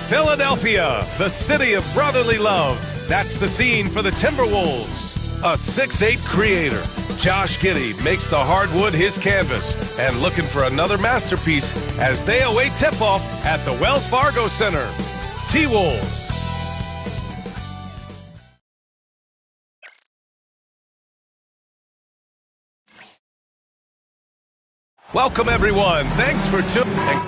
Philadelphia, the city of brotherly love. That's the scene for the Timberwolves. A 6'8" creator, Josh Giddey, makes the hardwood his canvas and looking for another masterpiece as they await tip-off at the Wells Fargo Center. T-Wolves. Welcome, everyone. Thanks for tuning.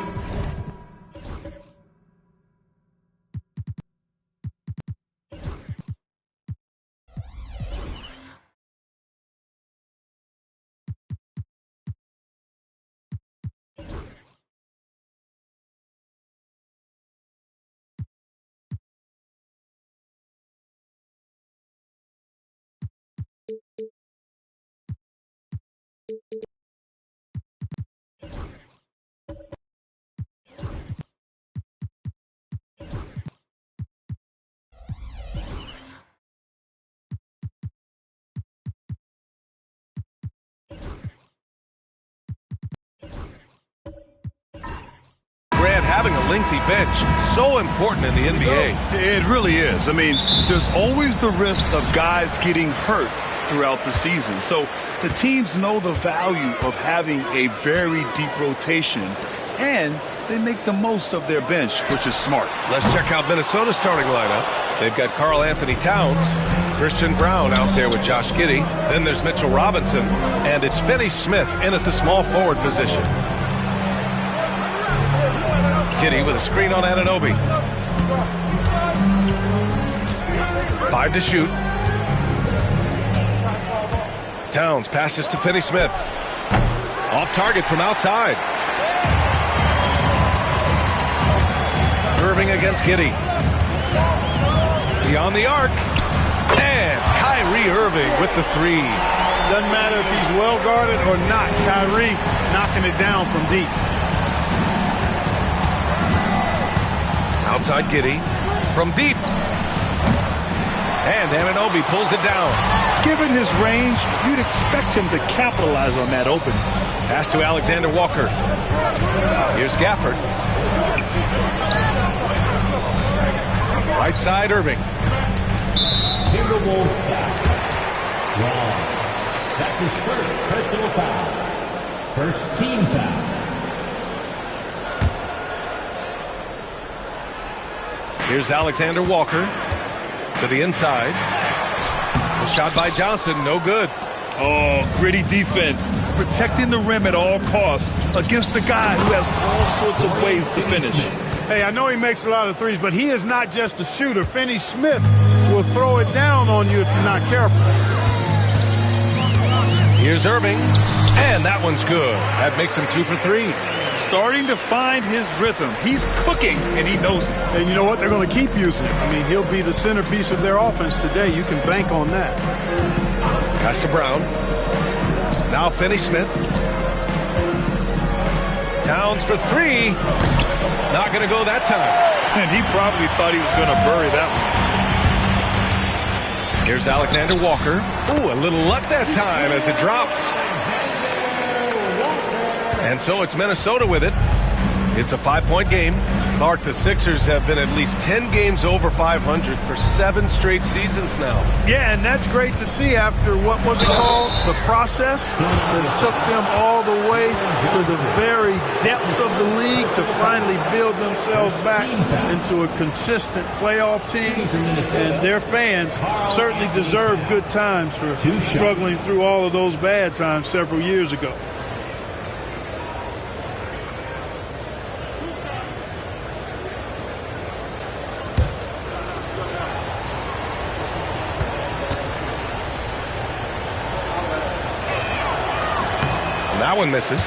Having a lengthy bench, so important in the NBA. It really is. I mean, there's always the risk of guys getting hurt throughout the season. So the teams know the value of having a very deep rotation, and they make the most of their bench, which is smart. Let's check out Minnesota's starting lineup. They've got Karl Anthony Towns, Christian Braun out there with Josh Giddey. Then there's Mitchell Robinson, and it's Finney Smith in at the small forward position. Giddey with a screen on Anunoby. 5 to shoot. Towns passes to Finney Smith. Off target from outside. Irving against Giddey. Beyond the arc. And Kyrie Irving with the three. Doesn't matter if he's well guarded or not. Kyrie knocking it down from deep. Outside Giddey from deep. And Anunoby pulls it down. Given his range, you'd expect him to capitalize on that opening. Pass to Alexander Walker. Here's Gafford. Right side, Irving. Timberwolves foul. Wrong. That's his first personal foul. First team foul. Here's Alexander Walker to the inside. The shot by Johnson, no good. Oh, gritty defense. Protecting the rim at all costs against a guy who has all sorts of ways to finish. Hey, I know he makes a lot of threes, but he is not just a shooter. Finney Smith will throw it down on you if you're not careful. Here's Irving, and that one's good. That makes him 2 for 3. Starting to find his rhythm. He's cooking, and he knows it. And you know what? They're going to keep using him. I mean, he'll be the centerpiece of their offense today. You can bank on that. Pass to Brown. Now Finney Smith. Towns for three. Not going to go that time. And he probably thought he was going to bury that one. Here's Alexander Walker. Ooh, a little luck that time as it drops. And so it's Minnesota with it. It's a 5-point game. Clark, the Sixers have been at least 10 games over 500 for 7 straight seasons now. Yeah, and that's great to see after what was it called? The process that took them all the way to the very depths of the league to finally build themselves back into a consistent playoff team. And their fans certainly deserve good times for struggling through all of those bad times several years ago. That one misses.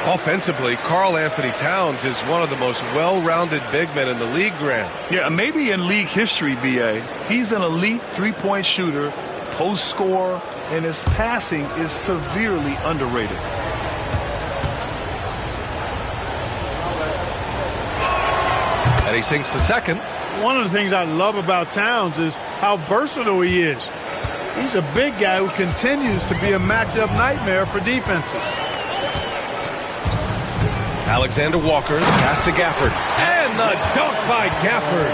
Offensively, Karl Anthony Towns is one of the most well-rounded big men in the league, Grant. Yeah, maybe in league history, B.A. He's an elite three-point shooter, post scorer, and his passing is severely underrated. And he sinks the second. One of the things I love about Towns is how versatile he is. He's a big guy who continues to be a matchup nightmare for defenses. Alexander Walker, pass to Gafford. And the dunk by Gafford.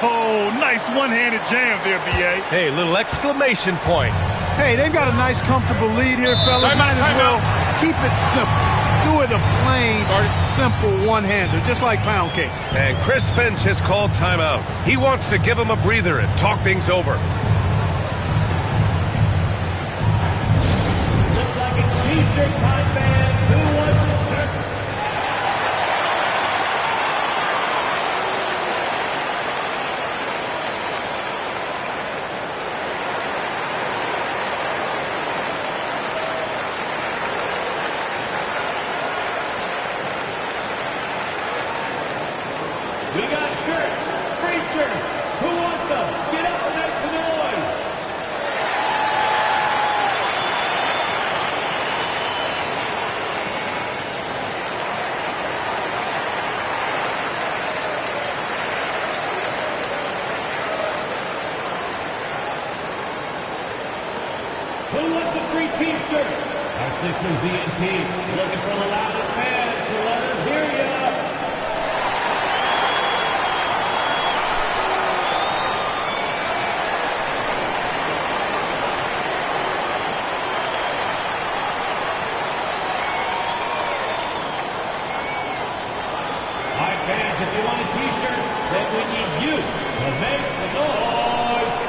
Oh, nice one-handed jam there, B.A. Hey, little exclamation point. Hey, they've got a nice, comfortable lead here, fellas. Might as well keep it simple. Do it a plain, simple one-hander, just like pound cake. And Chris Finch has called timeout. He wants to give him a breather and talk things over. Looks like it's T-shirt time, fans. Who wants the shirt? We got shirts, free shirts. Who wants them? Get up and make some noise. Who wants a free T-shirt? Our Sixers ENT looking for the loudest fans, so let us hear ya. All right, fans, if you want a T-shirt, then we need you to make the noise.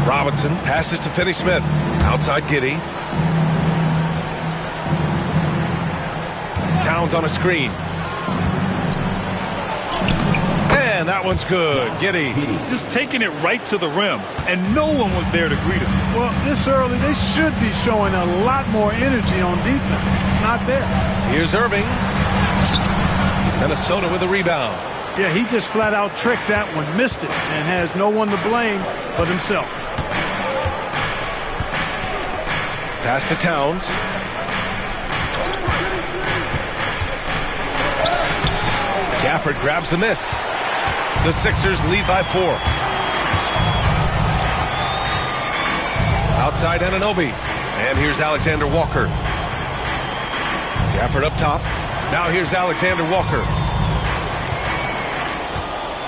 Robinson passes to Finney Smith. Outside Giddey. Towns on a screen. And that one's good. Giddey. Just taking it right to the rim, and no one was there to greet him. Well, this early, they should be showing a lot more energy on defense. It's not there. Here's Irving. Minnesota with a rebound. Yeah, he just flat out tricked that one, missed it, and has no one to blame but himself. Pass to Towns. Gafford grabs the miss. The Sixers lead by 4. Outside Anunoby. And here's Alexander Walker. Gafford up top. Now here's Alexander Walker.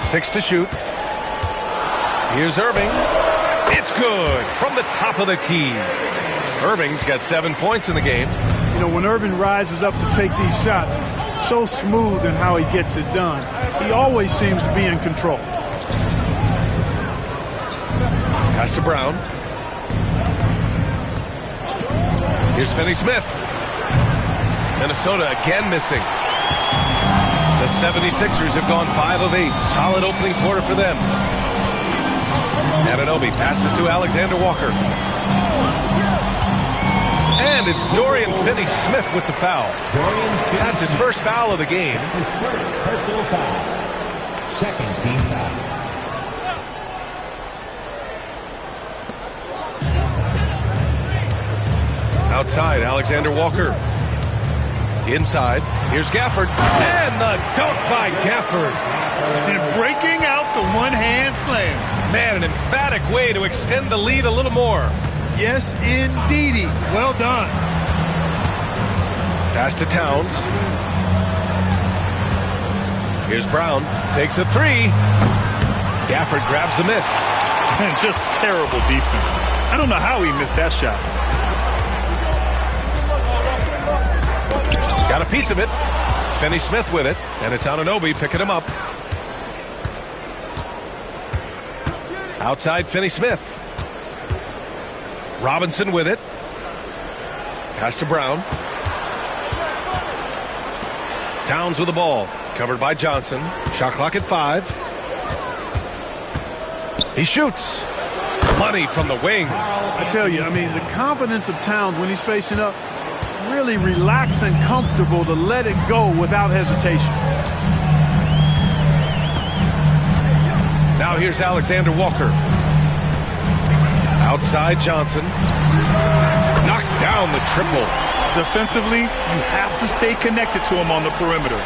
6 to shoot. Here's Irving. It's good from the top of the key. Irving's got 7 points in the game. You know, when Irving rises up to take these shots, so smooth in how he gets it done. He always seems to be in control. Pass to Brown. Here's Finney Smith. Minnesota again missing. The 76ers have gone 5 of 8. Solid opening quarter for them. Anunoby passes to Alexander Walker. And it's Dorian Finney-Smith with the foul. That's his first foul of the game. His first personal foul. Second team foul. Outside, Alexander Walker. Inside, here's Gafford. And the dunk by Gafford. And breaking out the one-hand slam. Man, an emphatic way to extend the lead a little more. Yes, indeedy. Well done. Pass to Towns. Here's Brown. Takes a three. Gafford grabs the miss. And just terrible defense. I don't know how he missed that shot. Got a piece of it. Finney-Smith with it. And it's Anunoby picking him up. Outside, Finney-Smith. Robinson with it. Pass to Brown. Towns with the ball. Covered by Johnson. Shot clock at 5. He shoots. Money from the wing. I tell you, I mean, the confidence of Towns when he's facing up, really relaxed and comfortable to let it go without hesitation. Now here's Alexander Walker. Outside Johnson. Knocks down the triple. Defensively, you have to stay connected to him on the perimeter.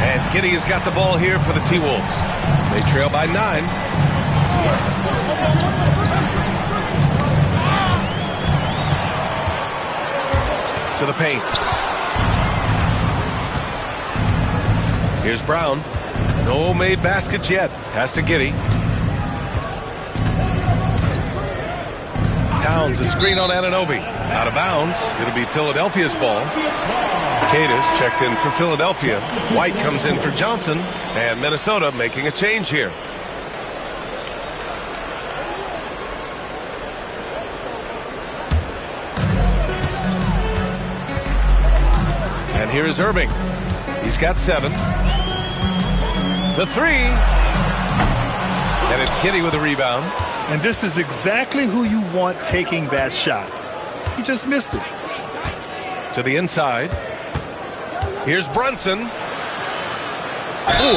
And Giddey has got the ball here for the T-Wolves. They trail by 9. To the paint. Here's Brown. No made baskets yet. Pass to Giddey. Towns, a screen on Anunoby. Out of bounds. It'll be Philadelphia's ball. Cadiz checked in for Philadelphia. White comes in for Johnson. And Minnesota making a change here. And here is Irving. He's got 7. The 3. And it's Giddey with a rebound. And this is exactly who you want taking that shot. He just missed it. To the inside. Here's Brunson. Ooh,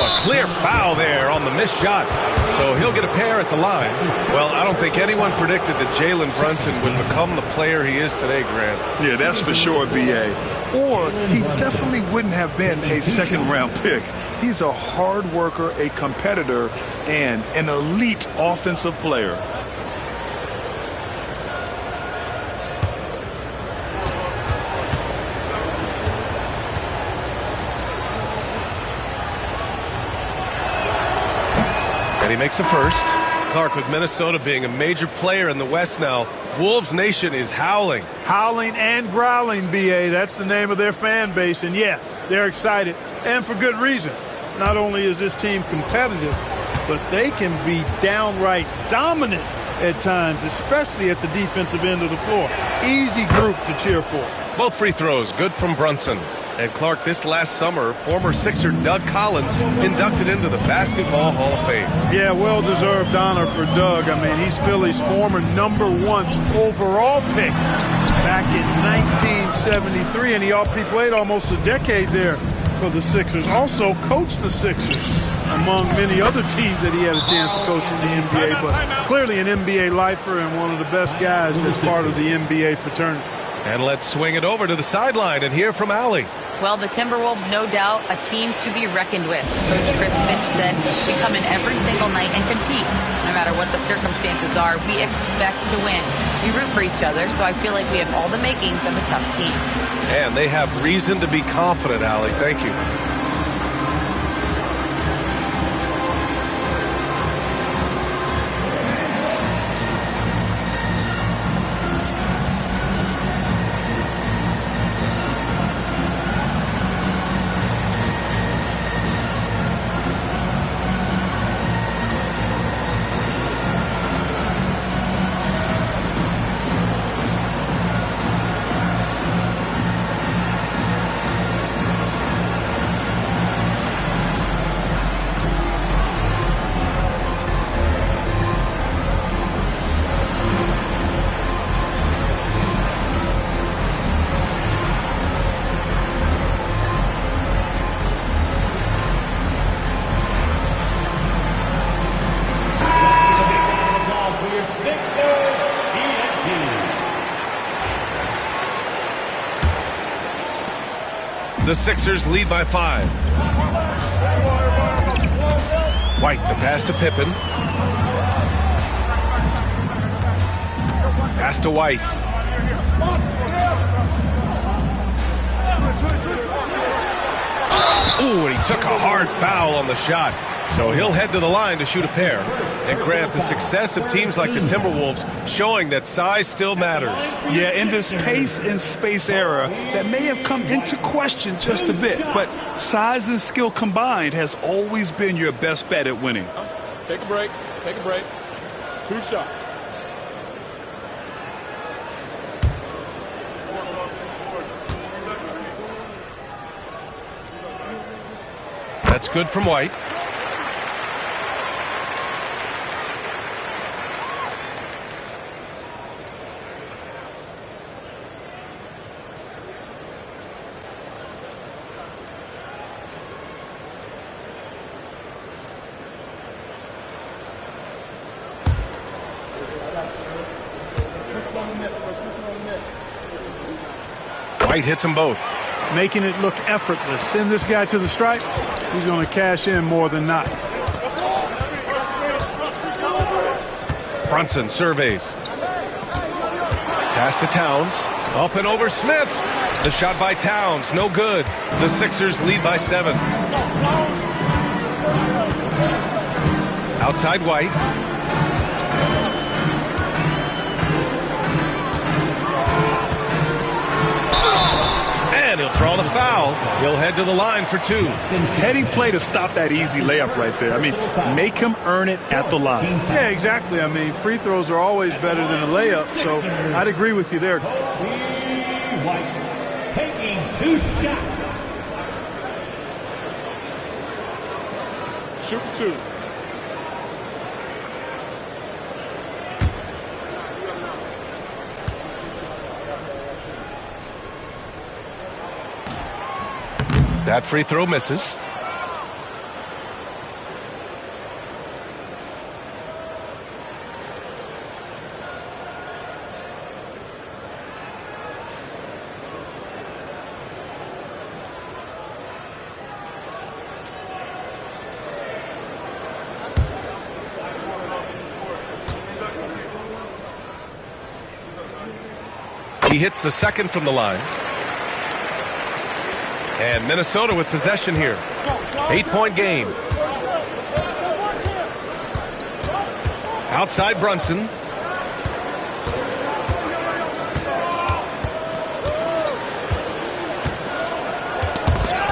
a clear foul there on the missed shot. So he'll get a pair at the line. Well, I don't think anyone predicted that Jalen Brunson would become the player he is today, Grant. Yeah, that's for sure, B.A. Or he definitely wouldn't have been a second-round pick. He's a hard worker, a competitor, and an elite offensive player. And he makes the first. Clark, with Minnesota being a major player in the West now, Wolves Nation is howling. Howling and growling, B.A. That's the name of their fan base. And, yeah, they're excited. And for good reason. Not only is this team competitive, but they can be downright dominant at times, especially at the defensive end of the floor. Easy group to cheer for. Both free throws, good from Brunson. And Clark, this last summer, former Sixer Doug Collins inducted into the Basketball Hall of Fame. Yeah, well-deserved honor for Doug. I mean, he's Philly's former #1 overall pick back in 1973, and he played almost a decade there for the Sixers. Also coached the Sixers, among many other teams that he had a chance to coach in the NBA, but clearly an NBA lifer and one of the best guys that's part of the NBA fraternity. And let's swing it over to the sideline and hear from Allie. Well, the Timberwolves, no doubt, a team to be reckoned with. Coach Chris Finch said, we come in every single night and compete. No matter what the circumstances are, we expect to win. We root for each other, so I feel like we have all the makings of a tough team. And they have reason to be confident, Allie. Thank you. The Sixers lead by 5. White, the pass to Pippen. Pass to White. Ooh, and he took a hard foul on the shot. So he'll head to the line to shoot a pair. And Grant, the success of teams like the Timberwolves showing that size still matters. Yeah, in this pace and space era, that may have come into question just a bit. But size and skill combined has always been your best bet at winning. Take a break. Take a break. 2 shots. That's good from White. White hits them both. Making it look effortless. Send this guy to the stripe. He's going to cash in more than not. Brunson surveys. Pass to Towns. Up and over Smith. The shot by Towns, no good. The Sixers lead by 7. Outside White. And he'll draw the foul. He'll head to the line for 2. Heady play to stop that easy layup right there. I mean, make him earn it at the line. Yeah, exactly. I mean, free throws are always better than a layup, so I'd agree with you there. White taking 2 shots. Shoot 2. That free throw misses. He hits the second from the line. And Minnesota with possession here. 8-point game. Outside Brunson.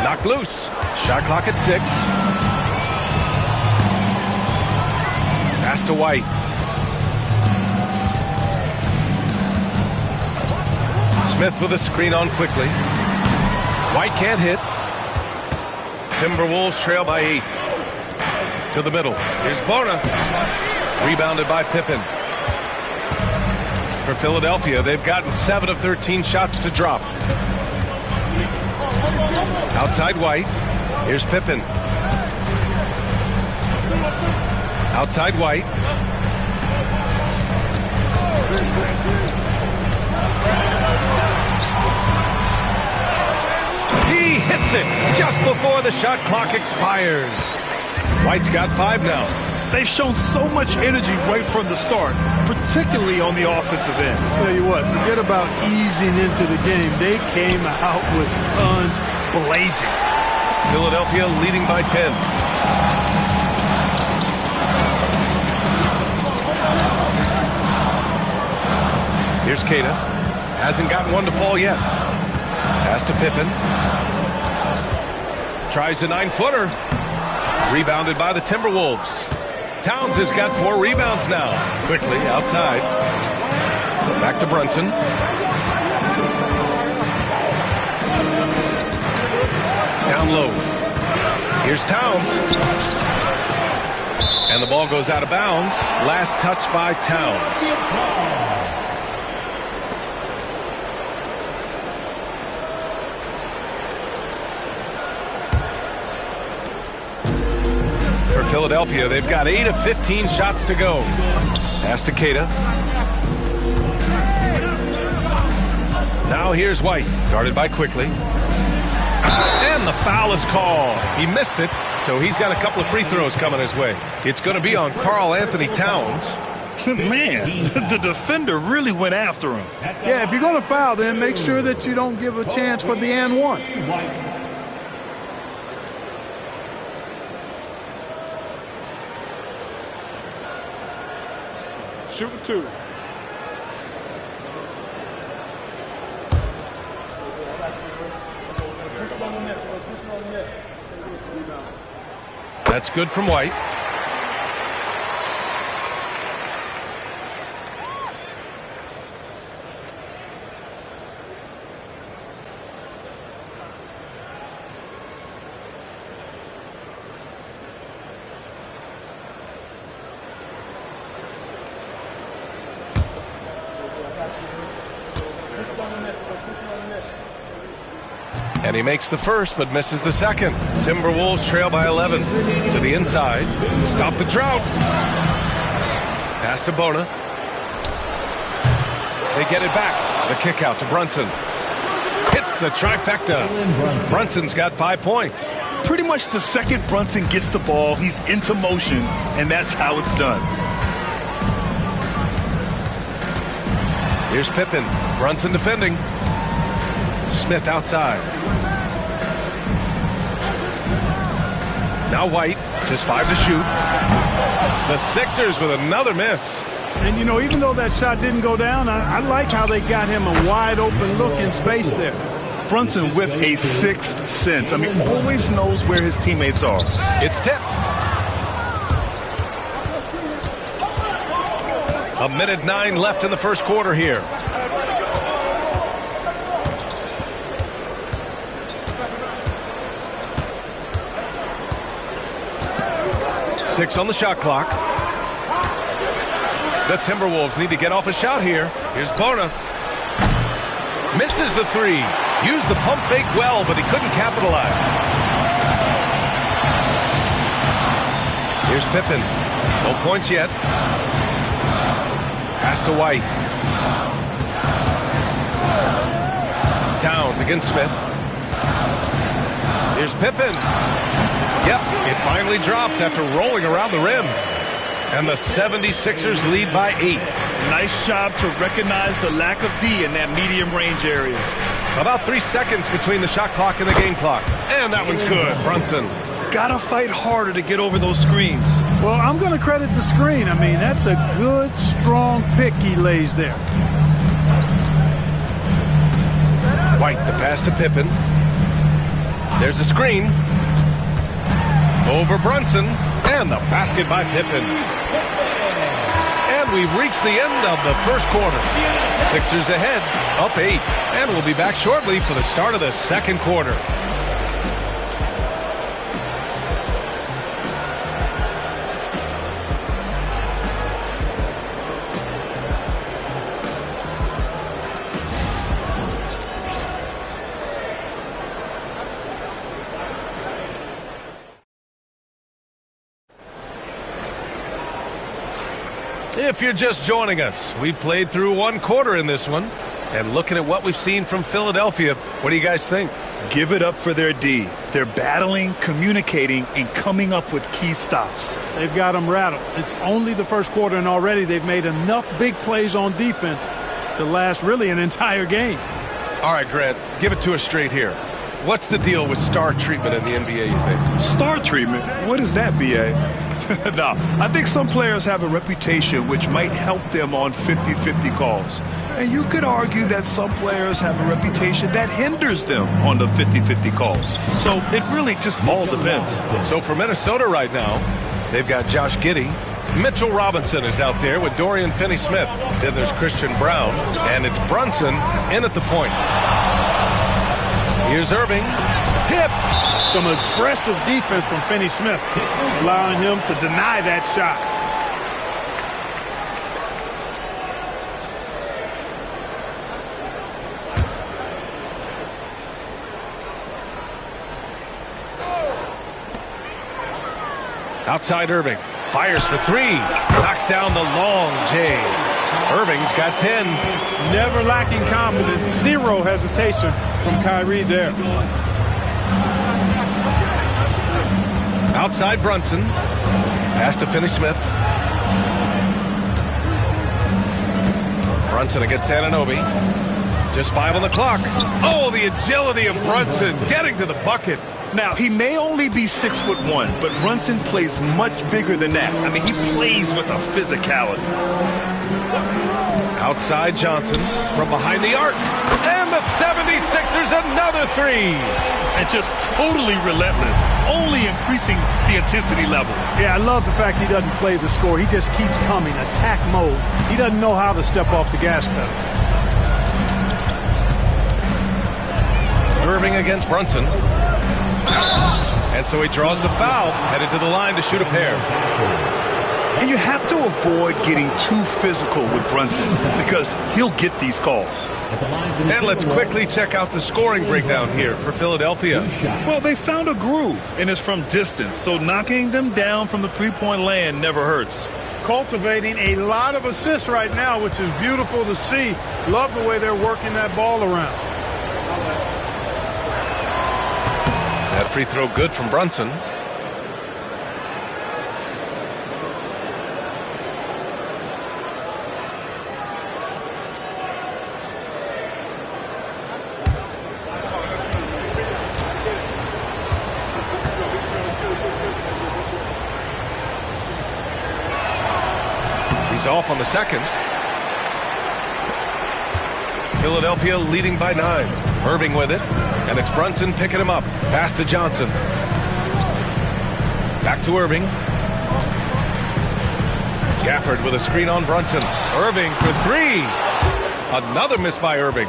Knocked loose. Shot clock at 6. Pass to White. Smith with a screen on quickly. White can't hit. Timberwolves trail by 8. To the middle. Here's Bona. Rebounded by Pippen. For Philadelphia, they've gotten 7 of 13 shots to drop. Outside White. Here's Pippen. Outside White. He hits it just before the shot clock expires. White's got 5 now. They've shown so much energy right from the start, particularly on the offensive end. Tell you what, forget about easing into the game. They came out with guns blazing. Philadelphia leading by 10. Here's Queta. Hasn't gotten one to fall yet. Pass to Pippen. Tries a 9-footer. Rebounded by the Timberwolves. Towns has got 4 rebounds now. Quickly outside. Back to Brunson. Down low. Here's Towns. And the ball goes out of bounds. Last touch by Towns. Philadelphia, they've got 8 of 15 shots to go. Pass to Queta. Now here's White, guarded by Quickly. And the foul is called. He missed it, so he's got a couple of free throws coming his way. It's going to be on Karl Anthony Towns. Man, the defender really went after him. Yeah, if you're going to foul, then make sure that you don't give a chance for the and one. Shooting 2. That's good from White. And he makes the first, but misses the second. Timberwolves trail by 11. To the inside. Stop the drought. Pass to Bona. They get it back. The kick out to Brunson. Hits the trifecta. Brunson's got 5 points. Pretty much the second Brunson gets the ball, he's into motion, and that's how it's done. Here's Pippen. Brunson defending. Smith outside. Now White, just 5 to shoot. The Sixers with another miss. And, you know, even though that shot didn't go down, I like how they got him a wide open look in space there. Brunson with a sixth sense. I mean, always knows where his teammates are. It's tipped. A minute 9 left in the first quarter here. Six on the shot clock. The Timberwolves need to get off a shot here. Here's Bona. Misses the three. Used the pump fake well, but he couldn't capitalize. Here's Pippen. No points yet. Pass to White. Towns against Smith. Here's Pippen. Yep, it finally drops after rolling around the rim. And the 76ers lead by 8. Nice job to recognize the lack of D in that medium range area. About 3 seconds between the shot clock and the game clock. And that one's good. Brunson. Gotta fight harder to get over those screens. Well, I'm going to credit the screen. I mean, that's a good, strong pick he lays there. White, the pass to Pippen. There's a screen. Over Brunson. And the basket by Pippen. And we've reached the end of the first quarter. Sixers ahead, up 8. And we'll be back shortly for the start of the second quarter. If you're just joining us, we played through one quarter in this one. And looking at what we've seen from Philadelphia, what do you guys think? Give it up for their D. They're battling, communicating, and coming up with key stops. They've got them rattled. It's only the first quarter, and already they've made enough big plays on defense to last really an entire game. All right, Grant, give it to us straight here. What's the deal with star treatment in the NBA, you think? Star treatment? What is that, B.A.? No, I think some players have a reputation which might help them on 50-50 calls. And you could argue that some players have a reputation that hinders them on the 50-50 calls. So it really just all depends. So for Minnesota right now, they've got Josh Giddey. Mitchell Robinson is out there with Dorian Finney-Smith. Then there's Christian Brown, and it's Brunson in at the point. Here's Irving. Tipped. Some aggressive defense from Finney-Smith, allowing him to deny that shot. Outside Irving. Fires for 3. Knocks down the long J. Irving's got 10. Never lacking confidence. Zero hesitation from Kyrie there. Outside Brunson. Pass to Finney-Smith. Brunson against Anunoby. Just 5 on the clock. Oh, the agility of Brunson getting to the bucket. Now, he may only be 6'1", but Brunson plays much bigger than that. I mean, he plays with a physicality. Outside Johnson from behind the arc. And the 76ers another three. And just totally relentless, only increasing the intensity level. Yeah, I love the fact he doesn't play the score. He just keeps coming, attack mode. He doesn't know how to step off the gas pedal. Irving against Brunson. And so he draws the foul, headed to the line to shoot a pair. And you have to avoid getting too physical with Brunson because he'll get these calls. And let's quickly check out the scoring breakdown here for Philadelphia. Well, they found a groove, and it's from distance, so knocking them down from the three-point land never hurts. Cultivating a lot of assists right now, which is beautiful to see. Love the way they're working that ball around. That free throw good from Brunson. He's off on the second. Philadelphia leading by 9. Irving with it. And it's Brunson picking him up. Pass to Johnson. Back to Irving. Gafford with a screen on Brunson. Irving for 3. Another miss by Irving.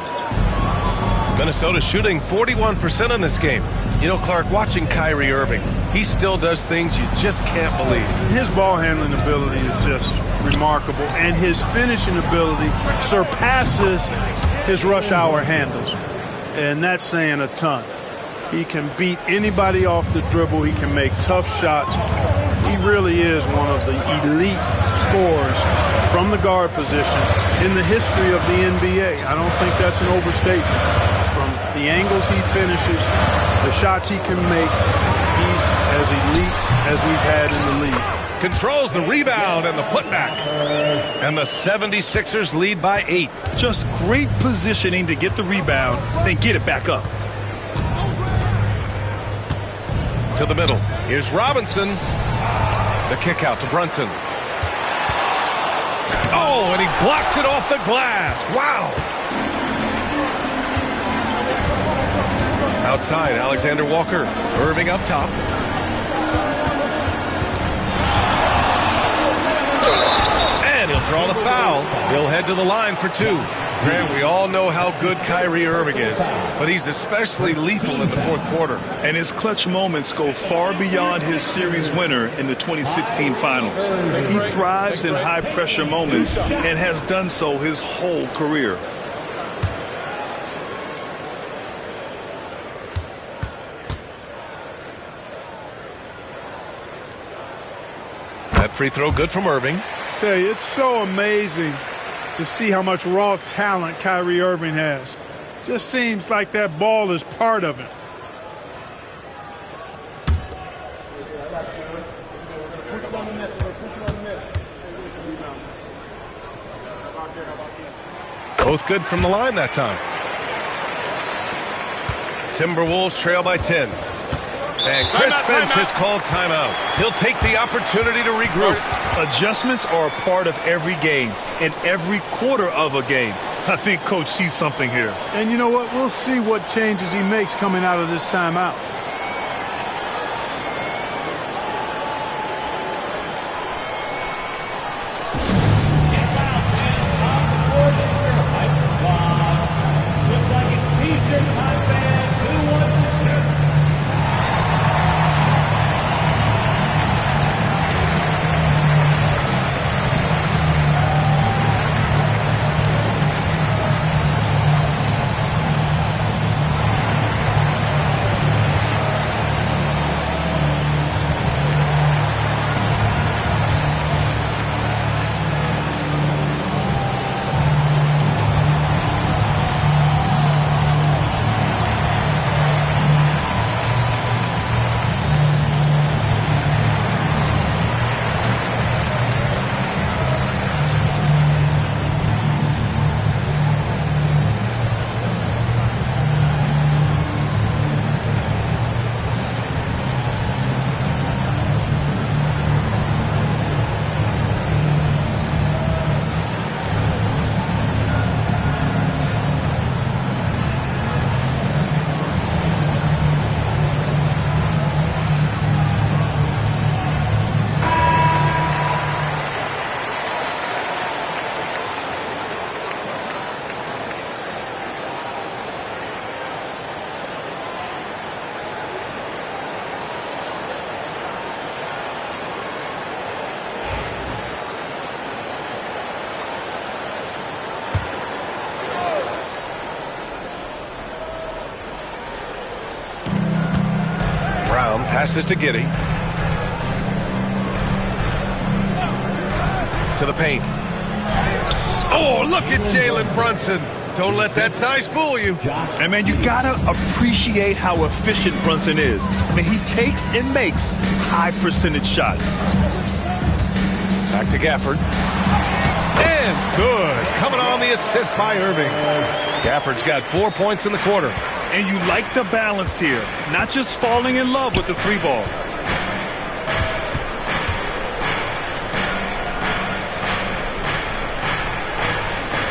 Minnesota shooting 41% in this game. You know, Clark, watching Kyrie Irving, he still does things you just can't believe. His ball handling ability is just remarkable, and his finishing ability surpasses his rush hour handles. And that's saying a ton. He can beat anybody off the dribble. He can make tough shots. He really is one of the elite scorers from the guard position in the history of the NBA. I don't think that's an overstatement. From the angles he finishes, the shots he can make, he's as elite as we've had in the league. Controls the rebound and the putback. And the 76ers lead by 8. Just great positioning to get the rebound, then get it back up. To the middle. Here's Robinson. The kick out to Brunson. Oh, and he blocks it off the glass. Wow. Outside, Alexander Walker. Irving up top. And he'll draw the foul. He'll head to the line for 2. Grant, we all know how good Kyrie Irving is, but he's especially lethal in the fourth quarter. And his clutch moments go far beyond his series winner in the 2016 finals. He thrives in high-pressure moments and has done so his whole career. That free throw good from Irving. Tell you, it's so amazing to see how much raw talent Kyrie Irving has. Just seems like that ball is part of him. Both good from the line that time. Timberwolves trail by 10. And Chris Finch has called timeout. He'll take the opportunity to regroup. Adjustments are a part of every game and every quarter of a game. I think Coach sees something here. And you know what? We'll see what changes he makes coming out of this timeout. Passes to Giddey. To the paint. Oh, look at Jalen Brunson. Don't let that size fool you. And, man, you got to appreciate how efficient Brunson is. I mean, he takes and makes high-percentage shots. Back to Gafford. And good. Coming on the assist by Irving. Gafford's got 4 points in the quarter. And you like the balance here. Not just falling in love with the three ball.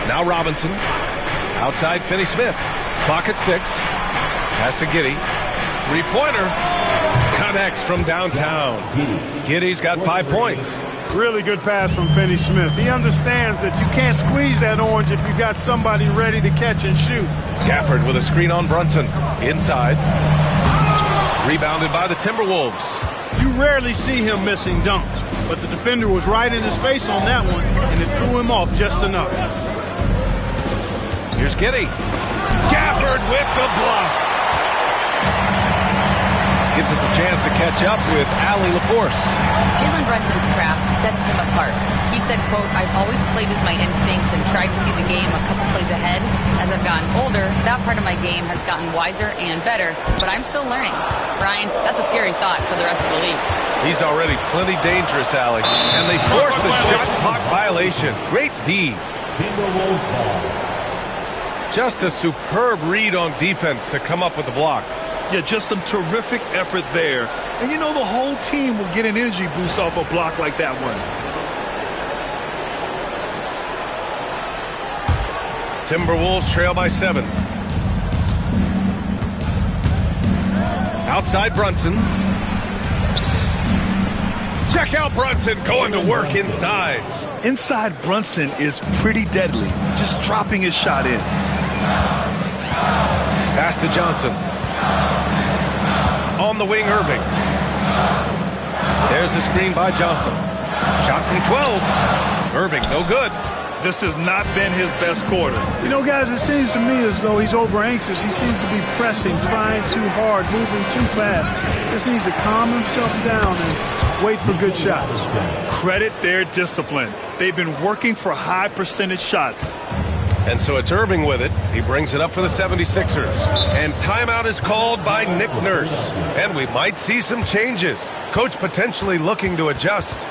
Now Robinson. Outside Finney-Smith. Clock at 6. Pass to Giddey. Three-pointer. Connects from downtown. Giddey's got 5 points. Really good pass from Finney-Smith. He understands that you can't squeeze that orange if you got somebody ready to catch and shoot. Gafford with a screen on Brunson. Inside. Rebounded by the Timberwolves. You rarely see him missing dunks, but the defender was right in his face on that one, and it threw him off just enough. Here's Giddey. Gafford with the block. Gives us a chance to catch up with Allie LaForce. Jalen Brunson's craft sets him apart. He said, quote, "I've always played with my instincts and tried to see the game a couple plays ahead. As I've gotten older, that part of my game has gotten wiser and better, but I'm still learning." Brian, that's a scary thought for the rest of the league. He's already plenty dangerous, Allie. And they forced the shot clock violation. Great D. Timberwolves ball. Just a superb read on defense to come up with the block. Yeah, just some terrific effort there. And you know the whole team will get an energy boost off a block like that one. Timberwolves trail by 7. Outside Brunson. Check out Brunson going to work inside. Inside Brunson is pretty deadly, just dropping his shot in. Pass to Johnson. On the wing, Irving. There's the screen by Johnson. Shot from 12. Irving, no good. This has not been his best quarter. You know, guys, it seems to me as though he's over anxious. He seems to be pressing, trying too hard, moving too fast. Just needs to calm himself down and wait for good shots. Credit their discipline. They've been working for high percentage shots. And so it's Irving with it. He brings it up for the 76ers. And timeout is called by Nick Nurse. And we might see some changes. Coach potentially looking to adjust.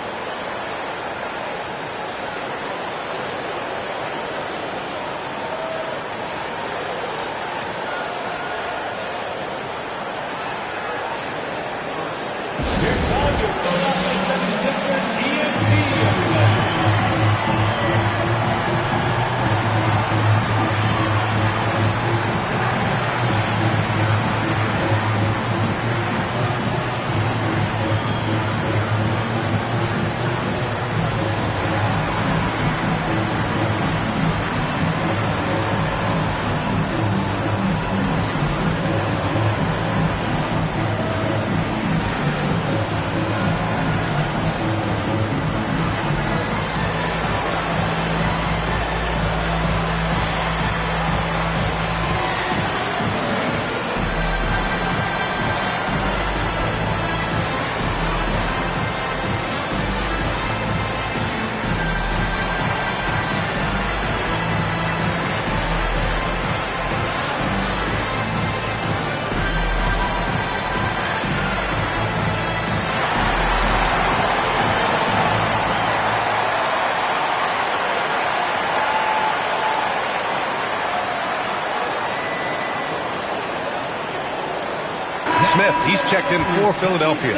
Smith, he's checked in for Philadelphia.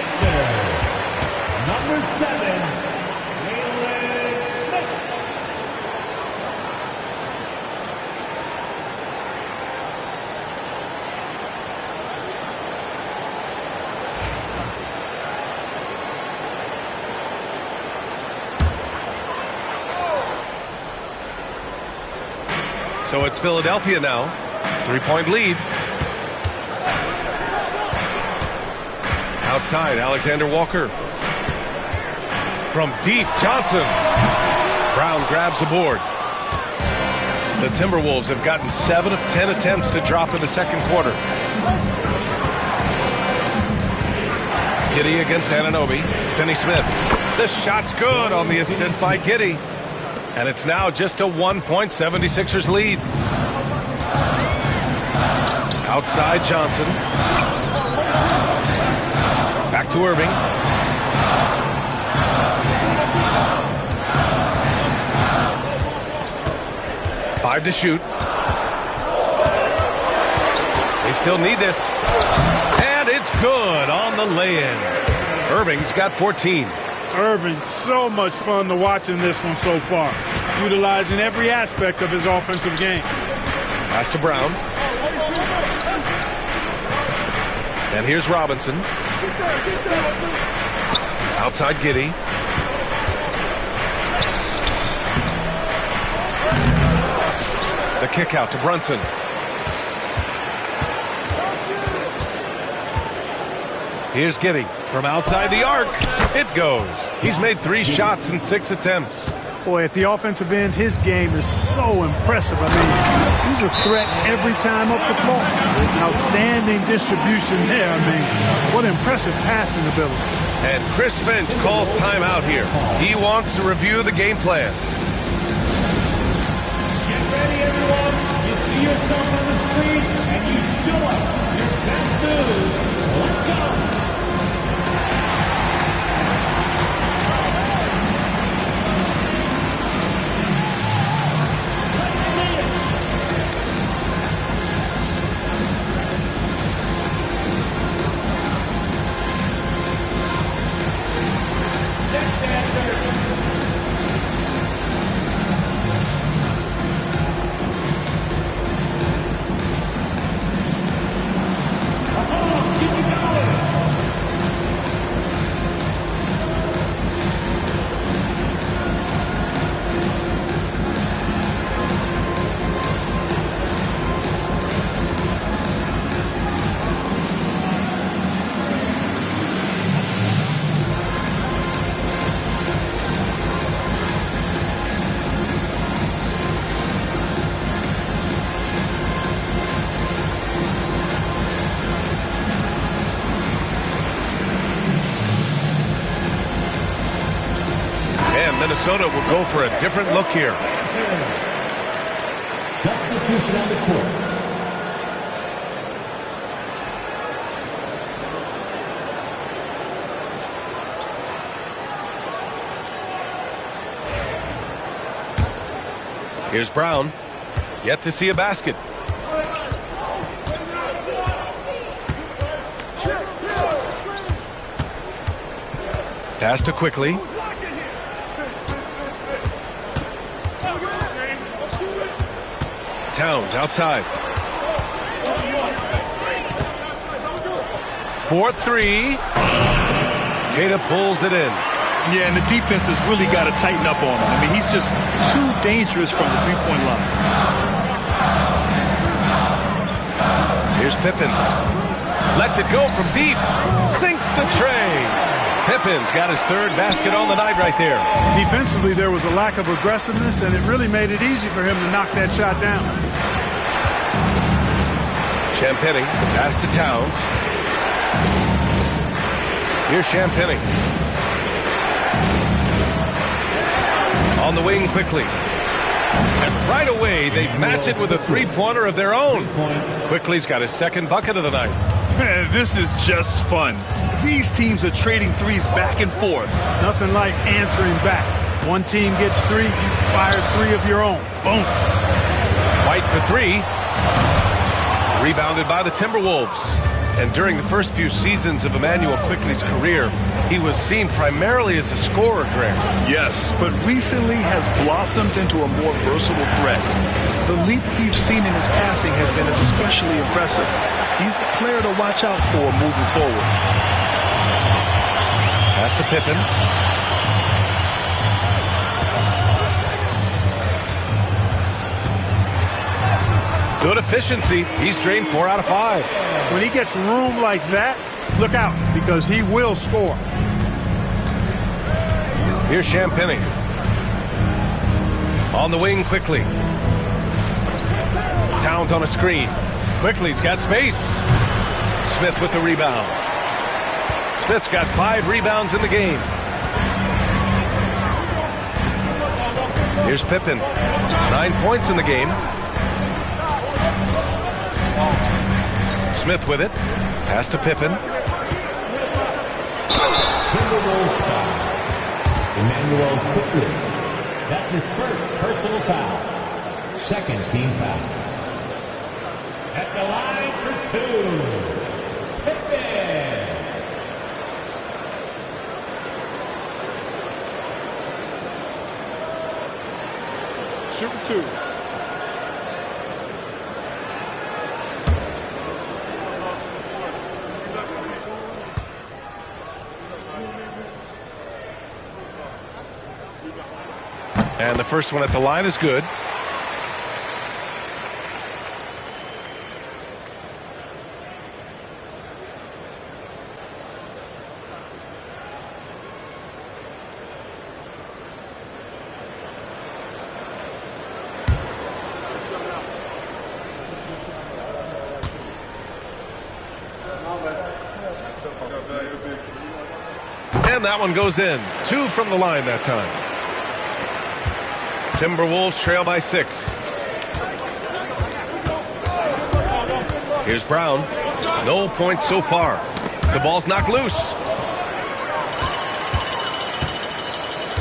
Number 7, Jalen Smith. So it's Philadelphia now. 3-point lead. Outside, Alexander Walker. From deep, Johnson. Brown grabs the board. The Timberwolves have gotten 7 of 10 attempts to drop in the second quarter. Giddey against Anunoby. Finney-Smith. The shot's good on the assist by Giddey. And it's now just a 1-point 76ers lead. Outside Johnson. Back to Irving. Five to shoot. They still need this. And it's good on the lay-in. Irving's got 14. Irving, so much fun to watch in this one so far, utilizing every aspect of his offensive game. Pass to Brown. And here's Robinson. Outside Giddey. The kick out to Brunson. Here's Giddey from outside the arc. It goes. He's made 3 shots in 6 attempts. Boy, at the offensive end, his game is so impressive. I mean, he's a threat every time up the floor. Outstanding distribution there. I mean, what impressive passing ability. And Chris Finch calls timeout here. He wants to review the game plan. Get ready, everyone. You see yourself on the screen, and you show up your best moves. Let's go. Minnesota will go for a different look here. Substitution on the court. Here's Brown. Yet to see a basket. Pass to Quickly. Towns outside. 4-3. Queta pulls it in. Yeah, and the defense has really got to tighten up on him. I mean, he's just too dangerous from the three-point line. Here's Pippen. Lets it go from deep. Sinks the tray. Pippen's got his 3rd basket on the night right there. Defensively, there was a lack of aggressiveness, and it really made it easy for him to knock that shot down. Champagnie, the pass to Towns. Here's Champagnie. On the wing quickly. And right away, they match it with a 3-pointer of their own. Quickly's got his 2nd bucket of the night. Man, this is just fun. These teams are trading threes back and forth. Nothing like answering back. One team gets 3, you fire 3 of your own. Boom. White for 3. Rebounded by the Timberwolves. And during the first few seasons of Immanuel Quickley's career, he was seen primarily as a scorer, Greg. Yes, but recently has blossomed into a more versatile threat. The leap we've seen in his passing has been especially impressive. He's a player to watch out for moving forward. Pass to Pippen. Good efficiency. He's drained 4 out of 5. When he gets room like that, look out, because he will score. Here's Champagnie. On the wing quickly. Towns on a screen. Quickly's got space. Smith with the rebound. Smith's got 5 rebounds in the game. Here's Pippen. 9 points in the game. Smith with it. Pass to Pippen. Timberwolves foul. Emmanuel Quickly. That's his first personal foul. Second team foul. At the line for 2. Pippen. Shooting 2. And the first one at the line is good. And that one goes in. 2 from the line that time. Timberwolves trail by 6. Here's Brown. No points so far. The ball's knocked loose.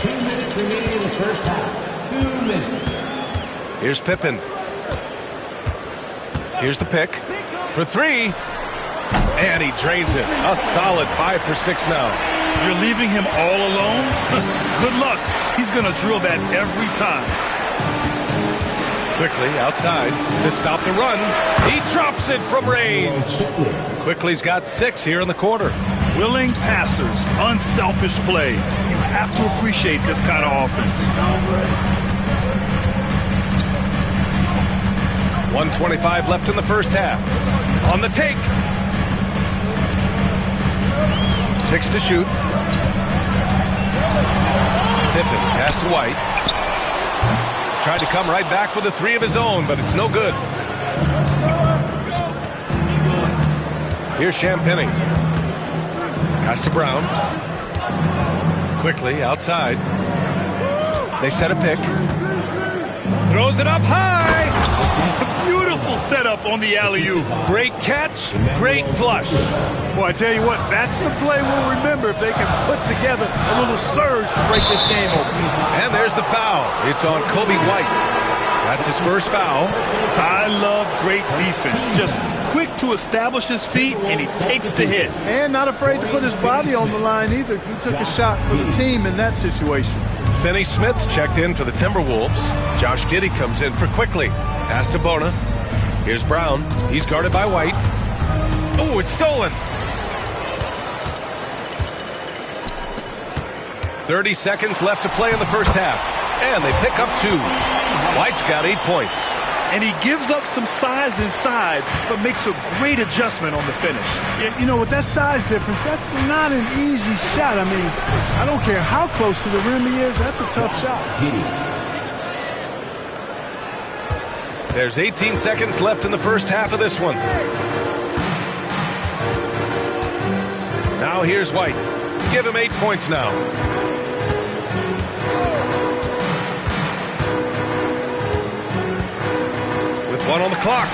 2 minutes remaining in the first half. 2 minutes. Here's Pippen. Here's the pick for 3. And he drains it. A solid 5 for 6 now. You're leaving him all alone? Good luck. He's going to drill that every time. Quickly outside to stop the run. He drops it from range. Quickly's got 6 here in the quarter. Willing passers, unselfish play. You have to appreciate this kind of offense. 1:25 left in the first half. On the take. 6 to shoot. Pippen pass to White. Tried to come right back with a 3 of his own, but it's no good. Here's Champagnie. Pass to Brown. Quickly outside. They set a pick. Throws it up high. Beautiful setup on the alley-oop. Great catch, great flush. Boy, I tell you what, that's the play we'll remember if they can put together a little surge to break this game open. And there's the foul. It's on Kobe White. That's his first foul. I love great defense. Just quick to establish his feet, and he takes the hit. And not afraid to put his body on the line either. He took a shot for the team in that situation. Finney Smith checked in for the Timberwolves. Josh Giddey comes in for Quickly. Pass to Bona. Here's Brown. He's guarded by White. Oh, it's stolen. 30 seconds left to play in the first half. And they pick up 2. White's got 8 points. And he gives up some size inside, but makes a great adjustment on the finish. You know, with that size difference, that's not an easy shot. I mean, I don't care how close to the rim he is. That's a tough shot. There's 18 seconds left in the first half of this one. Now here's White. Give him 8 points now. With 1 on the clock.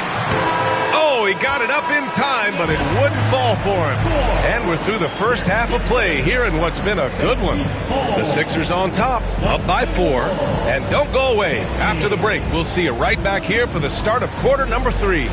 Oh, he got it up in time, but it wouldn't fall for him. And we're through the first half of play here in what's been a good one. The Sixers on top, up by 4. And don't go away. After the break, we'll see you right back here for the start of quarter number 3.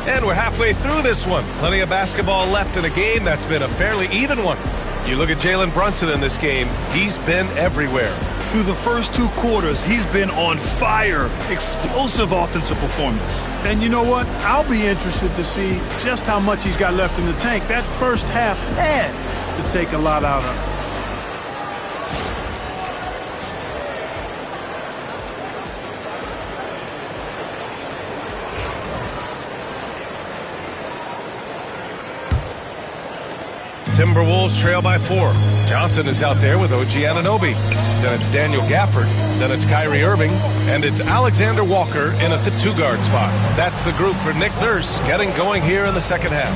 And we're halfway through this one. Plenty of basketball left in a game that's been a fairly even one. You look at Jalen Brunson in this game, he's been everywhere. Through the first 2 quarters, he's been on fire. Explosive offensive performance. And you know what? I'll be interested to see just how much he's got left in the tank. That first half had to take a lot out of him. Timberwolves trail by 4. Johnson is out there with OG Anunoby. Then it's Daniel Gafford. Then it's Kyrie Irving. And it's Alexander Walker in at the 2-guard spot. That's the group for Nick Nurse getting going here in the second half.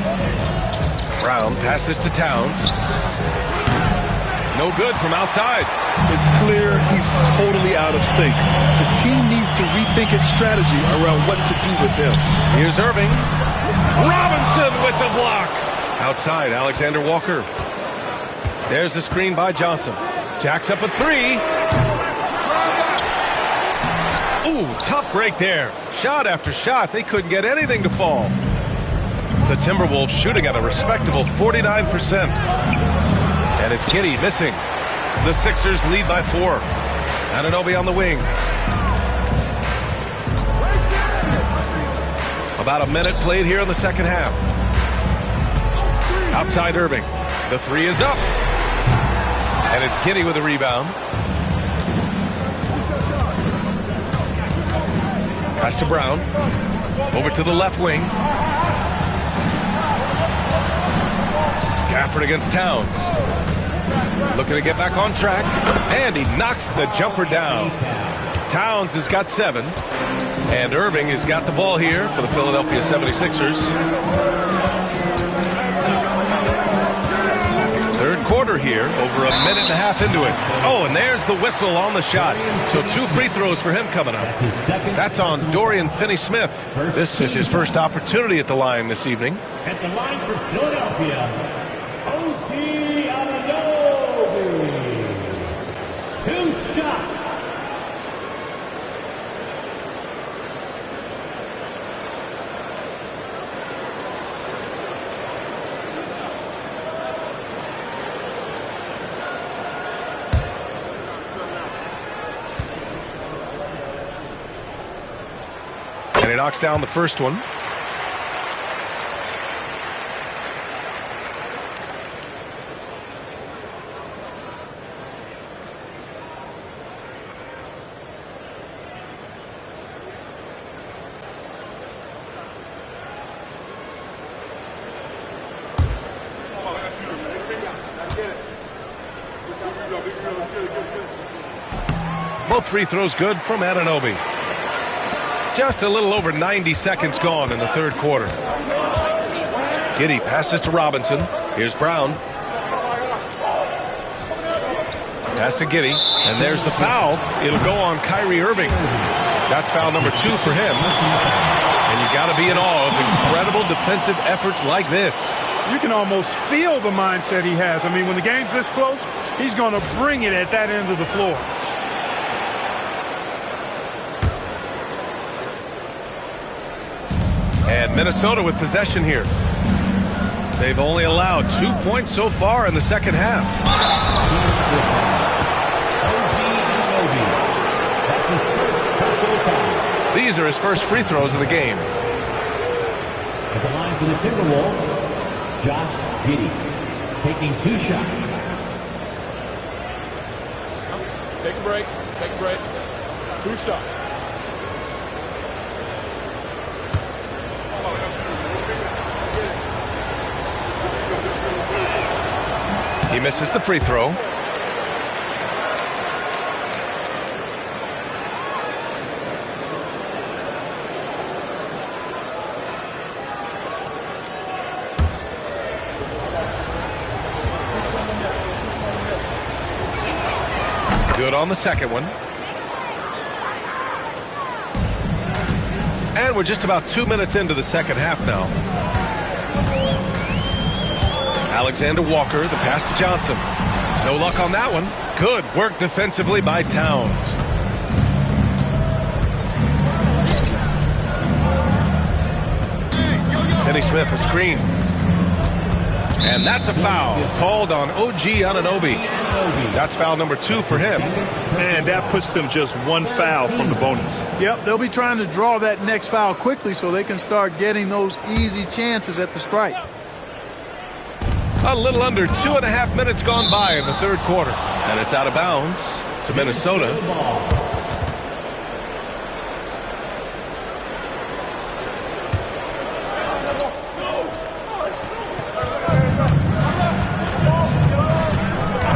Brown passes to Towns. No good from outside. It's clear he's totally out of sync. The team needs to rethink its strategy around what to do with him. Here's Irving. Robinson with the block. Outside, Alexander Walker. There's the screen by Johnson. Jacks up a 3. Ooh, tough break there. Shot after shot. They couldn't get anything to fall. The Timberwolves shooting at a respectable 49%. And it's Giddey missing. The Sixers lead by 4. Anunoby on the wing. About a minute played here in the second half. Outside Irving. The 3 is up. And it's Giddey with a rebound. Pass to Brown. Over to the left wing. Gafford against Towns. Looking to get back on track. And he knocks the jumper down. Towns has got 7. And Irving has got the ball here for the Philadelphia 76ers. Third quarter here, over a minute and a half into it. Oh, and there's the whistle on the shot. So 2 free throws for him coming up. That's on Dorian Finney-Smith. This is his first opportunity at the line this evening. At the line for Philadelphia, OG Anunoby. 2 shots. And he knocks down the first one. Both free throws good from Anunoby. Just a little over 90 seconds gone in the third quarter. Giddey passes to Robinson. Here's Brown. Pass to Giddey. And there's the foul. It'll go on Kyrie Irving. That's foul number 2 for him. And you got to be in awe of incredible defensive efforts like this. You can almost feel the mindset he has. I mean, when the game's this close, he's going to bring it at that end of the floor. And Minnesota with possession here. They've only allowed 2 points so far in the second half. These are his first free throws of the game. At the line for the Timberwolves, Josh Giddey taking 2 shots. Take a break. Take a break. 2 shots. He misses the free throw. Good on the second one. And we're just about 2 minutes into the second half now. Alexander Walker, the pass to Johnson. No luck on that one. Good work defensively by Towns. Finney Smith, a screen. And that's a foul called on OG Anunoby. That's foul number 2 for him. And that puts them just one foul from the bonus. Yep, they'll be trying to draw that next foul quickly so they can start getting those easy chances at the stripe. A little under 2.5 minutes gone by in the third quarter. And it's out of bounds to Minnesota.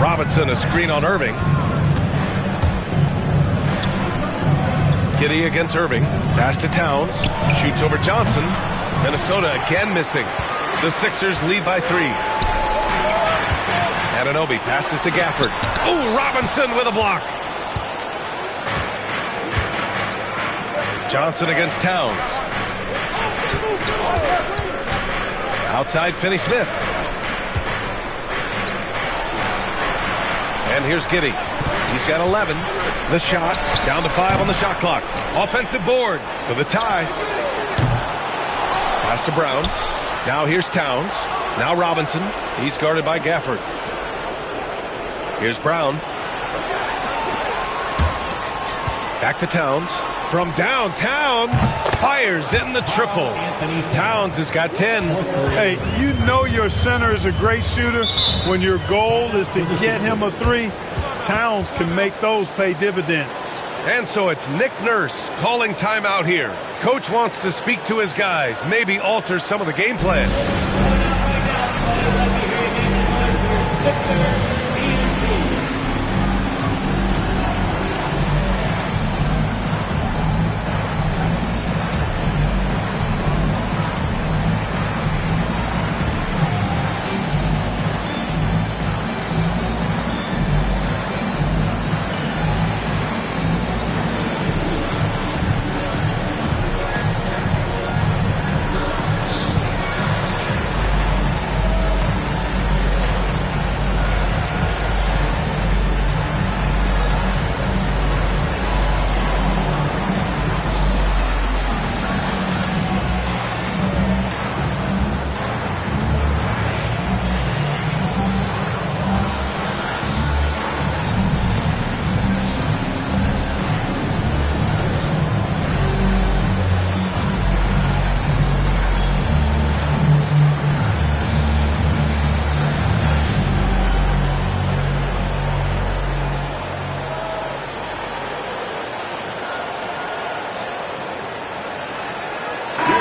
Robinson, a screen on Irving. Giddey against Irving. Pass to Towns. Shoots over Johnson. Minnesota again missing. The Sixers lead by 3. Anunoby passes to Gafford. Oh, Robinson with a block. Johnson against Towns. Outside Finney Smith. And here's Giddey. He's got 11. The shot. Down to 5 on the shot clock. Offensive board for the tie. Pass to Brown. Now here's Towns. Now Robinson. He's guarded by Gafford. Here's Brown. Back to Towns. From downtown. Fires in the triple. Towns has got 10. Hey, you know your center is a great shooter when your goal is to get him a 3. Towns can make those pay dividends. And so it's Nick Nurse calling timeout here. Coach wants to speak to his guys, maybe alter some of the game plan.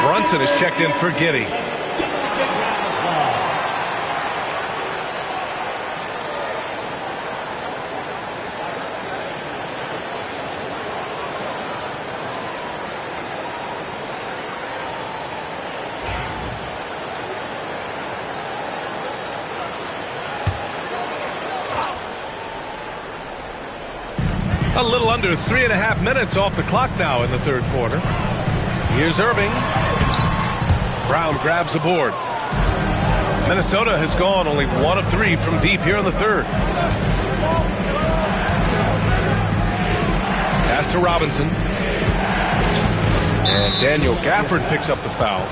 Brunson is checked in for Giddey. A little under 3.5 minutes off the clock now in the third quarter. Here's Irving. Brown grabs the board. Minnesota has gone only 1 of 3 from deep here in the third. Pass to Robinson. And Daniel Gafford picks up the foul.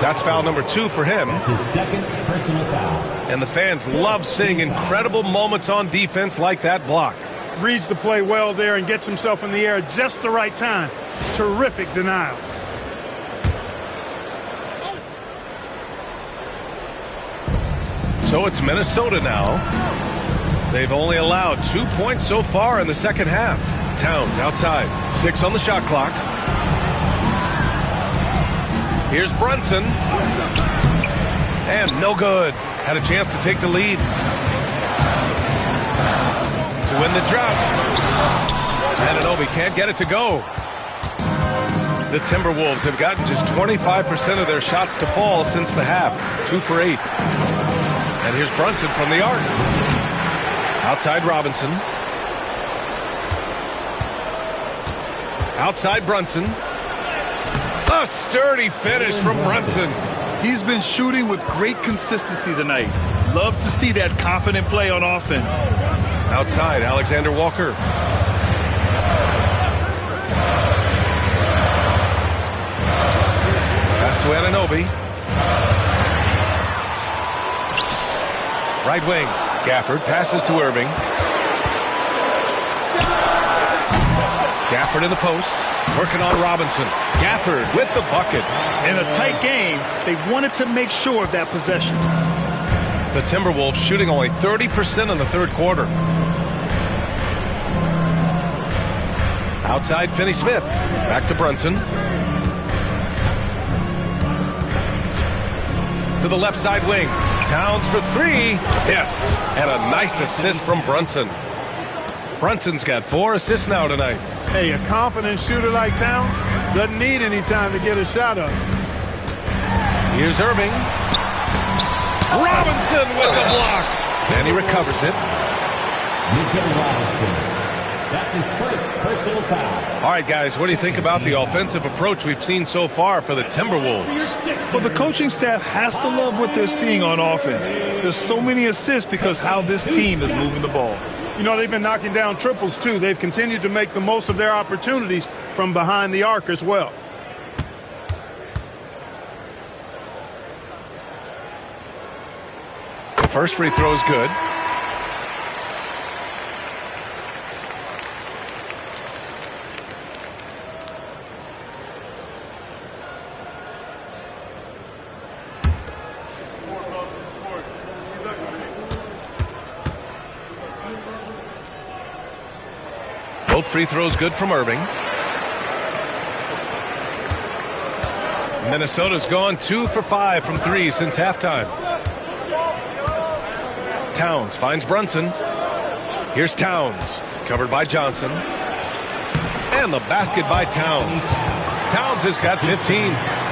That's foul number 2 for him. That's his second personal foul. And the fans love seeing incredible moments on defense like that block. Reads the play well there and gets himself in the air at just the right time. Terrific denial. So it's Minnesota now. They've only allowed 2 points so far in the second half. Towns outside. 6 on the shot clock. Here's Brunson. And no good. Had a chance to take the lead. To win the drought. Anunoby can't get it to go. The Timberwolves have gotten just 25% of their shots to fall since the half. 2 for 8. And here's Brunson from the arc. Outside Robinson. Outside Brunson. A sturdy finish from Brunson. He's been shooting with great consistency tonight. Love to see that confident play on offense. Outside, Alexander Walker. Pass to Anunoby. Right wing. Gafford passes to Irving. Gafford in the post. Working on Robinson. Gafford with the bucket. In a tight game, they wanted to make sure of that possession. The Timberwolves shooting only 30% in the third quarter. Outside, Finney-Smith. Back to Brunson. To the left side wing. Towns for three. Yes. And a nice assist from Brunson. Brunson's got 4 assists now tonight. Hey, a confident shooter like Towns doesn't need any time to get a shot up. Here's Irving. Robinson with the block. And he recovers it. Mitchell Robinson. That's his first personal foul. All right, guys, what do you think about the offensive approach we've seen so far for the Timberwolves? Well, the coaching staff has to love what they're seeing on offense. There's so many assists because how this team is moving the ball. You know, they've been knocking down triples, too. They've continued to make the most of their opportunities from behind the arc as well. The first free throw is good. Both free throws good from Irving. Minnesota's gone 2 for 5 from 3 since halftime. Towns finds Brunson. Here's Towns, covered by Johnson. And the basket by Towns. Towns has got 15.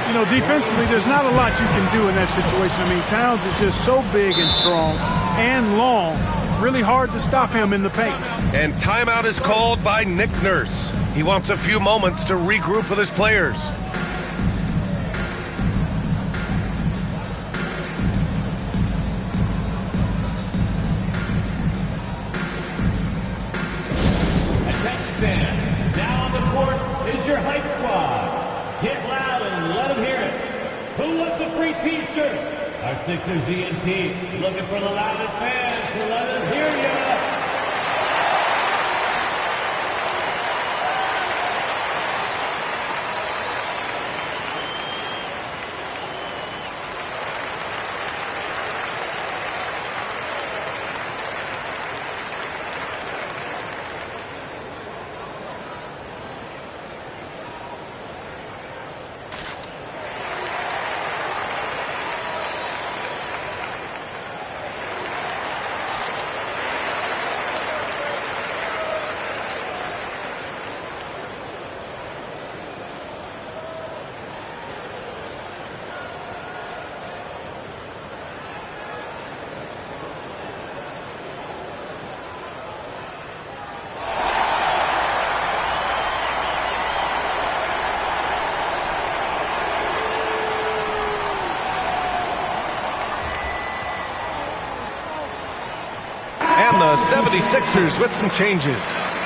You know, defensively, there's not a lot you can do in that situation. I mean, Towns is just so big and strong and long. Really hard to stop him in the paint. And timeout is called by Nick Nurse. He wants a few moments to regroup with his players. Attention, now on the court is your hype squad. Get loud and let them hear it. Who wants a free t-shirt? Our Sixers ENT looking for the loudest fans to let us hear you. And the 76ers with some changes.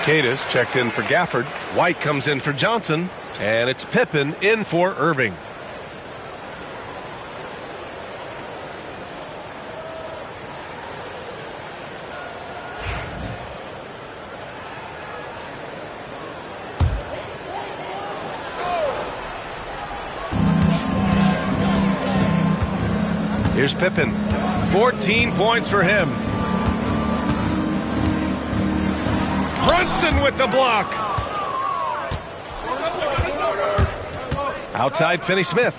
Cadis checked in for Gafford. White comes in for Johnson. And it's Pippen in for Irving. Here's Pippen. 14 points for him. Brunson with the block. Outside, Finney-Smith.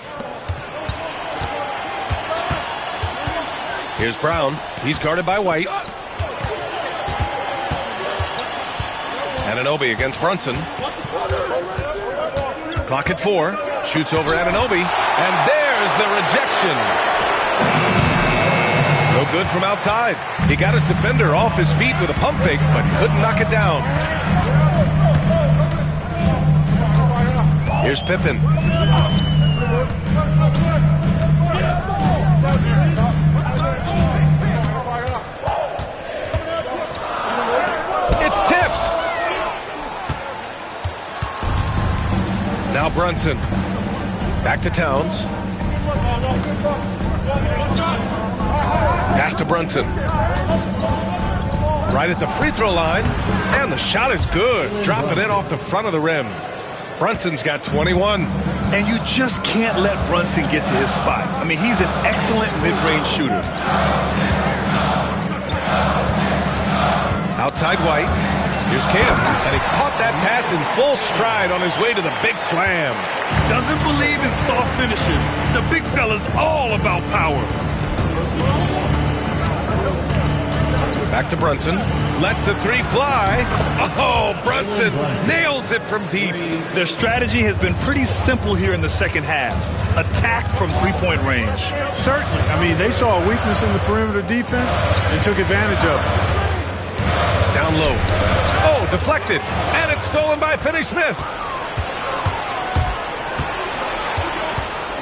Here's Brown. He's guarded by White. Anunoby against Brunson. Clock at 4. Shoots over Anunoby. And there's the rejection. No good from outside. He got his defender off his feet with a pump fake, but couldn't knock it down. Here's Pippen. It's tipped. Now Brunson. Back to Towns. Pass to Brunson. Right at the free throw line, and the shot is good. Dropping it off the front of the rim. Brunson's got 21. And you just can't let Brunson get to his spots. I mean, he's an excellent mid-range shooter. Outside White. Here's Tatum, and he caught that pass in full stride on his way to the big slam. Doesn't believe in soft finishes. The big fella's all about power. Back to Brunson. Lets the three fly. Oh, Brunson nails it from deep. Their strategy has been pretty simple here in the second half. Attack from three-point range. Certainly. I mean, they saw a weakness in the perimeter defense and took advantage of it. Down low. Oh, deflected. And it's stolen by Finney-Smith.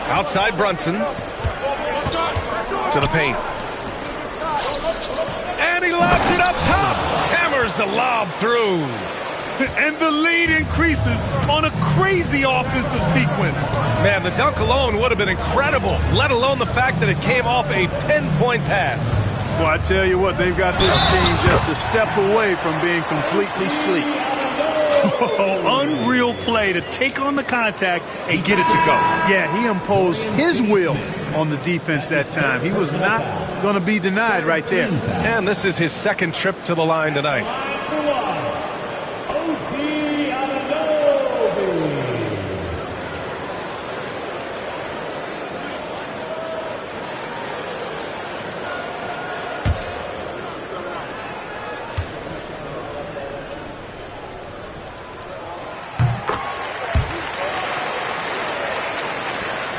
Outside Brunson. To the paint. And he lobs it up top. Hammers the lob through. And the lead increases on a crazy offensive sequence. Man, the dunk alone would have been incredible, let alone the fact that it came off a pinpoint pass. Well, I tell you what, they've got this team just a step away from being completely sleek. Unreal play to take on the contact and get it to go. Yeah, he imposed his will on the defense that time. He was not going to be denied right there. And this is his second trip to the line tonight.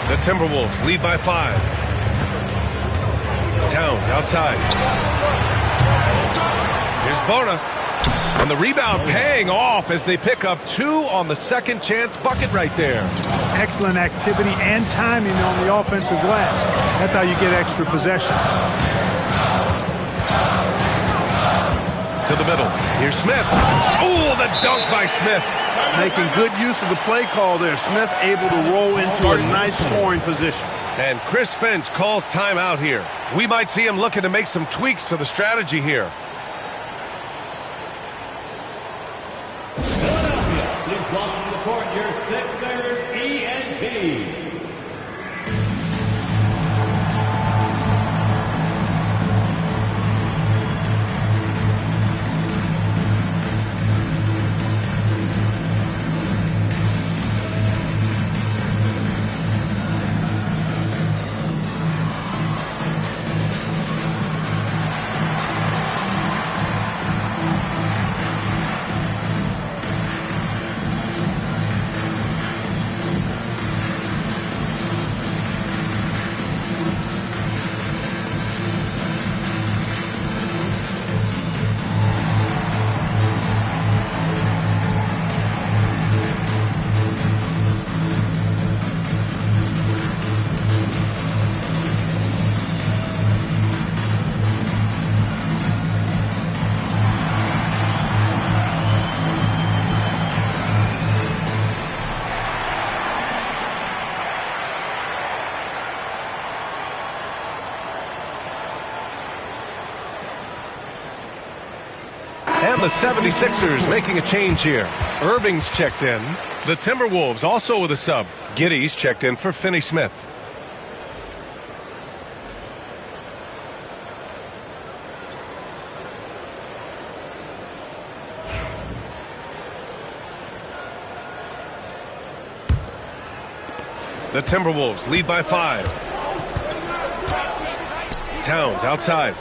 The Timberwolves lead by 5. Towns outside. Here's Bona. And the rebound paying off as they pick up 2 on the second chance bucket right there. Excellent activity and timing on the offensive glass. That's how you get extra possession. To the middle. Here's Smith. Oh, the dunk by Smith. Making good use of the play call there. Smith able to roll into a nice scoring position. And Chris Finch calls timeout here. We might see him looking to make some tweaks to the strategy here. Philadelphia, please welcome to the court your Sixers ENT. And the 76ers making a change here. Irving's checked in. The Timberwolves also with a sub. Giddey's checked in for Finney-Smith. The Timberwolves lead by 5. Towns outside.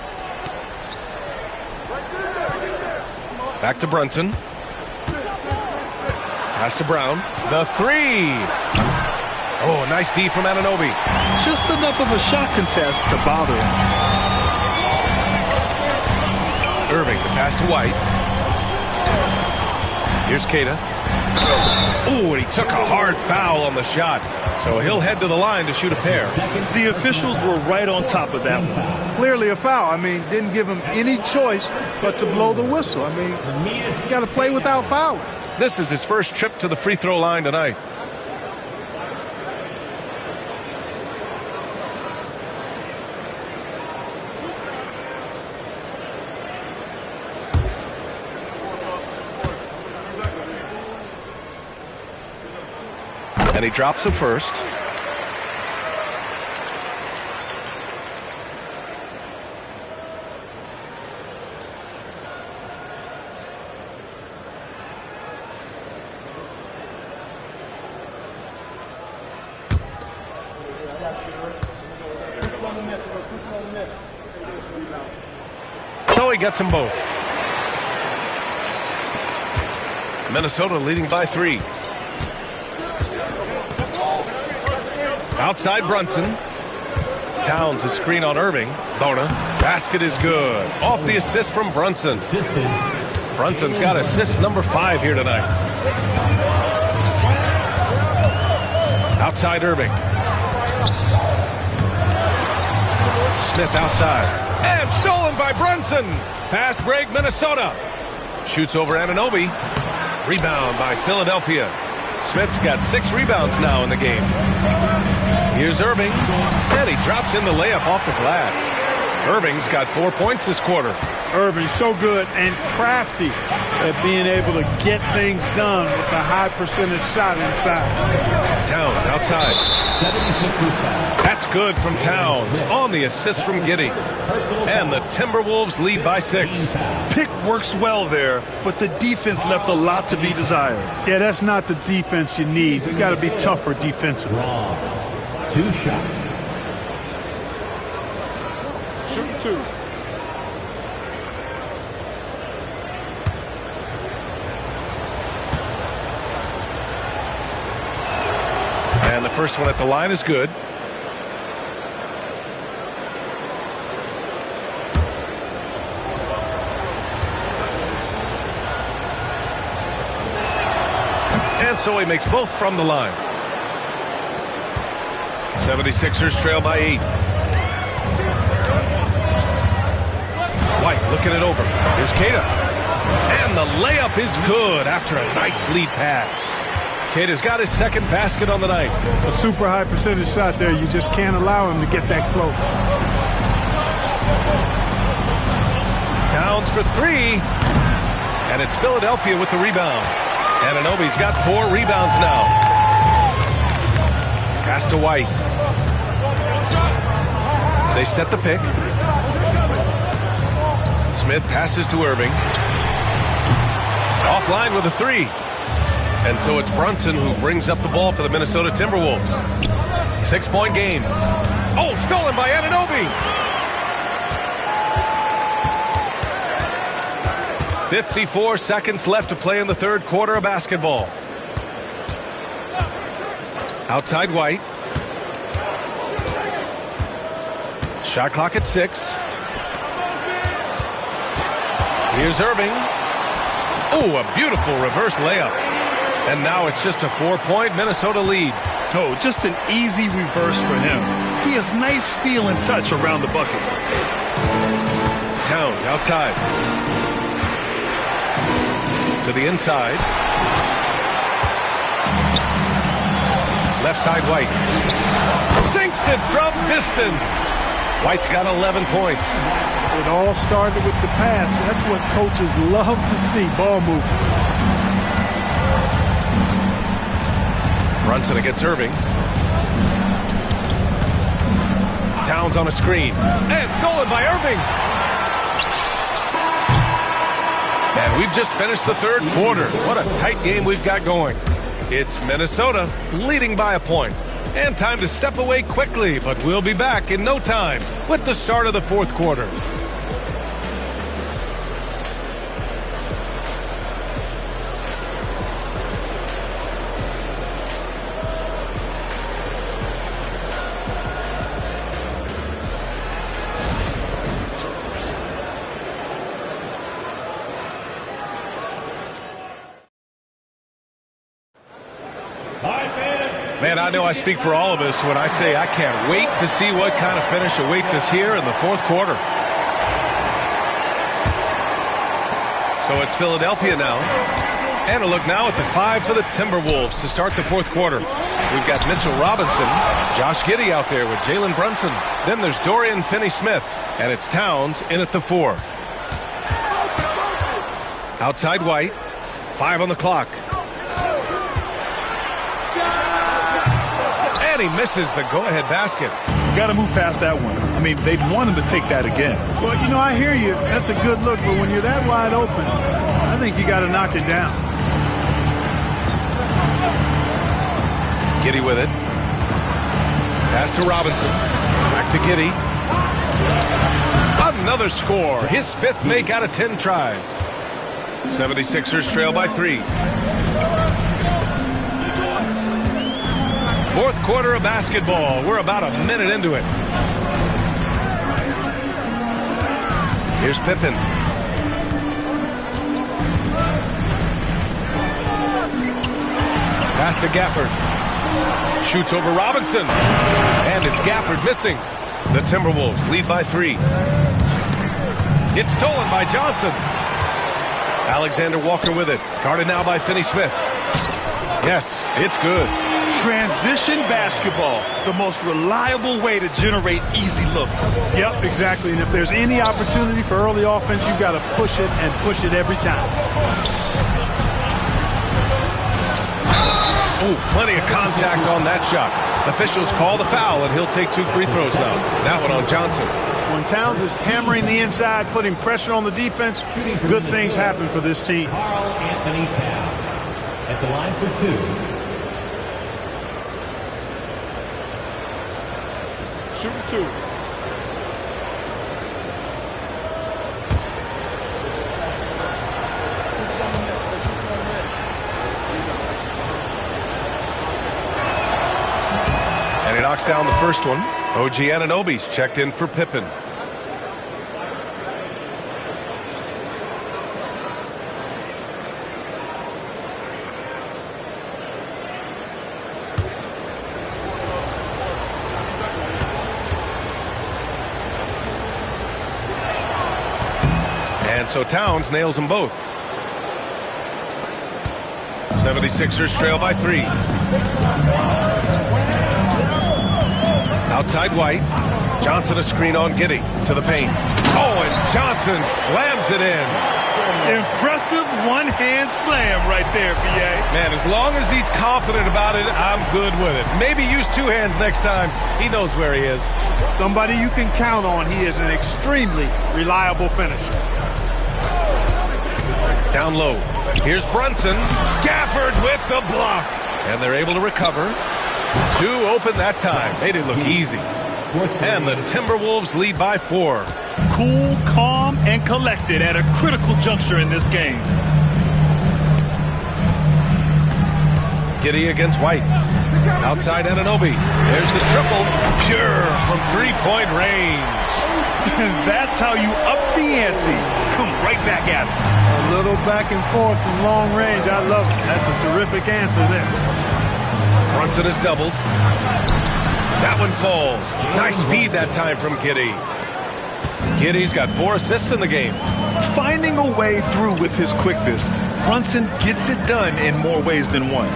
Back to Brunson. Pass to Brown. The 3. Oh, nice D from Anunoby. Just enough of a shot contest to bother him. Irving, the pass to White. Here's Queta. Oh, and he took a hard foul on the shot. So he'll head to the line to shoot a pair. The officials were right on top of that one. Clearly a foul. I mean, didn't give him any choice but to blow the whistle. I mean, you got to play without fouling. This is his first trip to the free throw line tonight. And he drops the first. So he gets them both. Minnesota leading by 3. Outside Brunson. Towns a screen on Irving. Bona. Basket is good. Off the assist from Brunson. Brunson's got assist number 5 here tonight. Outside Irving. Smith outside. And stolen by Brunson. Fast break Minnesota. Shoots over Anunoby. Rebound by Philadelphia. Smith's got 6 rebounds now in the game. Here's Irving. And he drops in the layup off the glass. Irving's got 4 points this quarter. Irving so good and crafty at being able to get things done with a high percentage shot inside. Towns outside. That's good from Towns on the assist from Giddey. And the Timberwolves lead by 6. Pick works well there, but the defense left a lot to be desired. Yeah, that's not the defense you need. You got to be tougher defensively. 2 shots. Shoot 2. And the first one at the line is good. And so he makes both from the line. 76ers trail by 8. White looking it over. Here's Queta. And the layup is good after a nice lead pass. Queta's got his second basket on the night. A super high percentage shot there. You just can't allow him to get that close. Towns for 3. And it's Philadelphia with the rebound. Anunoby's got 4 rebounds now. Pass to White. They set the pick. Smith passes to Irving. Offline with a 3. And so it's Brunson who brings up the ball for the Minnesota Timberwolves. 6-point game. Oh, stolen by Anunoby. 54 seconds left to play in the third quarter of basketball. Outside White. Shot clock at 6. Here's Irving. Oh, a beautiful reverse layup. And now it's just a 4-point Minnesota lead. Oh, just an easy reverse for him. He has nice feel and touch around the bucket. Towns outside. To the inside. Left side White. Sinks it from distance. White's got 11 points. It all started with the pass. That's what coaches love to see, ball movement. Brunson against Irving. Towns on a screen. And stolen by Irving. And we've just finished the third quarter. What a tight game we've got going. It's Minnesota leading by a point. And time to step away quickly, but we'll be back in no time with the start of the fourth quarter. Man, I know I speak for all of us when I say I can't wait to see what kind of finish awaits us here in the fourth quarter. So it's Philadelphia now. And a look now at the 5 for the Timberwolves to start the fourth quarter. We've got Mitchell Robinson, Josh Giddey out there with Jalen Brunson. Then there's Dorian Finney-Smith, and it's Towns in at the 4. Outside White, 5 on the clock. And he misses the go-ahead basket. You got to move past that one. I mean, they'd want him to take that again. Well, you know, I hear you. That's a good look, but when you're that wide open, I think you got to knock it down. Giddey with it. Pass to Robinson. Back to Giddey. Another score. His 5th make out of 10 tries. 76ers trail by 3. 4th quarter of basketball. We're about a minute into it. Here's Pippen. Pass to Gafford. Shoots over Robinson. And it's Gafford missing. The Timberwolves lead by 3. It's stolen by Johnson. Alexander Walker with it. Guarded now by Finney-Smith. Yes, it's good. Transition basketball, the most reliable way to generate easy looks. Yep, exactly. And if there's any opportunity for early offense, you've got to push it and push it every time. Oh, plenty of contact on that shot. Officials call the foul, and he'll take 2 free throws now. That one on Johnson. When Towns is hammering the inside, putting pressure on the defense, good things happen for this team. Karl Anthony Towns at the line for 2. Shooting 2. And he knocks down the first one. OG Anunoby's checked in for Pippen. And so Towns nails them both. 76ers trail by 3. Outside White. Johnson a screen on Giddey to the paint. Oh, and Johnson slams it in. Impressive one-hand slam right there, B.A. Man, as long as he's confident about it, I'm good with it. Maybe use 2 hands next time. He knows where he is. Somebody you can count on. He is an extremely reliable finisher. Down low. Here's Brunson. Gafford with the block. And they're able to recover. 2 open that time. Made it look easy. And the Timberwolves lead by 4. Cool, calm, and collected at a critical juncture in this game. Giddey against White. Outside Anunoby. There's the triple. Pure from 3-point range. That's how you up the ante. Come right back at it. A little back and forth from long range. I love it. That's a terrific answer there. Brunson is doubled. That one falls. Nice feed that time from Giddey. Giddey's got 4 assists in the game. Finding a way through with his quickness, Brunson gets it done in more ways than one.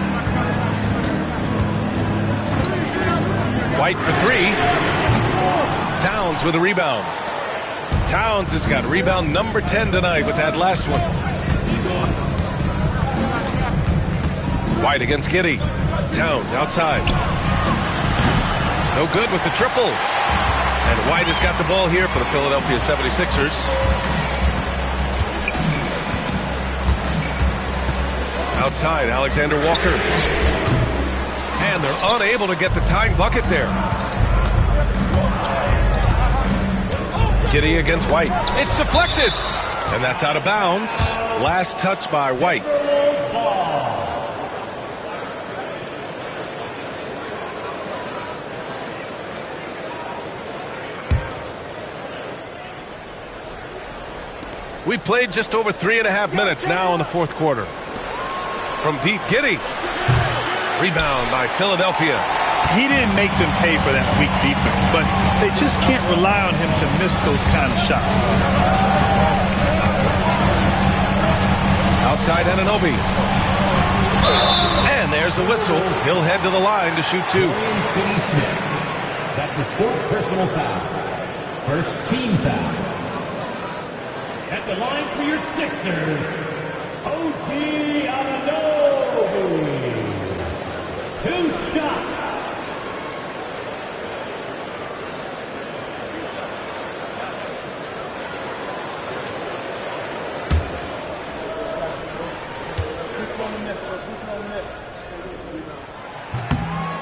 White for 3. Towns with a rebound. Towns has got rebound number 10 tonight with that last one. White against Giddey. Towns outside. No good with the triple. And White has got the ball here for the Philadelphia 76ers. Outside, Alexander Walker. And they're unable to get the tying bucket there. Giddey against White. It's deflected. And that's out of bounds. Last touch by White. We played just over 3.5 minutes now in the 4th quarter. From deep, Giddey. Rebound by Philadelphia. He didn't make them pay for that weak defense, but they just can't rely on him to miss those kind of shots. Outside Anunoby. And there's a whistle. He'll head to the line to shoot 2. That's his 4th personal foul. First team foul. At the line for your Sixers, OG Anunoby. 2 shots.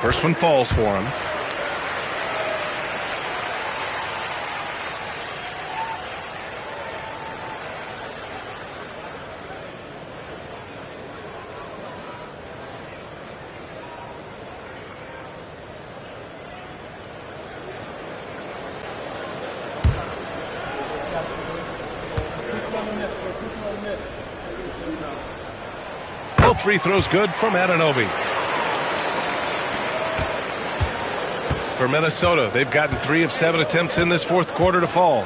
First one falls for him. Both free throws good from Anunoby. For Minnesota, they've gotten 3 of 7 attempts in this fourth quarter to fall.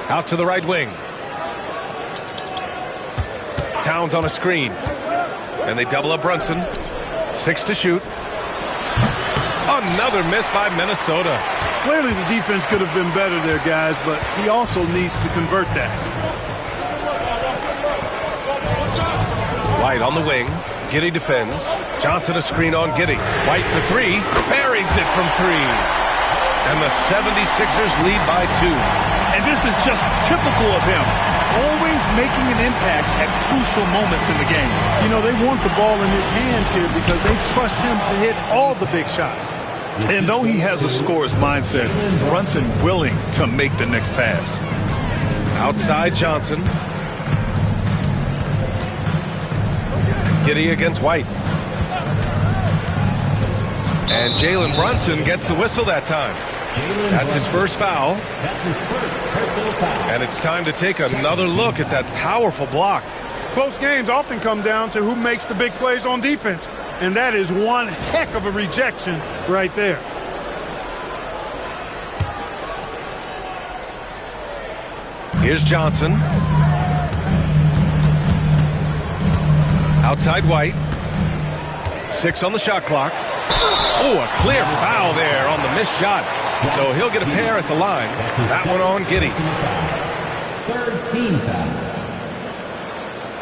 Out to the right wing. Towns on a screen. And they double up Brunson. 6 to shoot. Another miss by Minnesota. Clearly the defense could have been better there, guys, but he also needs to convert that. White on the wing. Giddey defends. Johnson a screen on Giddey. White for 3. Buries it from 3. And the 76ers lead by 2. And this is just typical of him. Always making an impact at crucial moments in the game. You know, they want the ball in his hands here because they trust him to hit all the big shots. And though he has a scorer's mindset, Brunson willing to make the next pass. Outside Johnson. Giddey against White. And Jalen Brunson gets the whistle that time. That's his first foul. And it's time to take another look at that powerful block. Close games often come down to who makes the big plays on defense. And that is one heck of a rejection right there. Here's Johnson. Outside White. 6 on the shot clock. Oh, a clear foul there on the missed shot. So he'll get a pair at the line. That one on Giddey. Third team foul.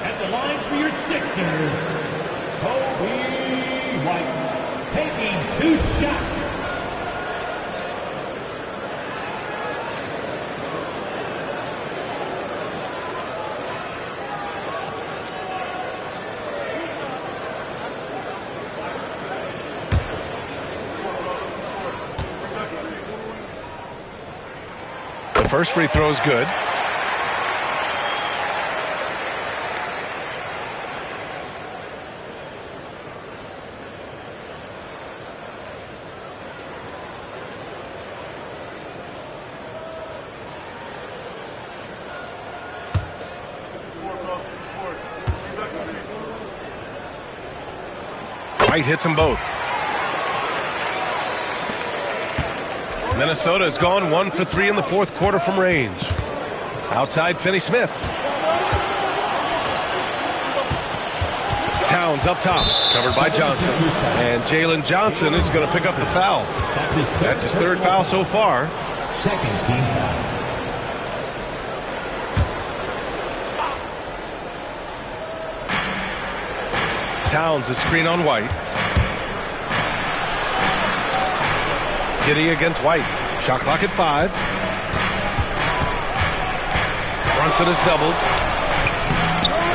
At the line for your Sixers, Kobe White taking 2 shots. The first free throw is good. White hits them both. Minnesota has gone 1 for 3 in the fourth quarter from range. Outside Finney-Smith. Towns up top, covered by Johnson. And Jalen Johnson is going to pick up the foul. That's his third foul so far. Second team foul. Towns a screen on White. Giddey against White. Shot clock at 5. Brunson is doubled.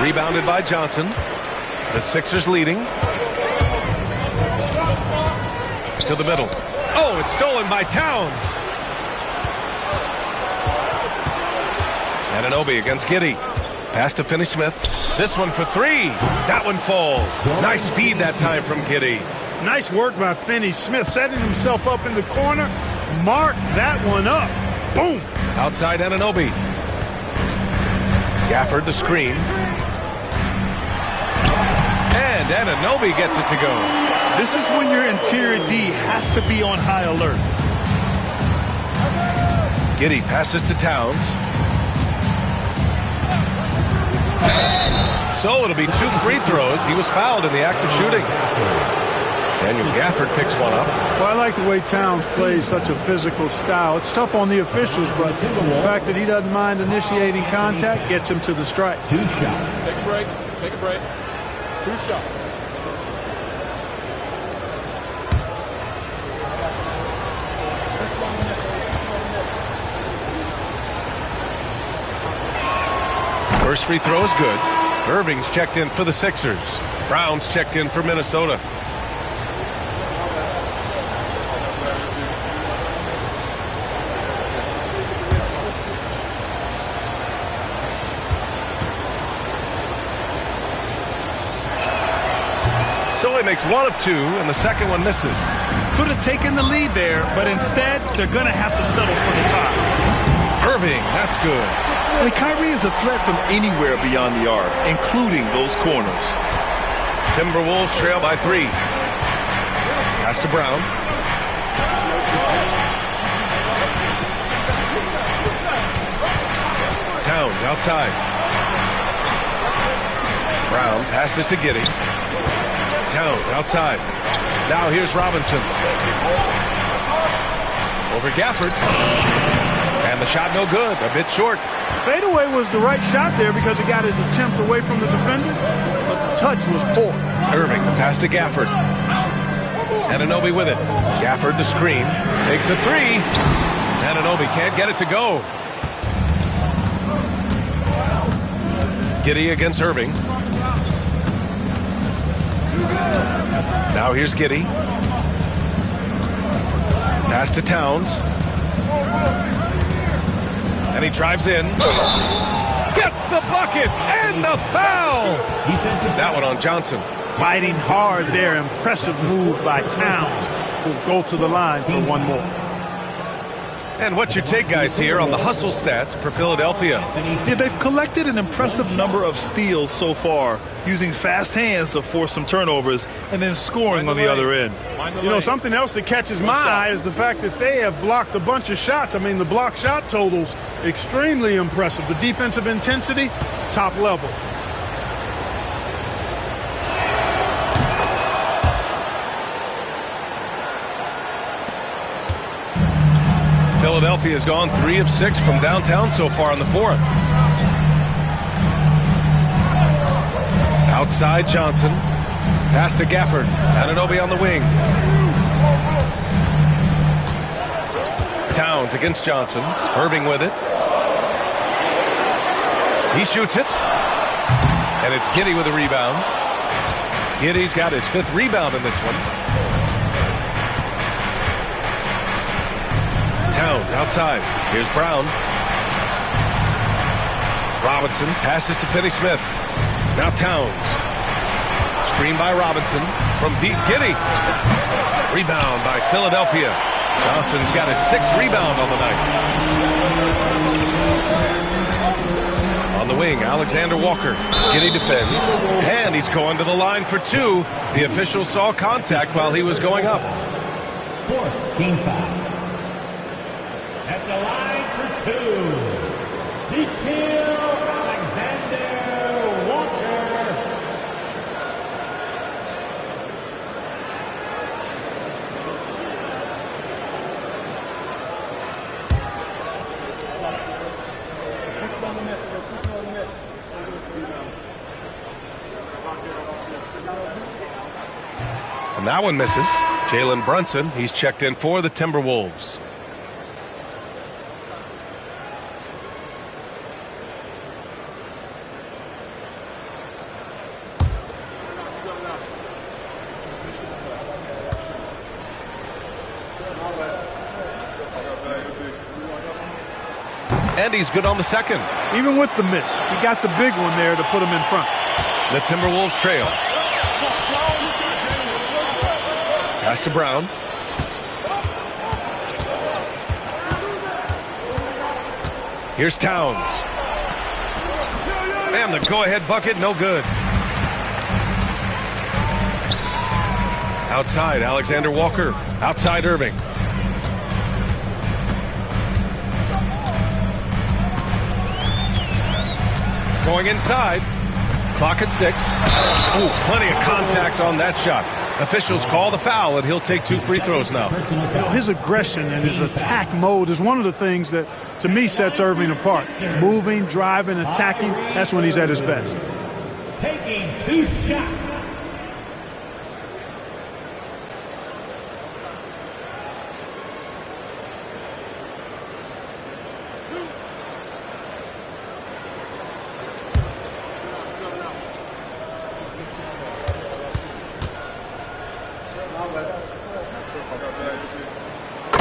Rebounded by Johnson. The Sixers leading. To the middle. Oh, it's stolen by Towns. Anunoby against Giddey. Pass to Finney-Smith. This one for 3. That one falls. Nice feed that time from Giddey. Nice work by Finney-Smith, setting himself up in the corner. Mark that one up. Boom. Outside Anunoby. Gafford the screen. And Anunoby gets it to go. This is when your interior D has to be on high alert. Giddey passes to Towns. So it'll be 2 free throws. He was fouled in the act of shooting. Daniel Gafford picks one up. Well, I like the way Towns plays such a physical style. It's tough on the officials, but the fact that he doesn't mind initiating contact gets him to the strike. 2 shots. Take a break. Take a break. 2 shots. First free throw is good. Irving's checked in for the Sixers. Brown's checked in for Minnesota. So he makes one of two, and the second one misses. Could have taken the lead there, but instead, they're going to have to settle for the tie. Irving, that's good. I mean, Kyrie is a threat from anywhere beyond the arc, including those corners. Timberwolves trail by 3. Pass to Brown. Towns outside. Brown passes to Giddey. Towns outside. Now here's Robinson. Over Gafford. And the shot no good. A bit short. Fadeaway was the right shot there because it got his attempt away from the defender, but the touch was poor. Irving, the pass to Gafford. Anunoby with it. Gafford, the screen. Takes a 3. Anunoby can't get it to go. Giddey against Irving. Now here's Giddey. Pass to Towns. And he drives in. Gets the bucket and the foul. That one on Johnson. Fighting hard there. Impressive move by Towns, who'll go to the line for one more. And what's your take, guys, here on the hustle stats for Philadelphia? Yeah, they've collected an impressive number of steals so far, using fast hands to force some turnovers and then scoring on the other end. You know, something else that catches my eye is the fact that they have blocked a bunch of shots. I mean, the block shot totals, extremely impressive. The defensive intensity, top level. Philadelphia has gone 3 of 6 from downtown so far in the 4th. Outside Johnson. Pass to Gafford. Anunoby on the wing. Towns against Johnson. Irving with it. He shoots it. And it's Giddey with a rebound. Giddey's got his 5th rebound in this one. Towns outside. Here's Brown. Robinson passes to Finney-Smith. Now Towns. Screen by Robinson from deep. Giddey. Rebound by Philadelphia. Johnson's got his 6th rebound on the night. On the wing, Alexander Walker. Giddey defends. And he's going to the line for 2. The official saw contact while he was going up. 4th team foul. At the line for 2, Nickeil Alexander-Walker. And that one misses. Jalen Brunson, he's checked in for the Timberwolves. And he's good on the second. Even with the miss, he got the big one there to put him in front. The Timberwolves trail. Pass to Brown. Here's Towns. And the go-ahead bucket, no good. Outside, Alexander Walker. Outside, Irving. Going inside. Clock at 6. Ooh, plenty of contact on that shot. Officials call the foul, and he'll take 2 free throws now. His aggression and his attack mode is one of the things that, to me, sets Irving apart. Moving, driving, attacking, that's when he's at his best. Taking 2 shots.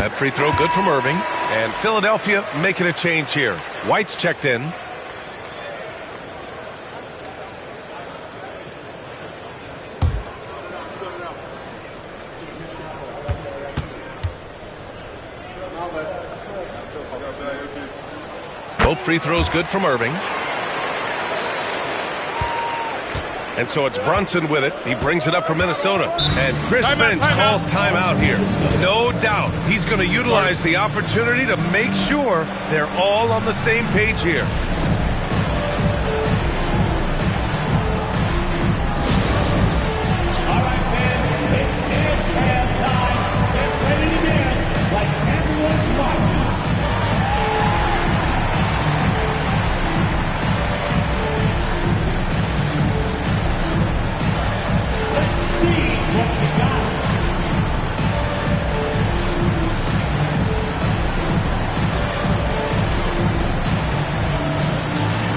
That free throw good from Irving. And Philadelphia making a change here. White's checked in. Both free throws good from Irving. And so it's Brunson with it. He brings it up for Minnesota. And Chris Finch calls timeout here. No doubt he's going to utilize the opportunity to make sure they're all on the same page here. All right, fans, it is halftime. Get ready to dance like everyone's watching. Let's see what you got.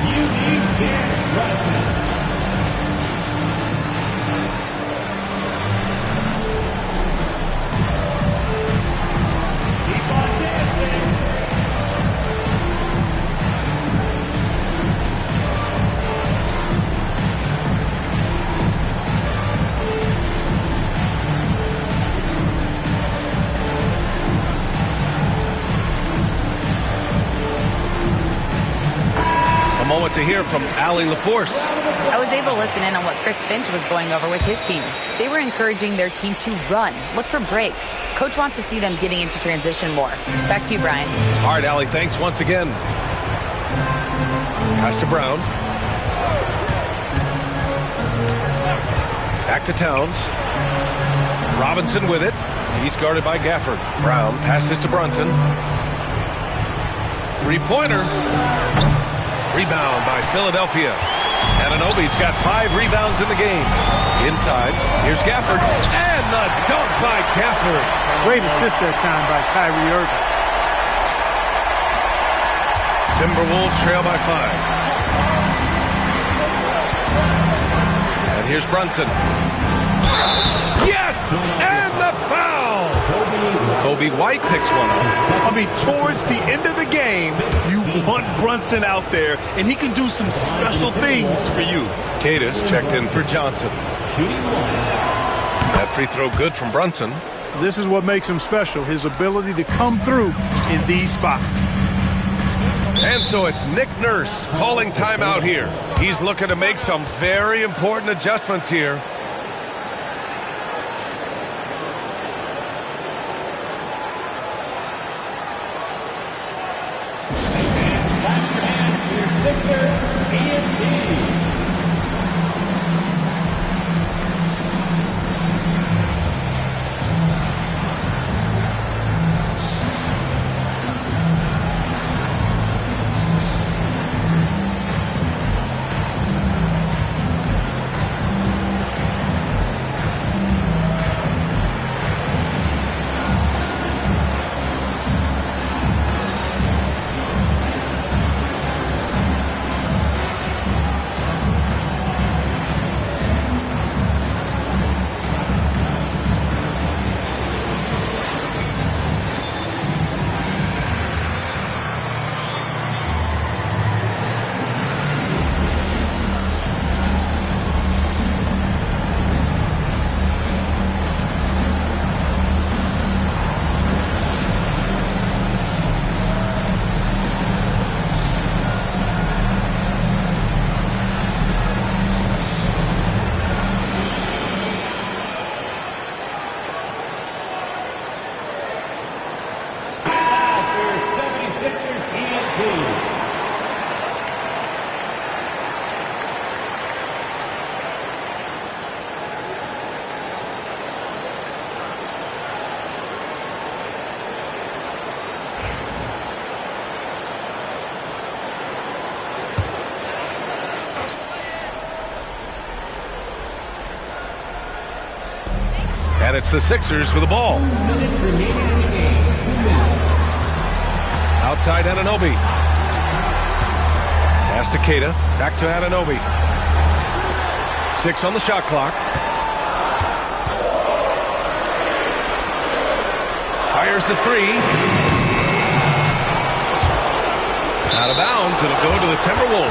You need Derek Brunson. Keep on dancing. A moment to hear from Allie LaForce. I was able to listen in on what Chris Finch was going over with his team. They were encouraging their team to run, look for breaks. Coach wants to see them getting into transition more. Back to you, Brian. All right, Allie, thanks once again. Pass to Brown. Back to Towns. Robinson with it. He's guarded by Gafford. Brown passes to Brunson. Three-pointer. Rebound by Philadelphia. Anunoby's got 5 rebounds in the game. Inside, here's Gafford. And the dunk by Gafford. Great assist that time by Kyrie Irving. Timberwolves trail by 5. And here's Brunson. Yes! And the foul! Kobe White picks one up. I mean, towards the end of the game, you want Brunson out there, and he can do some special things for you. Cadis checked in for Johnson. That free throw good from Brunson. This is what makes him special, his ability to come through in these spots. And so it's Nick Nurse calling timeout here. He's looking to make some very important adjustments here. And it's the Sixers with the ball. Outside Anunoby. Pass to Queta. Back to Anunoby. 6 on the shot clock. Fires There's the three. Out of bounds. It'll go to the Timberwolves.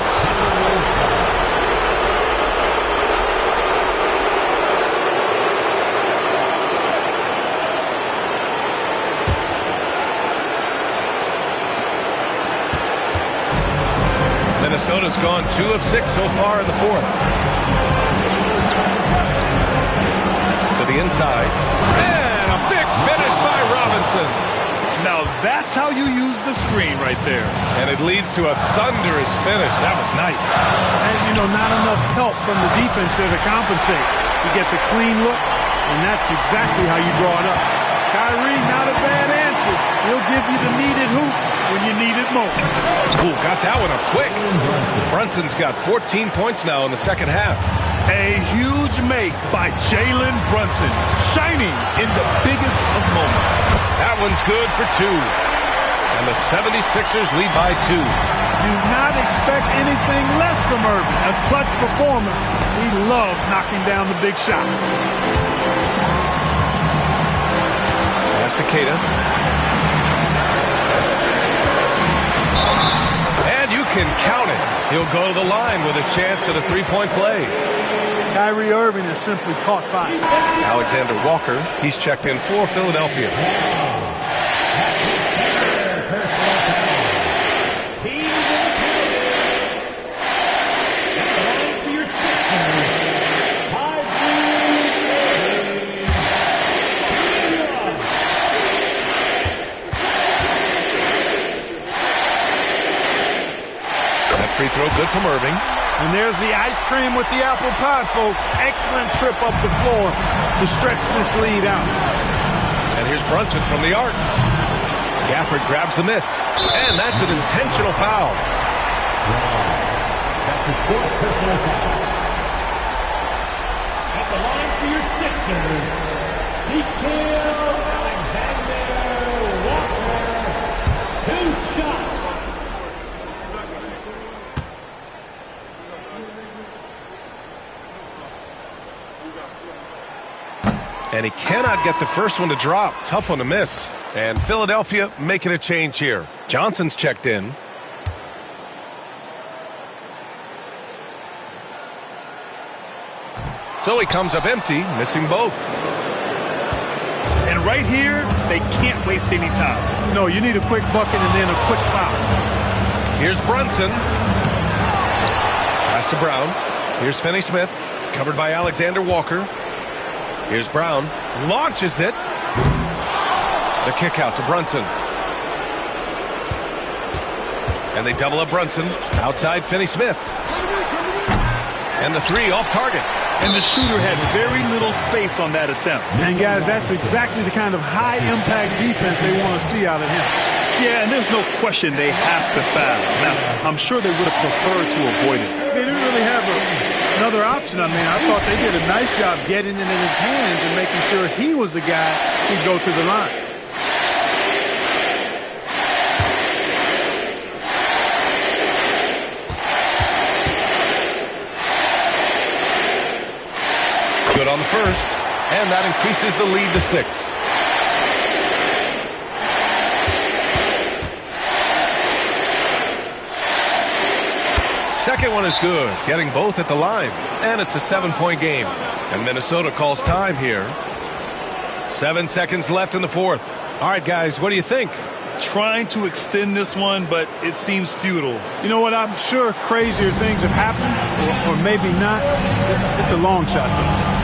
Minnesota's gone 2 of 6 so far in the fourth. To the inside. And a big finish by Robinson. Now that's how you use the screen right there. And it leads to a thunderous finish. That was nice. And, not enough help from the defense there to compensate. He gets a clean look, and that's exactly how you draw it up. Kyrie, not a bad answer. He'll give you the needed hoop when you need it most. Ooh, got that one up quick. Brunson's got 14 points now in the second half. A huge make by Jalen Brunson, shining in the biggest of moments. That one's good for 2. And the 76ers lead by 2. Do not expect anything less from Irving. A clutch performer. We love knocking down the big shots. Pass to Keita. And you can count it. He'll go to the line with a chance at a three-point play. Kyrie Irving has simply caught fire. Alexander Walker, he's checked in for Philadelphia. Free throw good from Irving. And there's the ice cream with the apple pie, folks. Excellent trip up the floor to stretch this lead out. And here's Brunson from the arc. Gafford grabs the miss. And that's an intentional foul. That's his 4th personal foul. At the line for your Sixers, Nickeil Alexander-Walker. 2 shots. And he cannot get the first one to drop. Tough one to miss. And Philadelphia making a change here. Johnson's checked in. So he comes up empty, missing both. And right here, they can't waste any time. No, you need a quick bucket and then a quick foul. Here's Brunson. Pass to Brown. Here's Finney-Smith, covered by Alexander Walker. Here's Brown, launches it. The kick out to Brunson. And they double up Brunson, outside Finney-Smith. And the three off target. And the shooter had very little space on that attempt. And guys, that's exactly the kind of high-impact defense they want to see out of him. Yeah, and there's no question they have to foul. Now, I'm sure they would have preferred to avoid it. They didn't really have another option. I mean, I thought they did a nice job getting it in his hands and making sure he was the guy who'd go to the line. Good on the first, and that increases the lead to 6. Second one is good, getting both at the line, and it's a 7-point game. And Minnesota calls time here. 7 seconds left in the fourth. All right, guys, what do you think? Trying to extend this one, but it seems futile. You know what? I'm sure crazier things have happened, or maybe not. It's a long shot, though.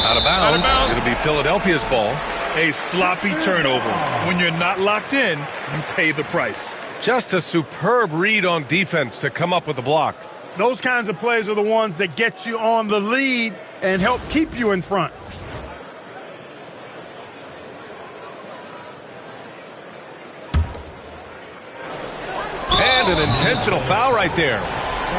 Out of bounds. It'll be Philadelphia's ball. A sloppy turnover. When you're not locked in, you pay the price. Just a superb read on defense to come up with the block. Those kinds of plays are the ones that get you on the lead and help keep you in front. And an intentional foul right there.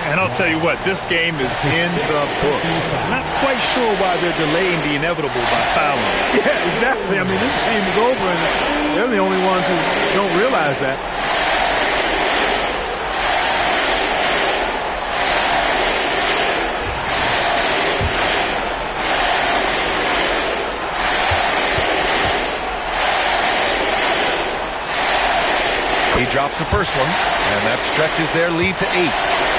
And I'll tell you what, this game is in the books. Not quite sure why they're delaying the inevitable by fouling. Yeah, exactly. I mean, this game is over, and they're the only ones who don't realize that. He drops the first one, and that stretches their lead to 8.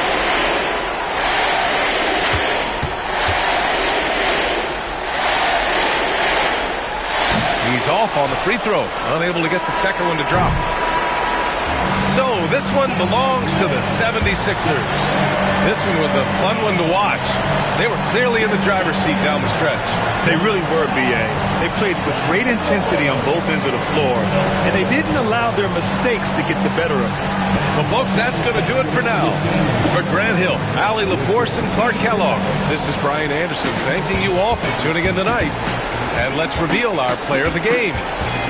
He's off on the free throw, unable to get the second one to drop. So this one belongs to the 76ers. This one was a fun one to watch. They were clearly in the driver's seat down the stretch. They really were, B.A. They played with great intensity on both ends of the floor, and they didn't allow their mistakes to get the better of them. Well, folks, that's going to do it for now. For Grant Hill, Allie LaForce, and Clark Kellogg, this is Brian Anderson thanking you all for tuning in tonight. And let's reveal our player of the game,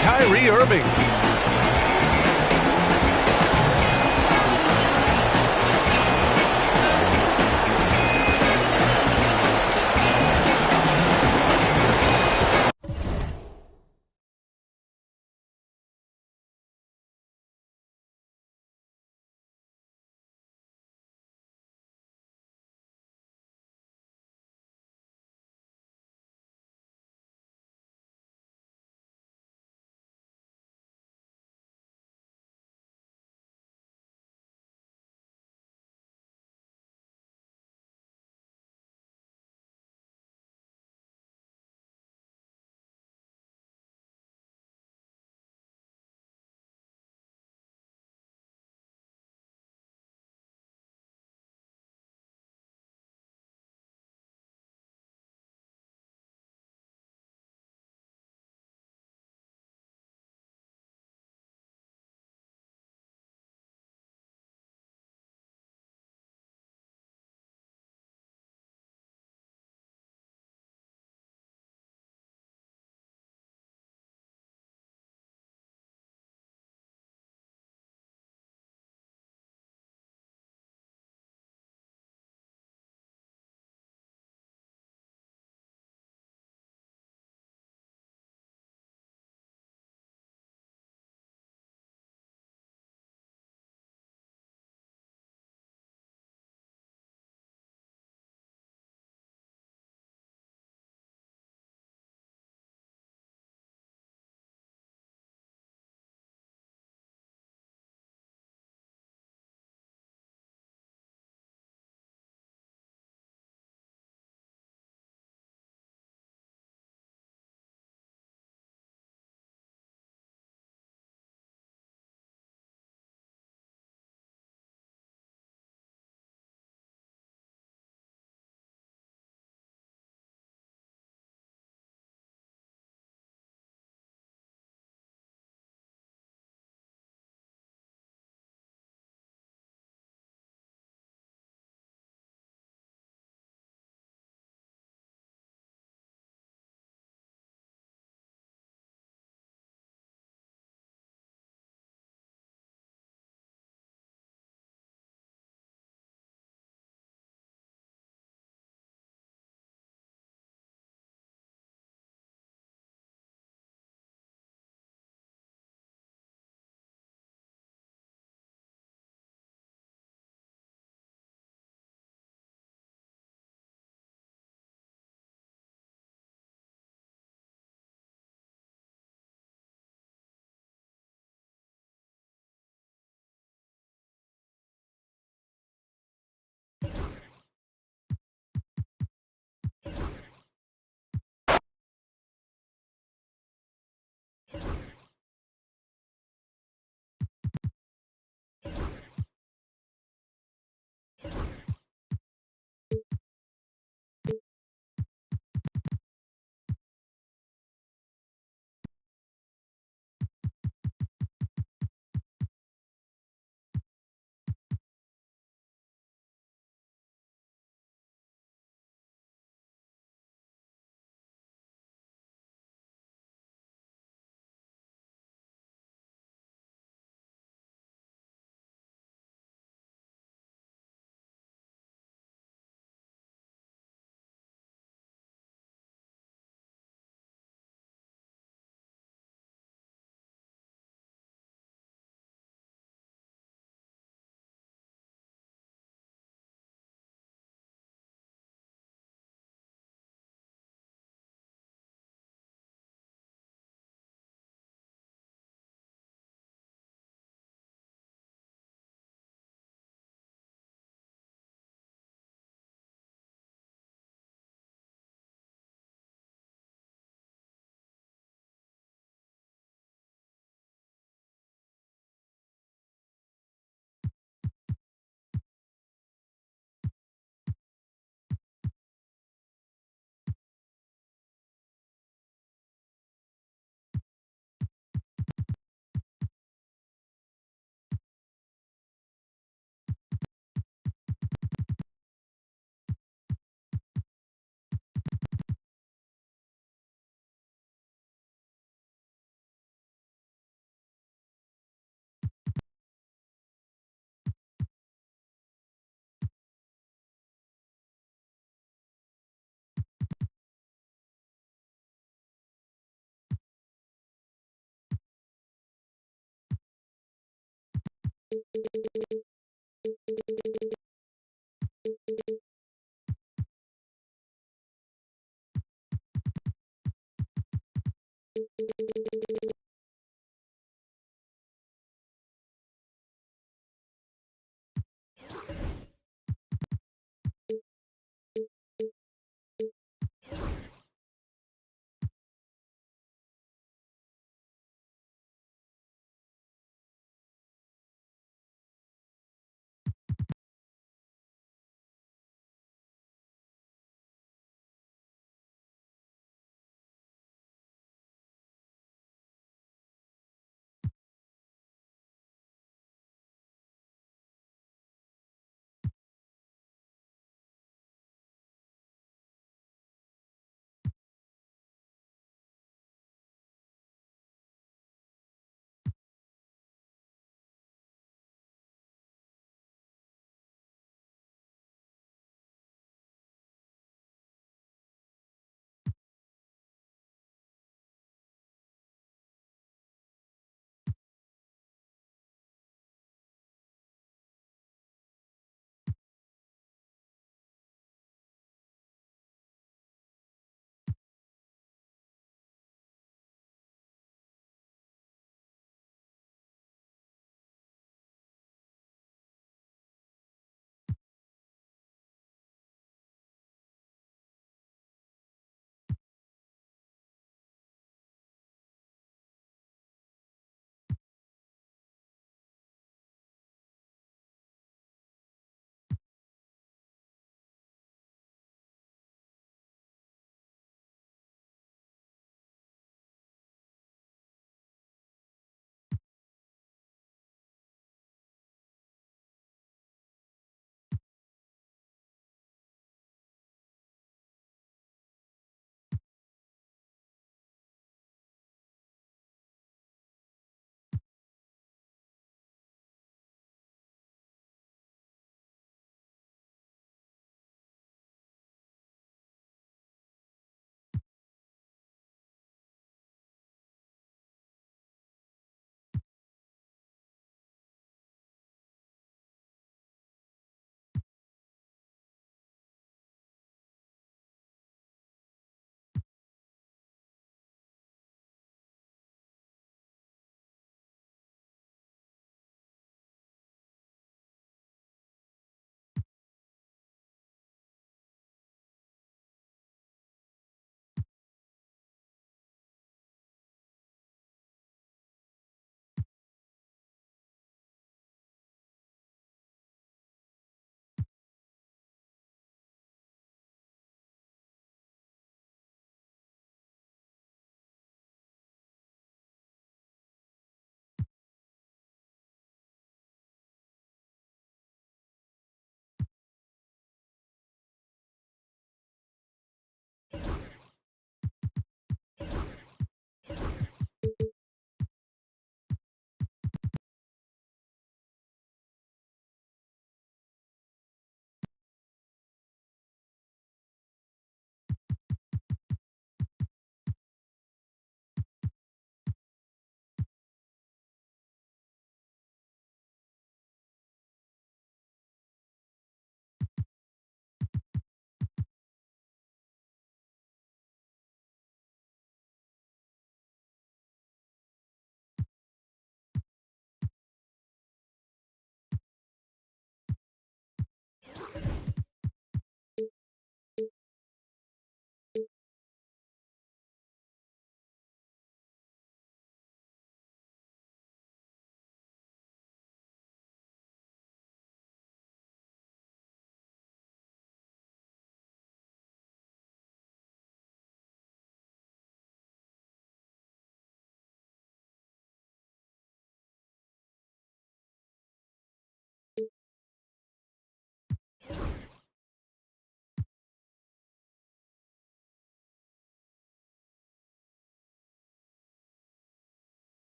Kyrie Irving.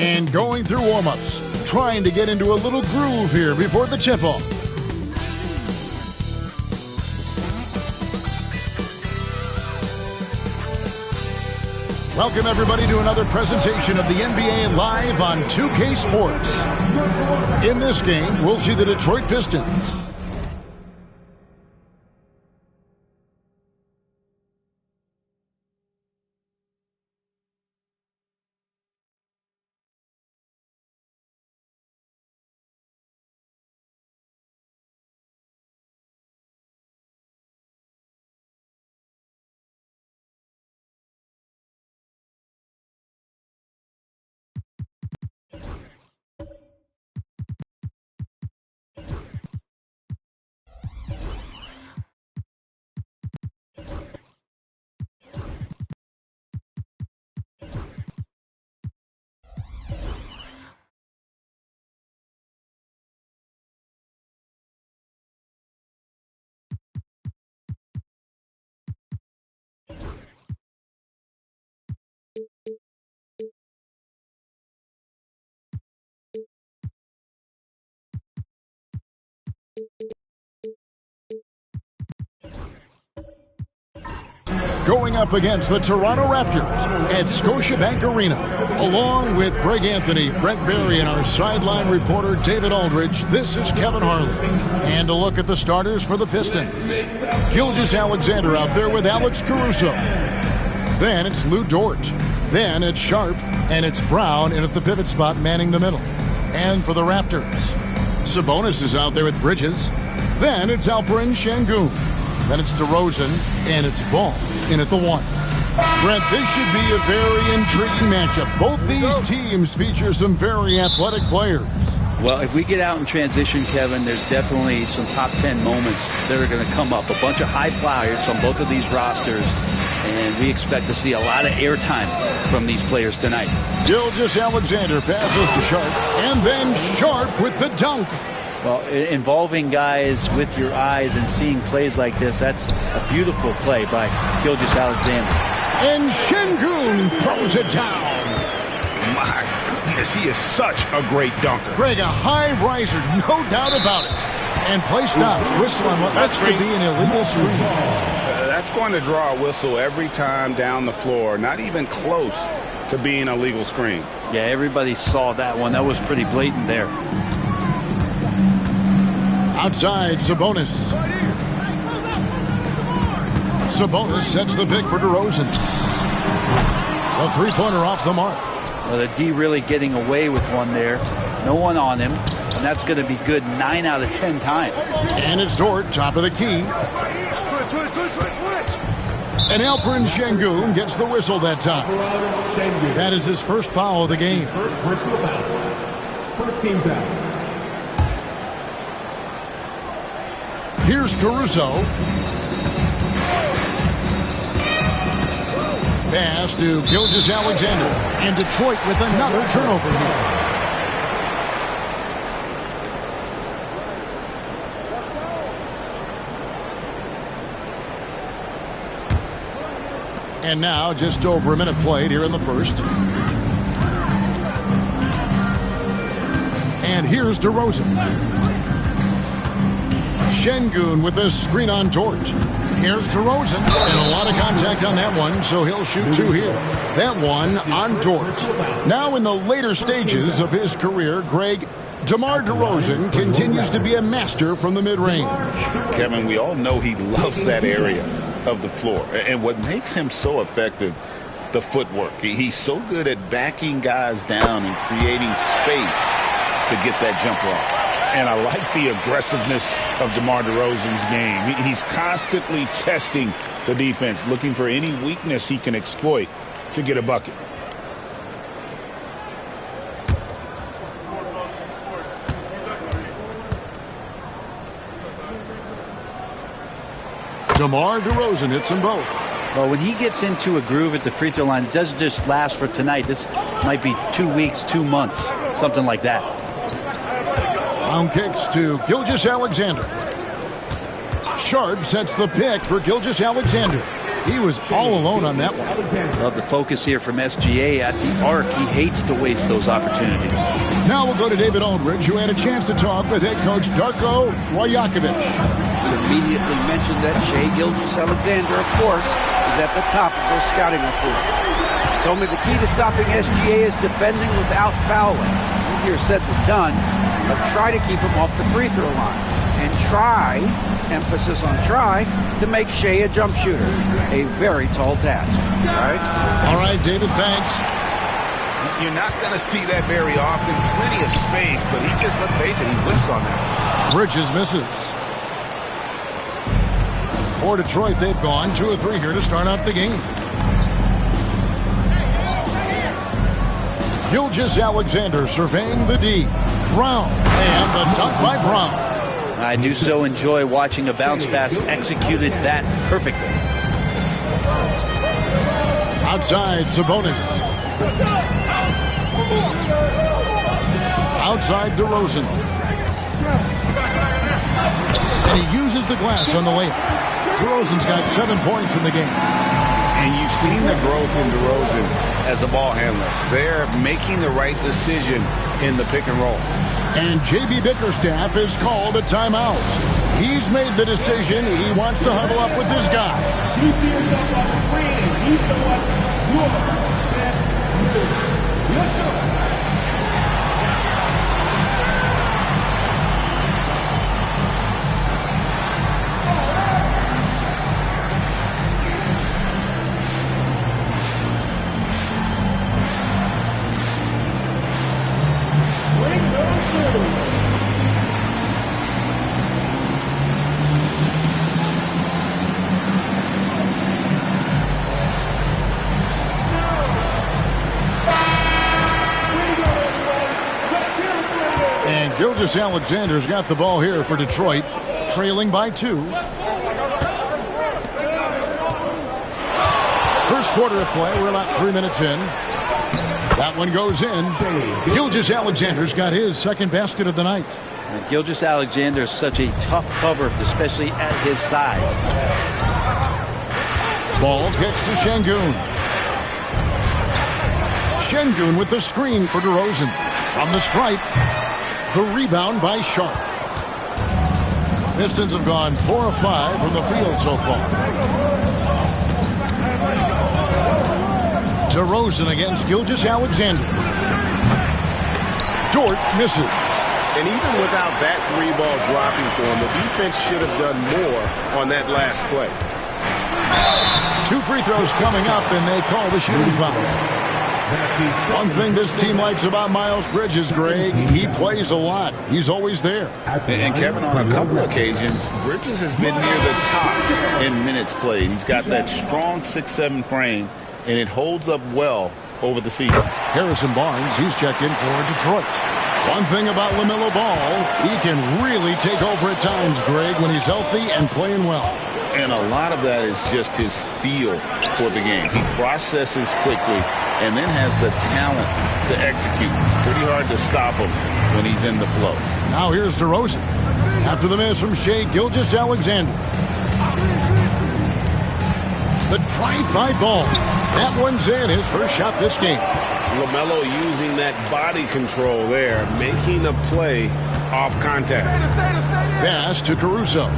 And going through warm-ups, trying to get into a little groove here before the tip-off. Welcome, everybody, to another presentation of the NBA live on 2K Sports. In this game, we'll see the Detroit Pistons. Going up against the Toronto Raptors at Scotiabank Arena. Along with Greg Anthony, Brent Barry, and our sideline reporter David Aldridge, this is Kevin Harlan. And a look at the starters for the Pistons. Gilgeous-Alexander out there with Alex Caruso. Then it's Lou Dort. Then it's Sharp, and it's Brown in at the pivot spot manning the middle. And for the Raptors, Sabonis is out there with Bridges. Then it's Alperen Sengun. Then it's DeRozan, and it's Ball in at the 1. Brent, this should be a very intriguing matchup. Both these teams feature some very athletic players. Well, if we get out in transition, Kevin, there's definitely some top 10 moments that are going to come up. A bunch of high flyers on both of these rosters, and we expect to see a lot of airtime from these players tonight. Gilgeous-Alexander passes to Sharp, and then Sharp with the dunk. Well, involving guys with your eyes and seeing plays like this, that's a beautiful play by Gilgeous-Alexander. And Sengun throws it down. My goodness, he is such a great dunker. Greg, a high riser, no doubt about it. And play stops, whistle on what looks to be an illegal screen. That's going to draw a whistle every time down the floor, not even close to being a legal screen. Yeah, everybody saw that one. That was pretty blatant there. Outside, Sabonis. Sabonis sets the pick for DeRozan. A three-pointer off the mark. Well, the D really getting away with one there. No one on him, and that's going to be good 9 out of 10 times. And it's Dort, top of the key. And Alperen Sengun gets the whistle that time. That is his first foul of the game. First team foul. Here's Caruso. Pass to Gilgeous-Alexander. And Detroit with another turnover here. And now just over a minute played here in the first. And here's DeRozan. Sengun with a screen on Dort. Here's DeRozan. And a lot of contact on that one, so he'll shoot 2 here. That one on Dort. Now in the later stages of his career, Greg, DeMar DeRozan continues to be a master from the mid-range. Kevin, we all know he loves that area of the floor. And what makes him so effective, the footwork. He's so good at backing guys down and creating space to get that jumper off. And I like the aggressiveness of DeMar DeRozan's game. He's constantly testing the defense, looking for any weakness he can exploit to get a bucket. DeMar DeRozan hits them both. Well, when he gets into a groove at the free throw line, it doesn't just last for tonight. This might be 2 weeks, 2 months, something like that. Round kicks to Gilgeous-Alexander. Sharp sets the pick for Gilgeous-Alexander. He was all alone on that one. Love the focus here from SGA at the arc. He hates to waste those opportunities. Now we'll go to David Aldridge, who had a chance to talk with head coach Darko Rajakovic. Immediately mentioned that Shai Gilgeous-Alexander, of course, is at the top of their scouting report. He told me the key to stopping SGA is defending without fouling. Easier said than done, but try to keep him off the free throw line. And try, emphasis on try, to make Shai a jump shooter. A very tall task. Guys? All right, David, thanks. You're not going to see that very often. Plenty of space, but he just, let's face it, he whiffs on that. Bridges misses. For Detroit, they've gone 2 of 3 here to start out the game. Gilgeous-Alexander surveying the D. Brown, and the dunk by Brown. I do so enjoy watching a bounce pass executed that perfectly. Outside, Sabonis. Outside, DeRozan. And he uses the glass on the layup. DeRozan's got 7 points in the game. And you've seen the growth in DeRozan as a ball handler. They're making the right decision in the pick and roll. And J.B. Bickerstaff has called a timeout. He's made the decision. He wants to huddle up with his guys. You see yourself on the screen, and you know what? You are the best. Let's go. Gilgeous-Alexander's got the ball here for Detroit, trailing by 2. First quarter of play, we're about 3 minutes in. That one goes in. Gilgeous-Alexander's got his second basket of the night. Gilgeous-Alexander is such a tough cover, especially at his size. Ball gets to Şengün. Şengün with the screen for DeRozan. From the stripe. The rebound by Sharp. Pistons have gone 4 of 5 from the field so far. DeRozan against Gilgeous-Alexander. Dort misses. And even without that 3-ball dropping for him, the defense should have done more on that last play. 2 free throws coming up, and they call the shooting foul. One thing this team likes about Miles Bridges, Greg, he plays a lot. He's always there. And Kevin, on a couple of occasions, Bridges has been near the top in minutes played. He's got that strong 6'7" frame, and it holds up well over the season. Harrison Barnes, he's checked in for Detroit. One thing about LaMelo Ball, he can really take over at times, Greg, when he's healthy and playing well. And a lot of that is just his feel for the game. He processes quickly and then has the talent to execute. It's pretty hard to stop him when he's in the flow. Now here's DeRozan. After the miss from Shai Gilgeous-Alexander. The drive by Ball. That one's in, his first shot this game. LaMelo using that body control there, making a play off contact. Pass to Caruso.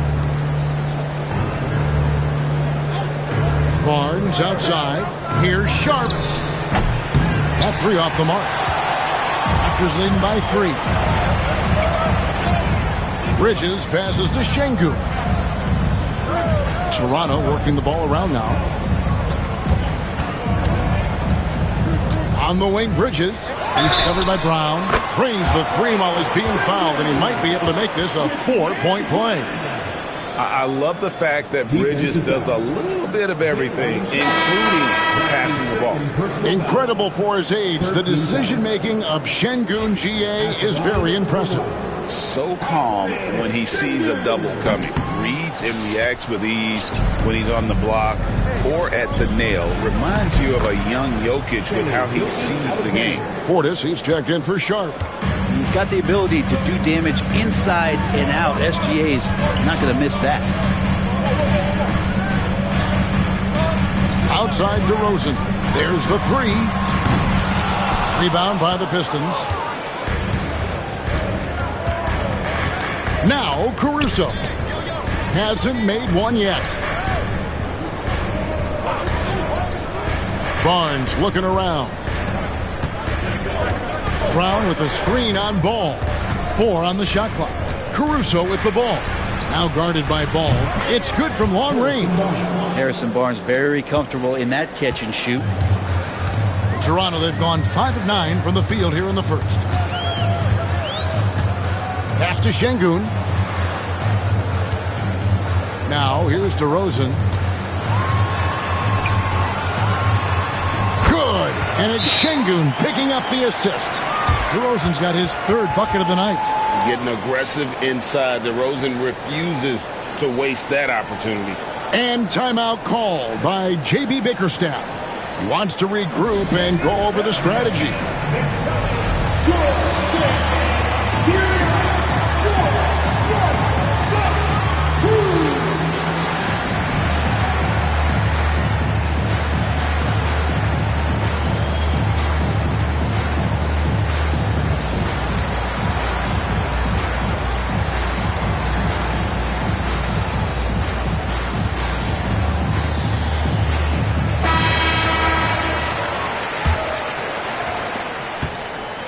Barnes outside. Here's Sharp. That 3 off the mark. Raptors leading by 3. Bridges passes to Şengün. Toronto working the ball around now. On the wing, Bridges. He's covered by Brown. Drains the 3 while he's being fouled, and he might be able to make this a 4-point play. I love the fact that Bridges does a little bit of everything, including passing the ball. Incredible for his age. The decision-making of Şengün GA is very impressive. So calm when he sees a double coming. Reads and reacts with ease when he's on the block or at the nail. Reminds you of a young Jokic with how he sees the game. Portis, he's checked in for Sharp. He's got the ability to do damage inside and out. SGA's not going to miss that. Outside DeRozan. There's the three. Rebound by the Pistons. Now Caruso. Hasn't made one yet. Barnes looking around. Brown with a screen on Ball. 4 on the shot clock. Caruso with the ball. Now guarded by Ball. It's good from long range. Harrison Barnes very comfortable in that catch and shoot. For Toronto, they've gone 5 of 9 from the field here in the first. Pass to Şengün. Now here's DeRozan. Good. And it's Şengün picking up the assist. DeRozan's got his 3rd bucket of the night. Getting aggressive inside. DeRozan refuses to waste that opportunity. And timeout called by J.B. Bickerstaff. He wants to regroup and go over the strategy.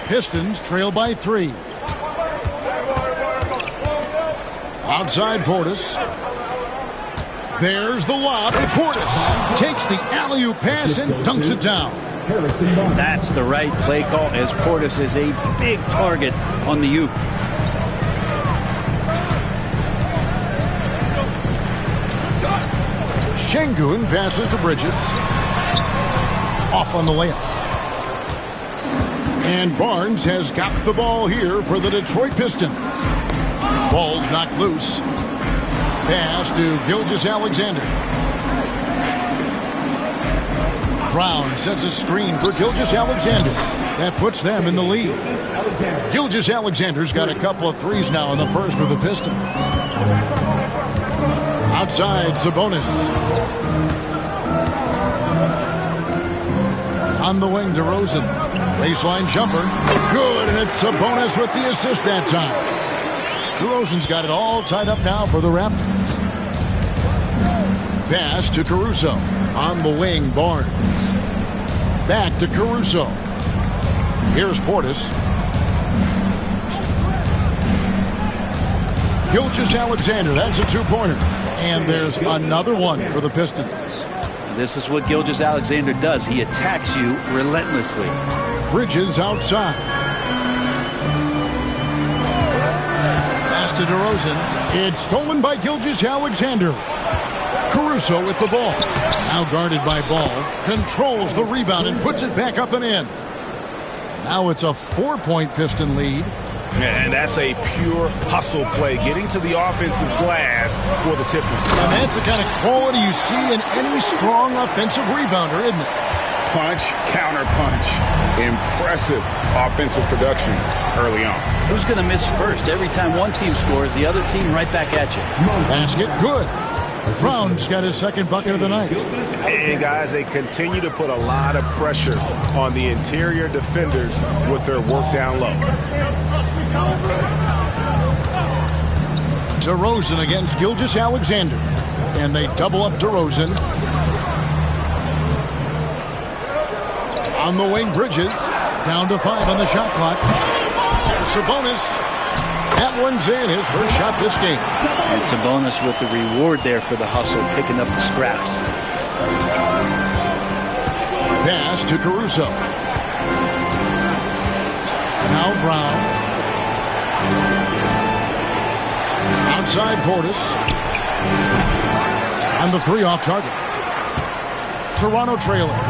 Pistons trail by 3. Outside Portis. There's the lob. Portis takes the alley-oop pass and dunks it down. That's the right play call, as Portis is a big target on the oop. Şengün passes to Bridges. Off on the layup. And Barnes has got the ball here for the Detroit Pistons. Ball's knocked loose. Pass to Gilgeous-Alexander. Brown sets a screen for Gilgeous-Alexander. That puts them in the lead. Gilgeous-Alexander's got a couple of threes now in the first for the Pistons. Outside, Sabonis. On the wing, DeRozan. Baseline jumper. Good, and it's Sabonis with the assist that time. DeRozan's got it all tied up now for the Raptors. Pass to Caruso. On the wing, Barnes. Back to Caruso. Here's Portis. Gilgeous-Alexander, that's a 2-pointer. And there's another one for the Pistons. This is what Gilgeous-Alexander does. He attacks you relentlessly. Bridges outside. Pass to DeRozan. It's stolen by Gilgeous-Alexander. Caruso with the ball. Now guarded by Ball. Controls the rebound and puts it back up and in. Now it's a 4-point Piston lead. And that's a pure hustle play, getting to the offensive glass for the tip. And that's the kind of quality you see in any strong offensive rebounder, isn't it? Punch, counter punch. Impressive offensive production early on. Who's going to miss first? Every time one team scores, the other team right back at you. Basket good. Brown's got his 2nd bucket of the night. And guys, they continue to put a lot of pressure on the interior defenders with their work down low. DeRozan against Gilgeous-Alexander. And they double up DeRozan. On the wing, Bridges. Down to 5 on the shot clock. Sabonis. That one's in, his first shot this game. And Sabonis with the reward there for the hustle, picking up the scraps. Pass to Caruso. Now Brown. Outside Portis. And the 3 off target. Toronto trailing.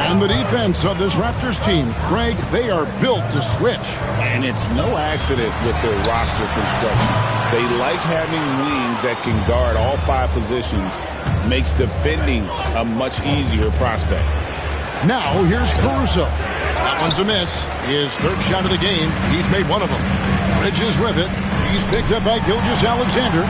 And the defense of this Raptors team, Greg, they are built to switch. And it's no accident with their roster construction. They like having wings that can guard all 5 positions. Makes defending a much easier prospect. Now here's Caruso. That one's a miss. His 3rd shot of the game. He's made one of them. Bridges with it. He's picked up by Gilgeous-Alexander.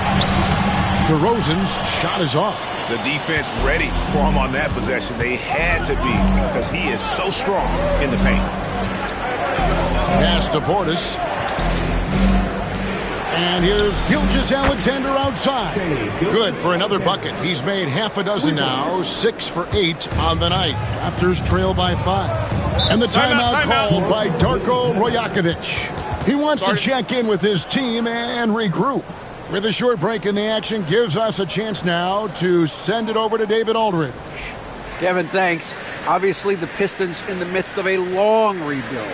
DeRozan's shot is off. The defense ready for him on that possession. They had to be because he is so strong in the paint. Pass to Portis. And here's Gilgeous-Alexander outside. Good for another bucket. He's made half a dozen now, 6 for 8 on the night. Raptors trail by 5. And the timeout called by Darko Rajakovic. He wants to check in with his team and regroup. With a short break in the action, gives us a chance now to send it over to David Aldridge. Kevin, thanks. Obviously, the Pistons in the midst of a long rebuild.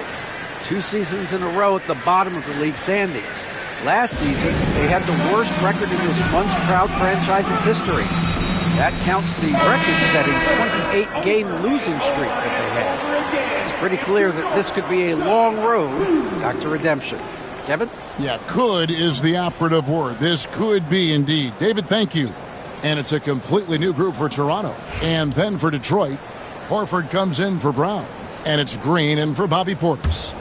2 seasons in a row at the bottom of the league standings. Last season, they had the worst record in this once-proud franchise's history. That counts the record-setting 28-game losing streak that they had. It's pretty clear that this could be a long road back to redemption. Kevin? Yeah, could is the operative word. This could be indeed. David, thank you. And it's a completely new group for Toronto. And then for Detroit, Horford comes in for Brown. And it's Green in for Bobby Portis.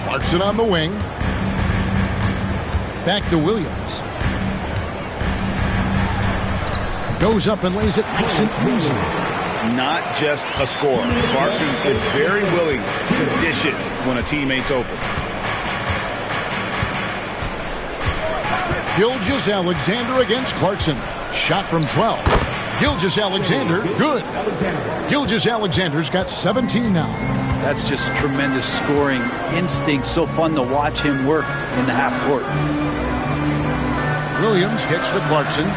Clarkson on the wing. Back to Williams. Goes up and lays it nice and easy. Not just a scorer. Clarkson is very willing to dish it when a teammate's open. Gilgeous-Alexander against Clarkson. Shot from 12. Gilgeous-Alexander, good. Gilgeous-Alexander's got 17 now. That's just tremendous scoring instinct. So fun to watch him work in the half court. Williams gets to Clarkson.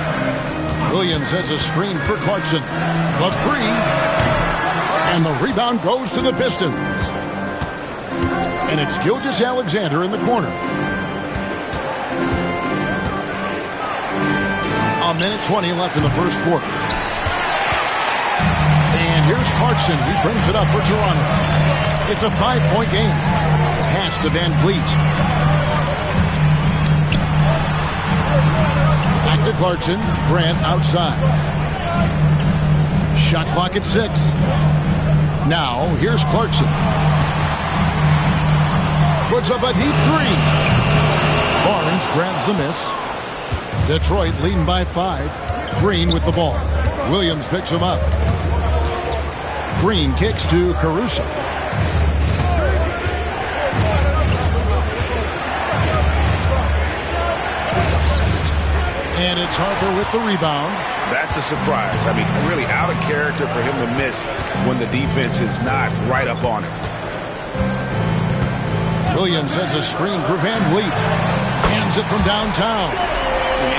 Williams has a screen for Clarkson. The 3. And the rebound goes to the Pistons. And it's Gilgeous-Alexander in the corner. A minute 20 left in the first quarter. And here's Clarkson. He brings it up for Toronto. It's a 5-point game. Pass to Van Vliet. Back to Clarkson. Grant outside. Shot clock at 6. Now, here's Clarkson. Puts up a deep 3. Barnes grabs the miss. Detroit leading by 5. Green with the ball. Williams picks him up. Green kicks to Caruso. And it's Harper with the rebound. That's a surprise. I mean, really out of character for him to miss when the defense is not right up on him. Williams has a screen for Van Vliet. Hands it from downtown.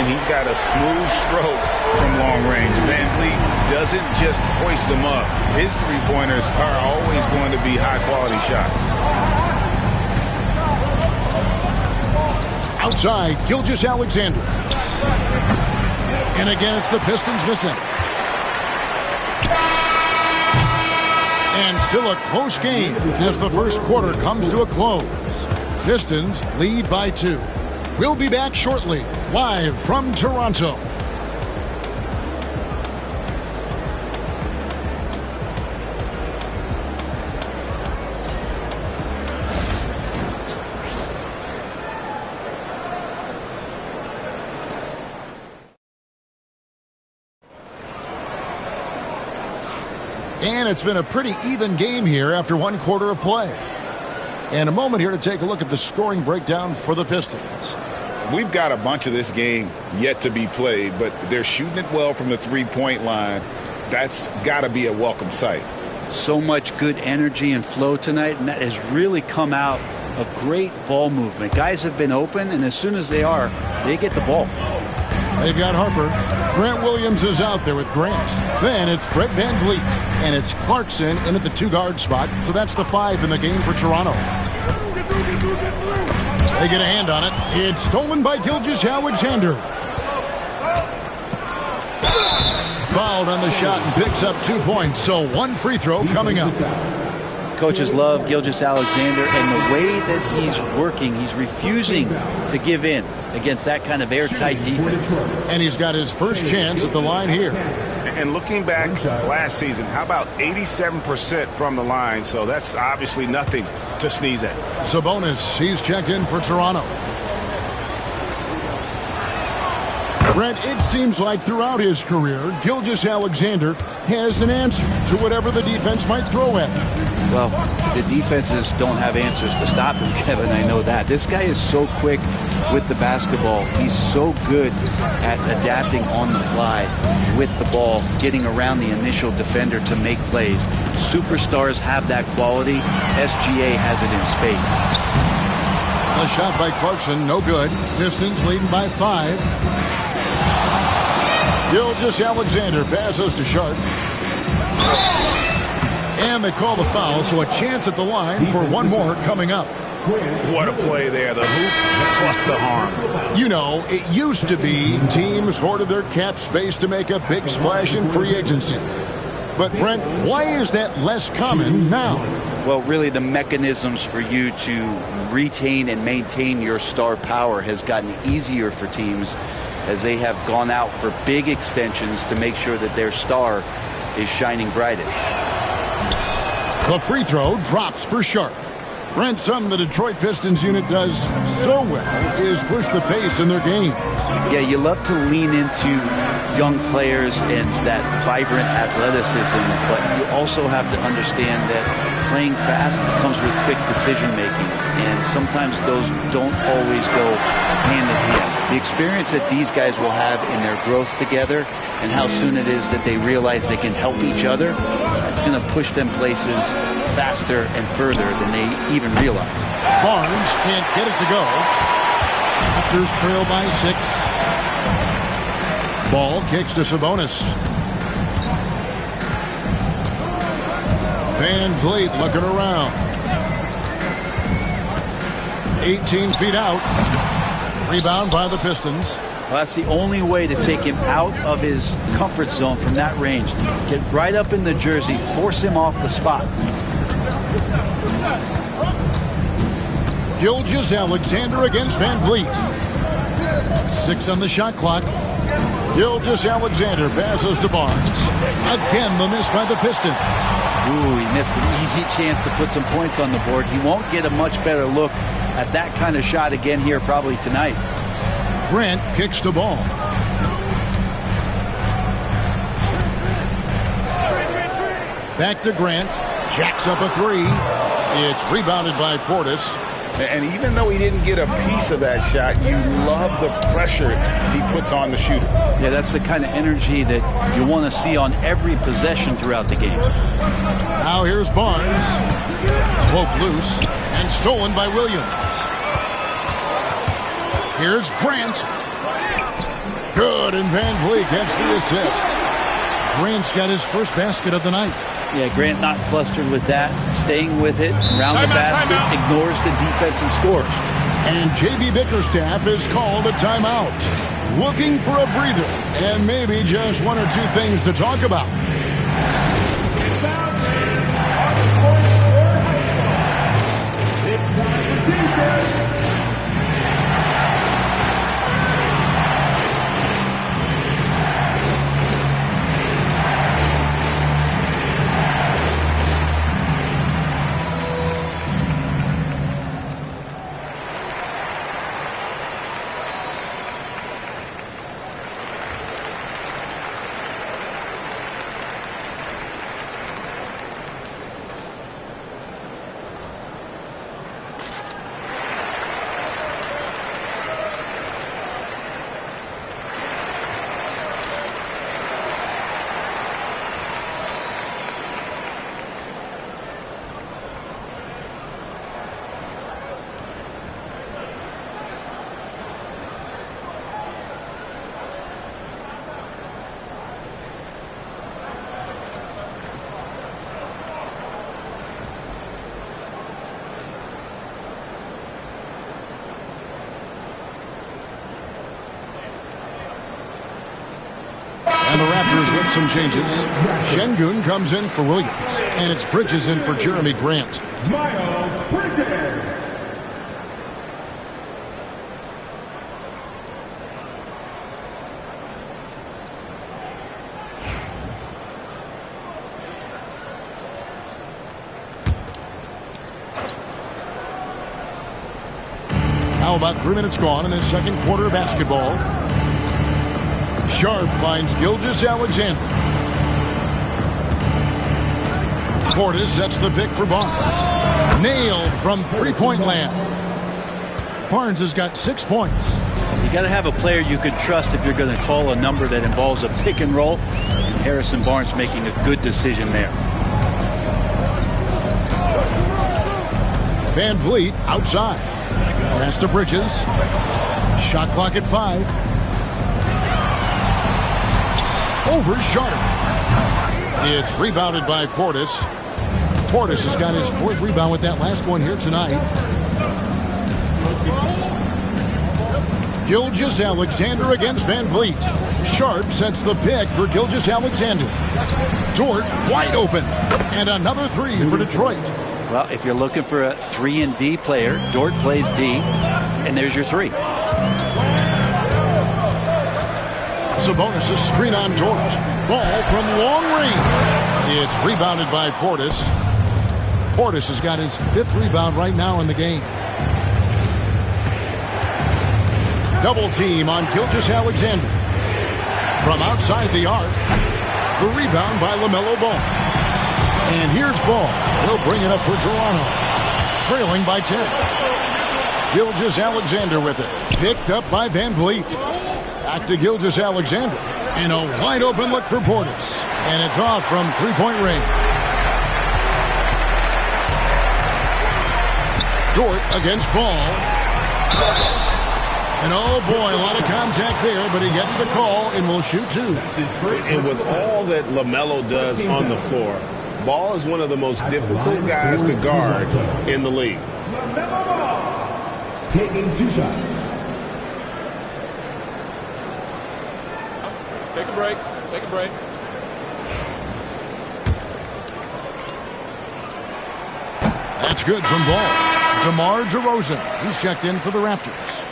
And he's got a smooth stroke from long range. Van Vliet doesn't just hoist them up. His three-pointers are always going to be high-quality shots. Outside, Gilgeous-Alexander. And again, it's the Pistons missing. And still a close game as the first quarter comes to a close. Pistons lead by 2. We'll be back shortly, live from Toronto. And it's been a pretty even game here after 1 quarter of play. And a moment here to take a look at the scoring breakdown for the Pistons. We've got a bunch of this game yet to be played, but they're shooting it well from the three-point line. That's got to be a welcome sight. So much good energy and flow tonight, and that has really come out of great ball movement. Guys have been open, and as soon as they are, they get the ball. They've got Harper. Grant Williams is out there with Grant. Then it's Fred Van Vliet. And it's Clarkson in at the 2-guard spot. So that's the 5 in the game for Toronto. They get a hand on it. It's stolen by Gilgeous-Alexander. Fouled on the shot and picks up 2 points. So 1 free throw coming up. Coaches love Gilgeous-Alexander and the way that he's working. He's refusing to give in against that kind of airtight defense. And he's got his first chance at the line here. And looking back last season, how about 87% from the line? So that's obviously nothing to sneeze at. Sabonis, he's checked in for Toronto. Brent, it seems like throughout his career, Gilgeous-Alexander has an answer to whatever the defense might throw at him. Well, the defenses don't have answers to stop him, Kevin. I know that. This guy is so quick with the basketball. He's so good at adapting on the fly with the ball, getting around the initial defender to make plays. Superstars have that quality. SGA has it in spades. A shot by Clarkson, no good. Pistons leading by 5. Gilgeous-Alexander passes to Sharp. And they call the foul, so a chance at the line for one more coming up. What a play there. The hoop plus the harm. You know, it used to be teams hoarded their cap space to make a big splash in free agency. But, Brent, why is that less common now? Well, really, the mechanisms for you to retain and maintain your star power has gotten easier for teams as they have gone out for big extensions to make sure that their star is shining brightest. The free throw drops for Sharp. Brent, something the Detroit Pistons unit does so well is push the pace in their game. Yeah, you love to lean into young players and that vibrant athleticism, but you also have to understand that playing fast comes with quick decision making, and sometimes those don't always go hand in hand. The experience that these guys will have in their growth together and how soon it is that they realize they can help each other, that's going to push them places faster and further than they even realize. Barnes can't get it to go. Raptors trail by 6. Ball kicks to Sabonis. Van Vliet looking around. 18 feet out. Rebound by the Pistons. Well, that's the only way to take him out of his comfort zone from that range. Get right up in the jersey, force him off the spot. Gilgeous-Alexander against Van Vliet. 6 on the shot clock. Gilgeous-Alexander passes to Barnes. Again, the miss by the Pistons. Ooh, he missed an easy chance to put some points on the board. He won't get a much better look at that kind of shot again here probably tonight. Grant kicks the ball. Back to Grant. Jacks up a 3. It's rebounded by Portis. And even though he didn't get a piece of that shot, you love the pressure he puts on the shooter. Yeah, that's the kind of energy that you want to see on every possession throughout the game. Now here's Barnes. Poke loose and stolen by Williams. Here's Grant. Good, and Van Vliet gets the assist. Grant's got his first basket of the night. Yeah, Grant not flustered with that, staying with it, around the basket, ignores the defense and scores. And J.B. Bickerstaff is called a timeout. Looking for a breather and maybe just one or two things to talk about. And the Raptors with some changes. Şengün comes in for Williams. And it's Bridges in for Jeremy Grant. Miles Bridges. Now about 3 minutes gone in the second quarter of basketball. Sharp finds Gilgeous-Alexander. Portis sets the pick for Barnes. Nailed from three-point land. Barnes has got 6 points. You got to have a player you can trust if you're going to call a number that involves a pick and roll. And Harrison Barnes making a good decision there. Van Vliet outside. Pass to Bridges. Shot clock at 5. Over Sharp. It's rebounded by Portis. Portis has got his 4th rebound with that last one here tonight. Gilgeous-Alexander against Van Vliet. Sharp sets the pick for Gilgeous-Alexander. Dort wide open. And another 3 for Detroit. Well, if you're looking for a 3-and-D player, Dort plays D, and there's your 3. Sabonis' screen on Dort. Ball from long range. It's rebounded by Portis. Portis has got his 5th rebound right now in the game. Double team on Gilgeous-Alexander. From outside the arc, the rebound by LaMelo Ball. And here's Ball. He'll bring it up for Toronto. Trailing by 10. Gilgeous-Alexander with it. Picked up by Van Vliet. Back to Gilgeous-Alexander. And a wide open look for Portis. And it's off from three-point range. Dort against Ball. And oh boy, a lot of contact there, but he gets the call and will shoot 2. And with all that LaMelo does on the floor, Ball is one of the most difficult guys to guard in the league. Taking 2 shots. Take a break. Take a break. That's good from Ball. DeMar DeRozan. He's checked in for the Raptors.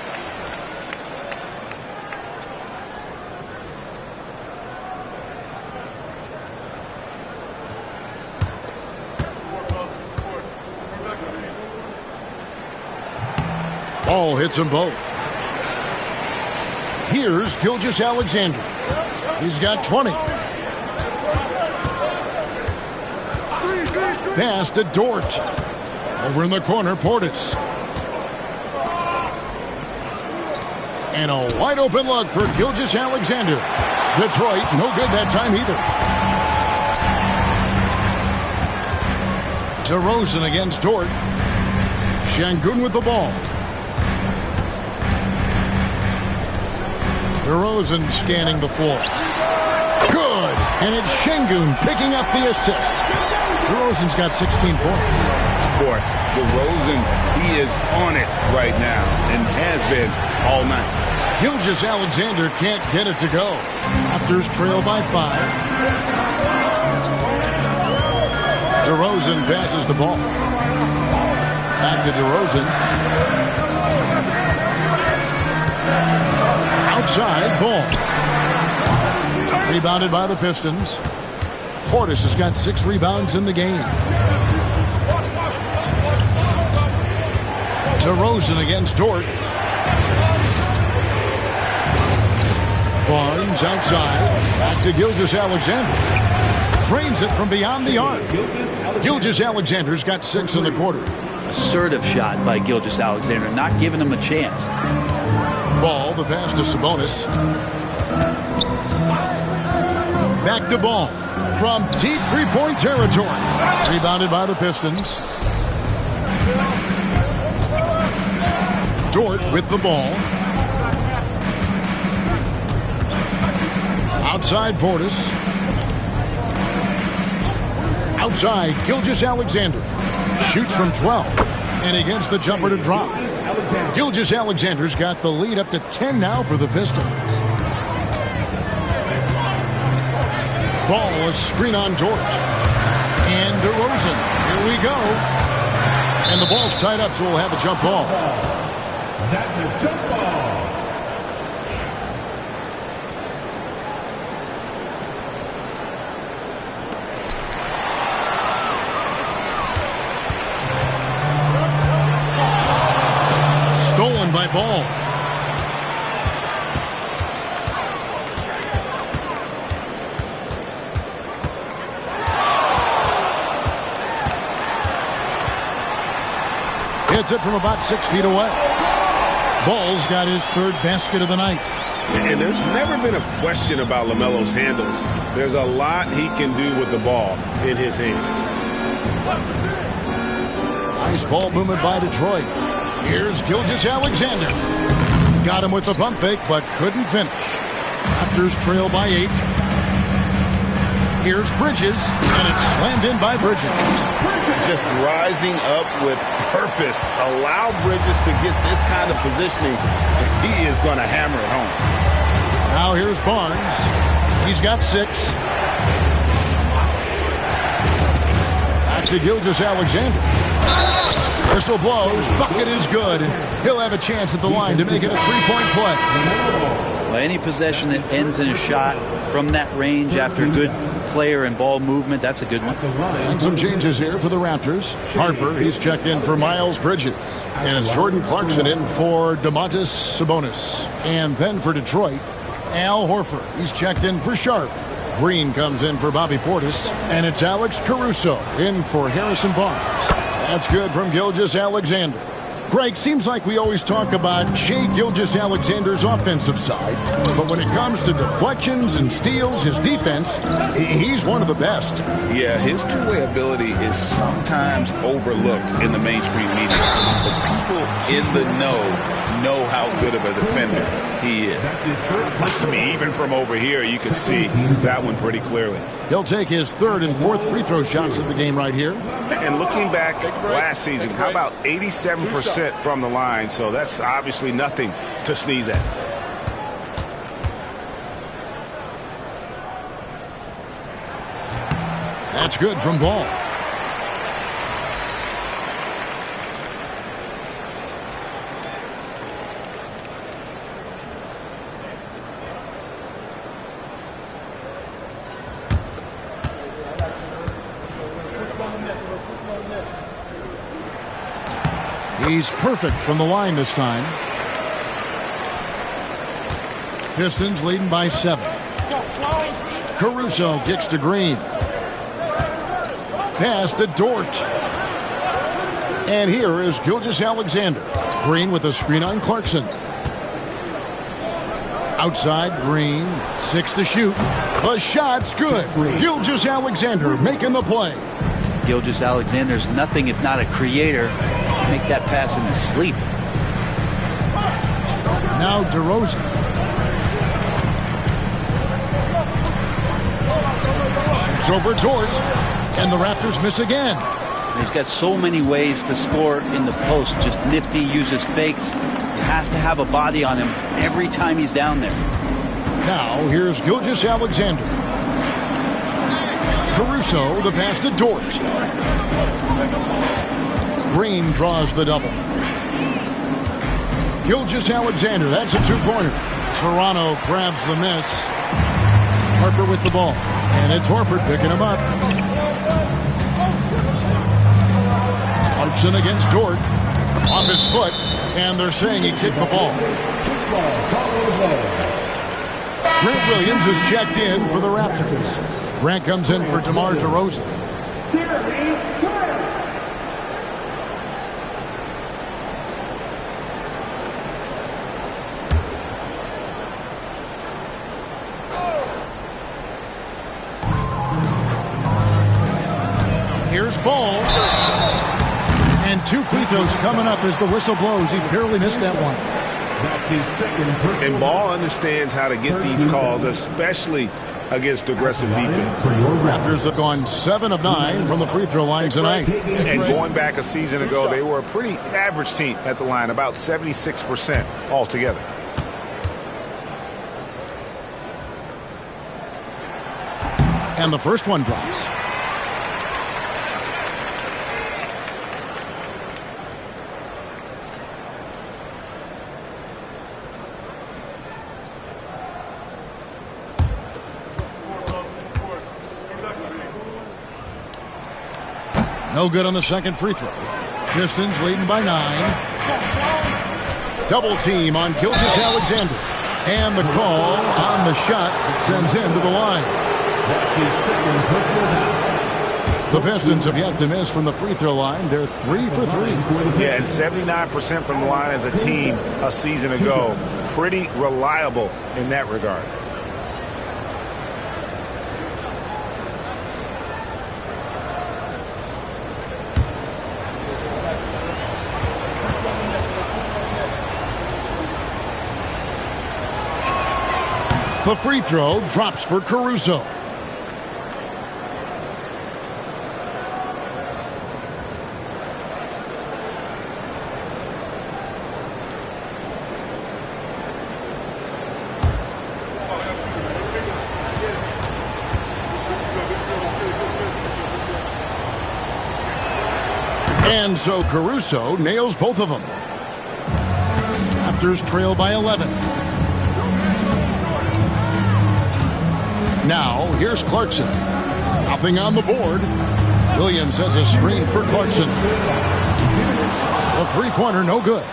Ball hits them both. Here's Gilgeous-Alexander. He's got 20. Pass to Dort. Over in the corner, Portis. And a wide open look for Gilgeous-Alexander. Detroit, no good that time either. DeRozan against Dort. Şengün with the ball. DeRozan scanning the floor. Good. And it's Şengün picking up the assist. DeRozan's got 16 points. Boy, DeRozan, he is on it right now and has been all night. Gilgeous-Alexander can't get it to go. Raptors trail by 5. DeRozan passes the ball. Back to DeRozan. Outside, Ball. Rebounded by the Pistons. Portis has got 6 rebounds in the game. DeRozan against Dort. Barnes outside. Back to Gilgeous-Alexander. Drains it from beyond the arc. Gilgeous-Alexander's got 6 in the quarter. Assertive shot by Gilgeous-Alexander, not giving him a chance. Ball, the pass to Sabonis. Back to Ball from deep three-point territory. Rebounded by the Pistons. Dort with the ball. Outside Portis. Outside Gilgeous-Alexander. Shoots from 12. And he gets the jumper to drop. Gilgeous-Alexander's got the lead up to 10 now for the Pistons. Ball, a screen on Dort. And DeRozan. Here we go. And the ball's tied up, so we'll have a jump ball. That's a jump ball. Stolen by Ball. hits it from about 6 feet away. Ball's got his third basket of the night. And there's never been a question about LaMelo's handles. There's a lot he can do with the ball in his hands. Nice ball movement by Detroit. Here's Gilgeous-Alexander. Got him with the pump fake, but couldn't finish. Raptors trail by 8. Here's Bridges, and it's slammed in by Bridges. Just rising up with purpose. Allow Bridges to get this kind of positioning. He is going to hammer it home. Now here's Barnes. He's got 6. Back to Gilgeous-Alexander. Whistle blows. Bucket is good. He'll have a chance at the line to make it a 3-point play. Well, any possession that ends in a shot from that range after good player and ball movement, that's a good one. And some changes here for the Raptors. Harper, he's checked in for Miles Bridges. And it's Jordan Clarkson in for Domantas Sabonis. And then for Detroit, Al Horford. He's checked in for Sharp. Green comes in for Bobby Portis. And it's Alex Caruso in for Harrison Barnes. That's good from Gilgeous-Alexander. Greg, seems like we always talk about Shai Gilgeous-Alexander's offensive side, but when it comes to deflections and steals, his defense, he's one of the best. Yeah, his two-way ability is sometimes overlooked in the mainstream media. But people in the know how good of a defender he is. I mean, even from over here, you can see that one pretty clearly. He'll take his third and fourth free throw shots of the game right here. And looking back last season, how about 87% from the line? So that's obviously nothing to sneeze at. That's good from Ball. He's perfect from the line this time. Pistons leading by 7. Caruso kicks to Green. Pass to Dort. And here is Gilgeous-Alexander. Green with a screen on Clarkson. Outside, Green. 6 to shoot. The shot's good. Gilgeous-Alexander making the play. Gilgeous-Alexander's nothing if not a creator. Make that pass in his sleep. Now DeRozan. Shoots over Dort. And the Raptors miss again. He's got so many ways to score in the post. Just nifty, uses fakes. You have to have a body on him every time he's down there. Now here's Gilgeous-Alexander. Caruso, the pass to Dort. Green draws the double. Gilgeous-Alexander, that's a 2-pointer. Toronto grabs the miss. Harper with the ball. And it's Horford picking him up. Clarkson against Dort. Off his foot. And they're saying he kicked the ball. Grant Williams is checked in for the Raptors. Grant comes in for DeMar DeRozan. Here's Ball. And 2 free throws coming up as the whistle blows. He barely missed that one. And Ball understands how to get these calls, especially against aggressive defense. Raptors have gone 7 of 9 from the free throw line tonight. And going back a season ago, they were a pretty average team at the line, about 76% altogether. And the first one drops. No good on the second free throw. Pistons leading by 9. Double team on Gilgeous-Alexander. And the call on the shot that sends him to the line. The Pistons have yet to miss from the free throw line. They're 3 for 3. Yeah, and 79% from the line as a team a season ago. Pretty reliable in that regard. The free throw drops for Caruso. And so Caruso nails both of them. Raptors trail by 11. Now, here's Clarkson. Nothing on the board. Williams has a screen for Clarkson. A three-pointer, no good.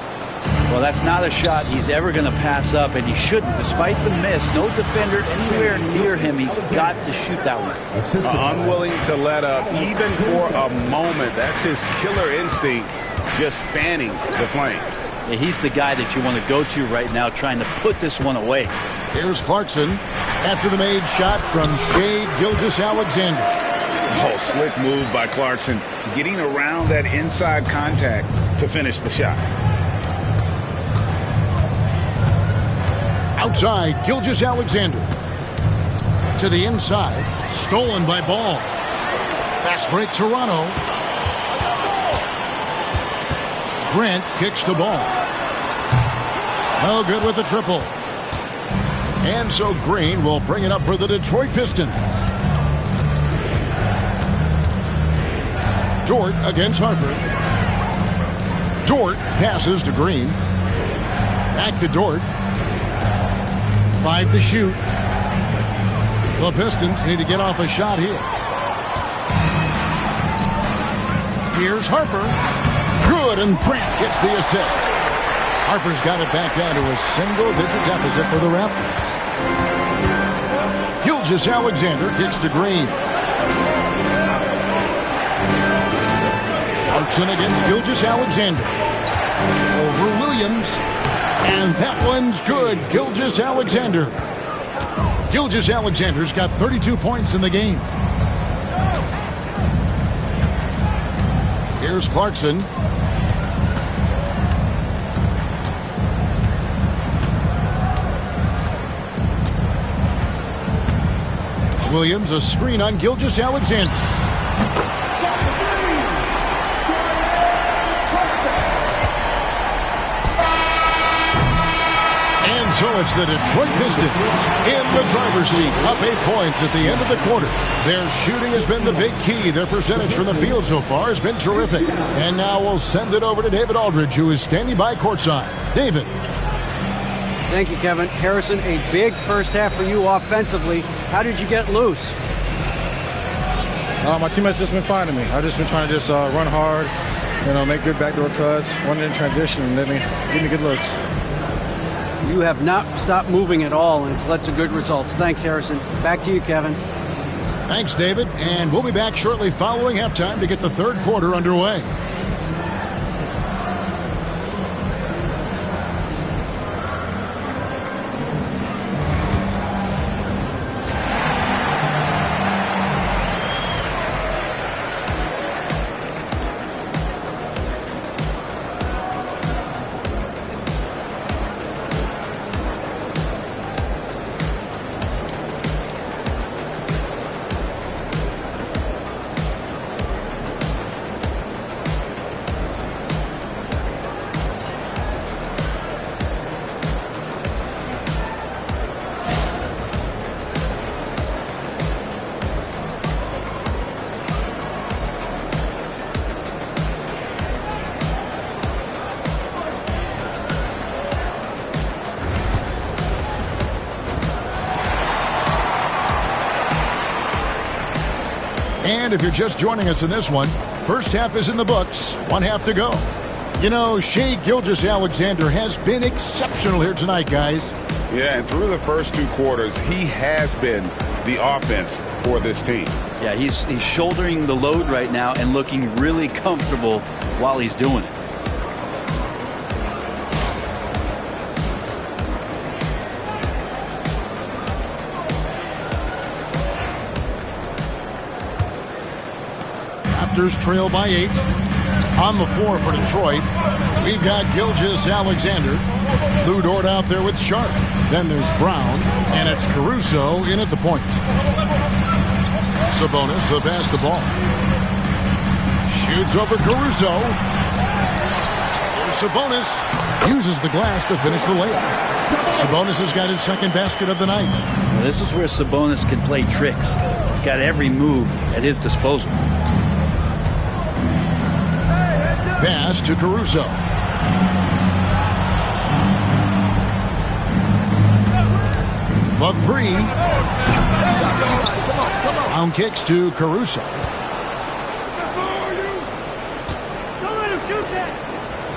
Well, that's not a shot he's ever going to pass up, and he shouldn't. Despite the miss, no defender anywhere near him. He's got to shoot that one. Unwilling to let up, even for a moment. That's his killer instinct, just fanning the flames. Yeah, he's the guy that you want to go to right now, trying to put this one away. Here's Clarkson after the made shot from Shai Gilgeous-Alexander. Oh, slick move by Clarkson, getting around that inside contact to finish the shot. Outside, Gilgeous-Alexander. To the inside, stolen by Ball. Fast break, Toronto. Grant kicks the ball. No good with the triple. And so Green will bring it up for the Detroit Pistons. Dort against Harper. Dort passes to Green. Back to Dort. 5 to shoot. The Pistons need to get off a shot here. Here's Harper. Good, and Grant gets the assist. Harper's got it back down to a single-digit deficit for the Raptors. Gilgeous-Alexander kicks to Green. Clarkson against Gilgeous-Alexander. Over Williams. And that one's good. Gilgeous-Alexander. Gilgeous-Alexander's got 32 points in the game. Here's Clarkson. Williams, a screen on Gilgeous-Alexander. And so it's the Detroit Pistons in the driver's seat, up 8 points at the end of the quarter. Their shooting has been the big key. Their percentage from the field so far has been terrific. And now we'll send it over to David Aldridge, who is standing by courtside. David. Thank you, Kevin. Harrison, a big first half for you offensively. How did you get loose? My teammates just been finding me. I've just been trying to run hard, make good backdoor cuts, run in transition, and then give me good looks. You have not stopped moving at all, and it's led to good results. Thanks, Harrison. Back to you, Kevin. Thanks, David. And we'll be back shortly following halftime to get the third quarter underway. And if you're just joining us in this one, first half is in the books, 1 half to go. Shai Gilgeous-Alexander has been exceptional here tonight, guys. Yeah, and through the first 2 quarters, he has been the offense for this team. Yeah, he's shouldering the load right now and looking really comfortable while he's doing it. Raptors trail by 8. On the floor for Detroit, we've got Gilgeous-Alexander. Lou Dort out there with Sharp. Then there's Brown, and it's Caruso in at the point. Sabonis, the pass the ball. Shoots over Caruso. Here's Sabonis. Uses the glass to finish the layup. Sabonis has got his second basket of the night. Well, this is where Sabonis can play tricks. He's got every move at his disposal. Pass to Caruso. The three. Brown kicks to Caruso.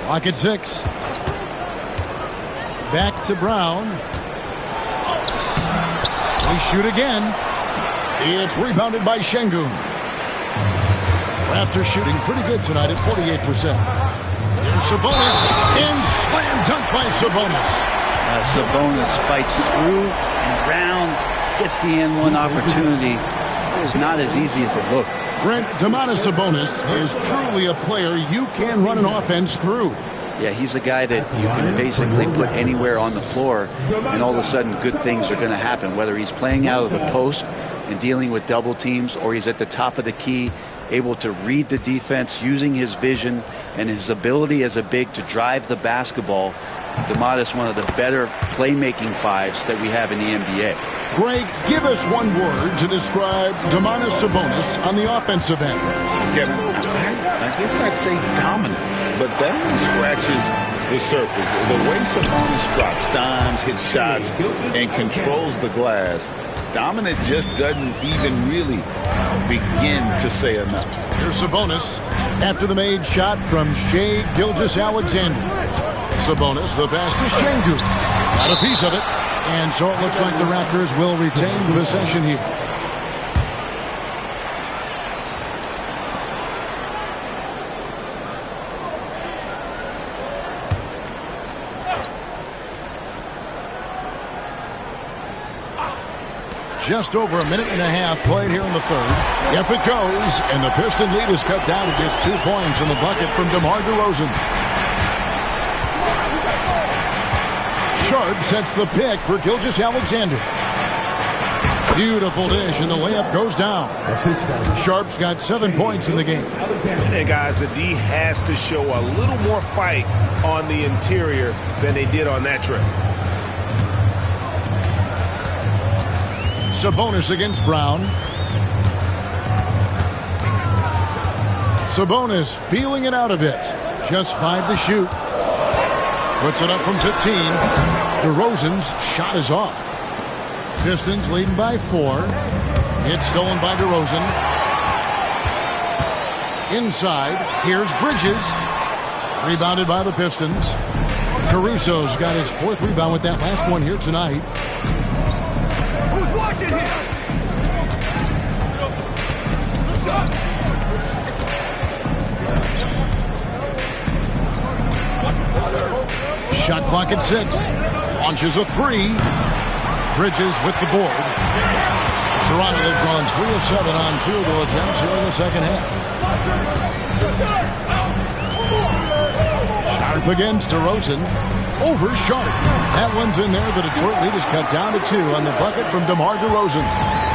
Clock at 6. Back to Brown. They shoot again. It's rebounded by Şengün. Raptors shooting pretty good tonight at 48%. Here's Sabonis, and slam dunk by Sabonis. Sabonis fights through and around, gets the N1 opportunity. It was not as easy as it looked. Brent, Domantas Sabonis is truly a player you can run an offense through. Yeah, he's a guy that you can basically put anywhere on the floor, and all of a sudden good things are going to happen, whether he's playing out of the post and dealing with double teams, or he's at the top of the key, able to read the defense, using his vision and his ability as a big to drive the basketball. Domantas, one of the better playmaking fives that we have in the NBA. Greg, give us one word to describe Domantas Sabonis on the offensive end. Kevin, I guess I'd say dominant, but that one scratches the surface. The way Sabonis drops dimes, hits shots, and controls the glass, dominant just doesn't even really begin to say enough. Here's Sabonis after the made shot from Shai Gilgeous-Alexander. Sabonis, the pass to Şengün. Got a piece of it. And so it looks like the Raptors will retain possession here. Just over a minute and a half played here in the third. Up it goes, and the Piston lead is cut down to just 2 points in the bucket from DeMar DeRozan. Sharp sets the pick for Gilgeous-Alexander. Beautiful dish, and the layup goes down. Sharp's got 7 points in the game. And guys, the D has to show a little more fight on the interior than they did on that trip. Sabonis against Brown. Sabonis feeling it out a bit. Just 5 to shoot. Puts it up from 15. DeRozan's shot is off. Pistons leading by 4. It's stolen by DeRozan. Inside, here's Bridges. Rebounded by the Pistons. Caruso's got his 4th rebound with that last one here tonight. Shot clock at 6. Launches a 3. Bridges with the board. Toronto, they've gone 3 of 7 on field goal attempts here in the second half. Sharp against DeRozan. Over Sharp. That one's in there. The Detroit lead is cut down to 2 on the bucket from DeMar DeRozan.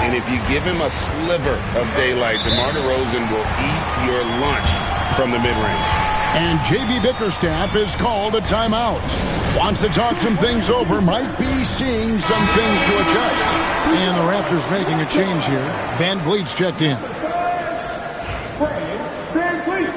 And if you give him a sliver of daylight, DeMar DeRozan will eat your lunch from the mid-range. And J.B. Bickerstaff is called a timeout. Wants to talk some things over. Might be seeing some things to adjust. And the Raptors making a change here. Van Vliet's checked in. Van Vliet.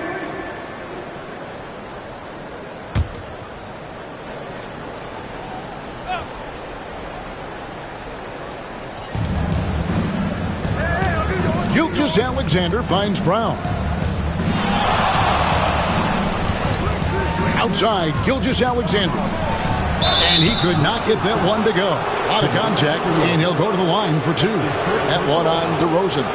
Gilgeous-Alexander finds Brown. Outside, Gilgeous-Alexander. And he could not get that one to go. Out of contact, and he'll go to the line for 2. That one on DeRozan.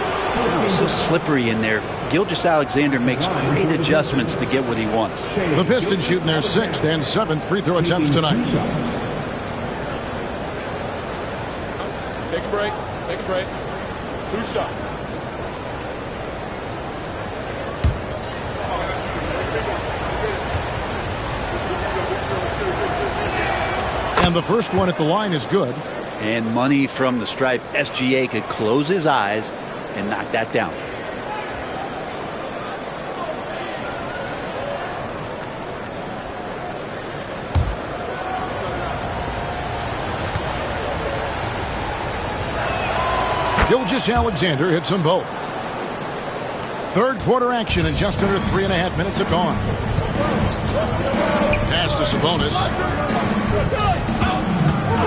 It's so slippery in there. Gilgeous-Alexander makes great adjustments to get what he wants. The Pistons shooting their 6th and 7th free throw attempts tonight. Take a break. Take a break. 2 shots. And the first one at the line is good. And money from the stripe. SGA could close his eyes and knock that down. Gilgeous-Alexander hits them both. Third quarter action in just under 3.5 minutes have gone. Pass to Sabonis.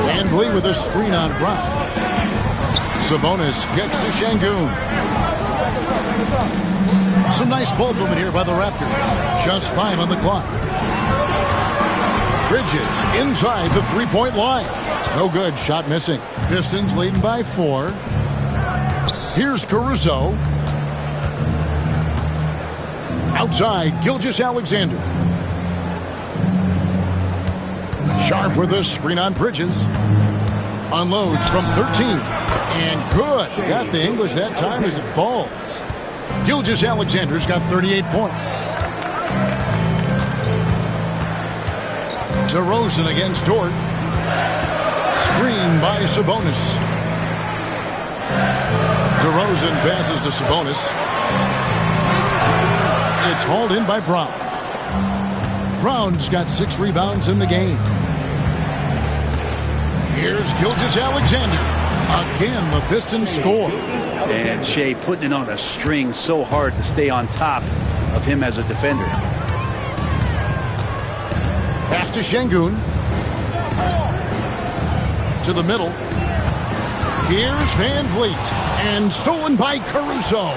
Van Vliet with a screen on Brown. Sabonis gets to Şengün. Some nice ball movement here by the Raptors. Just 5 on the clock. Bridges inside the three-point line. No good. Shot missing. Pistons leading by 4. Here's Caruso. Outside, Gilgeous-Alexander. Sharp with a screen on Bridges. Unloads from 13. And good. Got the English that time as it falls. Gilgeous-Alexander's got 38 points. DeRozan against Dort. Screen by Sabonis. DeRozan passes to Sabonis. It's hauled in by Brown. Brown's got 6 rebounds in the game. Here's Gilgeous-Alexander. Again, the Pistons score. And Shea putting it on a string so hard to stay on top of him as a defender. Pass to Şengün. To the middle. Here's Van Vliet. And stolen by Caruso.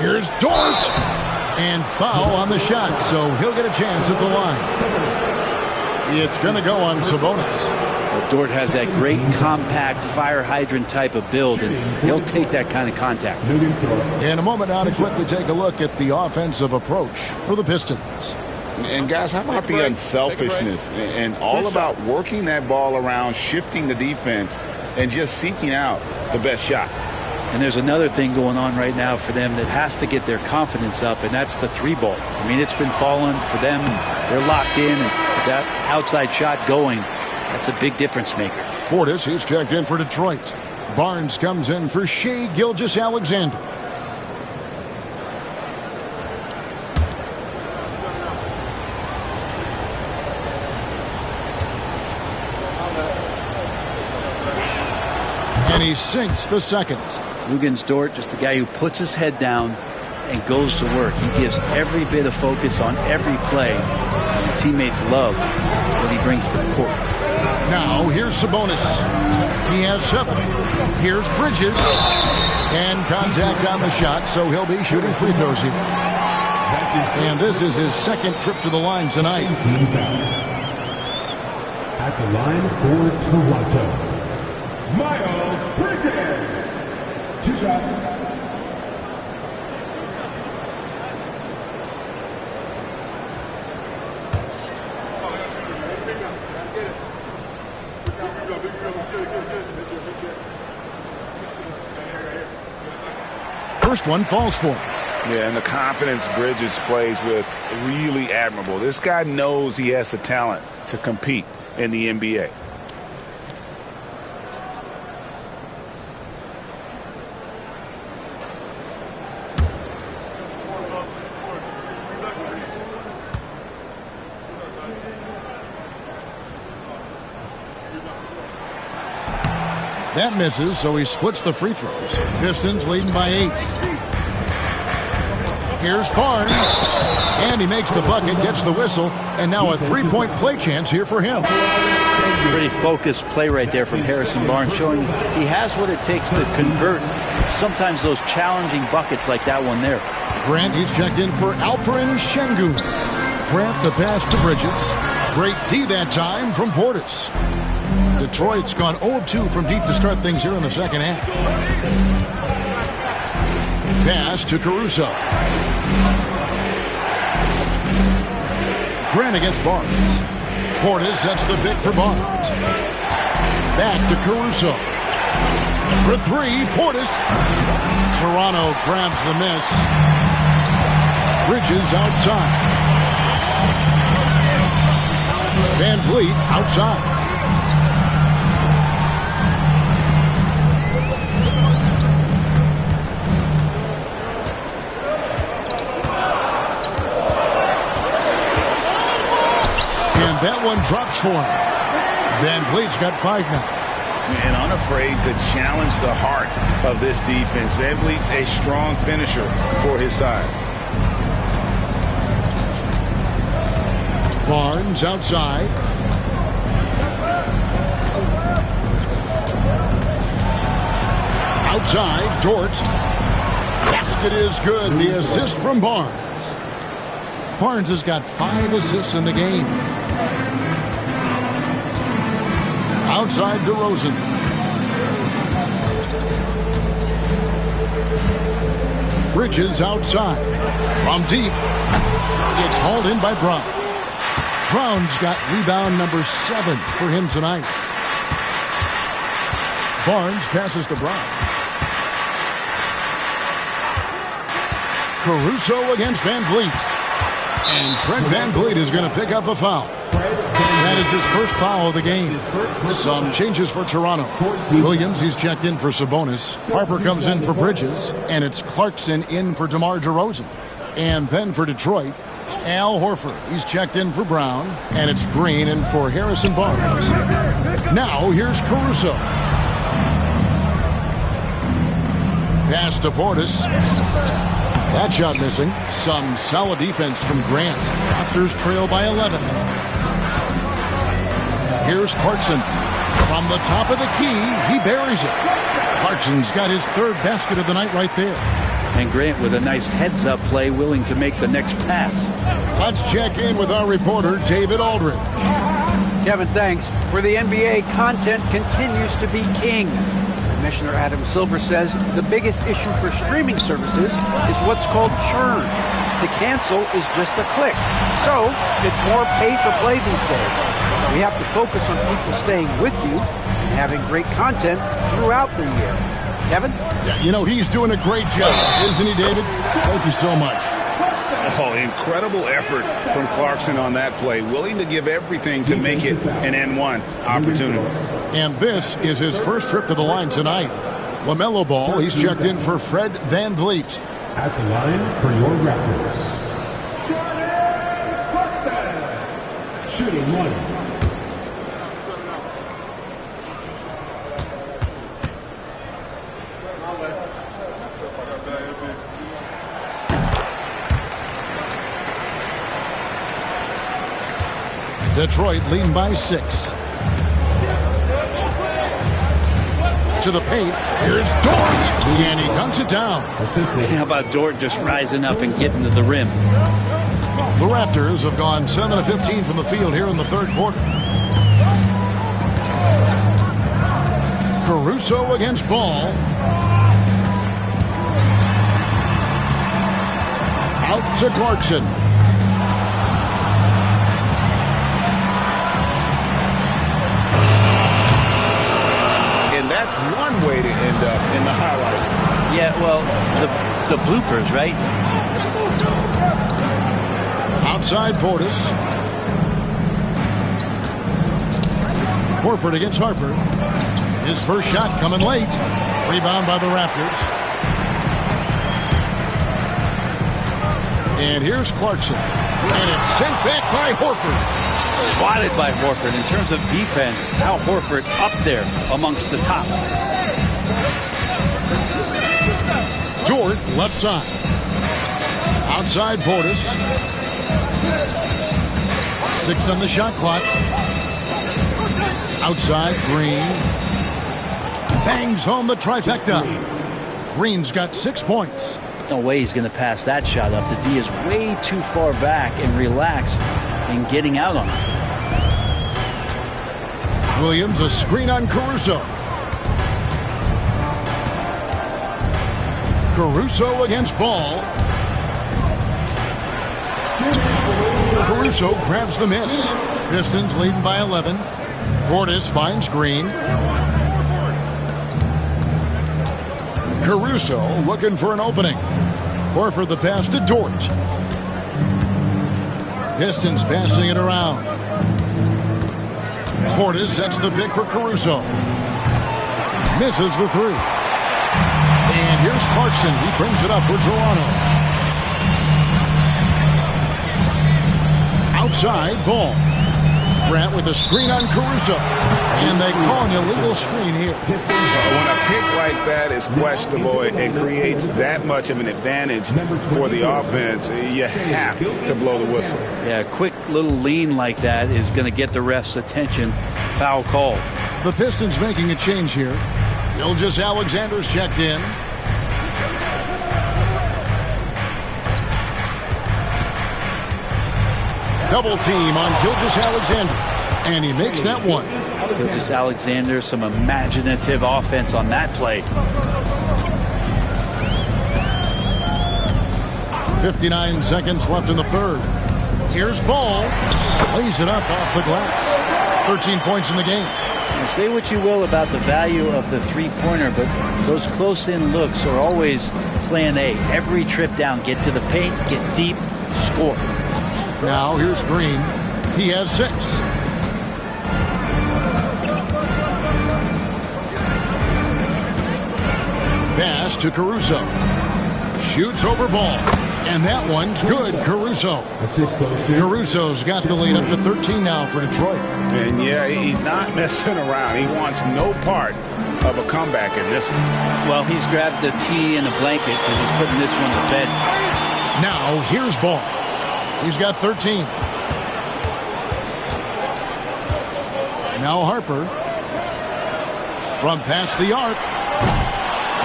Here's Dort. And foul on the shot, so he'll get a chance at the line. It's going to go on Sabonis. Well, Dort has that great compact fire hydrant type of build, and he'll take that kind of contact. In a moment now to quickly take a look at the offensive approach for the Pistons. And guys, how about the unselfishness and all about working that ball around, shifting the defense, and just seeking out the best shot. And there's another thing going on right now for them that has to get their confidence up, and that's the 3-ball. I mean, it's been falling for them. They're locked in, and that outside shot going, that's a big difference maker. Portis is checked in for Detroit. Barnes comes in for Shea Gilgeous-Alexander. And he sinks the second. Luguentz Dort, just a guy who puts his head down and goes to work. He gives every bit of focus on every play. And the teammates love what he brings to the court. Now, here's Sabonis. He has 7. Here's Bridges. And contact on the shot, so he'll be shooting free throws here. And this is his second trip to the line tonight. At the line for Toronto, Miles Bridges. 2 shots. First one falls for him. Yeah, and the confidence Bridges plays with, really admirable. This guy knows he has the talent to compete in the NBA. That misses, so he splits the free throws. Pistons leading by 8. Here's Barnes. And he makes the bucket, gets the whistle, and now a 3-point play chance here for him. Pretty focused play right there from Harrison Barnes, showing he has what it takes to convert sometimes those challenging buckets like that one there. Grant, he's checked in for Alperen Şengün. Grant the pass to Bridges. Great D that time from Portis. Detroit's gone 0 of 2 from deep to start things here in the second half. Pass to Caruso. Grant against Barnes. Portis sets the pick for Barnes. Back to Caruso. For three, Portis. Toronto grabs the miss. Bridges outside. Van Vliet outside. And that one drops for him. Van Vliet's got 5 now. And unafraid to challenge the heart of this defense. Van Vliet's a strong finisher for his size. Barnes outside. Outside, Dort. Basket is good. The assist from Barnes. Barnes has got 5 assists in the game. Outside DeRozan. Bridges outside. From deep. It's hauled in by Brown. Brown's got rebound number 7 for him tonight. Barnes passes to Brown. Caruso against Van Vliet. And Fred Van Vliet is going to pick up a foul. That is his first foul of the game. Some changes for Toronto. Williams, he's checked in for Sabonis. Harper comes in for Bridges. And it's Clarkson in for DeMar DeRozan. And then for Detroit, Al Horford. He's checked in for Brown. And it's Green in for Harrison Barnes. Now here's Caruso. Pass to Portis. That shot missing. Some solid defense from Grant. Raptors trail by 11. Here's Clarkson. From the top of the key, he buries it. Clarkson's got his 3rd basket of the night right there. And Grant with a nice heads-up play, willing to make the next pass. Let's check in with our reporter, David Aldridge. Kevin, thanks. For the NBA, content continues to be king. Commissioner Adam Silver says the biggest issue for streaming services is what's called churn. To cancel is just a click. So it's more pay-for-play these days. We have to focus on people staying with you and having great content throughout the year. Kevin? Yeah, you know, he's doing a great job, isn't he, David? Thank you so much. Oh, incredible effort from Clarkson on that play. Willing to give everything to make it an N1 opportunity. And this is his first trip to the line tonight. LaMelo Ball, he's checked in for Fred Van Vliet. At the line for your Raptors. Shooting 1. Detroit leading by 6. To the paint. Here's Dort. And he dunks it down. How about Dort just rising up and getting to the rim? The Raptors have gone 7 of 15 from the field here in the 3rd quarter. Caruso against Ball. Out to Clarkson. And that's one way to end up in the highlights. Yeah, well, the bloopers, right? Outside Portis. Horford against Harper. His first shot coming late. Rebound by the Raptors. And here's Clarkson. And it's sent back by Horford. Spotted by Horford. In terms of defense, Al Horford up there amongst the top. Dort left side. Outside Portis. 6 on the shot clock. Outside Green. Bangs home the trifecta. Green's got 6 points. No way he's going to pass that shot up. The D is way too far back and relaxed in getting out on it. Williams, a screen on Caruso. Caruso against Ball. Caruso grabs the miss. Pistons leading by 11. Portis finds Green. Caruso looking for an opening. Horford the pass to Dort. Pistons passing it around. Portis sets the pick for Caruso. Misses the three. And here's Clarkson. He brings it up for Toronto. Outside, Ball. Grant with a screen on Caruso. And they call an illegal screen here. When a pick like that is questionable and creates that much of an advantage for the offense, you have to blow the whistle. Yeah, a quick little lean like that is going to get the ref's attention. Foul call. The Pistons making a change here. Gilgeous-Alexander's checked in. Double team on Gilgeous-Alexander. And he makes that one. Gilgeous-Alexander, some imaginative offense on that play. 59 seconds left in the third. Here's Ball. Lays it up off the glass. 13 points in the game. Now, say what you will about the value of the three-pointer, but those close-in looks are always plan A. Every trip down, get to the paint, get deep, score. Now here's Green. He has 6. Pass to Caruso. Shoots over Ball. And that one's good, Caruso. Caruso's got the lead up to 13 now for Detroit. And yeah, he's not messing around. He wants no part of a comeback in this one. Well, he's grabbed a tee and a blanket because he's putting this one to bed. Now here's Ball. He's got 13. Now Harper. From past the arc.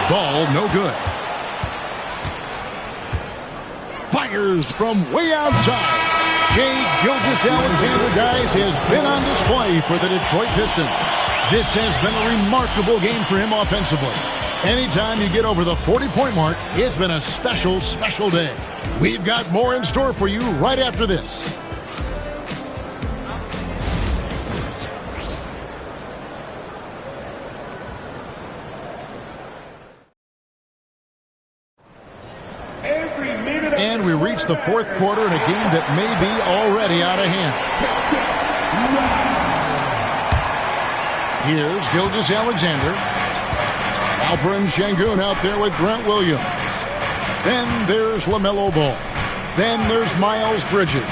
Ball no good. Fires from way outside. Shai Gilgeous-Alexander, guys, has been on display for the Detroit Pistons. This has been a remarkable game for him offensively. Anytime you get over the 40-point mark, it's been a special, special day. We've got more in store for you right after this. And we reach the fourth quarter in a game that may be already out of hand. Here's Gilgeous-Alexander. Alperen Sengun out there with Grant Williams. Then there's LaMelo Ball. Then there's Miles Bridges.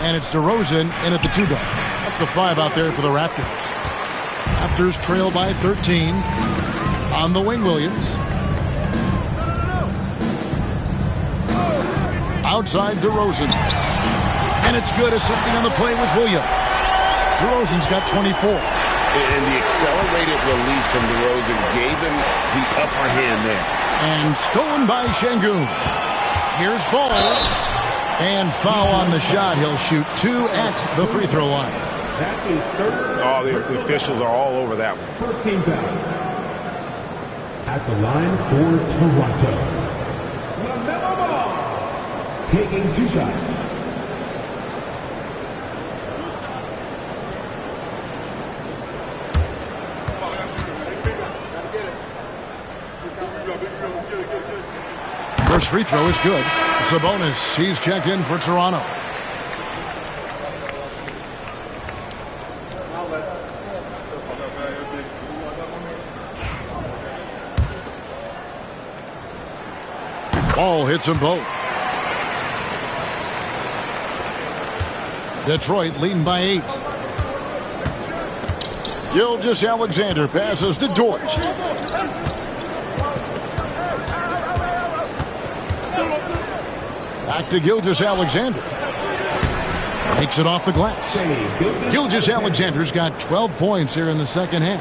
And it's DeRozan in at the 2 guard. That's the 5 out there for the Raptors. Raptors trail by 13. On the wing, Williams. Outside DeRozan. And it's good. Assisting on the play was Williams. DeRozan's got 24. And the accelerated release from DeRozan gave him the upper hand there. And stolen by Sengun. Here's Ball. And foul on the shot. He'll shoot 2 at the free throw line. That's his third. Oh, the officials are all over that one. First team foul. At the line for Toronto. LaMelo Ball taking 2 shots. First free throw is good. Sabonis, he's checked in for Toronto. Ball hits them both. Detroit leading by 8. Gilgeous-Alexander passes to Dort. Back to Gilgeous-Alexander. Takes it off the glass. Gilgeous-Alexander's got 12 points here in the second half.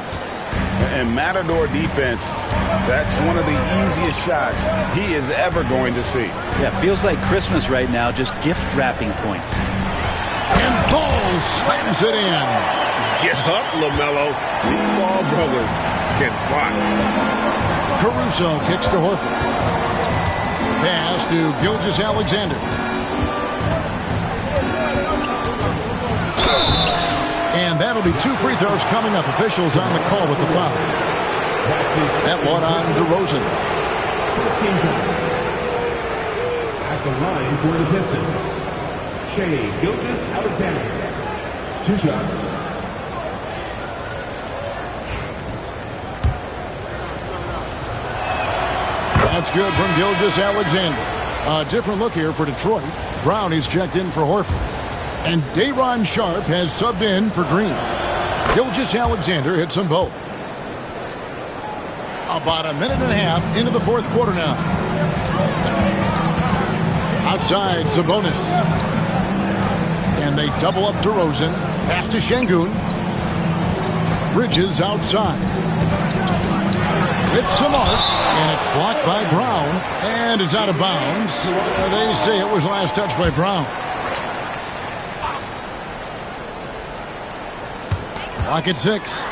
And Matador defense, that's one of the easiest shots he is ever going to see. Yeah, feels like Christmas right now, just gift wrapping points. And Ball slams it in. Get up, LaMelo. These ball brothers can fly. Caruso kicks to Horford. Pass to Gilgeous-Alexander. And that'll be 2 free throws coming up. Officials on the call with the foul. That one on DeRozan. At the line for the Pistons, Shai Gilgeous-Alexander. 2 shots. That's good from Gilgeous-Alexander. A different look here for Detroit. Brown is checked in for Horford. And Day'Ron Sharpe has subbed in for Green. Gilgeous-Alexander hits them both. About a minute and a half into the fourth quarter now. Outside, Sabonis. And they double up DeRozan. Pass to Şengün. Bridges outside. With some art, and it's blocked by Brown. And it's out of bounds. They say it was last touched by Brown. Clock at 6.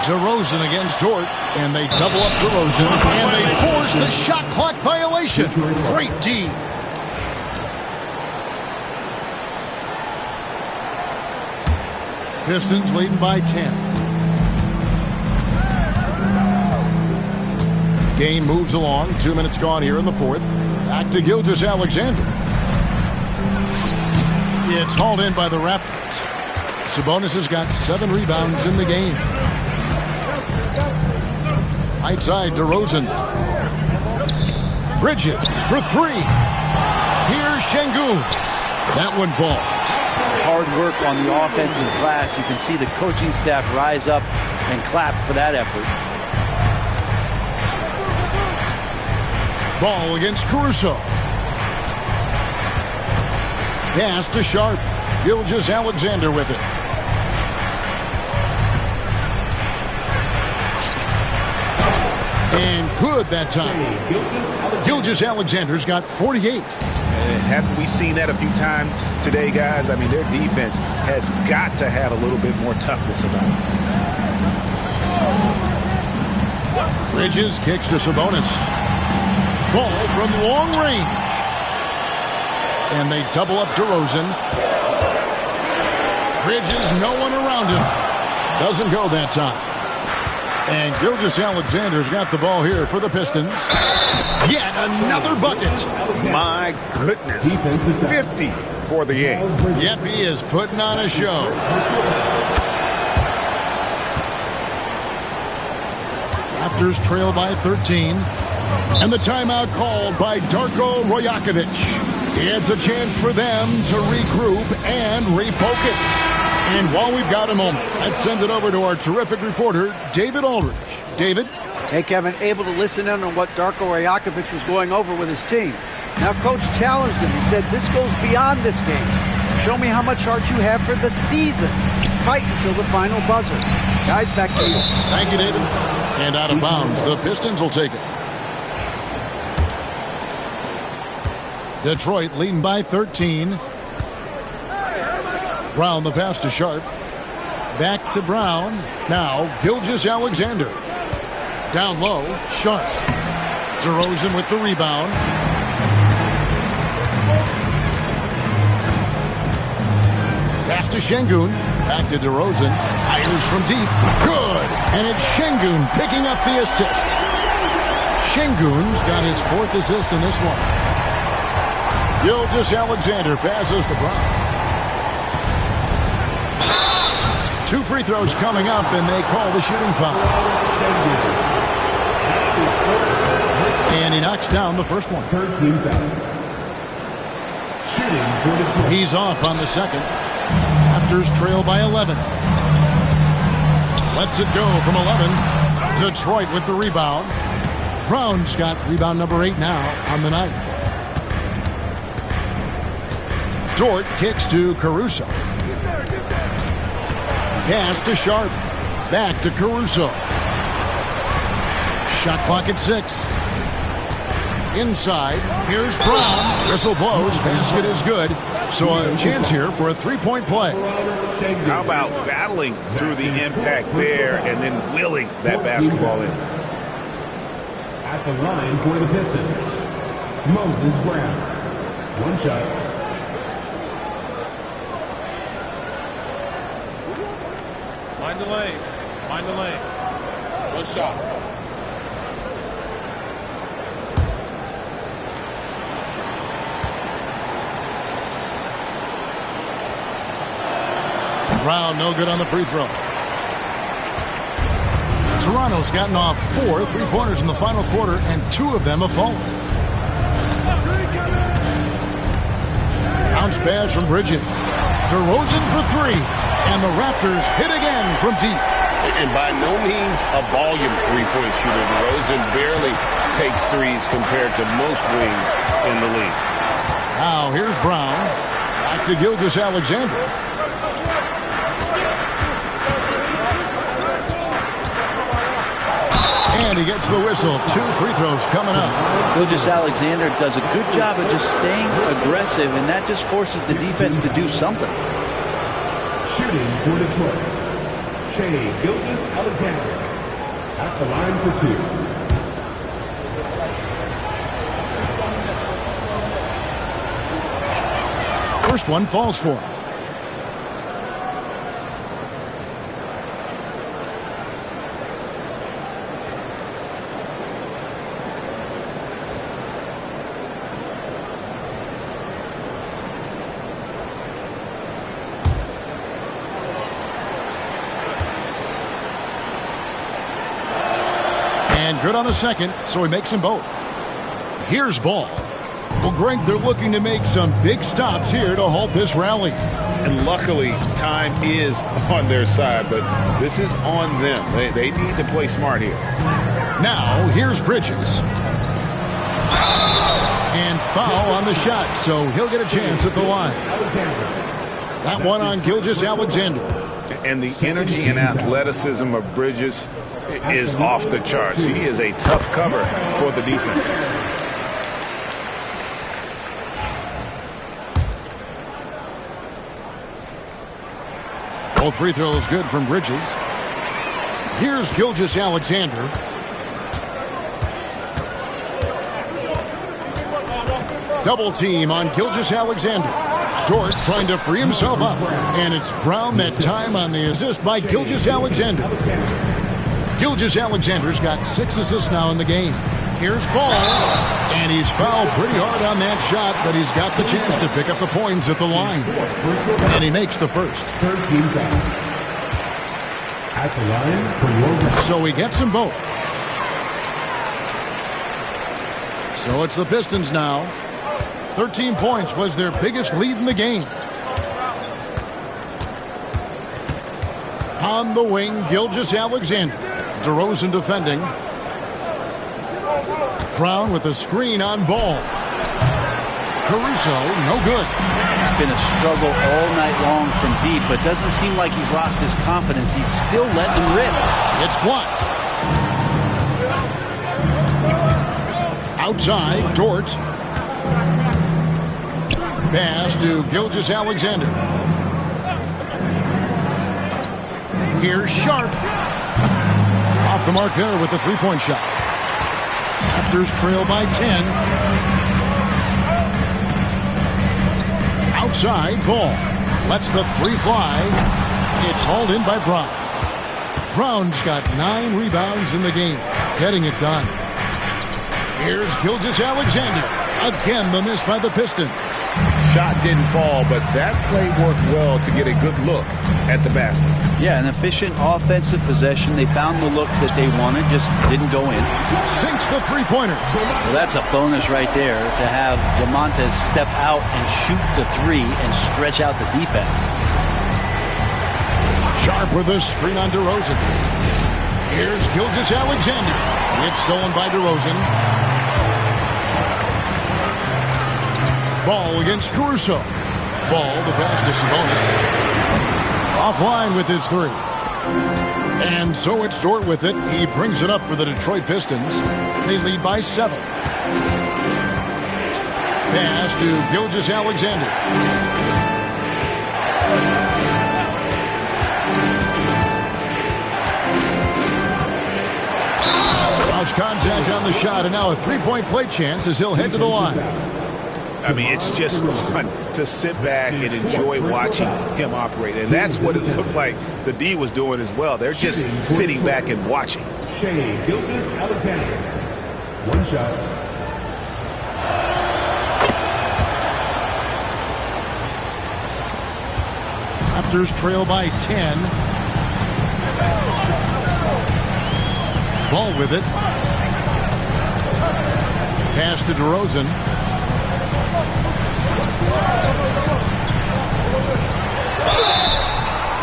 DeRozan against Dort, and they double up DeRozan, and they force the shot clock violation. Great D. Pistons leading by 10. Game moves along. 2 minutes gone here in the fourth. Back to Gilgeous-Alexander. It's hauled in by the Raptors. Sabonis has got 7 rebounds in the game. Right side, DeRozan. Bridges for 3. Here's Şengün. That one falls. Hard work on the offensive glass. You can see the coaching staff rise up and clap for that effort. Ball against Caruso. Pass to Sharpe. Gilgeous-Alexander with it. And good that time. Gilgeous-Alexander's got 48. Haven't we seen that a few times today, guys? I mean, their defense has got to have a little bit more toughness about it. Bridges kicks to Sabonis. Ball from long range. And they double up DeRozan. Bridges, no one around him. Doesn't go that time. And Gilgeous-Alexander's got the ball here for the Pistons. Yet another bucket. My goodness. 50 for the game. Yep, he is putting on a show. Raptors trail by 13. And the timeout called by Darko Rajakovic. It's a chance for them to regroup and refocus. And while we've got a moment, let's send it over to our terrific reporter, David Aldridge. David? Hey, Kevin, able to listen in on what Darko Rajakovic was going over with his team. Now, Coach challenged him. He said, this goes beyond this game. Show me how much heart you have for the season. Fight until the final buzzer. Guys, back to you. Thank you, David. And out of bounds, the Pistons will take it. Detroit leading by 13. Brown the pass to Sharpe. Back to Brown. Now Gilgeous-Alexander. Down low, Sharpe. DeRozan with the rebound. Pass to Şengün. Back to DeRozan. Fires from deep. Good. And it's Şengün picking up the assist. Şengün's got his 4th assist in this one. Gilgeous-Alexander passes to Brown. 2 free throws coming up, and they call the shooting foul. And he knocks down the first one. He's off on the second. Raptors trail by 11. Lets it go from 11. Detroit with the rebound. Brown's got rebound number 8 now on the night. Dort kicks to Caruso. Pass to Sharpe. Back to Caruso. Shot clock at 6. Inside. Here's Brown. Whistle blows. Basket is good. So a chance here for a three-point play. How about battling through the impact there and then willing that basketball in? At the line for the Pistons, Moses Brown. One shot. Mind the lane. Mind the lane. One shot. Brown, no good on the free throw. Toronto's gotten off 4 3-pointers in the final quarter, and 2 of them have fallen. Bounce pass from Bridges. DeRozan for 3, and the Raptors hit again from deep. And by no means a volume three-point shooter. DeRozan barely takes threes compared to most wings in the league. Now here's Brown. Back to Gilgeous-Alexander. And he gets the whistle. 2 free throws coming up. Gilgeous-Alexander does a good job of just staying aggressive, and that just forces the defense to do something. Shooting for Detroit, Shai Gilgeous-Alexander. At the line for 2. First one falls for him. And good on the second, so he makes them both. Here's Ball. Well, Greg, they're looking to make some big stops here to halt this rally. And luckily, time is on their side, but this is on them. They need to play smart here. Now, here's Bridges. And foul on the shot, so he'll get a chance at the line. That one on Gilgeous-Alexander. And the energy and athleticism of Bridges is off the charts. He is a tough cover for the defense. Both free throws good from Bridges. Here's Gilgeous-Alexander. Double team on Gilgeous-Alexander. Dort trying to free himself up. And it's Brown that time on the assist by Gilgeous-Alexander. Gilgeous-Alexander's got 6 assists now in the game. Here's Ball. And he's fouled pretty hard on that shot, but he's got the chance to pick up the points at the line. And he makes the first. At the line for so he gets them both. So it's the Pistons now. 13 points was their biggest lead in the game. On the wing, Gilgeous-Alexander. DeRozan defending. Brown with a screen on Ball. Caruso, no good. It's been a struggle all night long from deep, but doesn't seem like he's lost his confidence. He's still letting them rip. It's blocked. Outside, Dort. Pass to Gilgeous-Alexander. Here's Sharp. Off the mark there with the three-point shot. Raptors trail by 10. Outside, Ball. Lets the 3 fly. It's hauled in by Brown. Brown's got 9 rebounds in the game. Getting it done. Here's Gilgeous-Alexander. Again, the miss by the Pistons. Shot didn't fall, but that play worked well to get a good look at the basket. Yeah, an efficient offensive possession. They found the look that they wanted, just didn't go in. Sinks the three-pointer. Well, that's a bonus right there to have Domantas step out and shoot the 3 and stretch out the defense. Sharp with a screen on DeRozan. Here's Gilgeous-Alexander. It's stolen by DeRozan. Ball against Caruso. Ball, the pass to Sabonis. Offline with his 3. And so it's Dort with it. He brings it up for the Detroit Pistons. They lead by 7. Pass to Gilgeous-Alexander. Lost contact on the shot, and now a three-point play chance as he'll head to the line. I mean, it's just fun to sit back and enjoy watching him operate. And that's what it looked like the D was doing as well. They're just sitting back and watching. Shai Gilgeous-Alexander. One shot. Raptors trail by 10. Ball with it. Pass to DeRozan.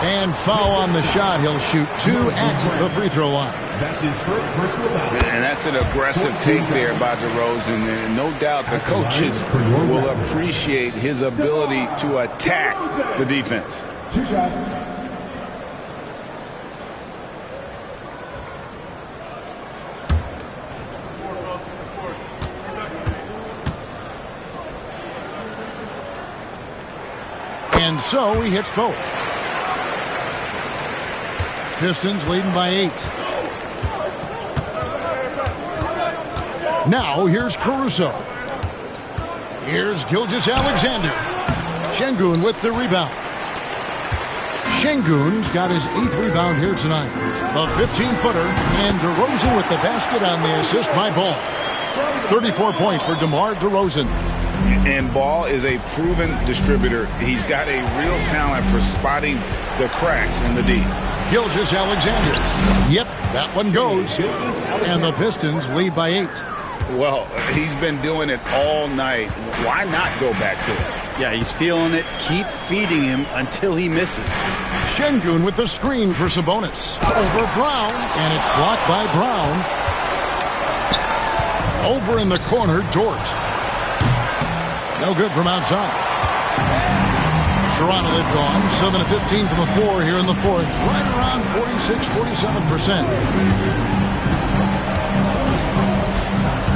And foul on the shot. He'll shoot 2 at the free throw line. That's his first personal foul. And that's an aggressive take there by DeRozan. And no doubt the coaches will appreciate his ability to attack the defense. 2 shots. And so he hits both. Pistons leading by 8. Now here's Caruso. Here's Gilgeous-Alexander. Şengün with the rebound. Şengün's got his 8th rebound here tonight. The 15-footer, and DeRozan with the basket on the assist by Ball. 34 points for DeMar DeRozan. And Ball is a proven distributor. He's got a real talent for spotting the cracks in the D. Gilgeous-Alexander. Yep, that one goes. And the Pistons lead by 8. Well, he's been doing it all night. Why not go back to it? Yeah, he's feeling it. Keep feeding him until he misses. Şengün with the screen for Sabonis. Over Brown, and it's blocked by Brown. Over in the corner, Dort. No good from outside. Toronto, they've gone 7-15 from the floor here in the fourth. Right around 46-47%.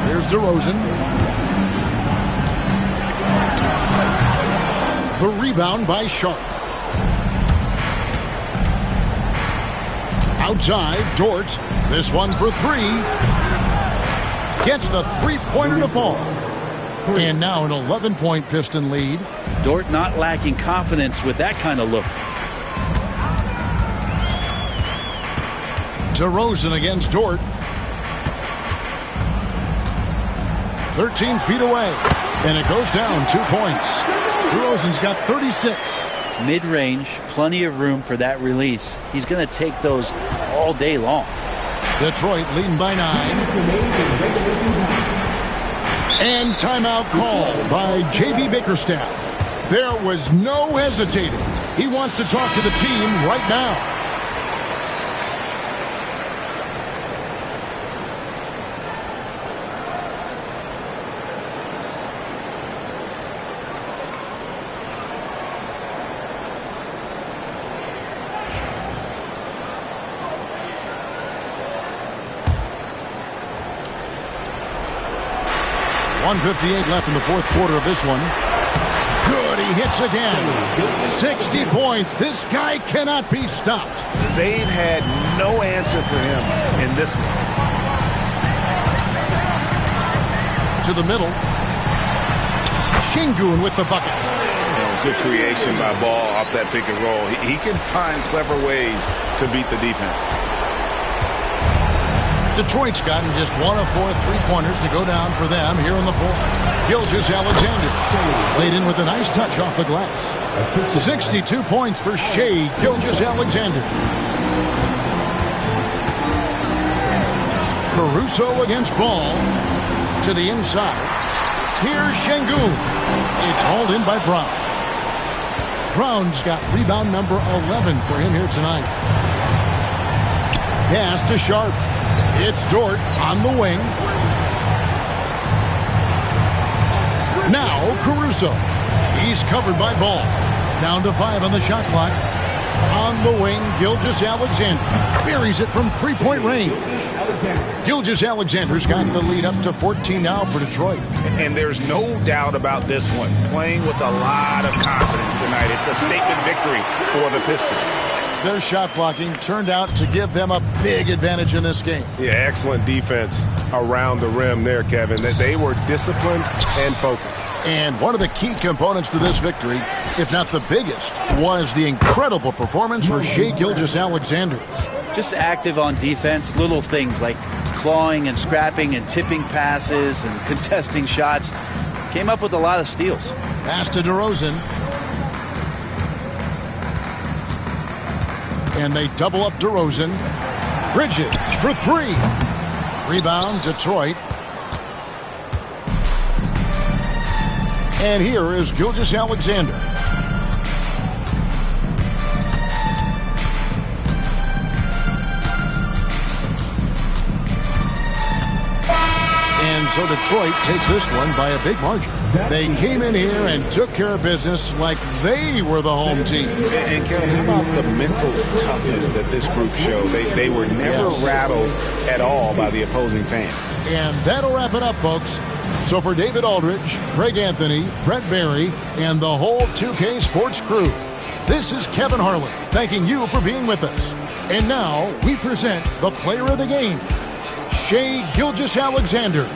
Here's DeRozan. The rebound by Sharp. Outside, Dort. This one for 3. Gets the three-pointer to fall. And now an 11-point Piston lead. Dort not lacking confidence with that kind of look. DeRozan against Dort. 13 feet away. And it goes down 2 points. DeRozan's got 36. Mid-range, plenty of room for that release. He's going to take those all day long. Detroit leading by 9. And timeout called by J.B. Bickerstaff. There was no hesitating. He wants to talk to the team right now. .158 left in the fourth quarter of this one. Good, he hits again. 60 points. This guy cannot be stopped. They've had no answer for him in this one. To the middle. Şengün with the bucket. Good creation by Ball off that pick and roll. He can find clever ways to beat the defense. Detroit's gotten just 1 of 4 three-pointers to go down for them here in the fourth. Gilgeous-Alexander laid in with a nice touch off the glass. 62 points for Shai Gilgeous-Alexander. Caruso against Ball. To the inside. Here's Şengün. It's hauled in by Brown. Brown's got rebound number 11 for him here tonight. Pass to Sharp. It's Dort on the wing. Now Caruso. He's covered by Ball. Down to 5 on the shot clock. On the wing, Gilgeous-Alexander buries it from three-point range. Gilgeous-Alexander's got the lead up to 14 now for Detroit. And there's no doubt about this one. Playing with a lot of confidence tonight. It's a statement victory for the Pistons. Their shot blocking turned out to give them a big advantage in this game. Yeah, excellent defense around the rim there, Kevin. They were disciplined and focused. And one of the key components to this victory, if not the biggest, was the incredible performance for Shai Gilgeous-Alexander. Just active on defense, little things like clawing and scrapping and tipping passes and contesting shots. Came up with a lot of steals. Pass to DeRozan. And they double up DeRozan. Bridges for three. Rebound, Detroit. And here is Gilgeous-Alexander. And so Detroit takes this one by a big margin. They came in here and took care of business like they were the home team. And Kevin, how about the mental toughness that this group showed? They were never rattled at all by the opposing fans. And that'll wrap it up, folks. So for David Aldridge, Greg Anthony, Brent Barry, and the whole 2K Sports crew, this is Kevin Harlan thanking you for being with us. And now we present the player of the game, Shai Gilgeous-Alexander.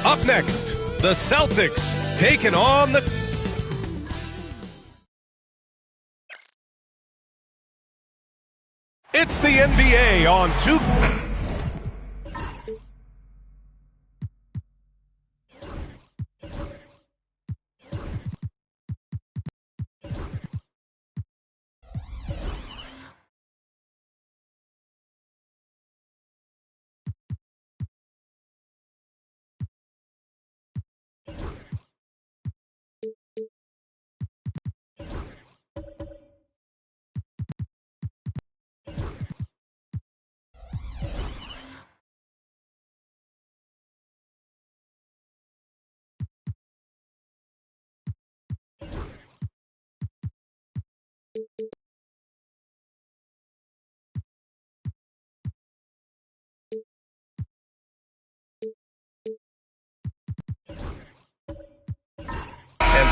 Up next, the Celtics taking on the... It's the NBA on 2...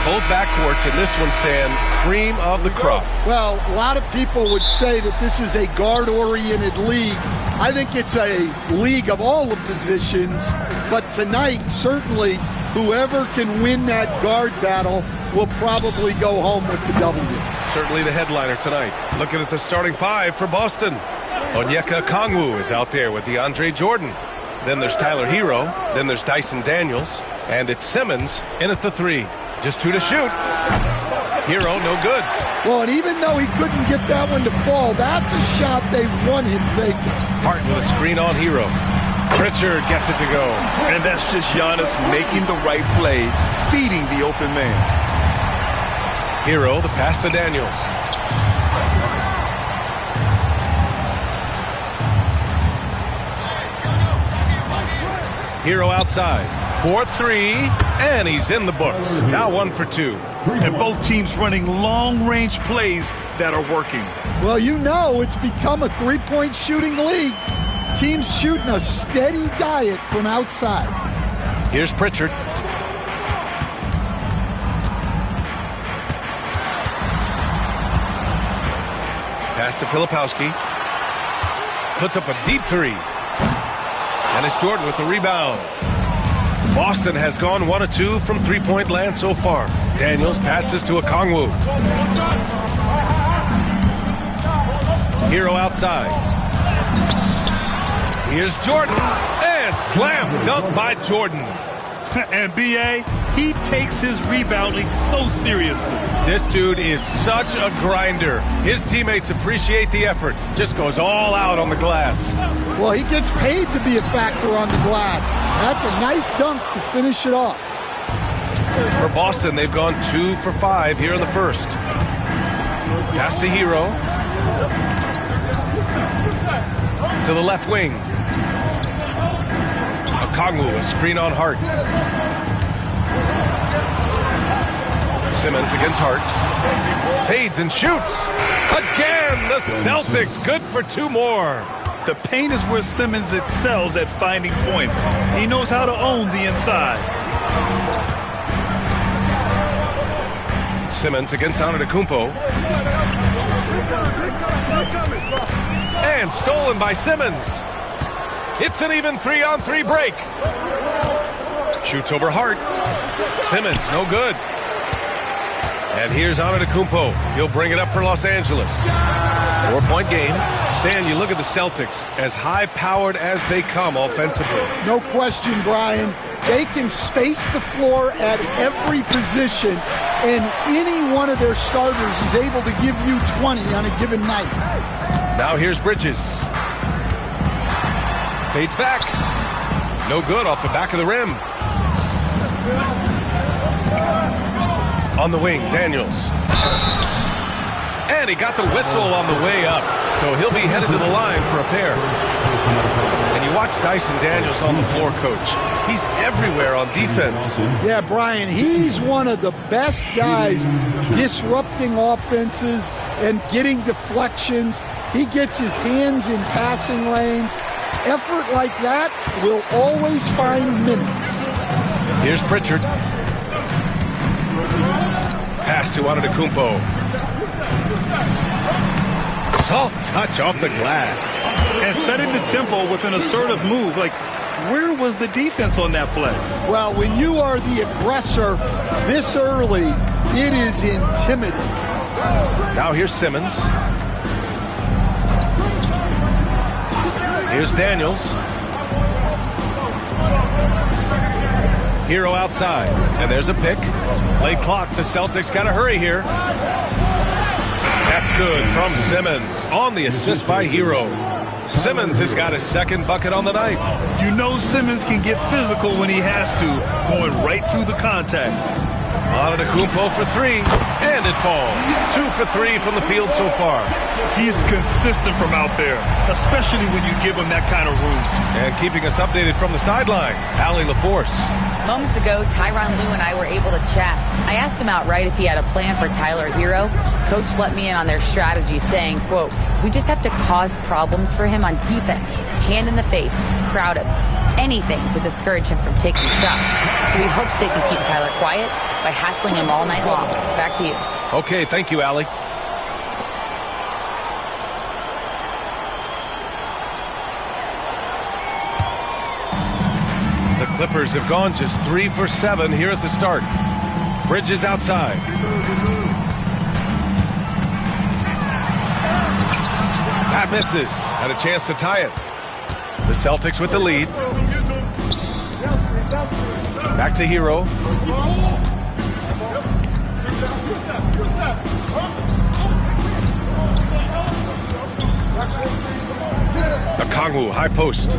Both backcourts in this one stand cream of the crop. Well, a lot of people would say that this is a guard-oriented league. I think it's a league of all the positions, but tonight, certainly, whoever can win that guard battle will probably go home with the W. Certainly the headliner tonight. Looking at the starting five for Boston. Onyeka Okongwu is out there with DeAndre Jordan. Then there's Tyler Hero. Then there's Dyson Daniels. And it's Simmons in at the 3. Just 2 to shoot. Hero, no good. Well, and even though he couldn't get that one to fall, that's a shot they want him taking. Hart with a screen on Hero. Pritchard gets it to go. And that's just Giannis making the right play, feeding the open man. Hero, the pass to Daniels. Hero outside. 4-3, and he's in the books. Now 1 for 2. And both teams running long-range plays that are working. Well, you know it's become a three-point shooting league. Teams shooting a steady diet from outside. Here's Pritchard. Pass to Filipowski. Puts up a deep 3. And it's Jordan with the rebound. Boston has gone 1 of 2 from three-point land so far. Daniels passes to Okongwu. Hero outside. Here's Jordan. And slam dunk by Jordan. And B.A., he takes his rebounding so seriously. This dude is such a grinder. His teammates appreciate the effort. Just goes all out on the glass. Well, he gets paid to be a factor on the glass. That's a nice dunk to finish it off. For Boston, they've gone 2 for 5 here in the first. Pass to Hero. To the left wing. Okongwu, a screen on Hart. Simmons against Hart. Fades and shoots. Again, the Celtics good for 2 more. The paint is where Simmons excels at finding points. He knows how to own the inside. Simmons against Antetokounmpo. And stolen by Simmons. It's an even 3-on-3 break. Shoots over Hart. Simmons, no good. And here's Antetokounmpo. He'll bring it up for Los Angeles. 4-point game. Stan, you look at the Celtics, as high-powered as they come offensively. No question, Brian. They can space the floor at every position, and any one of their starters is able to give you 20 on a given night. Now here's Bridges. Fades back. No good off the back of the rim. On the wing, Daniels. And he got the whistle on the way up. So he'll be headed to the line for a pair. And you watch Dyson Daniels on the floor, Coach. He's everywhere on defense. Yeah, Brian, he's one of the best guys disrupting offenses and getting deflections. He gets his hands in passing lanes. Effort like that will always find minutes. Here's Pritchard. Pass to Antetokounmpo. Soft touch off the glass. And setting the tempo with an assertive move. Like, where was the defense on that play? Well, when you are the aggressor this early, it is intimidating. Now here's Simmons. Here's Daniels. Hero outside. And there's a pick. Late clock. The Celtics got to hurry here. That's good from Simmons on the assist by Hero. Simmons has got his second bucket on the night. You know Simmons can get physical when he has to, going right through the contact. Antetokounmpo for three, and it falls. 2 for 3 from the field so far. He's consistent from out there, especially when you give him that kind of room. And keeping us updated from the sideline, Allie LaForce. Moments ago, Tyronn Lue and I were able to chat. I asked him outright if he had a plan for Tyler Hero. Coach let me in on their strategy, saying, quote, "We just have to cause problems for him on defense. Hand in the face, crowd him. Anything to discourage him from taking shots." So he hopes they can keep Tyler quiet by hassling him all night long. Back to you. Okay, thank you, Allie. The Clippers have gone just 3 for 7 here at the start. Bridges outside. That misses. Had a chance to tie it. The Celtics with the lead. Back to Hero. Okongwu, high post.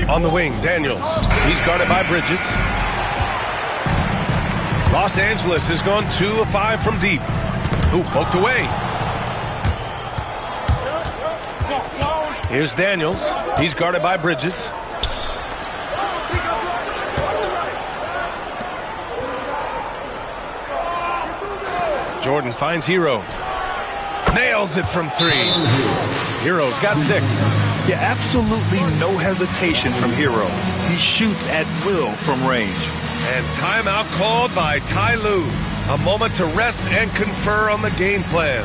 On the wing, Daniels. He's guarded by Bridges. Los Angeles has gone 2 of 5 from deep. Ooh, poked away. Here's Daniels. He's guarded by Bridges. Jordan finds Hero. Nails it from 3. Hero's got 6. Yeah, absolutely no hesitation from Hero. He shoots at will from range. And timeout called by Ty Lue. A moment to rest and confer on the game plan.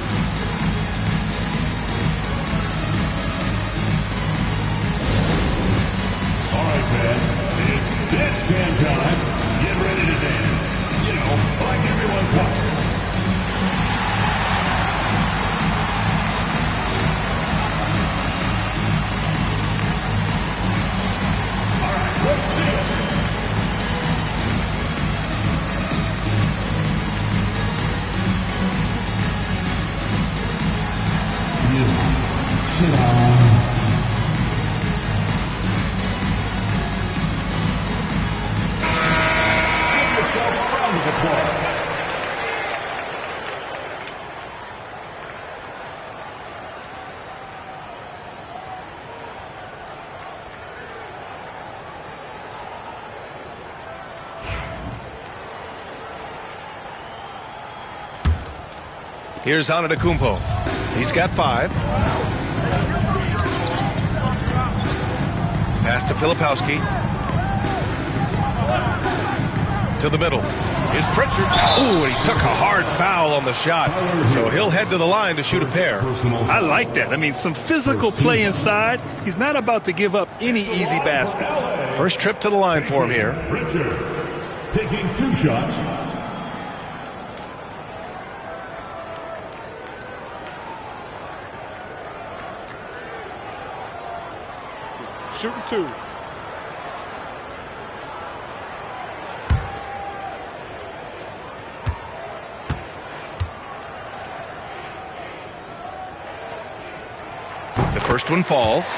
All right, man. It's dance band time. Get ready to dance. You know, like everyone's watching. All right, let's see it. Sit down. Here's Antetokounmpo. He's got 5. Pass to Filipowski. To the middle. Here's Pritchard. Ooh, and he took a hard foul on the shot. So he'll head to the line to shoot a pair. I like that. I mean, some physical play inside. He's not about to give up any easy baskets. First trip to the line for him here. Pritchard taking 2 shots. Shooting 2. The first one falls.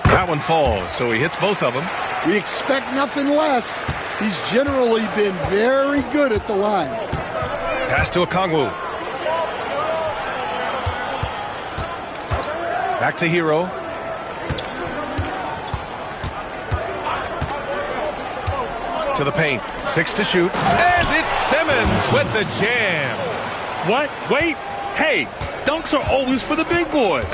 That one falls, so he hits both of them. We expect nothing less. He's generally been very good at the line. Pass to Okongwu. Back to Hero. to the paint. 6 to shoot. And it's Simmons with the jam. What? Wait. Hey, dunks are always for the big boys.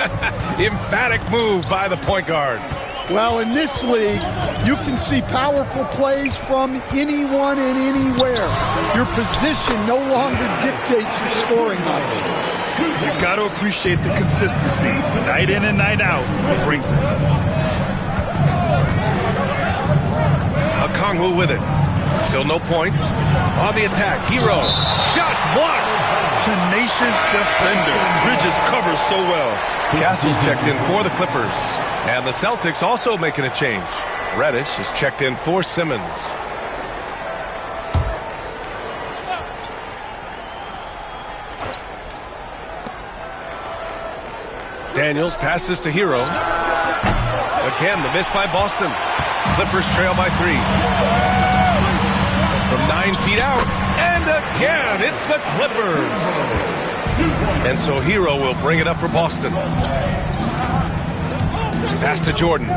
Emphatic move by the point guard. Well, in this league, you can see powerful plays from anyone and anywhere. Your position no longer dictates your scoring level. You got to appreciate the consistency. Night in and night out, he brings it. Okongwu with it. Still no points. On the attack, Hero. Shots blocked. Tenacious defender. Bridges covers so well. Castle's checked in for the Clippers. And the Celtics also making a change. Reddish is checked in for Simmons. Daniels passes to Hero. Again, the miss by Boston. Clippers trail by 3. From 9 feet out. And again, it's the Clippers. And so Hero will bring it up for Boston. Pass to Jordan.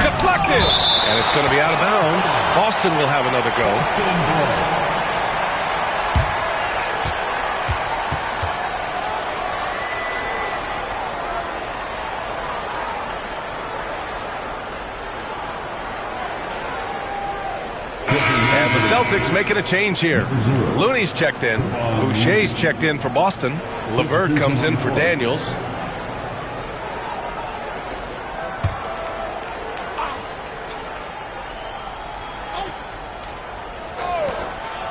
Deflected. And it's going to be out of bounds. Boston will have another go. And the Celtics making a change here. Looney's checked in. Boucher's checked in for Boston. LeVert comes in for Daniels.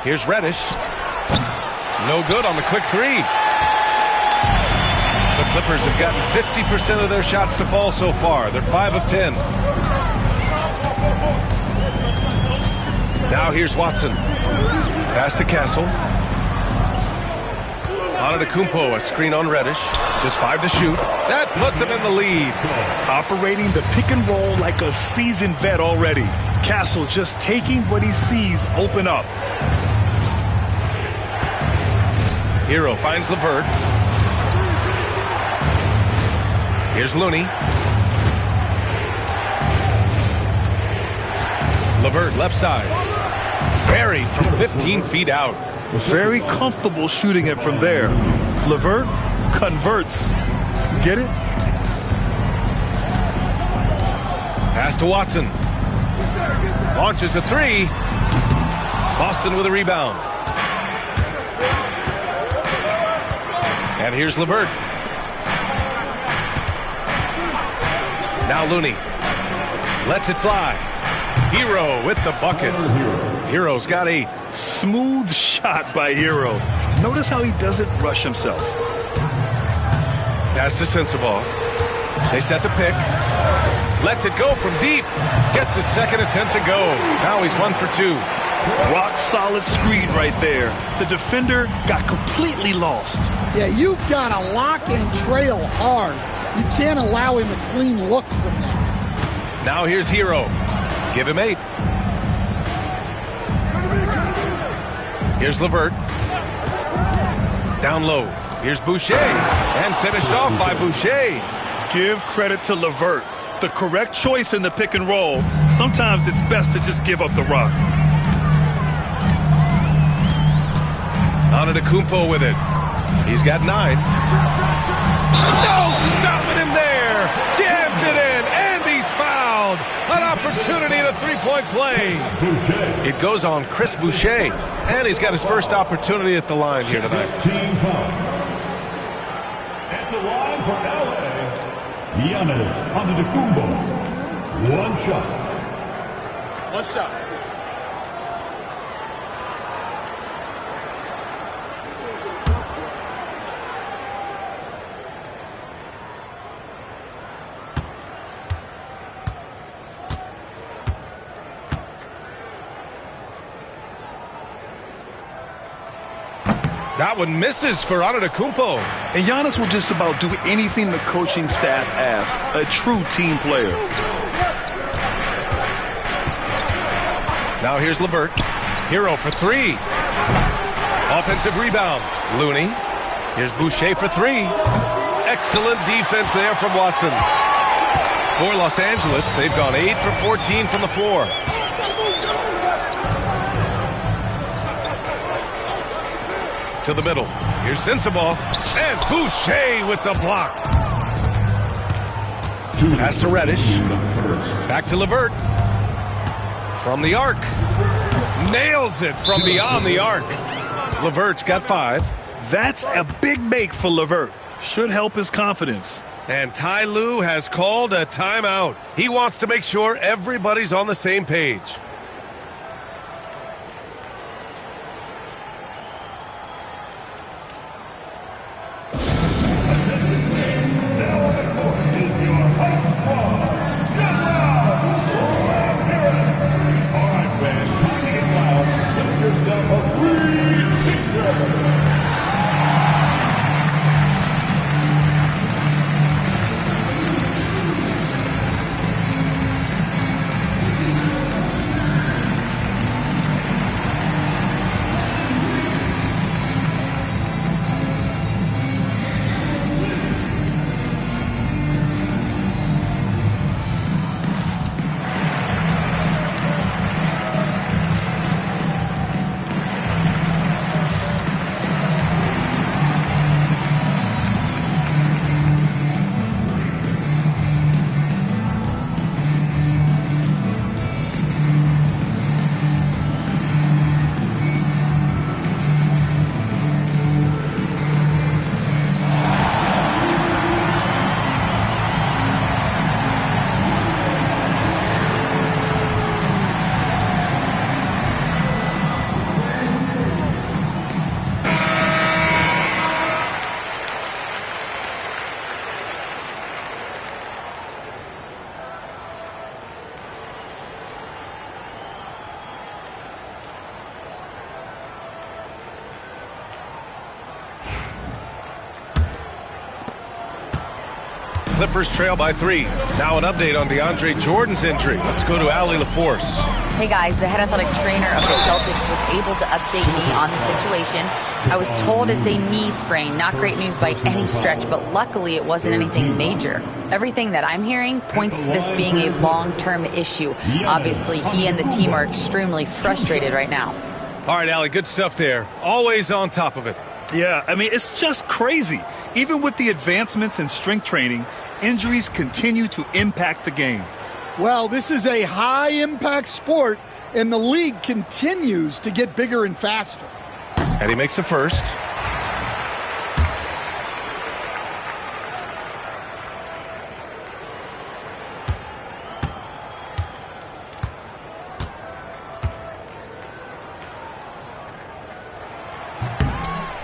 Here's Reddish. No good on the quick 3. The Clippers have gotten 50% of their shots to fall so far. They're 5 of 10. Now here's Watson. Pass to Castle. Antetokounmpo, a screen on Reddish. Just 5 to shoot. That puts him in the lead. Operating the pick and roll like a seasoned vet already. Castle just taking what he sees open up. Hero finds LeVert. Here's Looney. LeVert left side. Buried from 15 feet out. Very comfortable shooting it from there. LeVert converts. Get it? Pass to Watson. Launches a 3. Boston with a rebound. And here's LeVert. Now Looney. Lets it fly. Hero with the bucket. Hero's got a smooth shot by Hero. Notice how he doesn't rush himself. Pass to Sensabaugh. They set the pick. Lets it go from deep. Gets his second attempt to go. Now he's 1 for 2. Rock solid screen right there. The defender got completely lost. Yeah, you've got to lock and trail hard. You can't allow him a clean look from that. Now here's Hero. Give him 8. Here's LeVert. Down low. Here's Boucher. And finished off by Boucher. Give credit to LeVert. The correct choice in the pick and roll. Sometimes it's best to just give up the rock. Antetokounmpo with it. He's got 9. No stopping him there. Jams it in. And he's fouled. An opportunity at a 3-point play. It goes on Chris Boucher. And he's got his first opportunity at the line here tonight. At the line for LA, Giannis Antetokounmpo. 1 shot. 1 shot. That one misses for Antetokounmpo. And Giannis will just about do anything the coaching staff asks. A true team player. Now here's LeVert. Hero for 3. Offensive rebound. Looney. Here's Boucher for 3. Excellent defense there from Watson. For Los Angeles, they've gone 8 for 14 from the floor. To the middle. Here's Sensabaugh. And Boucher with the block. Pass to Reddish. Back to LeVert. From the arc. Nails it from beyond the arc. LeVert's got 5. That's a big make for LeVert. Should help his confidence. And Ty Lue has called a timeout. He wants to make sure everybody's on the same page. Clippers trail by 3. Now an update on DeAndre Jordan's injury. Let's go to Allie LaForce. Hey guys, the head athletic trainer of the Celtics was able to update me on the situation. I was told it's a knee sprain. Not great news by any stretch, but luckily it wasn't anything major. Everything that I'm hearing points to this being a long-term issue. Obviously, he and the team are extremely frustrated right now. All right, Allie, good stuff there. Always on top of it. Yeah, I mean, it's just crazy. Even with the advancements in strength training, injuries continue to impact the game. Well, this is a high-impact sport, and the league continues to get bigger and faster. And he makes a first.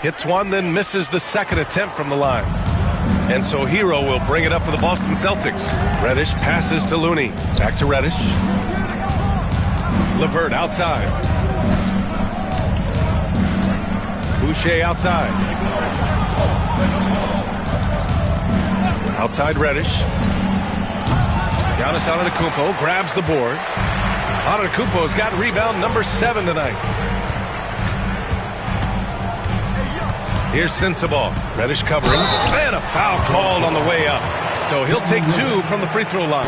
Hits one, then misses the second attempt from the line. And so Hero will bring it up for the Boston Celtics. Reddish passes to Looney. Back to Reddish. LeVert outside. Boucher outside. Outside Reddish. Giannis Antetokounmpo grabs the board. Antetokounmpo's got rebound number 7 tonight. Here's Sensabaugh. Reddish covering. And a foul called on the way up. So he'll take 2 from the free throw line.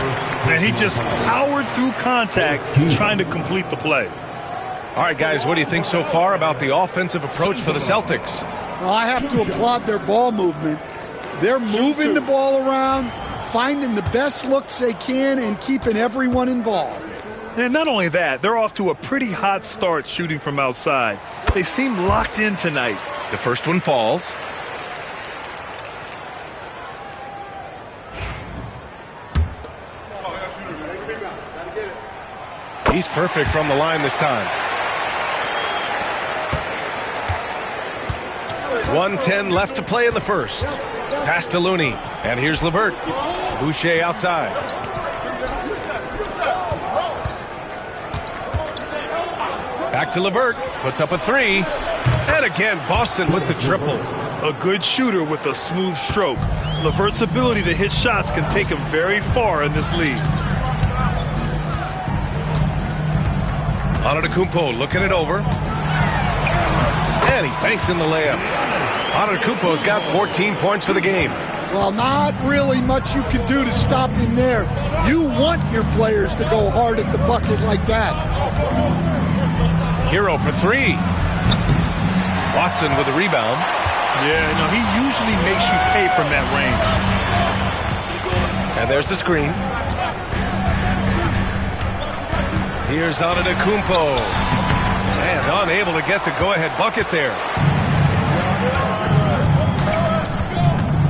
And he just powered through contact trying to complete the play. All right, guys, what do you think so far about the offensive approach for the Celtics? Well, I have to applaud their ball movement. They're moving the ball around, finding the best looks they can, and keeping everyone involved. And not only that, they're off to a pretty hot start shooting from outside. They seem locked in tonight. The first one falls. He's perfect from the line this time. 1:10 left to play in the first. Pass to Looney. And here's LeVert. Boucher outside. Back to LeVert. Puts up a 3. And again, Boston with the triple. A good shooter with a smooth stroke. LeVert's ability to hit shots can take him very far in this league. Antetokounmpo looking it over. And he banks in the layup. Antetokounmpo's got 14 points for the game. Well, not really much you can do to stop him there. You want your players to go hard at the bucket like that. Hero for three. Watson with the rebound. Yeah, no, he usually makes you pay from that range. And there's the screen. Here's Antetokounmpo. And unable to get the go-ahead bucket there.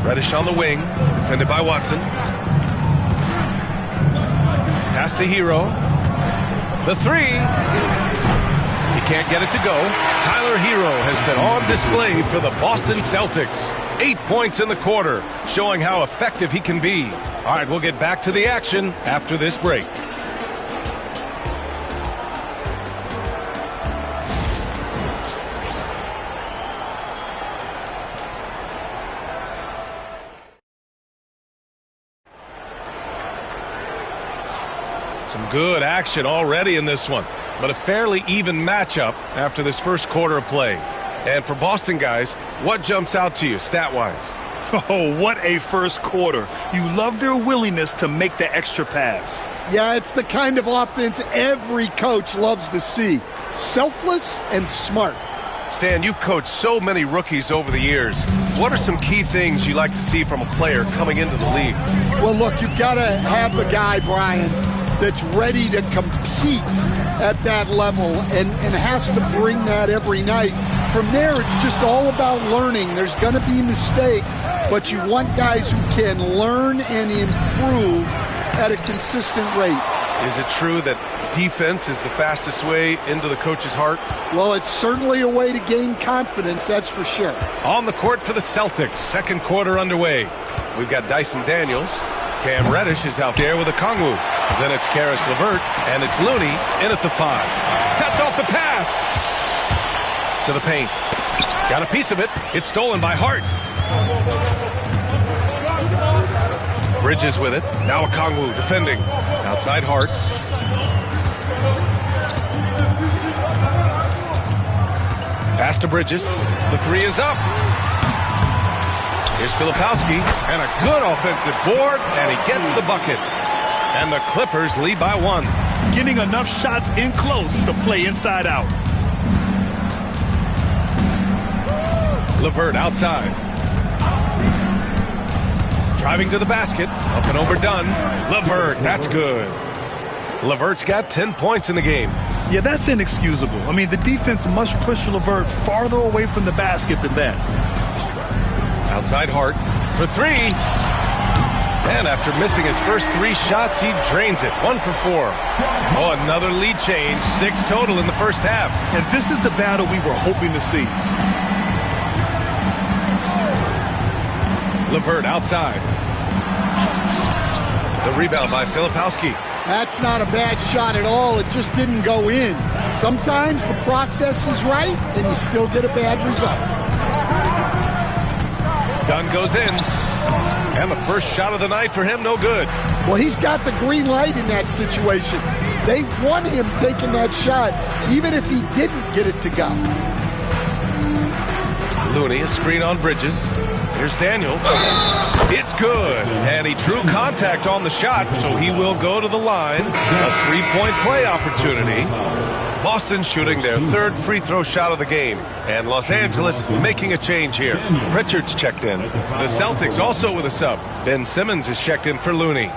Reddish on the wing, defended by Watson. Pass to Hero. The three. He can't get it to go. Tyler Hero has been on display for the Boston Celtics. 8 points in the quarter, showing how effective he can be. All right, we'll get back to the action after this break. Some good action already in this one, but a fairly even matchup after this first quarter of play. And for Boston guys, what jumps out to you stat-wise? Oh, what a first quarter. You love their willingness to make the extra pass. Yeah, it's the kind of offense every coach loves to see. Selfless and smart. Stan, you've coached so many rookies over the years. What are some key things you like to see from a player coming into the league? Well, look, you've got to have a guy, Brian, that's ready to compete at that level and has to bring that every night. From there, it's just all about learning. There's going to be mistakes, but you want guys who can learn and improve at a consistent rate. Is it true that defense is the fastest way into the coach's heart? Well, it's certainly a way to gain confidence, that's for sure. On the court for the Celtics, second quarter underway. We've got Dyson Daniels. Cam Reddish is out there with a Kongwu. Then it's Karis LeVert, and it's Looney in at the 5. Cuts off the pass. To the paint. Got a piece of it. It's stolen by Hart. Bridges with it. Now a Kongwu defending. Outside Hart. Pass to Bridges. The 3 is up. Here's Filipowski, and a good offensive board, and he gets the bucket. And the Clippers lead by 1. Getting enough shots in close to play inside out. LeVert outside. Driving to the basket, up and overdone. LeVert, that's good. LeVert's got 10 points in the game. Yeah, that's inexcusable. I mean, the defense must push LeVert farther away from the basket than that. Outside Hart for 3. And after missing his first 3 shots, he drains it. 1 for 4. Oh, another lead change. 6 total in the first half. And this is the battle we were hoping to see. LeVert outside. The rebound by Filipowski. That's not a bad shot at all. It just didn't go in. Sometimes the process is right, and you still get a bad result. Dunn goes in. And the first shot of the night for him, no good. Well, he's got the green light in that situation. They want him taking that shot, even if he didn't get it to go. Looney, a screen on Bridges. Here's Daniels. It's good. And he drew contact on the shot, so he will go to the line. A 3-point play opportunity. Boston shooting their 3rd free throw shot of the game. And Los Angeles making a change here. Pritchard's checked in. The Celtics also with a sub. Ben Simmons is checked in for Looney.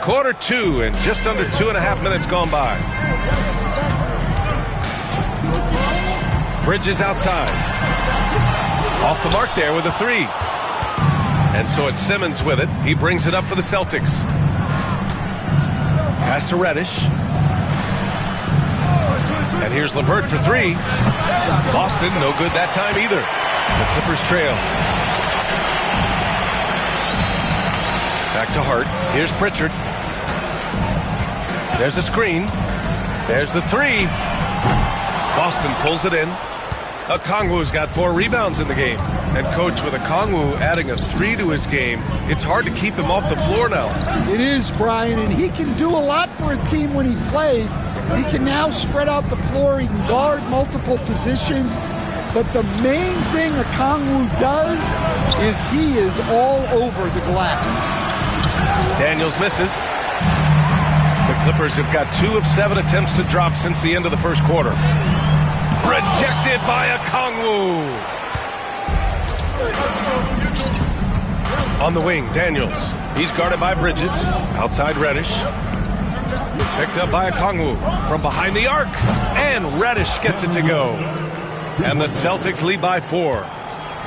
Quarter 2 and just under 2.5 minutes gone by. Bridges outside. Off the mark there with a 3. And so it's Simmons with it. He brings it up for the Celtics. Pass to Reddish. And here's LeVert for 3. Boston, no good that time either. The Clippers trail. Back to Hart. Here's Pritchard. There's a screen. There's the 3. Boston pulls it in. Okongwu's got 4 rebounds in the game. And, Coach, with Okongwu adding a 3 to his game, it's hard to keep him off the floor now. It is, Brian, and he can do a lot for a team when he plays. He can now spread out the floor. He can guard multiple positions. But the main thing Okongwu does is he is all over the glass. Daniels misses. The Clippers have got 2 of 7 attempts to drop since the end of the first quarter. Rejected by Okongwu. On the wing, Daniels. He's guarded by Bridges. Outside Reddish. Picked up by Okongwu from behind the arc. And Reddish gets it to go. And the Celtics lead by 4.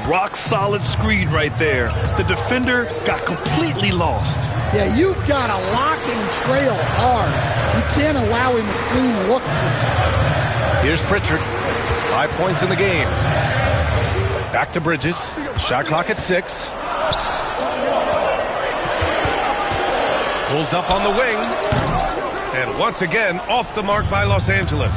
Rock solid screen right there. The defender got completely lost. Yeah, you've got to lock and trail hard. You can't allow him a clean look. Here's Pritchard. 5 points in the game. Back to Bridges. Shot clock at 6. Pulls up on the wing. And once again, off the mark by Los Angeles.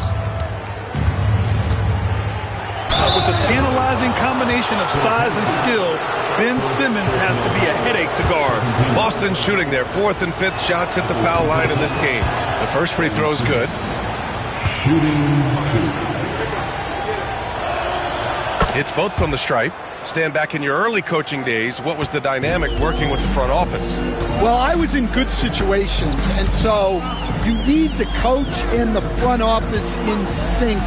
With a tantalizing combination of size and skill, Ben Simmons has to be a headache to guard. Boston shooting their 4th and 5th shots at the foul line in this game. The first free throw is good. It's both from the stripe. Stand back in your early coaching days. What was the dynamic working with the front office? Well, I was in good situations, and so you need the coach and the front office in sync,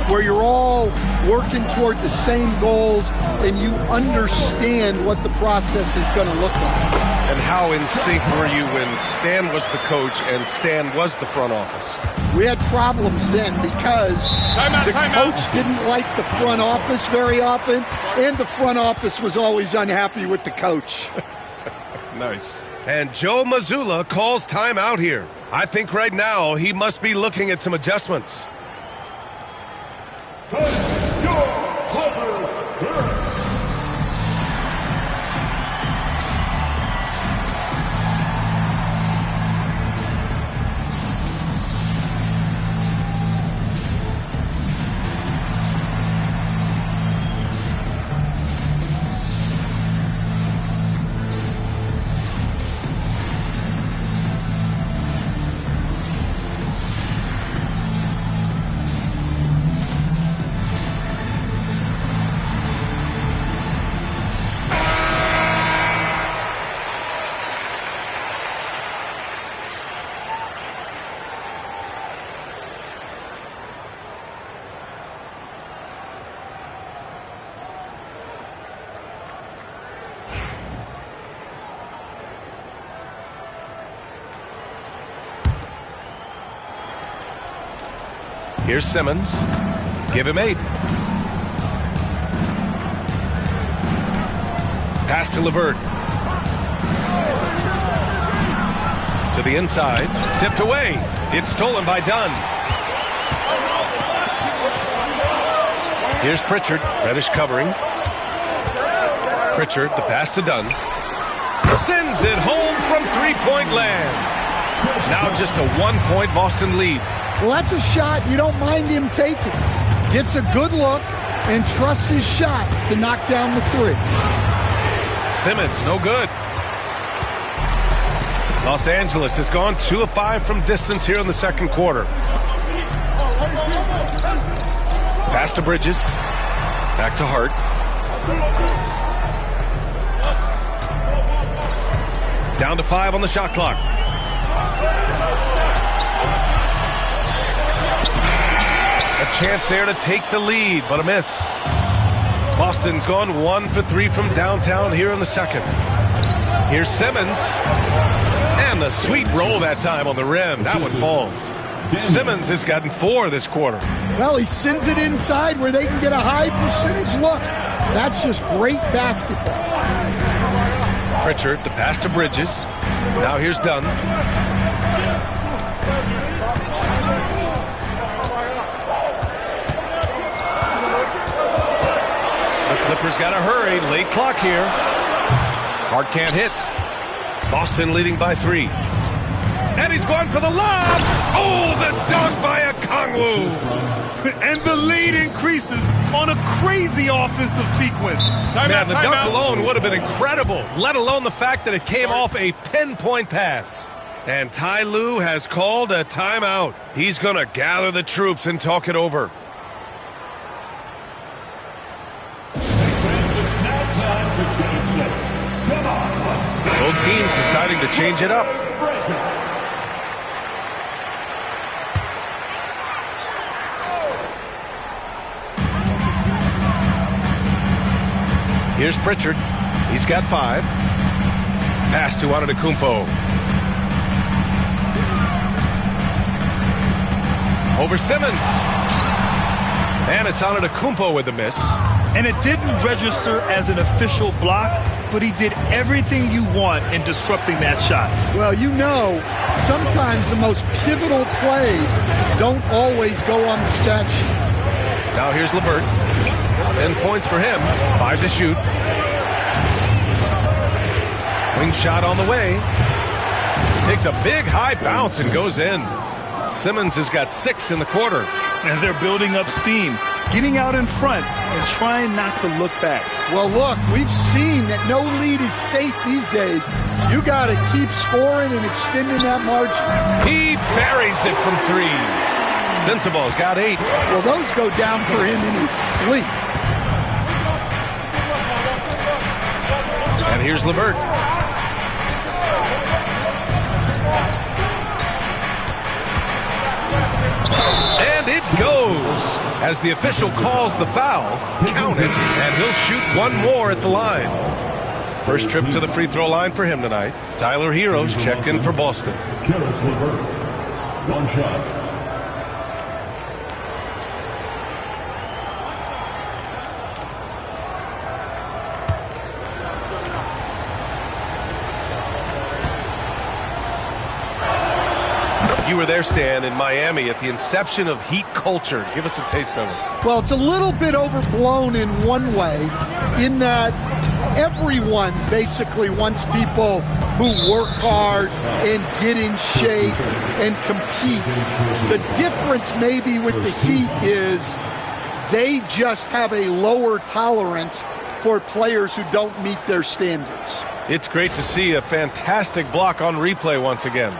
where you're all working toward the same goals and you understand what the process is going to look like. And how in sync were you when Stan was the coach and Stan was the front office? We had problems then because the coach didn't like the front office very often, and the front office was always unhappy with the coach. Nice. And Joe Mazzulla calls timeout here. I think right now he must be looking at some adjustments. Here's Simmons. Give him 8. Pass to LeVert. To the inside. Tipped away. It's stolen by Dunn. Here's Pritchard. Reddish covering. Pritchard, the pass to Dunn. Sends it home from three-point land. Now just a 1-point Boston lead. Well, that's a shot you don't mind him taking. Gets a good look and trusts his shot to knock down the 3. Simmons, no good. Los Angeles has gone 2 of 5 from distance here in the second quarter. Pass to Bridges. Back to Hart. Down to 5 on the shot clock. A chance there to take the lead, but a miss. Boston's gone 1 for 3 from downtown here in the second. Here's Simmons. And the sweet roll that time on the rim. That one falls. Simmons has gotten 4 this quarter. Well, he sends it inside where they can get a high percentage look. That's just great basketball. Pritchard, the pass to Bridges. Now here's Dunn. Clippers got to hurry. Late clock here. Hart can't hit. Boston leading by 3. And he's going for the lob. Oh, the dunk by Okongwu. And the lead increases on a crazy offensive sequence. Man, the dunk alone would have been incredible, let alone the fact that it came off a pinpoint pass. And Ty Lue has called a timeout. He's going to gather the troops and talk it over. Both teams deciding to change it up. Here's Pritchard. He's got 5. Pass to Antetokounmpo. Over Simmons. And it's Antetokounmpo with the miss. And it didn't register as an official block, but he did everything you want in disrupting that shot. Well, you know, sometimes the most pivotal plays don't always go on the stat sheet. Now here's LeVert. 10 points for him. 5 to shoot. Wing shot on the way. Takes a big high bounce and goes in. Simmons has got 6 in the quarter. And they're building up steam, getting out in front and trying not to look back. Well, look, we've seen that no lead is safe these days. You got to keep scoring and extending that margin. He buries it from 3. Sensabaugh's got 8. Well, those go down for him in his sleep. And here's LeVert. And it goes. As the official calls the foul, count it, and he'll shoot one more at the line. First trip to the free throw line for him tonight. Tyler Heroes checked in for Boston. One shot. You were there, Stan, in Miami at the inception of Heat culture. Give us a taste of it. Well, it's a little bit overblown in one way, in that everyone basically wants people who work hard and get in shape and compete. The difference maybe with the Heat is they just have a lower tolerance for players who don't meet their standards. It's great to see a fantastic block on replay once again.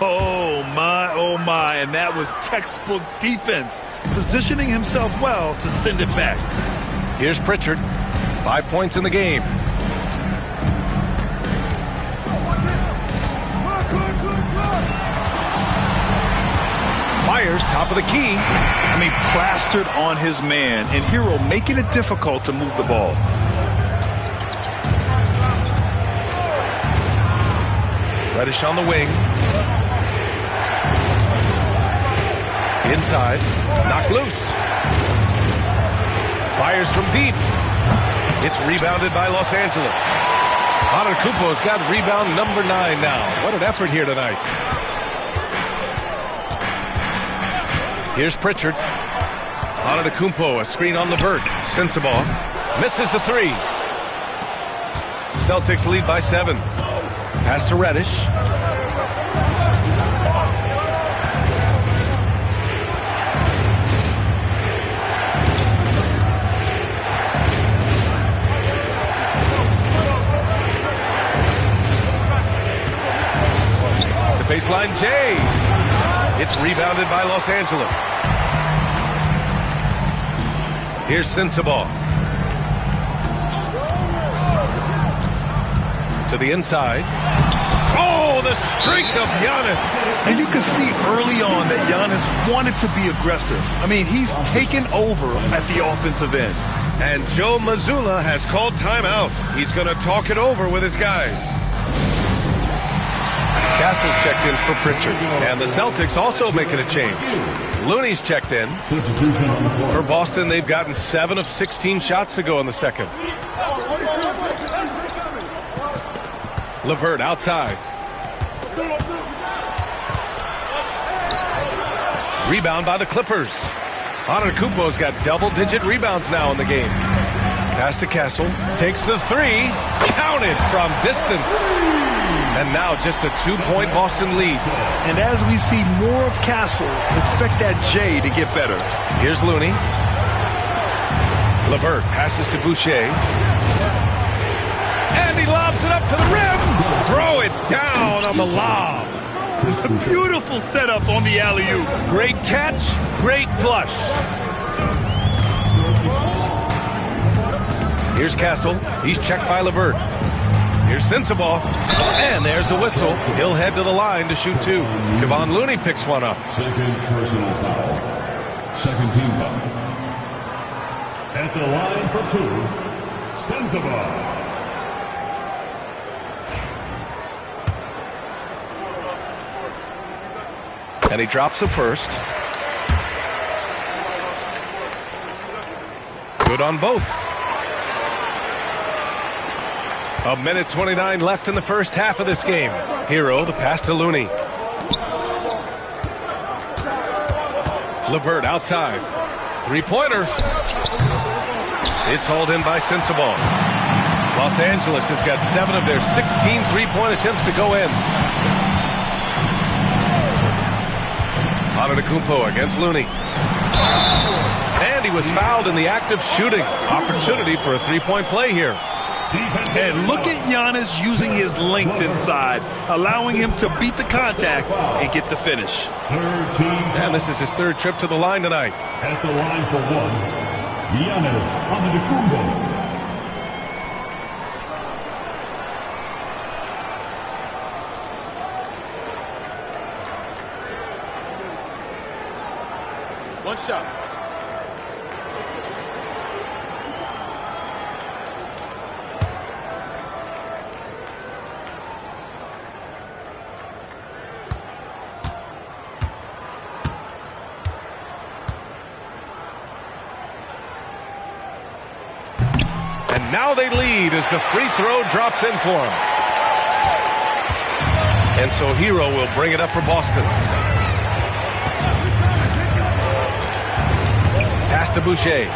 Oh my, and that was textbook defense, positioning himself well to send it back. Here's Pritchard, 5 points in the game. Fires top of the key. I mean, plastered on his man, and Hero making it difficult to move the ball. Reddish on the wing. Inside. Knocked loose. Fires from deep. It's rebounded by Los Angeles. Antetokounmpo's got rebound number 9 now. What an effort here tonight. Here's Pritchard. Antetokounmpo, a screen on LeVert. Sensabaugh misses the 3. Celtics lead by 7. Pass to Reddish. The baseline J. It's rebounded by Los Angeles. Here's Sensabaugh. To the inside. Oh, the streak of Giannis. And you can see early on that Giannis wanted to be aggressive. I mean, he's taken over at the offensive end. And Joe Mazzulla has called timeout. He's going to talk it over with his guys. Castle's checked in for Pritchard. And the Celtics also making a change. Looney's checked in. For Boston, they've gotten 7 of 16 shots to go in the second. LeVert outside. Rebound by the Clippers. Antetokounmpo's got double-digit rebounds now in the game. Pass to Castle. Takes the three. Counted from distance. And now just a 2-point Boston lead. And as we see more of Castle, expect that J to get better. Here's Looney. LeVert passes to Boucher. And he lobs it up to the rim. Throw it down on the lob. Beautiful setup on the alley-oop. Great catch, great flush. Here's Castle. He's checked by LeVert. Here's Sensabaugh. And there's a whistle. He'll head to the line to shoot 2. Kevon Looney picks one up. Second personal foul. Second team foul. At the line for 2, Sensabaugh. And he drops the first. Good on both. 1:29 left in the first half of this game. Hero, the pass to Looney. LeVert outside. Three-pointer. It's hauled in by Sensabaugh. Los Angeles has got 7 of their 16 three-point attempts to go in. Antetokounmpo against Looney. And he was fouled in the act of shooting. Opportunity for a three-point play here. And look at Giannis using his length inside, allowing him to beat the contact and get the finish. And this is his 3rd trip to the line tonight. At the line for 1, Giannis Antetokounmpo. One shot. And now they lead as the free throw drops in for him. And so Hero will bring it up for Boston. Pass to Boucher.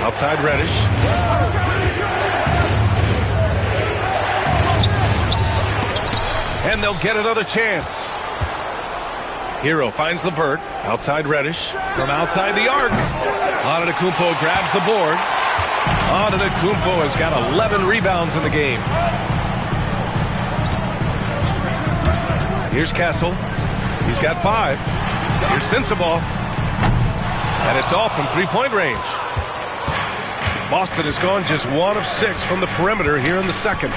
Outside Reddish. And they'll get another chance. Hero finds LeVert. Outside Reddish. From outside the arc. Antetokounmpo grabs the board. Antetokounmpo has got 11 rebounds in the game. Here's Castle. He's got 5. Here's Sensabaugh. And it's all from three-point range. Boston has gone just 1 of 6 from the perimeter here in the second.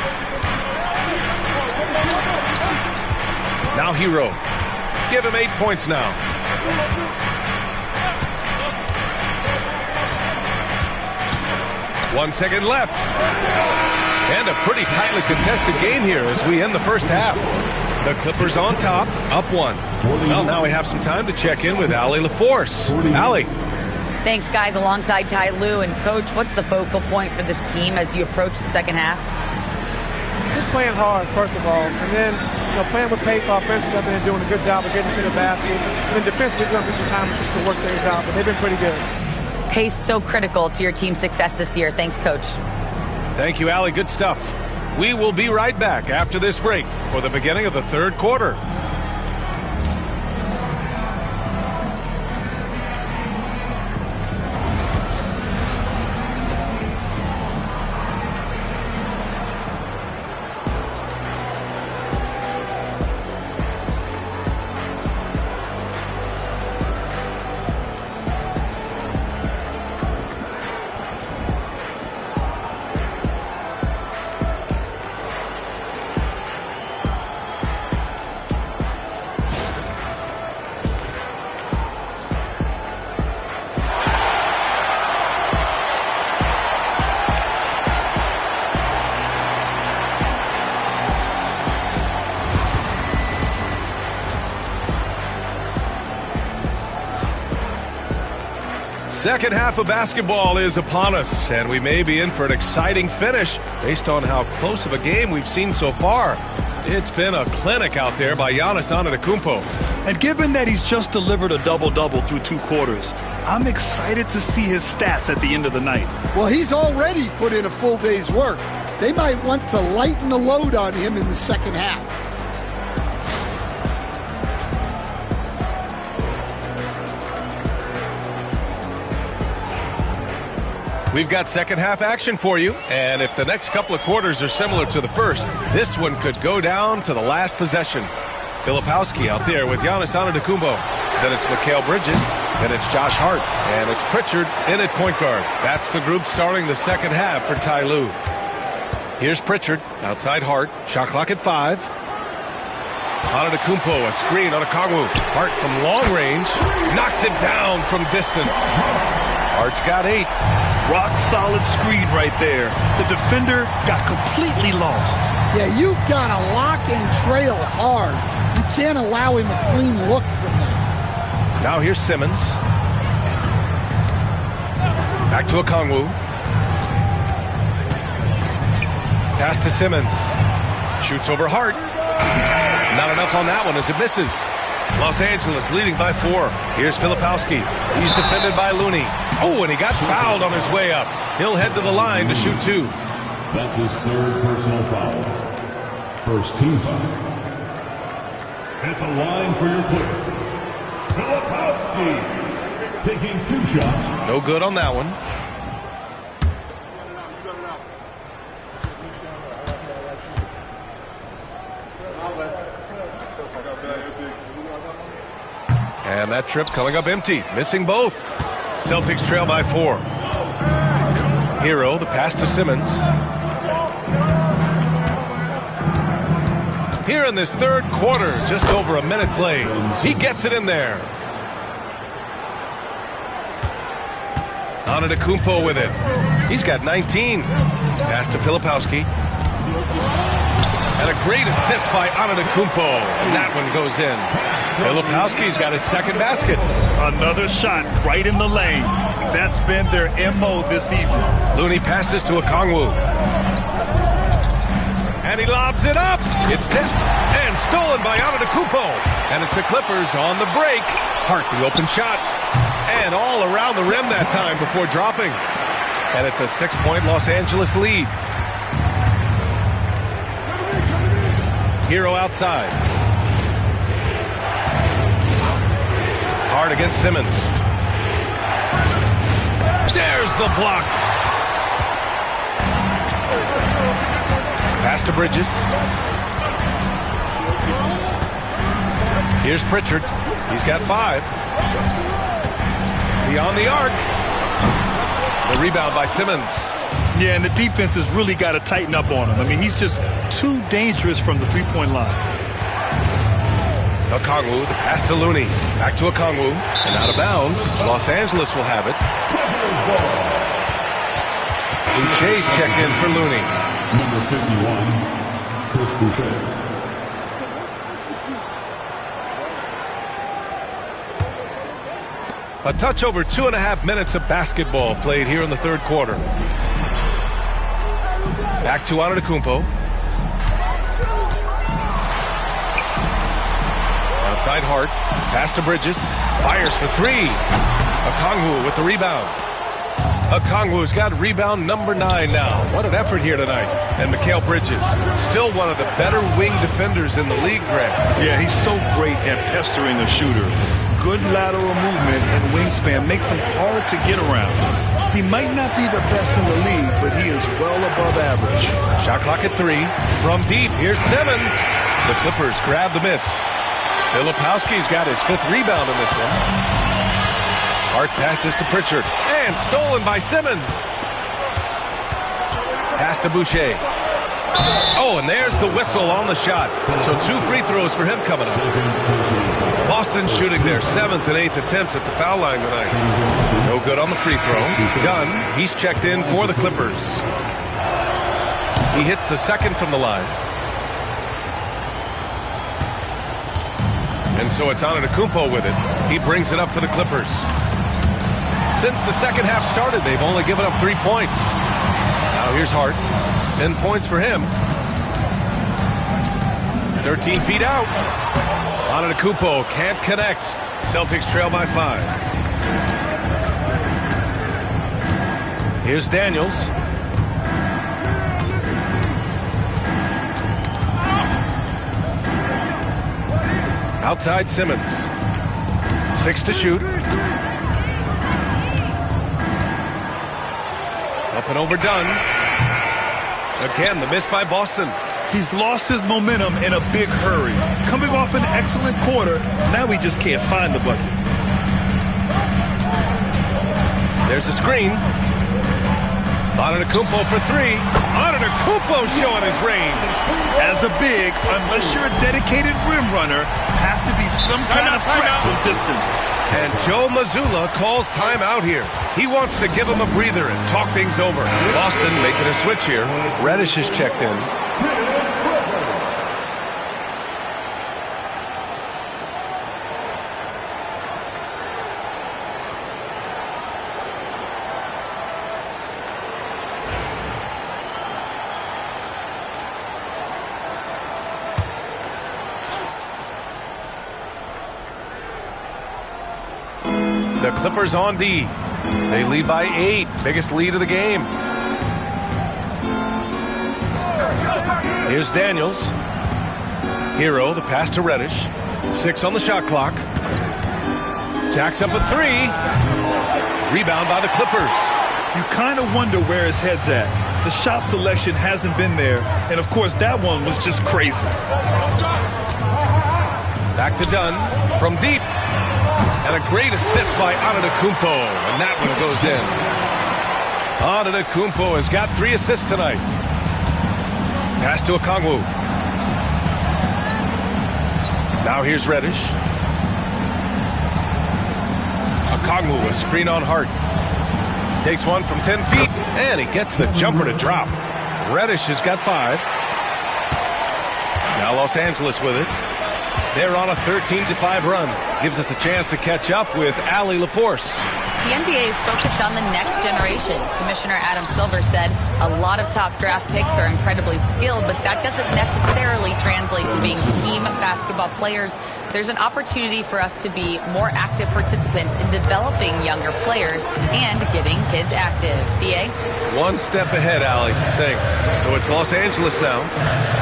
Now Hero. Give him 8 points now. One second left. And a pretty tightly contested game here as we end the first half. The Clippers on top, up 1. Well, now we have some time to check in with Allie LaForce. Allie. Thanks, guys. Alongside Ty Lue and Coach, what's the focal point for this team as you approach the second half? Just playing hard, first of all, and then playing with pace offensively. I've been doing a good job of getting to the basket. And then defensively, it's going to be some time to work things out, but they've been pretty good. Pace so critical to your team's success this year. Thanks, Coach. Thank you, Allie. Good stuff. We will be right back after this break for the beginning of the third quarter. Second half of basketball is upon us, and we may be in for an exciting finish based on how close of a game we've seen so far. It's been a clinic out there by Giannis Antetokounmpo. And given that he's just delivered a double-double through 2 quarters, I'm excited to see his stats at the end of the night. Well, he's already put in a full day's work. They might want to lighten the load on him in the second half. We've got second half action for you, and if the next couple of quarters are similar to the first, this one could go down to the last possession. Filipowski out there with Giannis Antetokounmpo. Then it's Mikal Bridges, then it's Josh Hart, and it's Pritchard in at point guard. That's the group starting the second half for Ty Lue. Here's Pritchard, outside Hart, shot clock at 5. Antetokounmpo, a screen on Okongwu. Hart from long range, knocks it down from distance. Hart's got 8. Rock solid screen right there. The defender got completely lost. Yeah, you've got to lock and trail hard. You can't allow him a clean look from that. Now here's Simmons. Back to Okongwu. Pass to Simmons. Shoots over Hart. Not enough on that one as it misses. Los Angeles leading by 4. Here's Filipowski. He's defended by Looney. Oh, and he got fouled on his way up. He'll head to the line to shoot 2. That's his 3rd personal foul. First team foul. At the line for your Filipowski. Taking 2 shots. No good on that one. And that trip coming up empty, missing both. Celtics trail by 4. Hero, the pass to Simmons. Here in this third quarter, just over a minute played. He gets it in there. Antetokounmpo with it. He's got 19. Pass to Filipowski. And a great assist by Antetokounmpo. And that one goes in. Filipowski's got his second basket. Another shot right in the lane. That's been their MO this evening. Looney passes to Okongwu. And he lobs it up. It's tipped and stolen by Antetokounmpo. And it's the Clippers on the break. Hart the open shot. And all around the rim that time before dropping. And it's a 6-point Los Angeles lead. Hero outside. Hart against Simmons. There's the block. Pass to Bridges. Here's Pritchard. He's got 5. Beyond the arc. The rebound by Simmons. Yeah, and the defense has really got to tighten up on him. I mean, he's just too dangerous from the three-point line. Okongwu, the pass to Looney. Back to Okongwu. And out of bounds. Los Angeles will have it. Boucher's checked in for Looney. Number 51, Chris Boucher. A touch over 2.5 minutes of basketball played here in the third quarter. Back to Antetokounmpo. Outside Hart. Pass to Bridges. Fires for 3. Okongwu with the rebound. Okongwu's got rebound number 9 now. What an effort here tonight. And Mikal Bridges, still one of the better wing defenders in the league, Greg. Yeah, he's so great at pestering a shooter. Good lateral movement and wingspan makes him hard to get around. He might not be the best in the league, but he is well above average. Shot clock at 3. From deep, here's Simmons. The Clippers grab the miss. Filipowski's got his 5th rebound in this one. Hart passes to Pritchard. And stolen by Simmons. Pass to Boucher. Oh, and there's the whistle on the shot. So 2 free throws for him coming up. Boston shooting their 7th and 8th attempts at the foul line tonight. No good on the free throw. Dunn, he's checked in for the Clippers. He hits the 2nd from the line. And so it's Antetokounmpo with it. He brings it up for the Clippers. Since the second half started, they've only given up 3 points. Now here's Hart. 10 points for him. 13 feet out. Antetokounmpo can't connect. Celtics trail by 5. Here's Daniels. Outside Simmons. 6 to shoot. Up and overdone. Again, the miss by Boston. He's lost his momentum in a big hurry. Coming off an excellent quarter, now he just can't find the bucket. There's a screen. Antetokounmpo for 3. Antetokounmpo showing his range. As a big, unless you're a dedicated rim runner, have to be some kind of threat from distance. And Joe Mazzulla calls timeout here. He wants to give him a breather and talk things over. Boston making a switch here. Reddish is checked in. The Clippers on D. They lead by 8. Biggest lead of the game. Here's Daniels. Hero, the pass to Reddish. 6 on the shot clock. Jacks up a 3. Rebound by the Clippers. You kind of wonder where his head's at. The shot selection hasn't been there. And, of course, that one was just crazy. Back to Dunn from deep. And a great assist by Antetokounmpo, and that one goes in. Antetokounmpo has got 3 assists tonight. Pass to Okongwu. Now here's Reddish. Okongwu, a screen on Hart. Takes one from 10 feet, and he gets the jumper to drop. Reddish has got 5. Now Los Angeles with it. They're on a 13-5 run. Gives us a chance to catch up with Allie LaForce. The NBA is focused on the next generation. Commissioner Adam Silver said a lot of top draft picks are incredibly skilled, but that doesn't necessarily translate to being team basketball players. There's an opportunity for us to be more active participants in developing younger players and getting kids active. BA? One step ahead, Allie. Thanks. So it's Los Angeles now,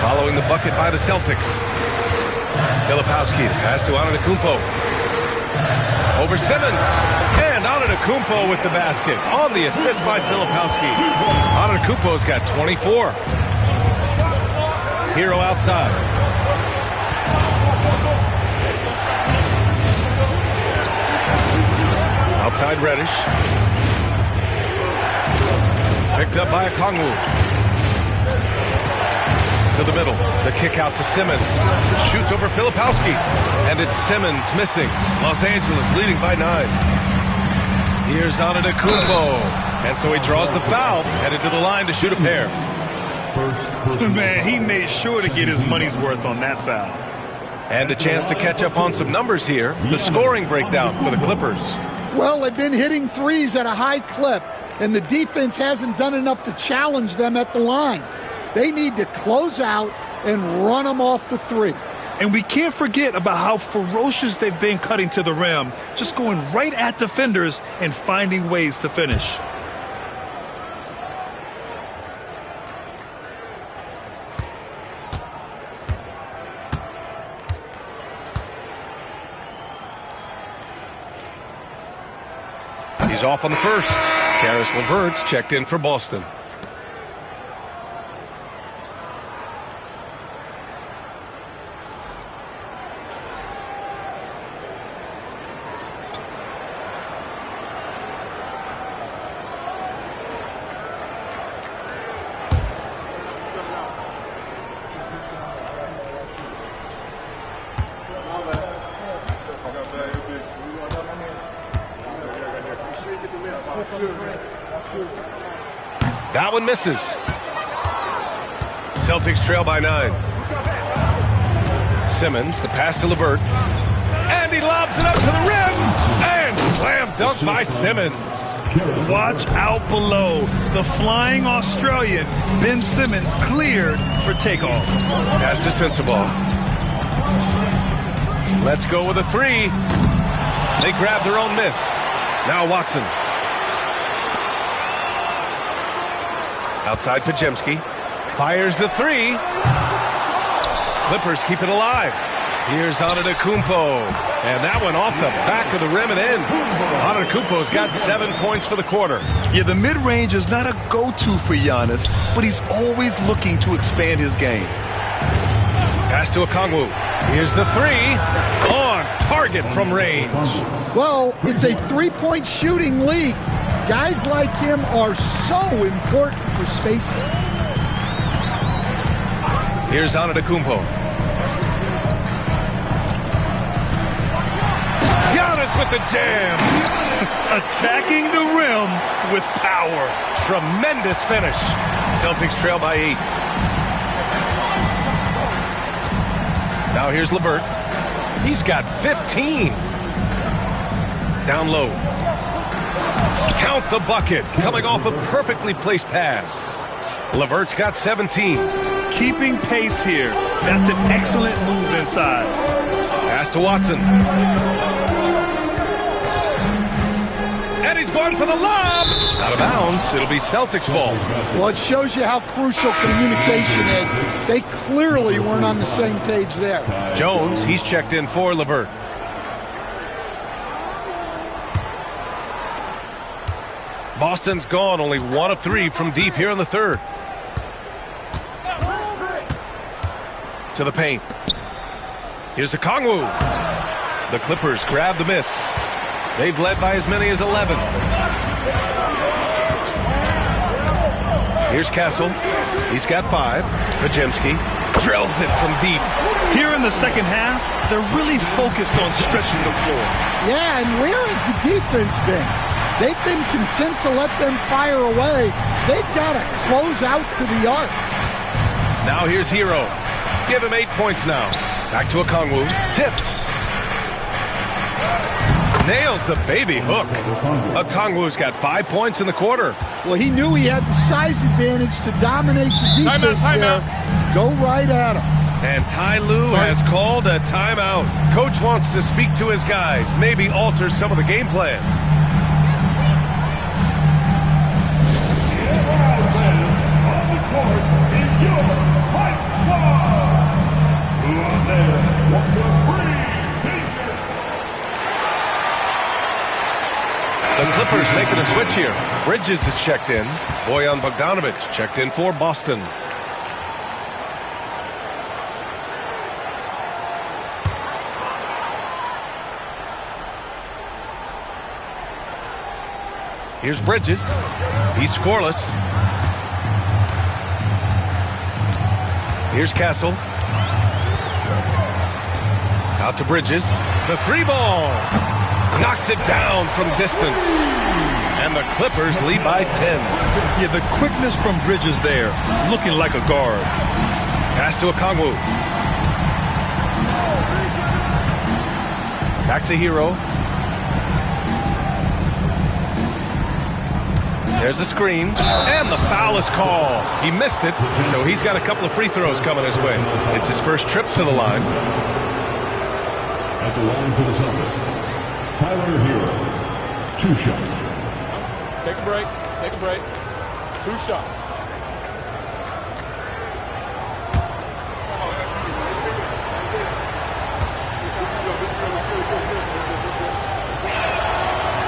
following the bucket by the Celtics. Filipowski, pass to Antetokounmpo. Over Simmons. And Antetokounmpo with the basket. On the assist by Filipowski. Antetokounmpo's got 24. Hero outside. Outside Reddish. Picked up by Okongwu. To the middle. The kick out to Simmons. Shoots over Filipowski. And it's Simmons missing. Los Angeles leading by 9. Here's Antetokounmpo. And so he draws the foul. Headed to the line to shoot a pair. Man, he made sure to get his money's worth on that foul. And a chance to catch up on some numbers here. The scoring breakdown for the Clippers. Well, they've been hitting threes at a high clip, and the defense hasn't done enough to challenge them at the line. They need to close out and run them off the 3. And we can't forget about how ferocious they've been cutting to the rim, just going right at defenders and finding ways to finish. He's off on the first. Caris LeVert's checked in for Boston. That one misses. Celtics trail by 9. Simmons, the pass to LeVert. And he lobs it up to the rim. And slam dunk by Simmons. Watch out below. The flying Australian, Ben Simmons, cleared for takeoff. Pass to Sensabaugh. Let's go with a three. They grab their own miss. Now Watson. Outside Podziemski. Fires the three. Clippers keep it alive. Here's Antetokounmpo. And that one off the back of the rim and in. Antetokounmpo's got 7 points for the quarter. Yeah, the mid-range is not a go-to for Giannis, but he's always looking to expand his game. Pass to Okongwu. Here's the three. On target from range. Well, it's a three-point shooting league. Guys like him are so important for spacing. Here's Antetokounmpo. Giannis with the jam. Attacking the rim with power. Tremendous finish. Celtics trail by 8. Now here's LeVert. He's got 15. Down low. Count the bucket. Coming off a perfectly placed pass. LeVert's got 17. Keeping pace here. That's an excellent move inside. Pass to Watson. And he's going for the lob. Out of bounds. It'll be Celtics ball. Well, it shows you how crucial communication is. They clearly weren't on the same page there. Jones, he's checked in for LeVert. Boston's gone, only 1 of 3 from deep here in the third. To the paint. Here's Okongwu. The Clippers grab the miss. They've led by as many as 11. Here's Castle. He's got 5. Podziemski drills it from deep. Here in the second half, they're really focused on stretching the floor. Yeah, and where has the defense been? They've been content to let them fire away. They've got to close out to the arc. Now here's Hero. Give him 8 points now. Back to Okongwu. Tipped. Nails the baby hook. Okongwu's got 5 points in the quarter. Well, he knew he had the size advantage to dominate the defense there. Go right at him. And Ty Lue has called a timeout. Coach wants to speak to his guys, maybe alter some of the game plan. The Clippers making a switch here. Bridges is checked in. Bojan Bogdanovic checked in for Boston. Here's Bridges. He's scoreless. Here's Castle. Out to Bridges. The 3 ball. Knocks it down from distance. And the Clippers lead by 10. Yeah, the quickness from Bridges there. Looking like a guard. Pass to Okongwu. Back to Hero. There's a screen. And the foul is called. He missed it, so he's got a couple of free throws coming his way. It's his first trip to the line. At the line for the Celtics, Tyler Hero. 2 shots. Take a break. Take a break. 2 shots.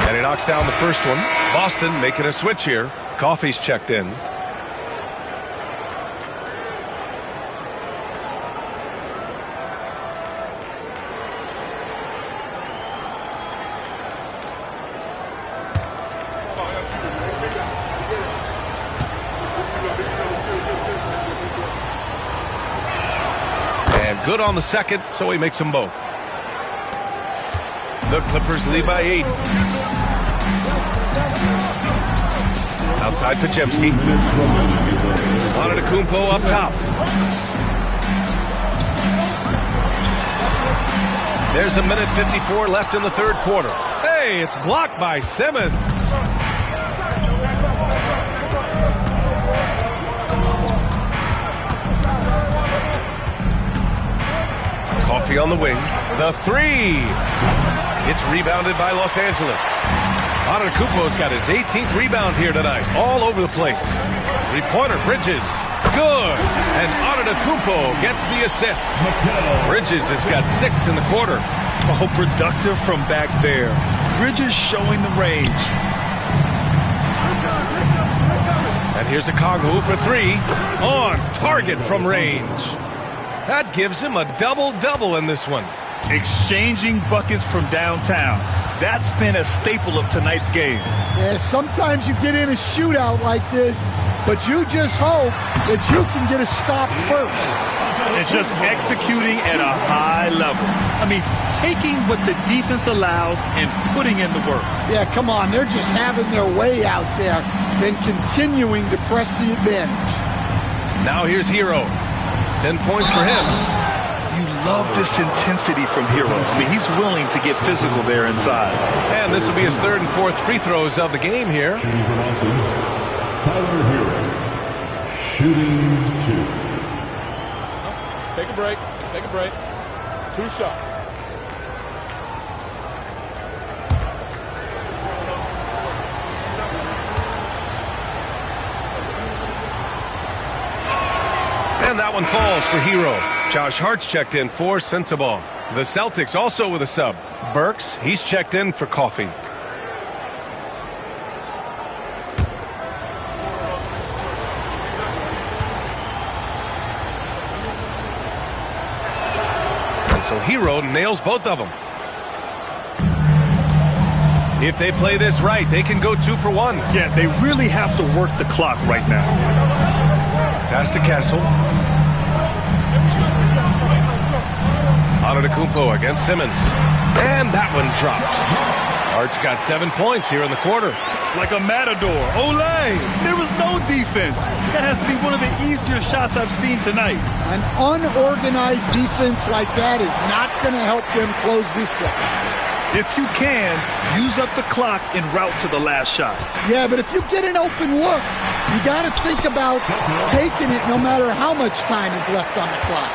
And he knocks down the first one. Boston making a switch here. Coffey's checked in. And good on the second, so he makes them both. The Clippers lead by 8. Outside Podziemski. Antetokounmpo up top. There's 1:54 left in the third quarter. Hey, it's blocked by Simmons. Coffey on the wing. The three. It's rebounded by Los Angeles. Antetokounmpo's got his 18th rebound here tonight, all over the place. Three-pointer, Bridges. Good. And Antetokounmpo gets the assist. Bridges has got 6 in the quarter. Oh, productive from back there. Bridges showing the range. And here's Okongwu for 3. On target from range. That gives him a double-double in this one. Exchanging buckets from downtown. That's been a staple of tonight's game. Yeah, sometimes you get in a shootout like this, but you just hope that you can get a stop first. And just executing at a high level. I mean, taking what the defense allows and putting in the work. Yeah, come on. They're just having their way out there and continuing to press the advantage. Now here's Hero. 10 points for him. You love this intensity from Hero. I mean, he's willing to get physical there inside. And this will be his 3rd and 4th free throws of the game here. Tyler Hero, shooting 2. Take a break. Take a break. 2 shots. And that one falls for Hero. Josh Hart's checked in for Sensabaugh. The Celtics also with a sub. Burks, he's checked in for Coffee. And so Hero nails both of them. If they play this right, they can go 2 for 1. Yeah, they really have to work the clock right now. Pass to Castle. Antetokounmpo against Simmons. And that one drops. Hart's got 7 points here in the quarter. Like a matador. Olay! There was no defense. That has to be one of the easier shots I've seen tonight. An unorganized defense like that is not going to help them close this deficit. If you can, use up the clock en route to the last shot. Yeah, but if you get an open look, you got to think about taking it no matter how much time is left on the clock.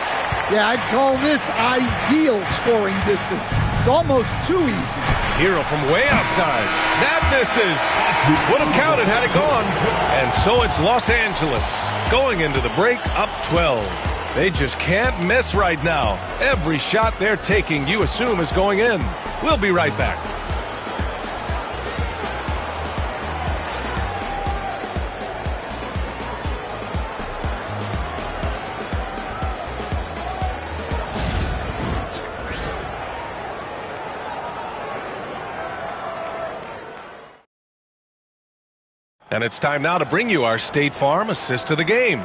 Yeah, I'd call this ideal scoring distance. It's almost too easy. Hero from way outside. That misses. Would have counted had it gone. And so it's Los Angeles going into the break up 12. They just can't miss right now. Every shot they're taking, you assume, is going in. We'll be right back. And it's time now to bring you our State Farm assist of the game.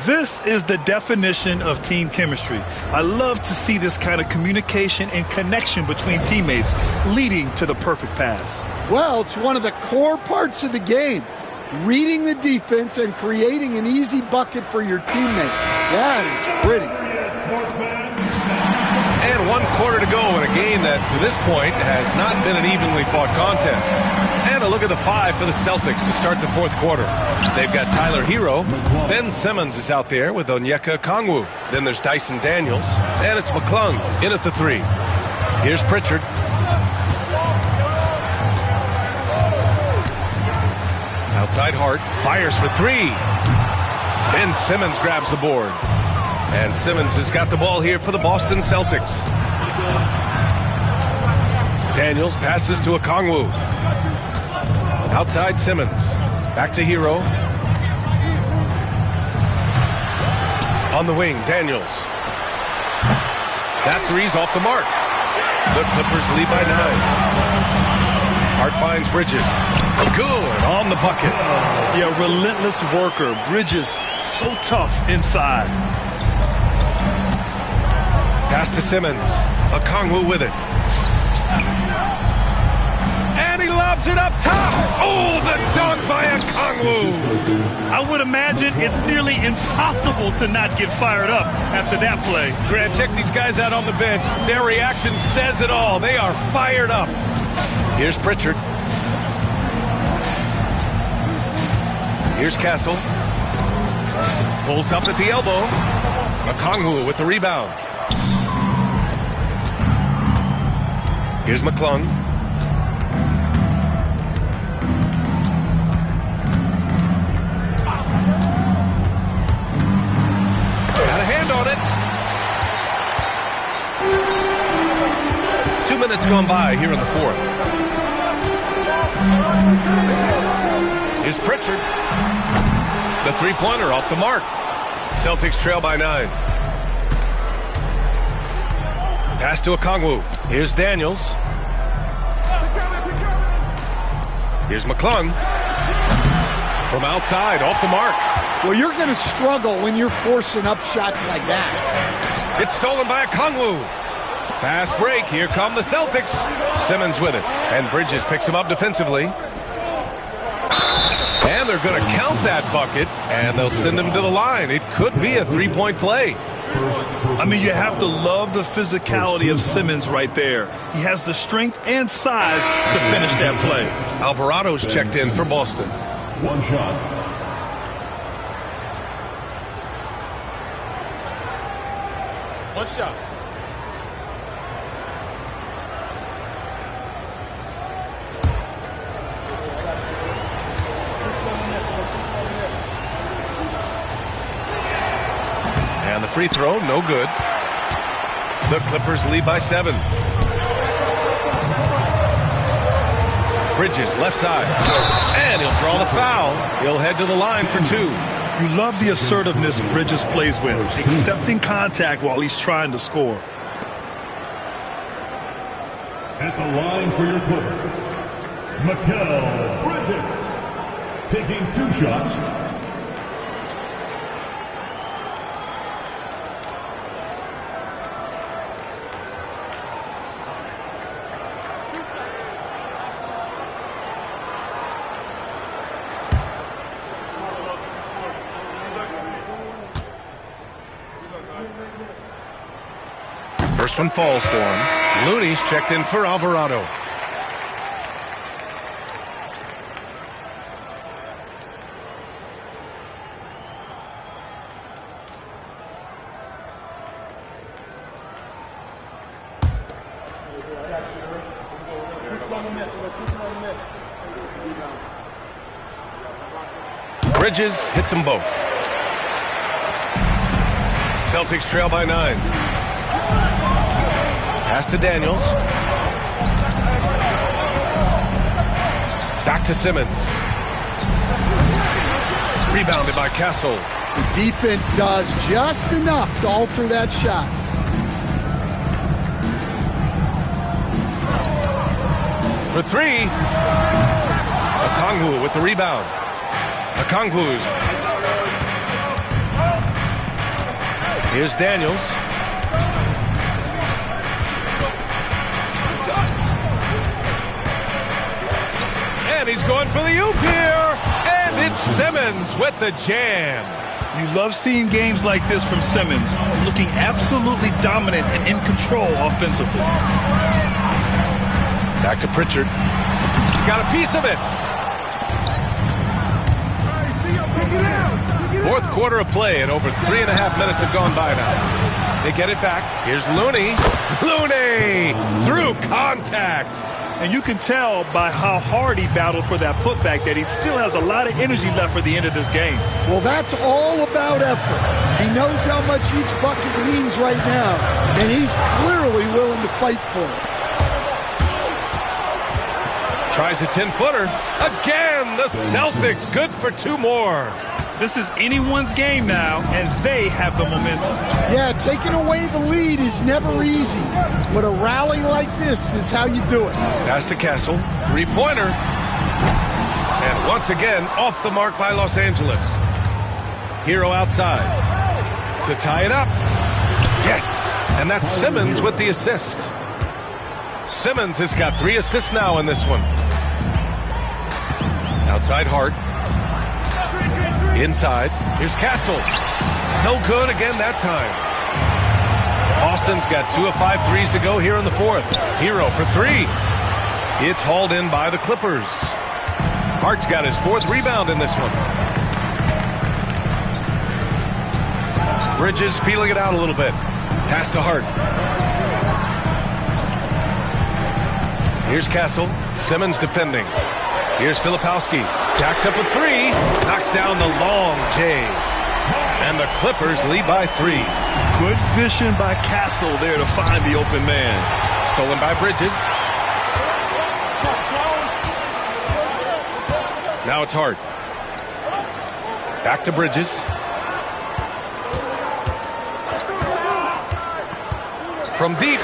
This is the definition of team chemistry. I love to see this kind of communication and connection between teammates leading to the perfect pass. Well, it's one of the core parts of the game. Reading the defense and creating an easy bucket for your teammate. That is pretty. And 1 quarter to go in a game that, to this point, has not been an evenly fought contest. And a look at the 5 for the Celtics to start the 4th quarter. They've got Tyler Hero. Ben Simmons is out there with Onyeka Okongwu. Then there's Dyson Daniels. And it's McClung in at the 3. Here's Pritchard. Outside Hart. Fires for 3. Ben Simmons grabs the board. And Simmons has got the ball here for the Boston Celtics. Daniels passes to Okongwu. Outside Simmons. Back to Hero. On the wing, Daniels. That 3's off the mark. The Clippers lead by 9. Hart finds Bridges. Good on the bucket. Yeah, relentless worker. Bridges, so tough inside. Pass to Simmons. Okongwu with it. And he lobs it up top. Oh, the dunk by Okongwu. I would imagine it's nearly impossible to not get fired up after that play. Grant, check these guys out on the bench. Their reaction says it all. They are fired up. Here's Pritchard. Here's Castle. Pulls up at the elbow. Okongwu with the rebound. Here's McClung. Got a hand on it. 2 minutes gone by here in the fourth. Here's Pritchard. The three-pointer off the mark. Celtics trail by 9. Pass to Okongwu. Here's Daniels. Here's McClung. From outside, off the mark. Well, you're going to struggle when you're forcing up shots like that. It's stolen by Okongwu. Fast break. Here come the Celtics. Simmons with it. And Bridges picks him up defensively. And they're going to count that bucket, and they'll send him to the line. It could be a three-point play. I mean, you have to love the physicality of Simmons right there. He has the strength and size to finish that play. Alvarado's checked in for Boston. One shot. One shot. And the free throw, no good. The Clippers lead by 7. Bridges, left side. And he'll draw the foul. He'll head to the line for 2. You love the assertiveness Bridges plays with, accepting contact while he's trying to score. At the line for your Clippers, Mikal Bridges, taking 2 shots. First one falls for him. Looney's checked in for Alvarado. Bridges hits them both. Celtics trail by 9. Pass to Daniels. Back to Simmons. Rebounded by Castle. The defense does just enough to alter that shot. For 3. Okongwu with the rebound. Okongwu's. Here's Daniels. And he's going for the oop here. And it's Simmons with the jam. You love seeing games like this from Simmons, looking absolutely dominant and in control offensively. Back to Pritchard. He got a piece of it. Fourth quarter of play, and over 3.5 minutes have gone by now. They get it back. Here's Looney. Looney through contact. And you can tell by how hard he battled for that putback that he still has a lot of energy left for the end of this game. Well, that's all about effort. He knows how much each bucket means right now, and he's clearly willing to fight for it. Tries a 10-footer. Again, the Celtics good for 2 more. This is anyone's game now, and they have the momentum. Yeah, taking away the lead is never easy, but a rally like this is how you do it. Pass to Castle. Three-pointer. And once again, off the mark by Los Angeles. Hero outside. To tie it up. Yes. And that's Simmons with the assist. Simmons has got 3 assists now in this one. Outside Hart. Inside. Here's Castle. No good again that time. Boston's got 2 of 5 threes to go here in the fourth. Hero for 3. It's hauled in by the Clippers. Hart's got his 4th rebound in this one. Bridges feeling it out a little bit. Pass to Hart. Here's Castle. Simmons defending. Here's Filipowski. Jacks up with 3. Knocks down the long J. And the Clippers lead by 3. Good vision by Castle there to find the open man. Stolen by Bridges. Now it's Hart. Back to Bridges. From deep.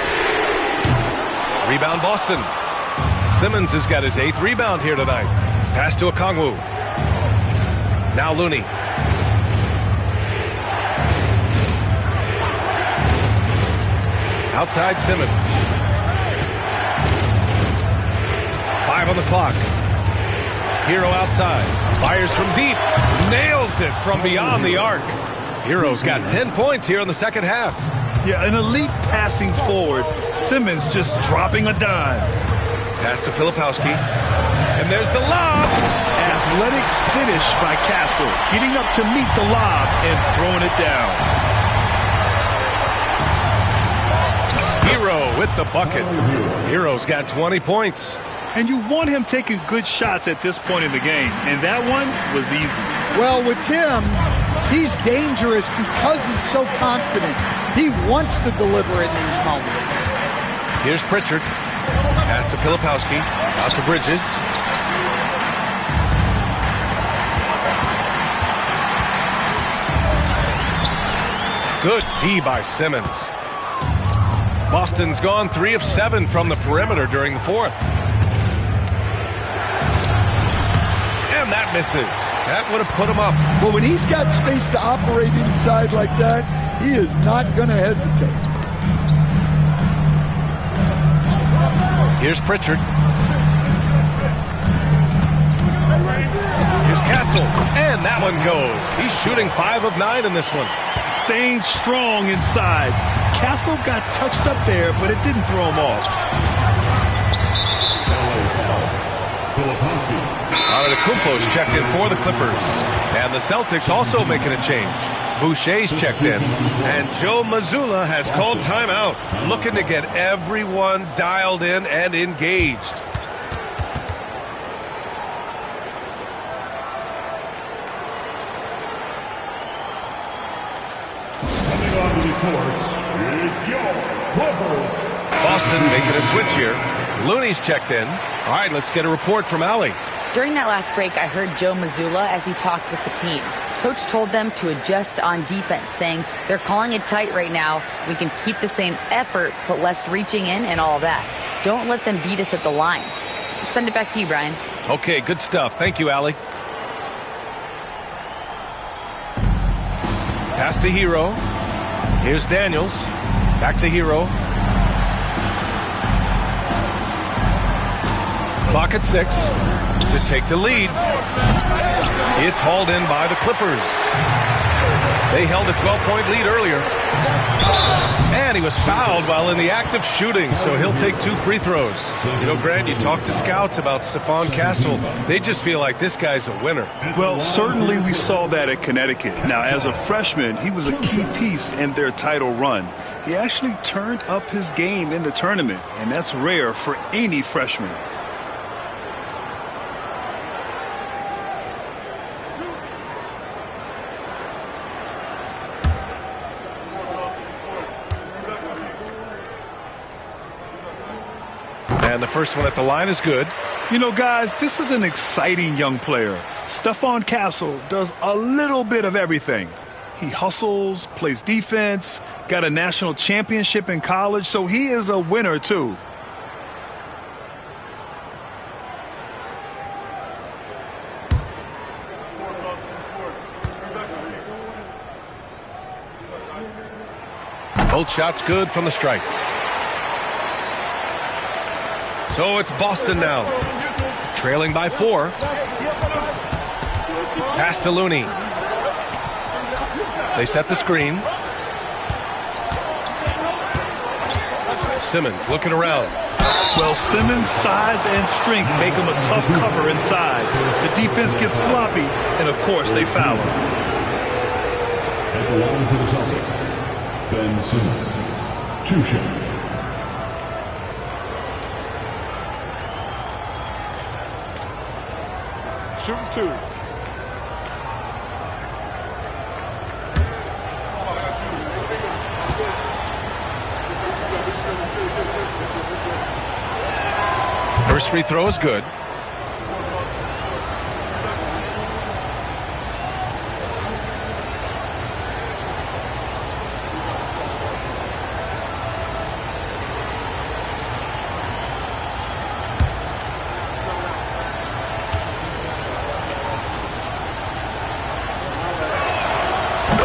Rebound Boston. Simmons has got his 8th rebound here tonight. Pass to Okongwu. Now Looney. Outside Simmons. 5 on the clock. Hero outside. Fires from deep. Nails it from beyond the arc. Hero's got 10 points here in the second half. Yeah, an elite passing forward. Simmons just dropping a dime. Pass to Filipowski. And there's the lob. Athletic finish by Castle. Getting up to meet the lob and throwing it down. Hero with the bucket. Hero's got 20 points. And you want him taking good shots at this point in the game. And that one was easy. Well, with him, he's dangerous because he's so confident. He wants to deliver in these moments. Here's Pritchard. Pass to Filipowski. Out to Bridges. Good D by Simmons. Boston's gone 3 of 7 from the perimeter during the 4th. And that misses. That would have put him up. But when he's got space to operate inside like that, he is not going to hesitate. Here's Pritchard. Here's Castle. And that one goes. He's shooting 5 of 9 in this one. Staying strong inside. Castle got touched up there, but it didn't throw him off. Antetokounmpo's checked in for the Clippers. And the Celtics also making a change. Boucher's checked in. And Joe Mazzulla has called timeout, looking to get everyone dialed in and engaged. Coming on to the court is your Clippers. Boston making a switch here. Looney's checked in. All right, let's get a report from Allie. During that last break, I heard Joe Mazzulla as he talked with the team. Coach told them to adjust on defense, saying they're calling it tight right now. We can keep the same effort, but less reaching in and all that. Don't let them beat us at the line. Let's send it back to you, Brian. Okay, good stuff. Thank you, Allie. Pass to Hero. Here's Daniels. Back to Hero. Clock at 6 to take the lead. It's hauled in by the Clippers. They held a 12-point lead earlier. And he was fouled while in the act of shooting, so he'll take 2 free throws. You know, Grant, you talk to scouts about Stephon Castle. They just feel like this guy's a winner. Well, certainly we saw that at Connecticut. Now, as a freshman, he was a key piece in their title run. He actually turned up his game in the tournament, and that's rare for any freshman. And the first one at the line is good. You know, guys, this is an exciting young player. Stephon Castle does a little bit of everything. He hustles, plays defense, got a national championship in college, so he is a winner, too. Both shots good from the stripe. So it's Boston now, trailing by 4. Pass to Looney. They set the screen. Simmons looking around. Well, Simmons' size and strength make him a tough cover inside. The defense gets sloppy, and of course they foul him. At the line for the Celtics, Ben Simmons, 2 shots. Shooting 2. First free throw is good.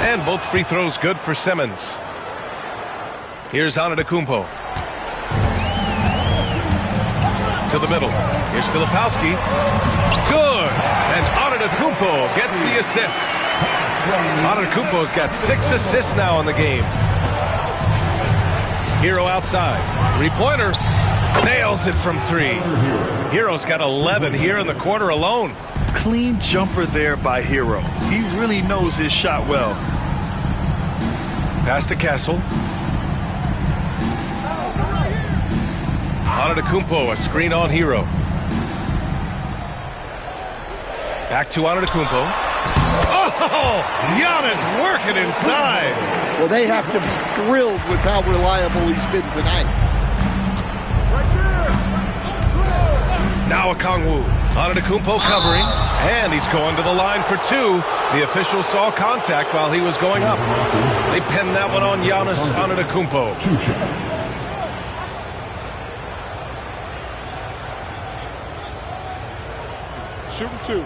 And both free throws good for Simmons. Here's Antetokounmpo. To the middle. Here's Filipowski. Good. And Antetokounmpo gets the assist. Antetokounmpo's got 6 assists now in the game. Hero outside. Three-pointer. Nails it from 3. Hero's got 11 here in the quarter alone. Clean jumper there by Hero. He really knows his shot well. Pass to Castle. Antetokounmpo, a screen on Hero. Back to Antetokounmpo. Oh, Giannis working inside. Well, they have to be thrilled with how reliable he's been tonight. Now Okongwu. Antetokounmpo covering, and he's going to the line for 2. The official saw contact while he was going up. They pinned that one on Giannis Antetokounmpo. Shooting 2.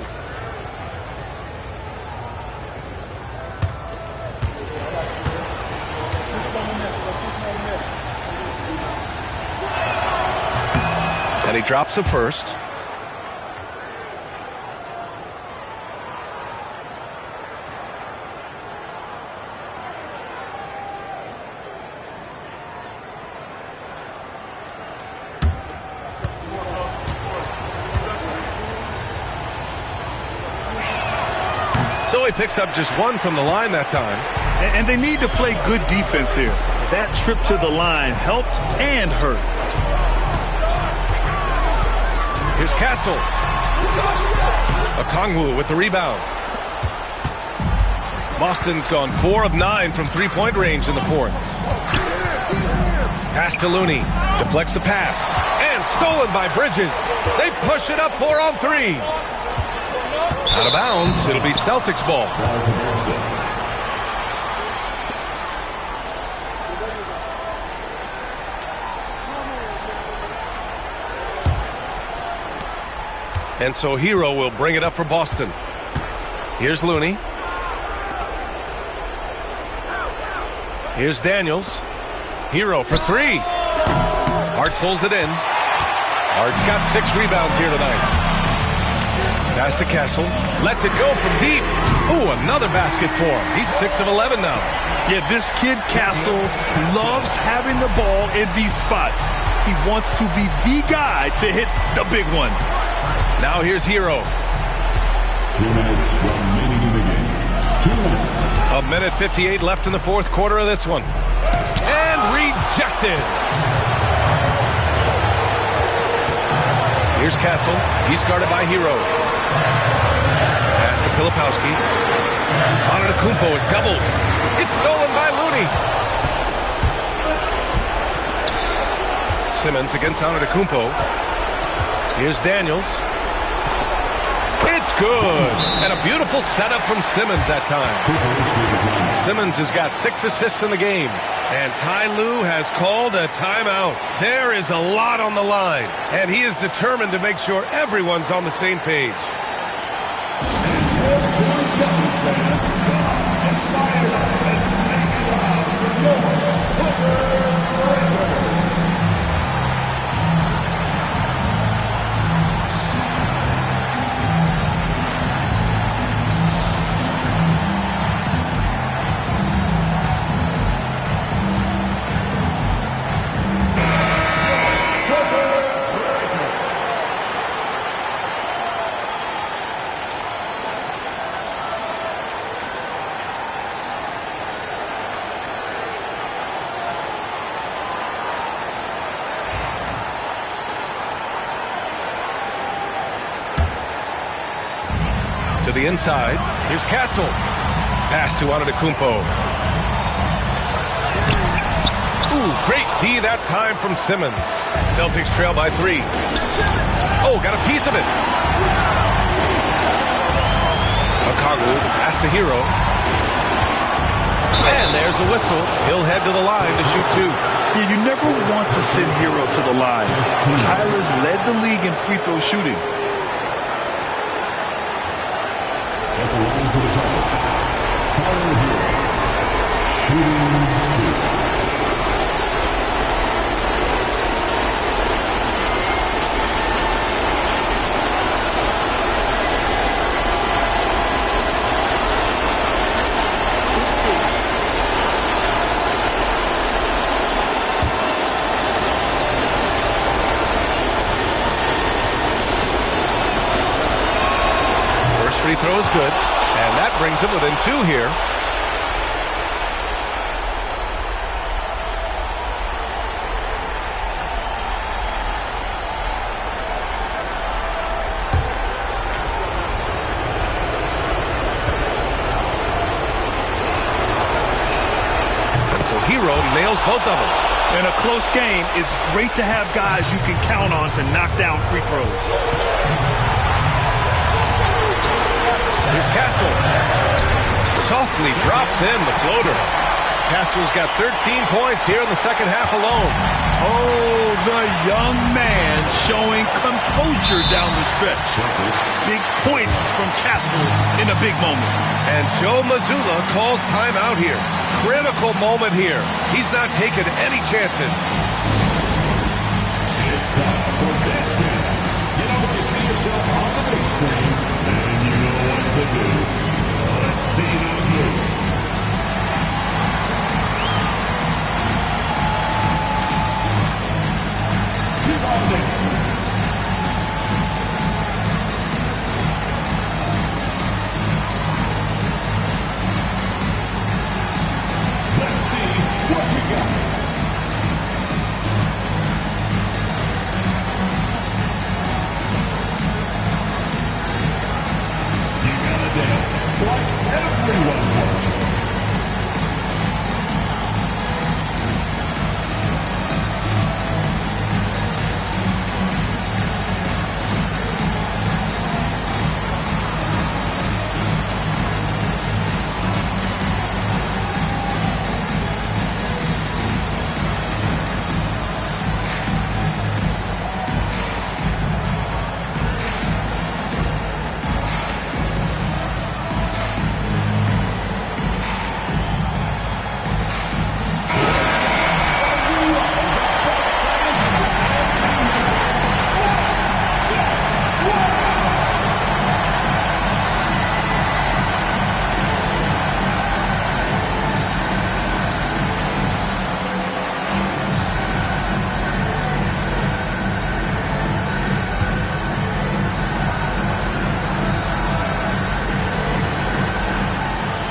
And he drops a first. So he picks up just 1 from the line that time. And they need to play good defense here. That trip to the line helped and hurt. Here's Castle. Okongwu with the rebound. Boston's gone 4 of 9 from three-point range in the 4th. Pass to Looney. Deflects the pass. And stolen by Bridges. They push it up 4 on 3. Out of bounds. It'll be Celtics ball. And so Hero will bring it up for Boston. Here's Looney. Here's Daniels. Hero for 3. Hart pulls it in. Hart's got 6 rebounds here tonight. Pass to Castle. Lets it go from deep. Ooh, another basket for him. He's 6 of 11 now. Yeah, this kid Castle loves having the ball in these spots. He wants to be the guy to hit the big one. Now here's Hero. 2 minutes remaining in the game. 2 minutes. A minute 58 left in the 4th quarter of this one. And rejected. Here's Castle. He's guarded by Hero. Pass to Filipowski. Antetokounmpo is doubled. It's stolen by Looney. Simmons against Antetokounmpo. Here's Daniels. It's good. And a beautiful setup from Simmons that time. Simmons has got 6 assists in the game. And Ty Lue has called a timeout. There is a lot on the line. And he is determined to make sure everyone's on the same page. To the inside. Here's Castle. Pass to Antetokounmpo. Ooh, great D that time from Simmons. Celtics trail by 3. Oh, got a piece of it. Okongwu, the pass to Hero. And there's a whistle. He'll head to the line to shoot 2. Yeah, you never want to send Hero to the line. Tyler's led the league in free throw shooting. At the line for the Celtics, Tyler Hero, shooting 2. Free throw is good, and that brings him within 2 here. And so Hero nails both of them. In a close game, it's great to have guys you can count on to knock down free throws. Here's Castle. Softly drops in the floater. Castle's got 13 points here in the second half alone. Oh, the young man showing composure down the stretch. Big points from Castle in a big moment. And Joe Mazzulla calls timeout here. Critical moment here. He's not taking any chances. It's time for Dance Jam. You know when you see yourself on the big screen, and you know what to do. Let's see them move. Keep on dancing. Let's see what you got. Like everyone watching.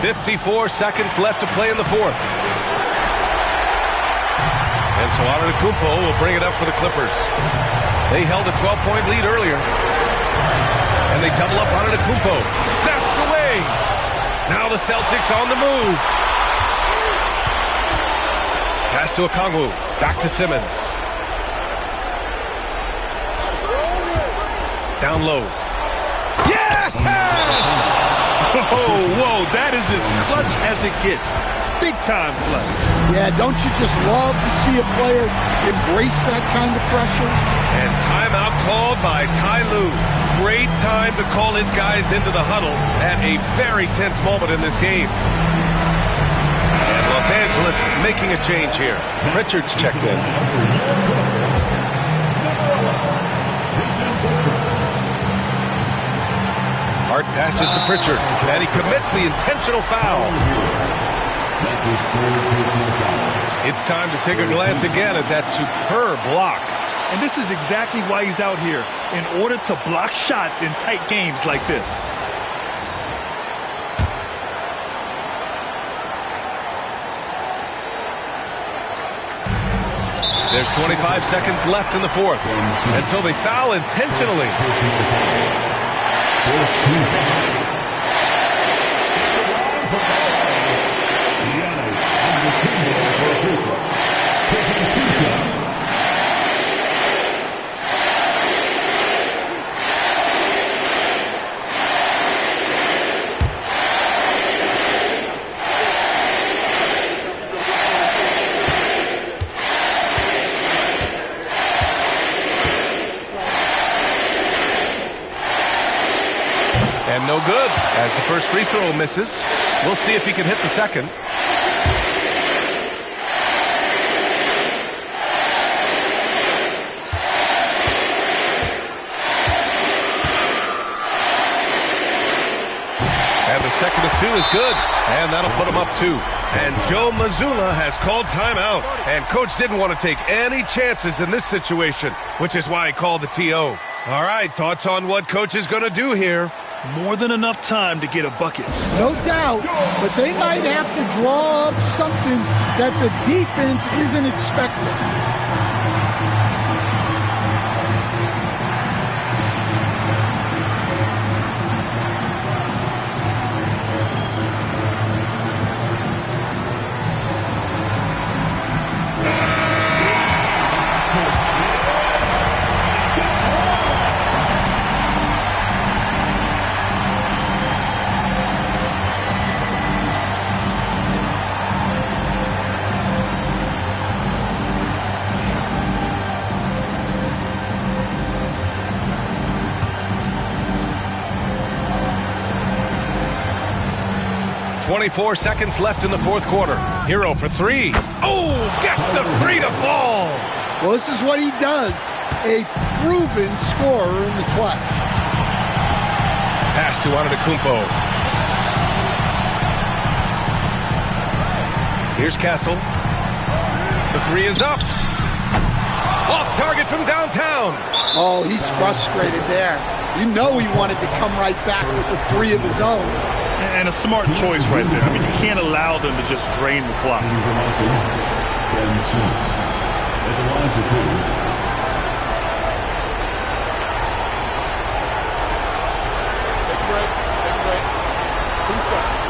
.54 seconds left to play in the fourth. And so Antetokounmpo will bring it up for the Clippers. They held a 12-point lead earlier. And they double up Antetokounmpo. Snatched away. Now the Celtics on the move. Pass to Okongwu. Back to Simmons. Down low. Yes! Oh, whoa, that is as clutch as it gets. Big time play. Yeah, don't you just love to see a player embrace that kind of pressure? And timeout called by Ty Lue. Great time to call his guys into the huddle at a very tense moment in this game. And Los Angeles making a change here. Pritchard's checked in. Hart passes to Pritchard, and he commits the intentional foul. It's time to take a glance again at that superb block. And this is exactly why he's out here, in order to block shots in tight games like this. There's 25 seconds left in the fourth, and so they foul intentionally. Giannis Antetokounmpo for a free throw. Taking 2 shots. And no good, as the first free throw misses. We'll see if he can hit the second. And the second of 2 is good, and that'll put him up 2. And Joe Mazzulla has called timeout, and Coach didn't want to take any chances in this situation, which is why he called the TO. All right, thoughts on what Coach is going to do here? More than enough time to get a bucket. No doubt, but they might have to draw up something that the defense isn't expecting. .24 seconds left in the fourth quarter. Hero for 3. Oh, gets the 3 to fall. Well, this is what he does. A proven scorer in the clutch. Pass to Antetokounmpo. Here's Castle. The 3 is up. Off target from downtown. Oh, he's frustrated there. You know he wanted to come right back with the 3 of his own. And a smart choice right there. I mean, you can't allow them to just drain the clock. At the line for 2. Take a break. Take a break. 2 seconds.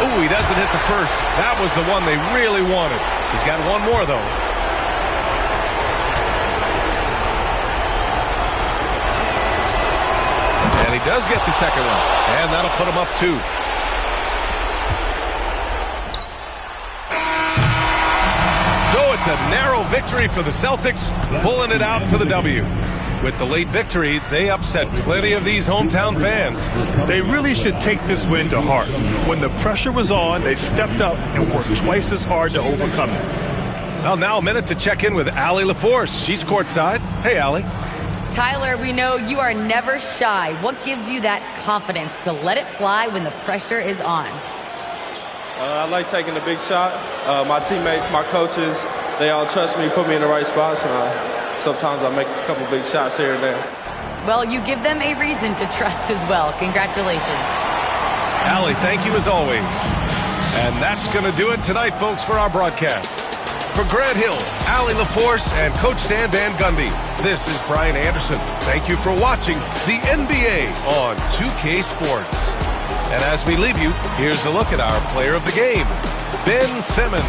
Ooh, he doesn't hit the first. That was the one they really wanted. He's got one more, though. And he does get the second one. And that'll put him up 2. So it's a narrow victory for the Celtics, pulling it out for the W. With the late victory, they upset plenty of these hometown fans. They really should take this win to heart. When the pressure was on, they stepped up and worked twice as hard to overcome it. Well, now a minute to check in with Allie LaForce. She's courtside. Hey, Allie. Tyler, we know you are never shy. What gives you that confidence to let it fly when the pressure is on? I like taking a big shot. My teammates, my coaches, they all trust me, put me in the right spots, and sometimes I make a couple big shots here and there. Well, you give them a reason to trust as well. Congratulations. Allie, thank you as always. And that's going to do it tonight, folks, for our broadcast. For Grant Hill, Allie LaForce, and Coach Stan Van Gundy, this is Brian Anderson. Thank you for watching the NBA on 2K Sports. And as we leave you, here's a look at our player of the game, Ben Simmons.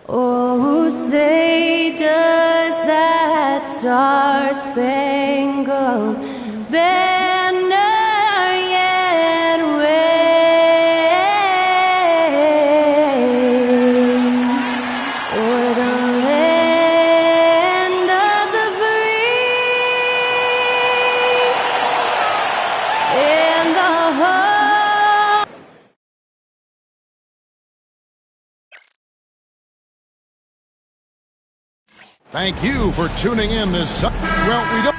Oh, say does that star-spangled banner yet wave o'er the land of the free and the home? Thank you for tuning in this. Well, we don't.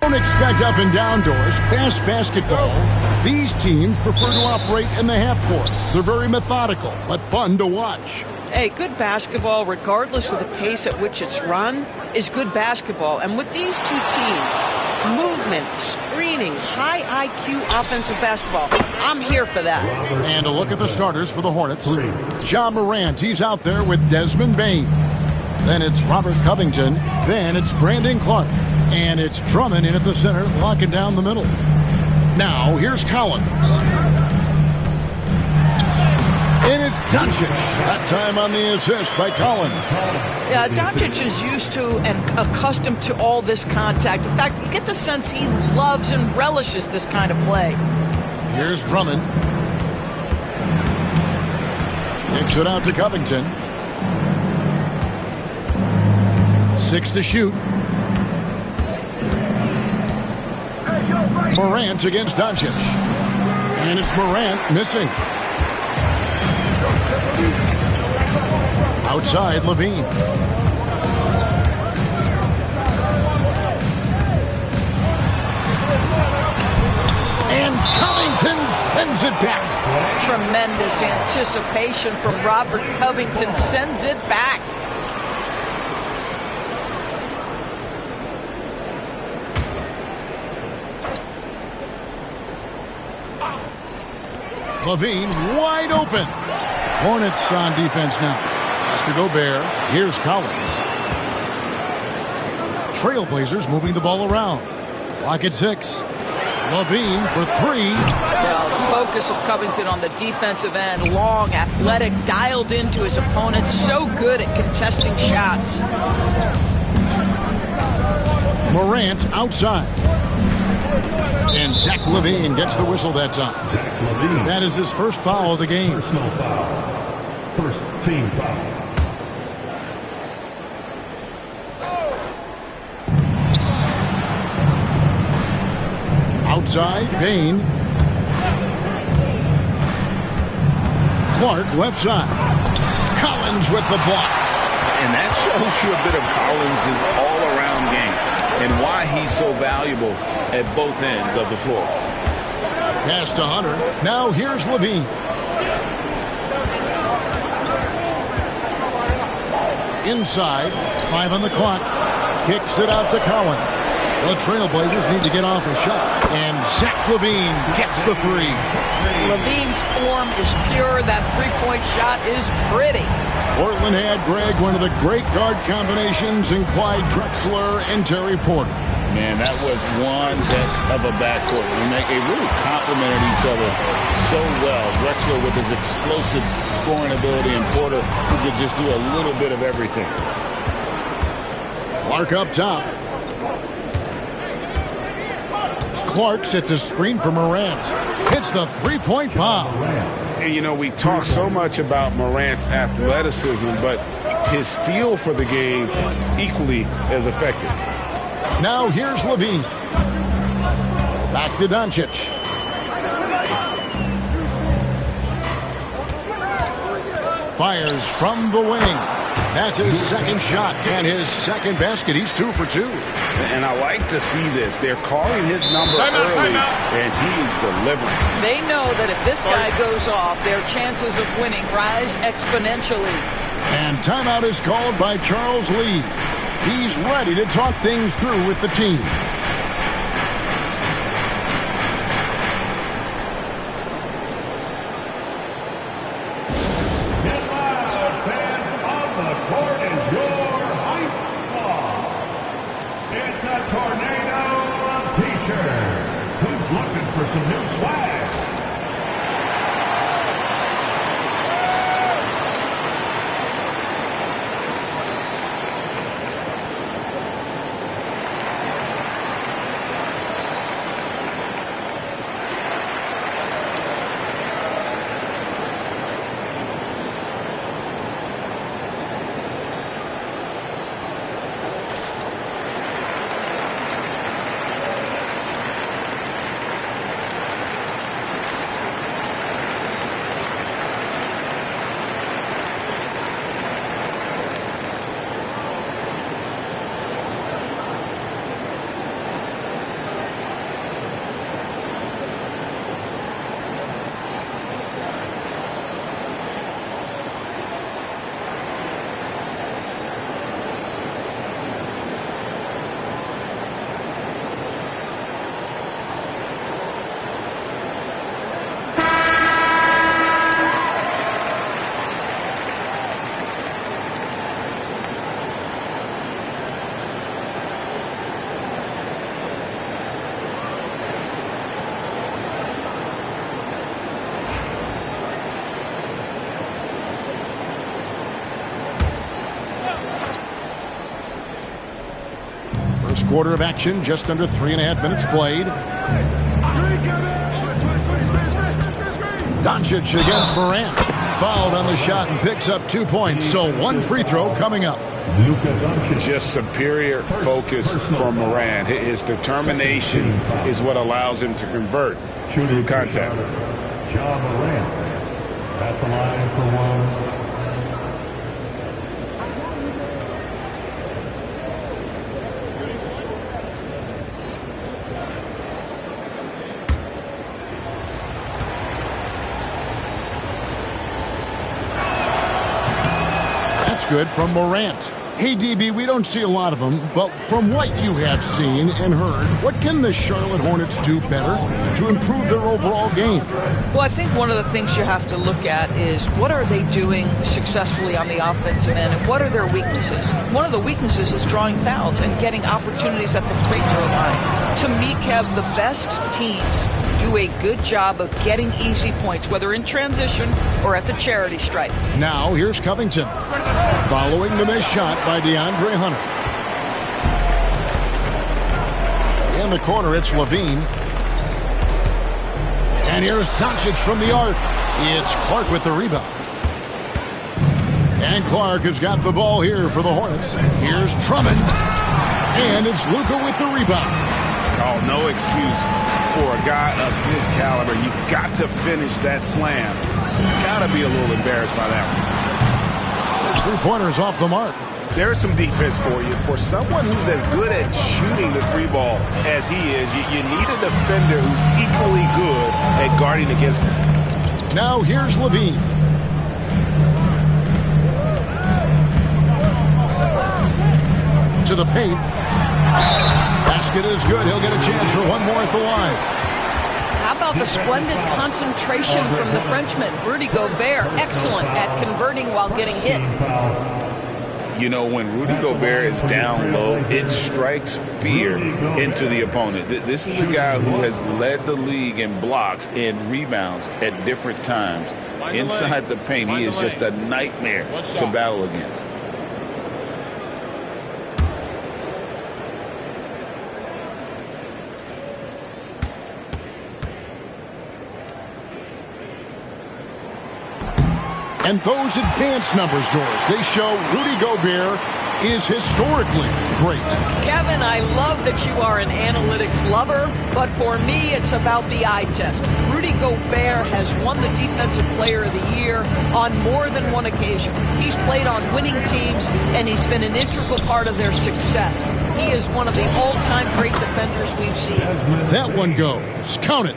Don't expect up and down doors, fast basketball. These teams prefer to operate in the half court. They're very methodical, but fun to watch. Hey, good basketball, regardless of the pace at which it's run, is good basketball. And with these two teams, movement, screening, high IQ offensive basketball, I'm here for that. And a look at the starters for the Hornets. Ja Morant, he's out there with Desmond Bane. Then it's Robert Covington. Then it's Brandon Clark. And it's Drummond in at the center, locking down the middle. Now, here's Collins. And it's Doncic. That time on the assist by Collins. Yeah, Doncic is used to and accustomed to all this contact. In fact, you get the sense he loves and relishes this kind of play. Here's Drummond. Kicks it out to Covington. 6 to shoot. Morant against Doncic. And it's Morant missing. Outside, Levine. And Covington sends it back. Tremendous anticipation from Robert Covington. Sends it back. Levine wide open. Hornets on defense now. Pass to Gobert. Here's Collins. Trailblazers moving the ball around. Clock at 6. Levine for 3. Well, the focus of Covington on the defensive end. Long, athletic, dialed into his opponent. So good at contesting shots. Morant outside. And Zach Levine gets the whistle that time. That is his first foul of the game. Personal foul. First team foul. Outside, Payne. Clark left side. Collins with the block. And that shows you a bit of Collins' all-around game and why he's so valuable at both ends of the floor. Pass to Hunter. Now here's Levine. Inside. 5 on the clock. Kicks it out to Collins. The Trailblazers need to get off a shot. And Zach Levine gets the 3. Levine's form is pure. That three-point shot is pretty. Portland had, Greg, one of the great guard combinations in Clyde Drexler and Terry Porter. Man, that was one heck of a backcourt. And they really complemented each other so well. Drexler with his explosive scoring ability and Porter who could just do a little bit of everything. Clark up top. Clark sets a screen for Morant. Hits the three-point bomb. And, you know, we talk so much about Morant's athleticism, but his feel for the game equally as effective. Now here's Levine. Back to Doncic. Fires from the wing. That's his second shot and his second basket. He's 2 for 2. And I like to see this. They're calling his number early, and he's delivering. They know that if this guy goes off, their chances of winning rise exponentially. And timeout is called by Charles Lee. He's ready to talk things through with the team. First quarter of action, just under 3.5 minutes played. Doncic against Morant. Fouled on the shot and picks up 2 points. So 1 free throw coming up. Just superior focus from Morant. His determination is what allows him to convert through contact. Ja Morant at the line for one. good from Morant. Hey, DB, we don't see a lot of them, but from what you have seen and heard, what can the Charlotte Hornets do better to improve their overall game? Well, I think one of the things you have to look at is what are they doing successfully on the offensive end and what are their weaknesses? One of the weaknesses is drawing fouls and getting opportunities at the free throw line. To me, Kev, the best teams do a good job of getting easy points, whether in transition or at the charity stripe. Now, here's Covington. Following the missed shot by DeAndre Hunter. In the corner, it's Levine. And here's Doncic from the arc. It's Clark with the rebound. And Clark has got the ball here for the Hornets. Here's Drummond. And it's Luka with the rebound. Oh, no excuse for a guy of his caliber. You've got to finish that slam. You've got to be a little embarrassed by that one. There's 3-pointers off the mark. There's some defense for you. For someone who's as good at shooting the three ball as he is, you need a defender who's equally good at guarding against him. Now here's Levine. To the paint. Basket is good. He'll get a chance for one more at the line. How about the splendid concentration from the Frenchman, Rudy Gobert? Excellent at converting while getting hit. You know, when Rudy Gobert is down low, it strikes fear into the opponent. This is a guy who has led the league in blocks and rebounds at different times. Inside the paint, he is just a nightmare to battle against. And those advanced numbers, Doris, they show Rudy Gobert is historically great. Kevin, I love that you are an analytics lover, but for me, it's about the eye test. Rudy Gobert has won the Defensive Player of the Year on more than one occasion. He's played on winning teams, and he's been an integral part of their success. He is one of the all-time great defenders we've seen. That one goes. Count it.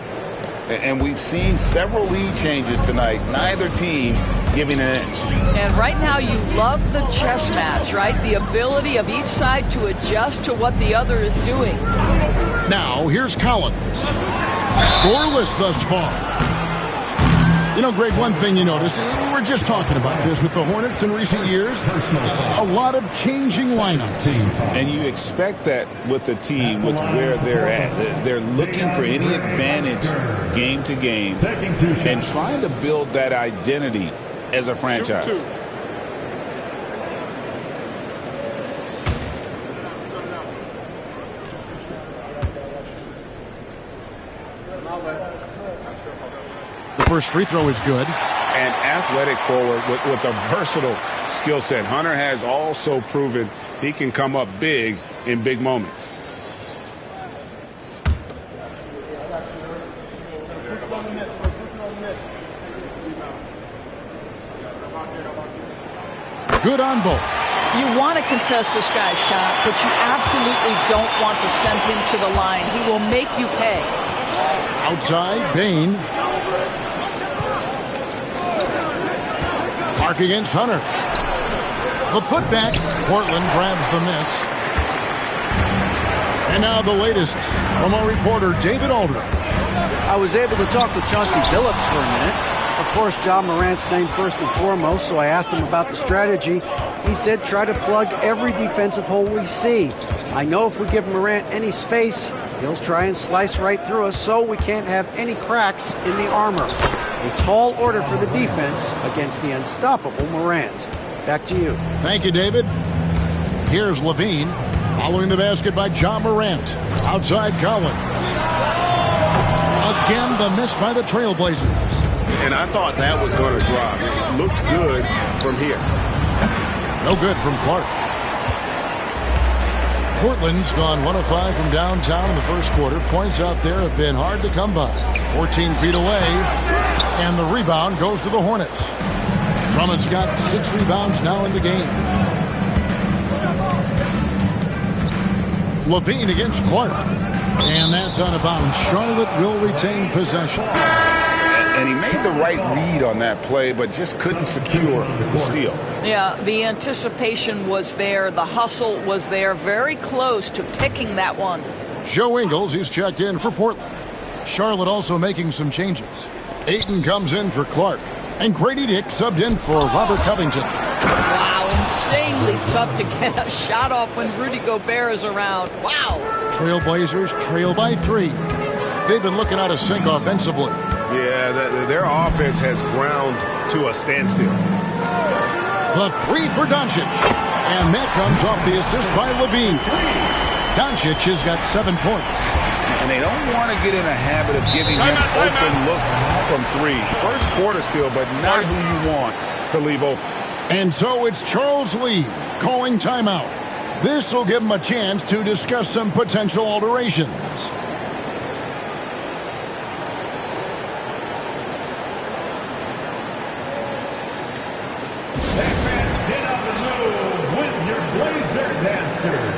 And we've seen several lead changes tonight. Neither team giving an inch. And right now you love the chess match, right? The ability of each side to adjust to what the other is doing. Now, here's Collins. Scoreless thus far. You know, Greg, one thing you notice, we were just talking about this with the Hornets in recent years, a lot of changing lineups. And you expect that with the team, with where they're at. They're looking for any advantage game to game and trying to build that identity as a franchise. The first free throw is good. An athletic forward with a versatile skill set. Hunter has also proven he can come up big in big moments. Good on both. You want to contest this guy's shot, but you absolutely don't want to send him to the line. He will make you pay. Outside, Bane. Clark against Hunter. The putback. Portland grabs the miss. And now the latest from our reporter, David Aldridge. I was able to talk with Chauncey Billups for a minute. Of course, Ja Morant's named first and foremost, so I asked him about the strategy. He said, try to plug every defensive hole we see. I know if we give Morant any space, he'll try and slice right through us, so we can't have any cracks in the armor. A tall order for the defense against the unstoppable Morant. Back to you. Thank you, David. Here's Levine, following the basket by Ja Morant. Outside Collins. Again, the miss by the Trailblazers. And I thought that was going to drop. It looked good from here. No good from Clark. Portland's gone 1 of 5 from downtown in the first quarter. Points out there have been hard to come by. 14 feet away. And the rebound goes to the Hornets. Drummond's got 6 rebounds now in the game. Levine against Clark. And that's out of bounds. Charlotte will retain possession. And he made the right read on that play, but just couldn't secure the steal. Yeah, the anticipation was there. The hustle was there. Very close to picking that one. Joe Ingles, he's checked in for Portland. Charlotte also making some changes. Ayton comes in for Clark. And Grady Dick subbed in for Robert Covington. Wow, insanely tough to get a shot off when Rudy Gobert is around. Wow. Trailblazers trail by 3. They've been looking out of sync offensively. Yeah, their offense has ground to a standstill. The 3 for Doncic. And that comes off the assist by Levine. Doncic has got 7 points. And they don't want to get in a habit of giving him open looks from 3. First quarter still, but not who you want to leave open. And so it's Charles Lee calling timeout. This will give him a chance to discuss some potential alterations. Get on the move with your Blazer dancers.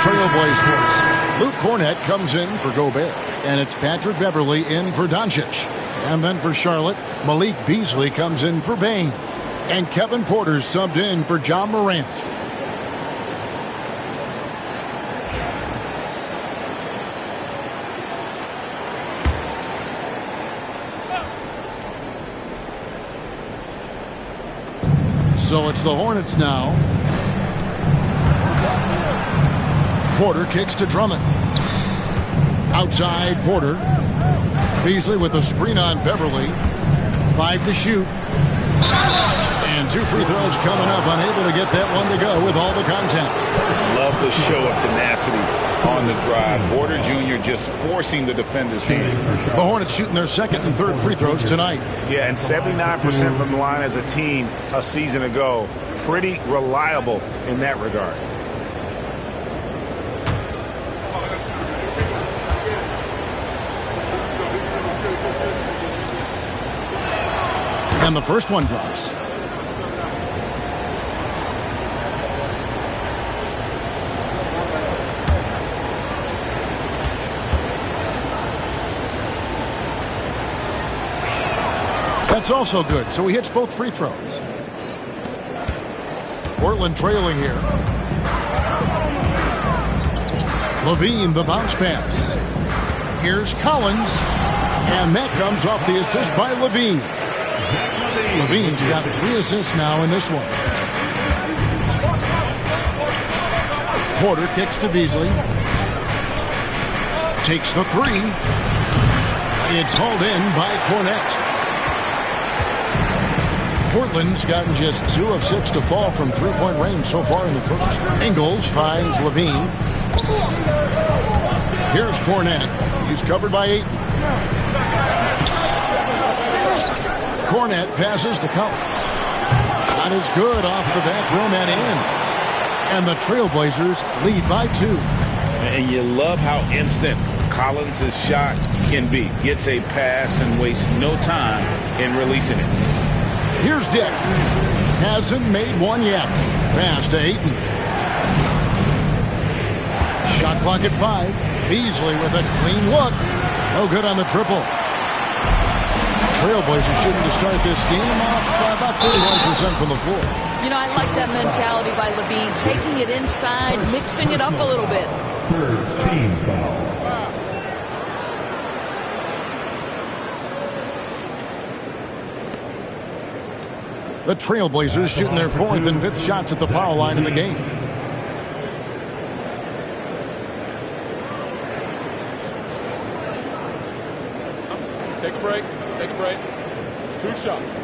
Trailblazers. Luke Cornett comes in for Gobert. And it's Patrick Beverley in for Doncic. And then for Charlotte, Malik Beasley comes in for Bane. And Kevin Porter subbed in for John Morant. So it's the Hornets now. Porter kicks to Drummond. Outside Porter. Beasley with a screen on Beverley. 5 to shoot. And 2 free throws coming up. Unable to get that one to go with all the contact. Love the show of tenacity on the drive. Porter Jr. just forcing the defender's hand. The Hornets shooting their 2nd and 3rd free throws tonight. Yeah, and 79% from the line as a team a season ago. Pretty reliable in that regard. And the first one drops. That's also good. So he hits both free throws. Portland trailing here. Levine, the bounce pass. Here's Collins. And that comes off the assist by Levine. Levine's got 3 assists now in this one. Porter kicks to Beasley. Takes the 3. It's hauled in by Cornett. Portland's gotten just 2 of 6 to fall from 3-point range so far in the first. Ingles finds Levine. Here's Cornett. He's covered by Ayton. Cornett passes to Collins. Shot is good off the back rim and in. And the Trailblazers lead by 2. And you love how instant Collins' shot can be. Gets a pass and wastes no time in releasing it. Here's Dick. Hasn't made one yet. Pass to Ayton. Shot clock at 5. Beasley with a clean look. No good on the triple. Trailblazers shooting to start this game off about 41% from the floor. You know, I like that mentality by Levine, taking it inside, mixing it up a little bit. First team foul. The Trailblazers shooting their 4th and 5th shots at the foul line in the game. Take a break. Take a break. 2 shots.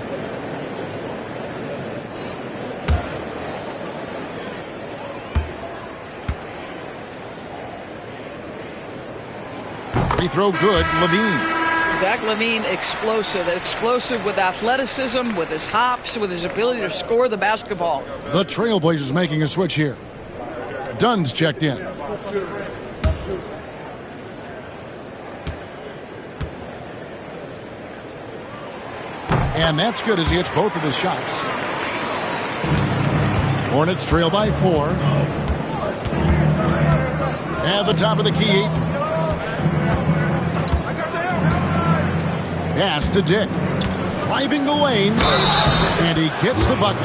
Free throw good, Levine. Zach LaVine, explosive with athleticism, with his hops, with his ability to score the basketball. The Trailblazers making a switch here. Dunn's checked in. And that's good as he hits both of his shots. Hornets trail by 4. At the top of the key. Pass to Dick. Driving the lane. And he gets the bucket.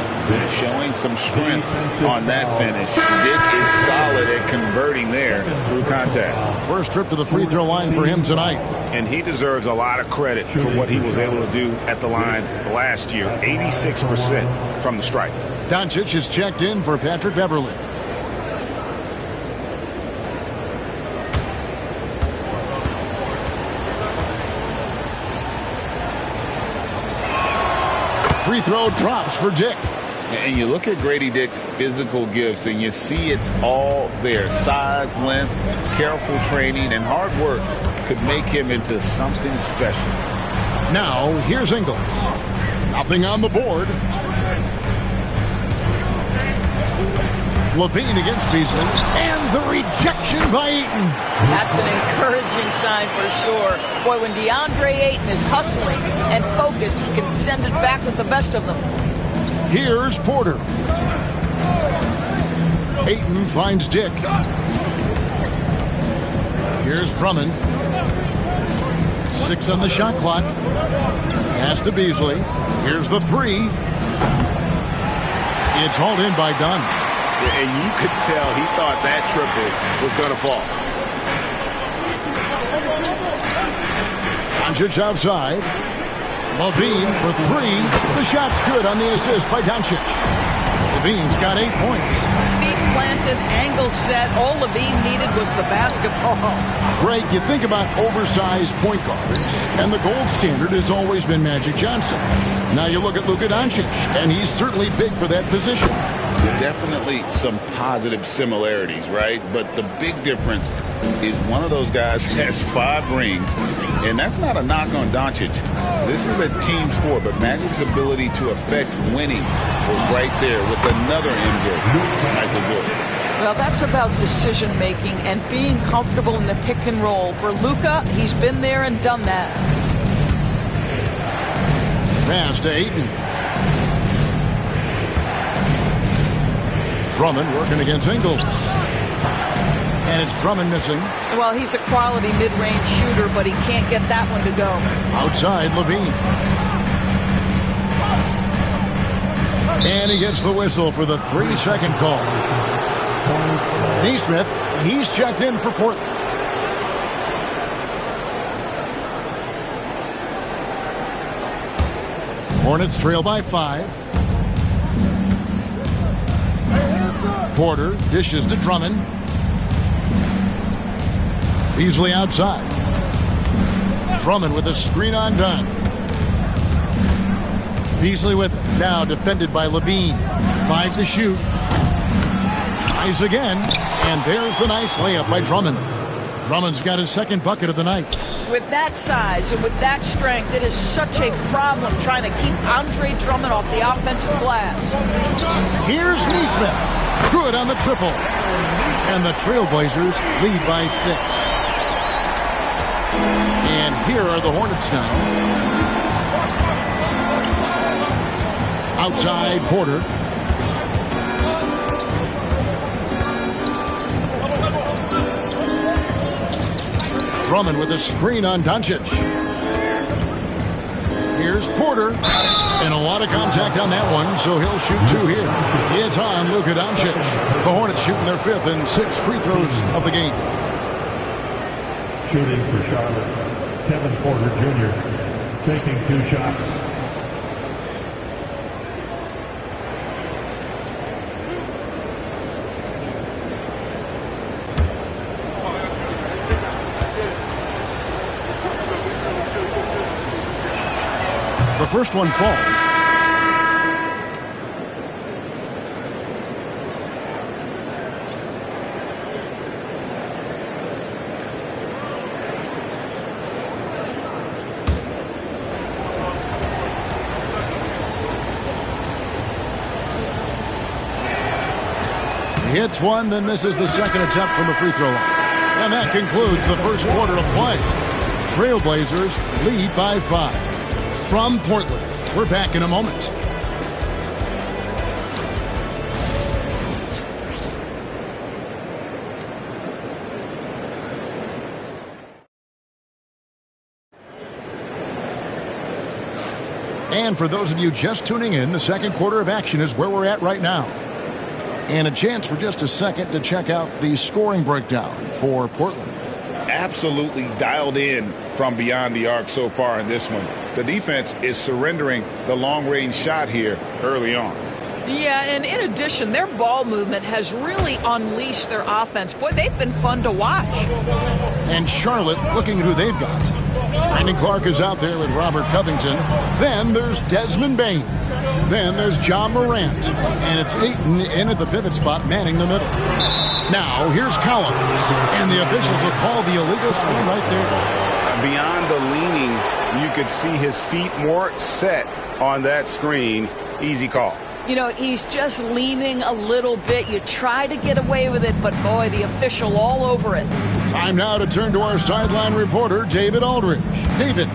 Showing some strength on that finish. Dick is solid at converting there through contact. First trip to the free throw line for him tonight. And he deserves a lot of credit for what he was able to do at the line last year. 86% from the stripe. Doncic is checked in for Patrick Beverly. Free throw drops for Dick. And you look at Grady Dick's physical gifts, and you see it's all there. Size, length, careful training, and hard work could make him into something special. Now, here's Ingles. Nothing on the board. Levine against Beasley. And the rejection by Ayton. That's an encouraging sign for sure. Boy, when DeAndre Ayton is hustling and focused, he can send it back with the best of them. Here's Porter. Ayton finds Dick. Here's Drummond. 6 on the shot clock. Pass to Beasley. Here's the 3. It's hauled in by Dunn. And you could tell he thought that triple was going to fall. Doncic outside. Levine for 3. The shot's good on the assist by Doncic. Levine's got 8 points. Feet planted, angle set. All Levine needed was the basketball. Greg, you think about oversized point guards, and the gold standard has always been Magic Johnson. Now you look at Luka Doncic, and he's certainly big for that position. Definitely some positive similarities, right? But the big difference is one of those guys has 5 rings, and that's not a knock on Doncic. This is a team sport, but Magic's ability to affect winning was right there with another MJ, Michael Jordan. Well, that's about decision-making and being comfortable in the pick and roll. For Luka, he's been there and done that. Pass to Ayton. Drummond working against Ingles. And it's Drummond missing. Well, he's a quality mid-range shooter, but he can't get that one to go. Outside, Levine. And he gets the whistle for the 3-second call. Nesmith, he's checked in for Portland. Hornets trail by 5. Porter dishes to Drummond. Beasley outside. Drummond with a screen on Dunn. Beasley with it. Now defended by Levine. 5 to shoot. Tries again. And there's the nice layup by Drummond. Drummond's got his 2nd bucket of the night. With that size and with that strength, it is such a problem trying to keep Andre Drummond off the offensive glass. Here's Nesmith. Good on the triple. And the Trailblazers lead by 6. And here are the Hornets now. Outside, Porter. Drummond with a screen on Doncic. Here's Porter. And a lot of contact on that one, so he'll shoot 2 here. It's on Luka Doncic. The Hornets shooting their 5th and 6th free throws of the game. Shooting for Charlotte, Kevin Porter Jr. taking 2 shots. The first one falls. He hits one, then misses the second attempt from the free throw line. And that concludes the first quarter of play. Trailblazers lead by 5. From Portland, we're back in a moment. And for those of you just tuning in, the second quarter of action is where we're at right now. And a chance for just a second to check out the scoring breakdown for Portland. Absolutely dialed in from beyond the arc so far in this one. The defense is surrendering the long-range shot here early on. Yeah, and in addition, their ball movement has really unleashed their offense. Boy, they've been fun to watch. And Charlotte looking at who they've got. Brandon Clark is out there with Robert Covington. Then there's Desmond Bain. Then there's John Morant. And it's Ayton in at the pivot spot, manning the middle. Now, here's Collins. And the officials will call the illegal screen right there. Beyond the leaning, you could see his feet more set on that screen. Easy call. You know, he's just leaning a little bit. You try to get away with it, but boy, the official all over it. Time now to turn to our sideline reporter, David Aldridge. David.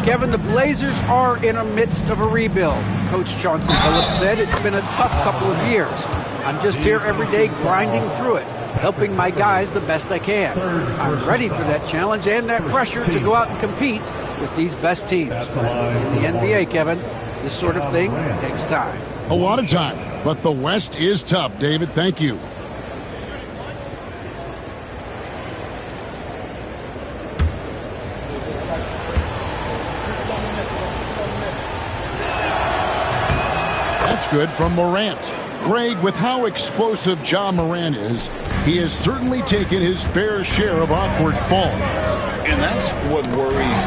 Kevin, the Blazers are in the midst of a rebuild. Coach Chauncey Billups said it's been a tough couple of years. I'm just here every day grinding through it, helping my guys the best I can. I'm ready for that challenge and that pressure to go out and compete with these best teams. But in the NBA, Kevin, this sort of thing takes time. A lot of time, but the West is tough, David. Thank you. That's good from Morant. Greg, with how explosive John Morant is, he has certainly taken his fair share of awkward falls. And that's what worries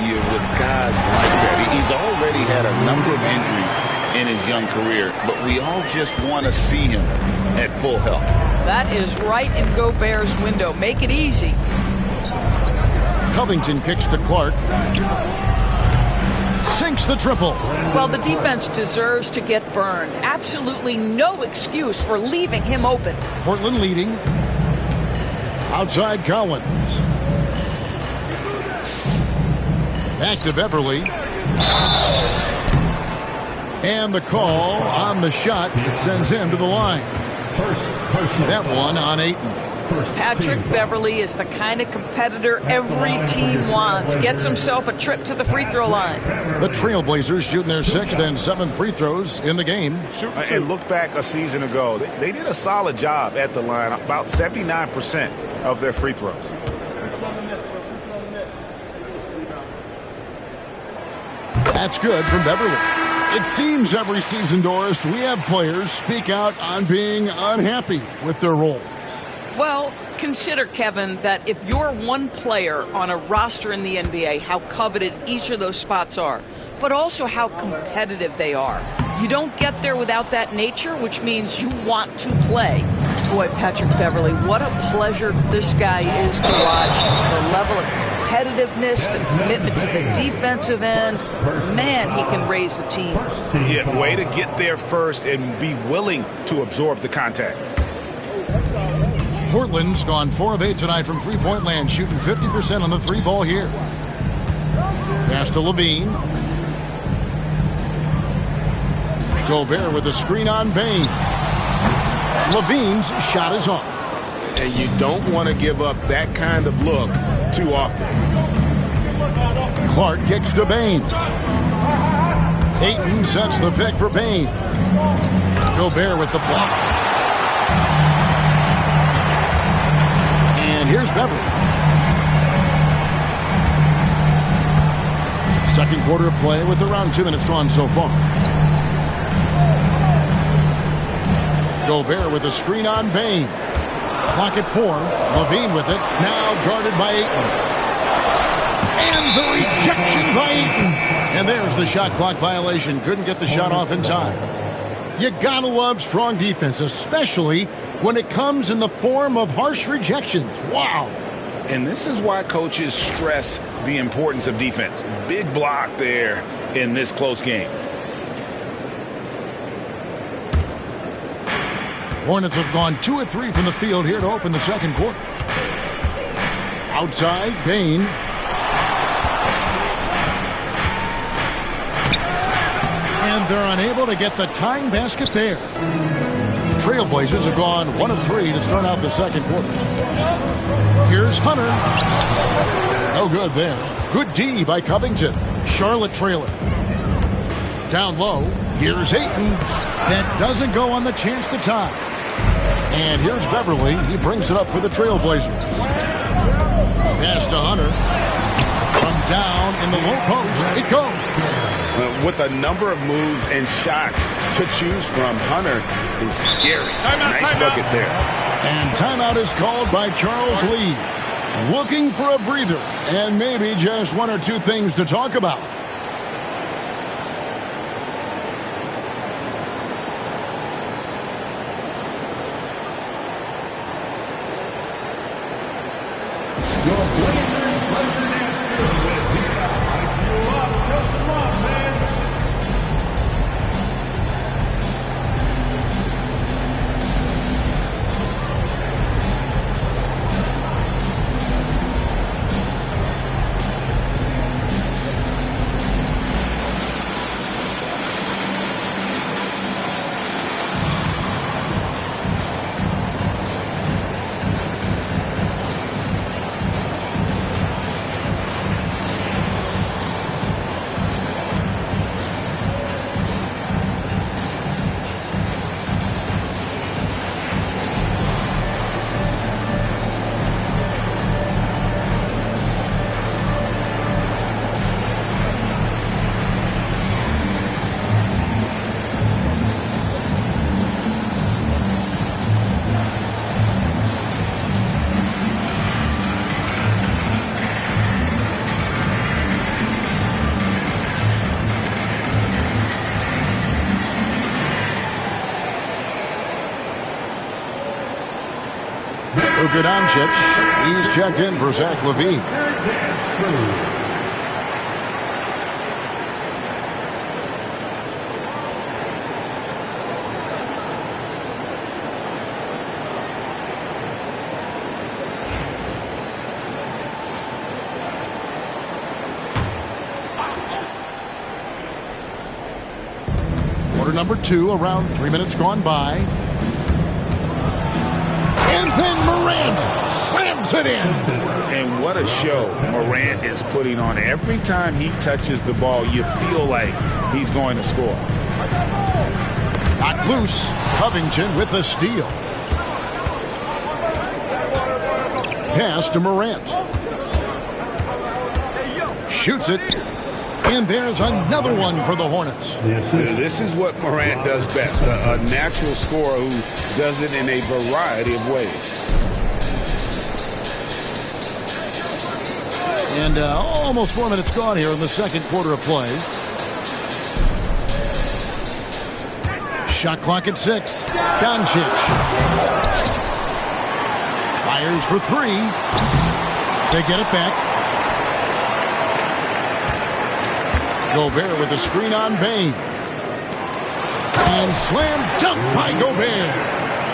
you with guys like that. He's already had a number of injuries in his young career, but we all just want to see him at full health. That is right in Gobert's window. Make it easy. Covington kicks to Clark. Sinks the triple. Well, the defense deserves to get burned. Absolutely no excuse for leaving him open. Portland leading. Outside Collins. Back to Beverly. And the call on the shot that sends him to the line. That one on Ayton. Patrick Beverly is the kind of competitor every team wants. Gets himself a trip to the free throw line. The Trailblazers shooting their 6th and 7th free throws in the game. And look back a season ago. They did a solid job at the line, about 79% of their free throws. That's good from Beverly. It seems every season, Doris, we have players speak out on being unhappy with their roles. Well, consider, Kevin, that if you're one player on a roster in the NBA, how coveted each of those spots are, but also how competitive they are. You don't get there without that nature, which means you want to play. Boy, Patrick Beverly, what a pleasure this guy is to watch. The level of competitiveness, the commitment to the defensive end. Man, he can raise the team. Yeah, way to get there first and be willing to absorb the contact. Portland's gone 4 of 8 tonight from three-point land, shooting 50% on the 3-ball here. Pass to Levine. Gobert with a screen on Bain. Levine's shot is off. And you don't want to give up that kind of look too often. Clark kicks to Bain. Ayton sets the pick for Bane. Gobert with the block. And here's Beverly. Second quarter of play with around 2 minutes gone so far. Gobert with a screen on Bane. Clock at 4. Levine with it. Now guarded by Ayton. And the rejection by Ayton. And there's the shot clock violation. Couldn't get the shot off in time. You gotta love strong defense, especially when it comes in the form of harsh rejections. Wow. And this is why coaches stress the importance of defense. Big block there in this close game. Hornets have gone 2 of 3 from the field here to open the second quarter. Outside, Bane. And they're unable to get the tying basket there. Trailblazers have gone 1 of 3 to start out the second quarter. Here's Hunter. No good there. Good D by Covington. Charlotte trailing. Down low, here's Ayton. That doesn't go on the chance to tie. And here's Beverly. He brings it up for the Trailblazers. Pass to Hunter. From down in the low post, it goes. With a number of moves and shots to choose from, Hunter is scary. Nice bucket there. And timeout is called by Charles Lee. Looking for a breather and maybe just 1 or 2 things to talk about. Luka Doncic, he's checked in for Zach LaVine. Quarter number 2, around 3 minutes gone by. And then Morant slams it in. And what a show Morant is putting on. Every time he touches the ball, you feel like he's going to score. Not loose. Covington with the steal. Pass to Morant. Shoots it. And there's another one for the Hornets. This is what Morant does best. A natural scorer who does it in a variety of ways. And almost 4 minutes gone here in the second quarter of play. Shot clock at 6. Doncic. Fires for 3. They get it back. Gobert with a screen on Bane. And slam dunk by Gobert.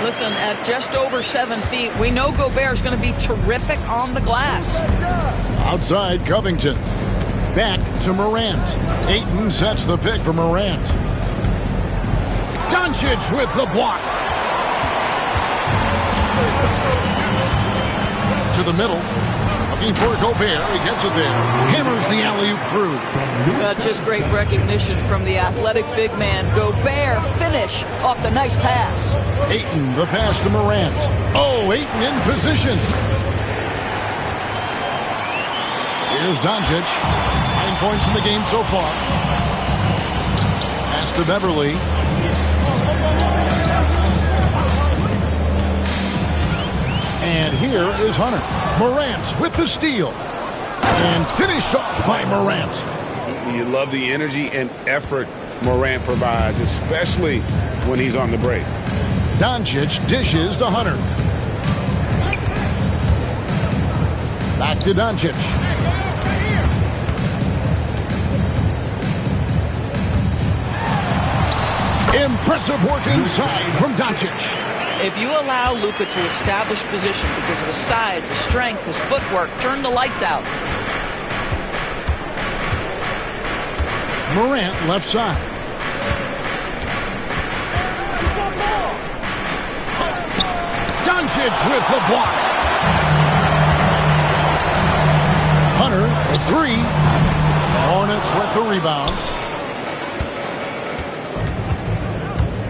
Listen, at just over 7 feet, we know Gobert is going to be terrific on the glass. Outside Covington. Back to Morant. Ayton sets the pick for Morant. Doncic with the block. To the middle. A Looking for Gobert. He gets it there. Hammers the alley-oop through. Just great recognition from the athletic big man. Gobert finish off the nice pass. Ayton, the pass to Morant. Oh, Ayton in position. Here's Doncic. 9 points in the game so far. Pass to Beverly. And here is Hunter. Morant with the steal. And finished off by Morant. You love the energy and effort Morant provides, especially when he's on the break. Doncic dishes to Hunter. Back to Doncic. Impressive work inside from Doncic. If you allow Luka to establish position because of his size, his strength, his footwork, turn the lights out. Morant left side. Doncic with the block. Hunter, a three. Hornets with the rebound.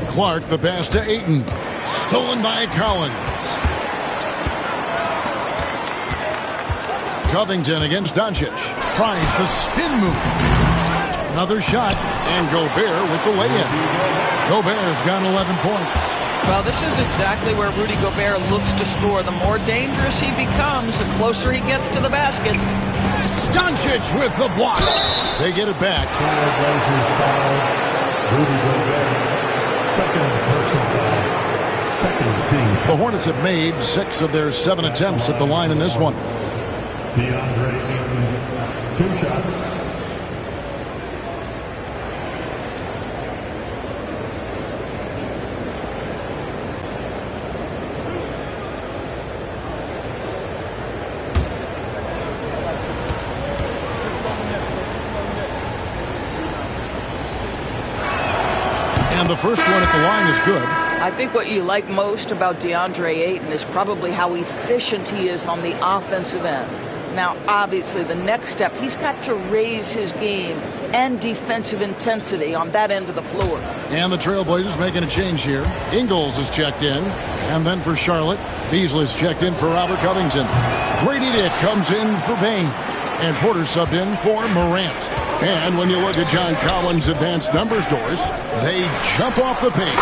Clark, the pass to Ayton. Stolen by Collins. Covington against Doncic. Tries the spin move. Another shot. And Gobert with the lay-in. Gobert's got 11 points. Well, this is exactly where Rudy Gobert looks to score. The more dangerous he becomes, the closer he gets to the basket. Doncic with the block. They get it back. Rudy Gobert. Second personal foul. Second team. The Hornets have made 6 of their 7 attempts at the line in this one. DeAndre Ayton, 2 shots. And the first one at the line is good. I think what you like most about DeAndre Ayton is probably how efficient he is on the offensive end. Now, obviously, the next step, he's got to raise his game and defensive intensity on that end of the floor. And the Trailblazers making a change here. Ingles is checked in. And then for Charlotte, Beasley's checked in for Robert Covington. Grady Dick comes in for Bane. And Porter subbed in for Morant. And when you look at John Collins' advanced numbers, Doris, they jump off the page.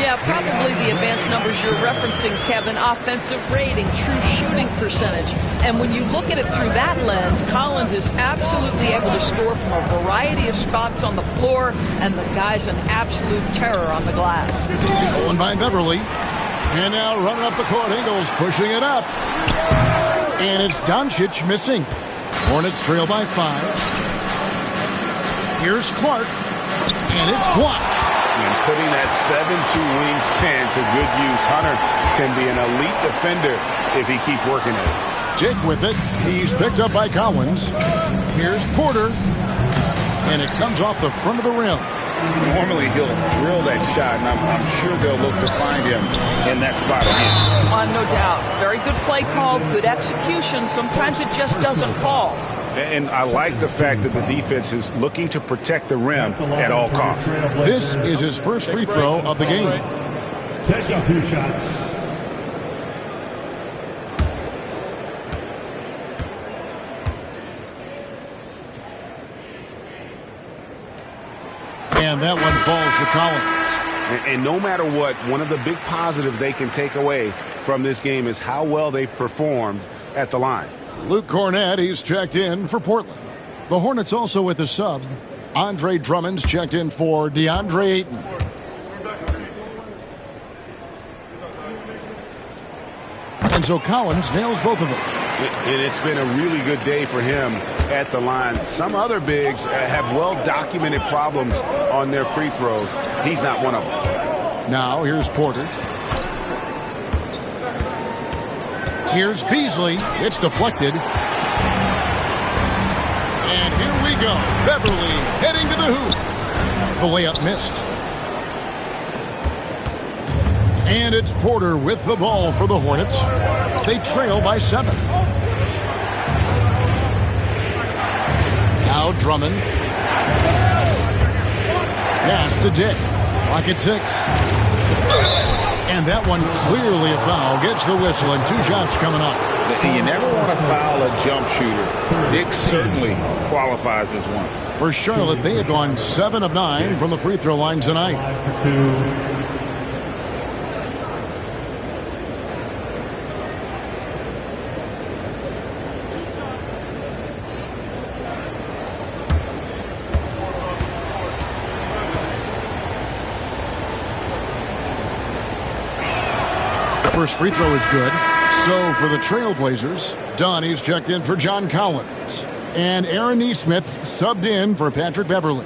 Yeah, probably the advanced numbers you're referencing, Kevin. Offensive rating, true shooting percentage. And when you look at it through that lens, Collins is absolutely able to score from a variety of spots on the floor, and the guy's an absolute terror on the glass. Stolen by Beverly. And now running up the court, Ingles pushing it up. And it's Doncic missing. Hornets trail by 5. Here's Clark. And it's blocked. And putting that 7'2" wingspan to good use. Hunter can be an elite defender if he keeps working at it. Jake with it. He's picked up by Collins. Here's Porter. And it comes off the front of the rim. Normally he'll drill that shot, and I'm sure they'll look to find him in that spot again. No doubt. Very good play call, good execution. Sometimes it just doesn't fall. And I like the fact that the defense is looking to protect the rim at all costs. This is his first free throw of the game. Taking 2 shots. And that one falls for Collins. And no matter what, one of the big positives they can take away from this game is how well they performed at the line. Luke Cornett, he's checked in for Portland. The Hornets also with a sub. Andre Drummond's checked in for DeAndre Ayton. And so Collins nails both of them. And it's been a really good day for him at the line. Some other bigs have well-documented problems on their free throws. He's not one of them. Now here's Porter. Here's Beasley. It's deflected. And here we go. Beverly heading to the hoop. The layup missed. And it's Porter with the ball for the Hornets. They trail by 7. Now Drummond. Pass to Dick. Clock at 6. And that one clearly a foul. Gets the whistle and 2 shots coming up. You never want to foul a jump shooter. Dick certainly qualifies as one. For Charlotte, they have gone 7 of 9 from the free throw line tonight. First free throw is good. So for the Trailblazers, Donnie's checked in for John Collins. And Aaron Nesmith subbed in for Patrick Beverly.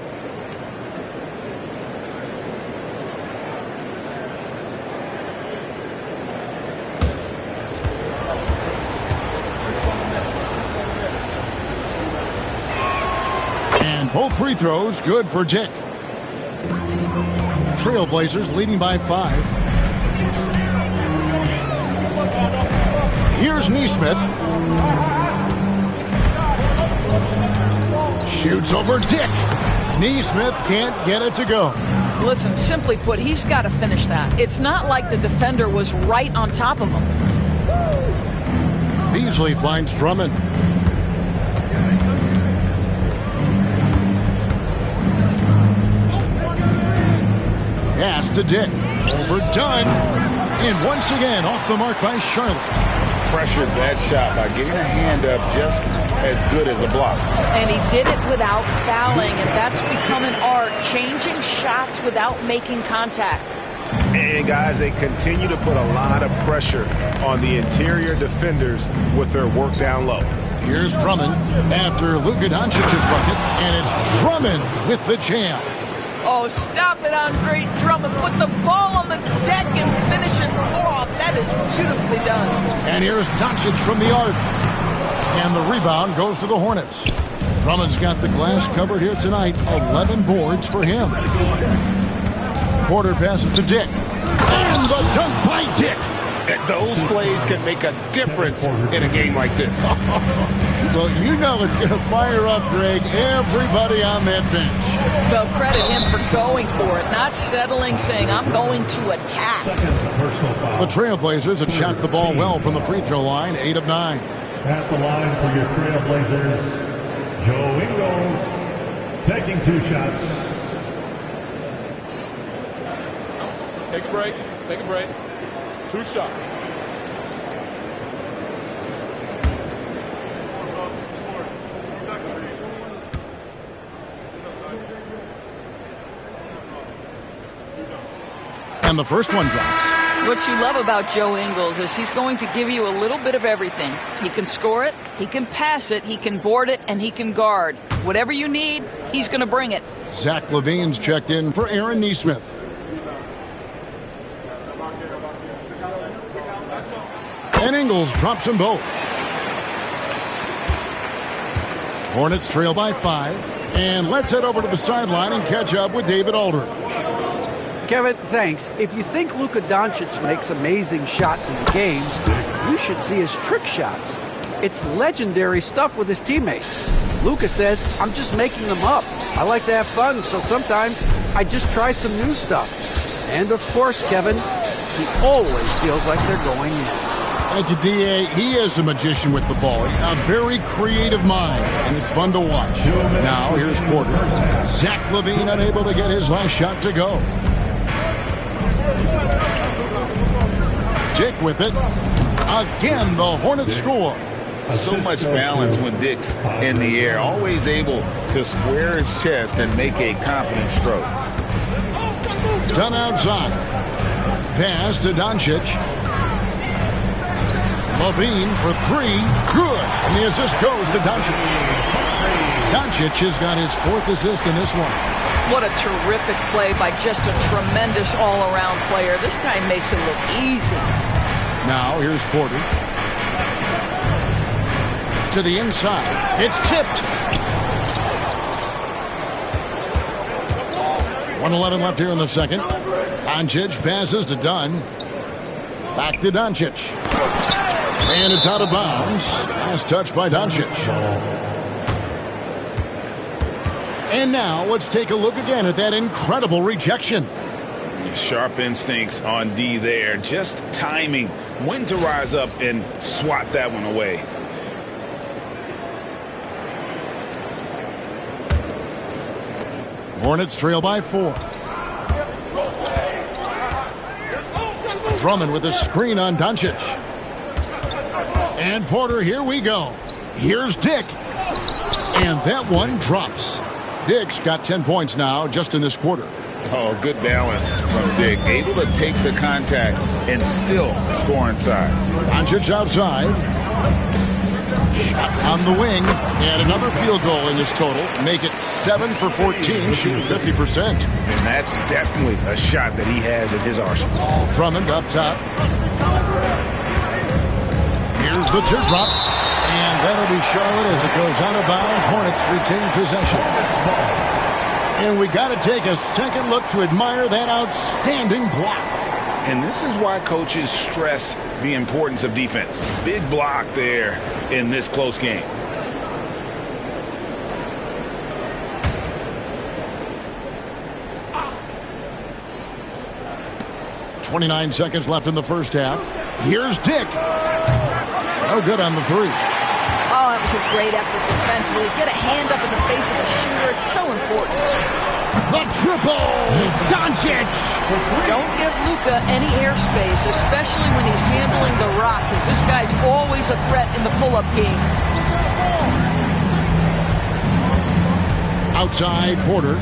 And both free throws good for Dick. Trailblazers leading by 5. Here's Nesmith. Shoots over Dick. Nesmith can't get it to go. Listen, simply put, he's got to finish that. It's not like the defender was right on top of him. Beasley finds Drummond. Pass to Dick. Overdone. And once again, off the mark by Charlotte. Pressured that shot by getting a hand up just as good as a block. And he did it without fouling, and that's become an art, changing shots without making contact. And guys, they continue to put a lot of pressure on the interior defenders with their work down low. Here's Drummond after Luka Doncic's bucket, and it's Drummond with the jam. Oh, stop it, Andre Drummond. Put the ball on the deck and finish it off. That is beautifully done. And here's Doncic from the arc. And the rebound goes to the Hornets. Drummond's got the glass covered here tonight. 11 boards for him. Porter passes to Dick. And the dunk by Dick. Those plays can make a difference in a game like this. Well, you know it's going to fire up, Greg, everybody on that bench. Well, credit him for going for it, not settling, saying, I'm going to attack. The Trailblazers have shot the ball well from the free throw line, 8 of 9. At the line for your Trailblazers, Joe Ingles taking 2 shots. Take a break. Take a break. 2 shots. And the first one drops. What you love about Joe Ingles is he's going to give you a little bit of everything. He can score it, he can pass it, he can board it, and he can guard. Whatever you need, he's going to bring it. Zach LaVine's checked in for Aaron Nesmith. And Ingles drops them both. Hornets trail by 5. And let's head over to the sideline and catch up with David Aldridge. Kevin, thanks. If you think Luka Doncic makes amazing shots in the games, you should see his trick shots. It's legendary stuff with his teammates. Luka says, I'm just making them up. I like to have fun, so sometimes I just try some new stuff. And of course, Kevin, he always feels like they're going in. Thank you, D.A. He is a magician with the ball. A very creative mind, and it's fun to watch. Now, here's Porter. Zach LaVine unable to get his last shot to go. Dick with it. Again, the Hornets score. So much balance when Dick's in the air. Always able to square his chest and make a confident stroke. Done outside. Pass to Doncic. LaVine for 3. Good. And the assist goes to Doncic. Doncic has got his 4th assist in this one. What a terrific play by just a tremendous all-around player. This guy makes it look easy. Now, here's Porter. To the inside. It's tipped. 1:11 left here in the second. Doncic passes to Dunn. Back to Doncic. And it's out of bounds. Last touch by Doncic. And now let's take a look again at that incredible rejection. Sharp instincts on D there. Just timing when to rise up and swat that one away. Hornets trail by 4. Drummond with a screen on Doncic. And Porter, here we go. Here's Dick. And that one drops. Dick's got 10 points now just in this quarter. Oh, good balance from Dick. Able to take the contact and still score inside. Doncic outside. Shot on the wing. And another field goal in this total. Make it 7 for 14, shooting 50%. And that's definitely a shot that he has in his arsenal. Drummond up top. Here's the teardrop. And that'll be Charlotte as it goes out of bounds. Hornets retain possession. And we got to take a second look to admire that outstanding block. And this is why coaches stress the importance of defense. Big block there in this close game. .29 seconds left in the first half. Here's Dick. Oh, good on the three. Oh, that was a great effort defensively. Get a hand up in the face of the shooter. It's so important. The triple! Doncic! Don't give Luka any airspace, especially when he's handling the rock, because this guy's always a threat in the pull-up game. Outside, Porter.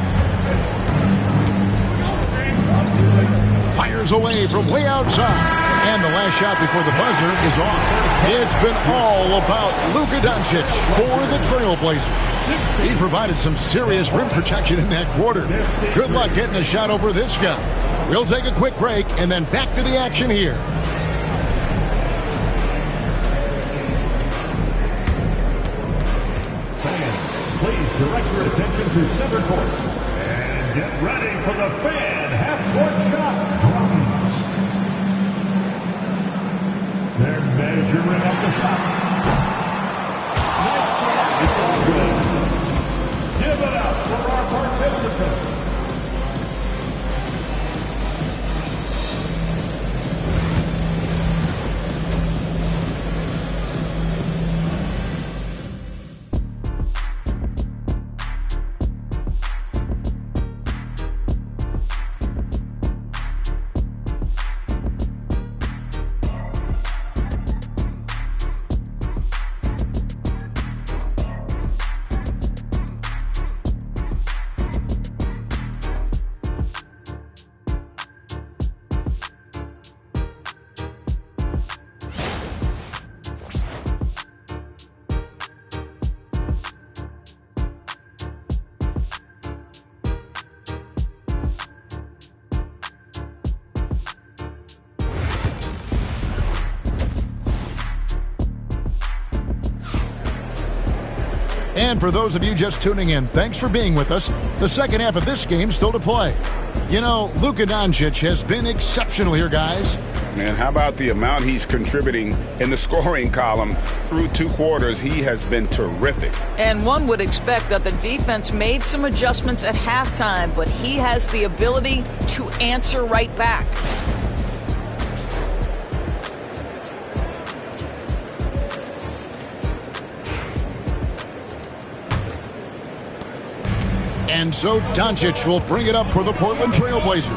Fires away from way outside. And the last shot before the buzzer is off. It's been all about Luka Doncic for the Trailblazers. He provided some serious rim protection in that quarter. Good luck getting a shot over this guy. We'll take a quick break and then back to the action here. Fans, please direct your attention to center court. And get ready for the fan half-court shot drums. They're measuring up the shot. Nice job. It's all good. Give it up for our participants. And for those of you just tuning in, thanks for being with us. The second half of this game still to play. You know, Luka Doncic has been exceptional here, guys. And how about the amount he's contributing in the scoring column through 2 quarters? He has been terrific. And one would expect that the defense made some adjustments at halftime, but he has the ability to answer right back. And so Doncic will bring it up for the Portland Trailblazers.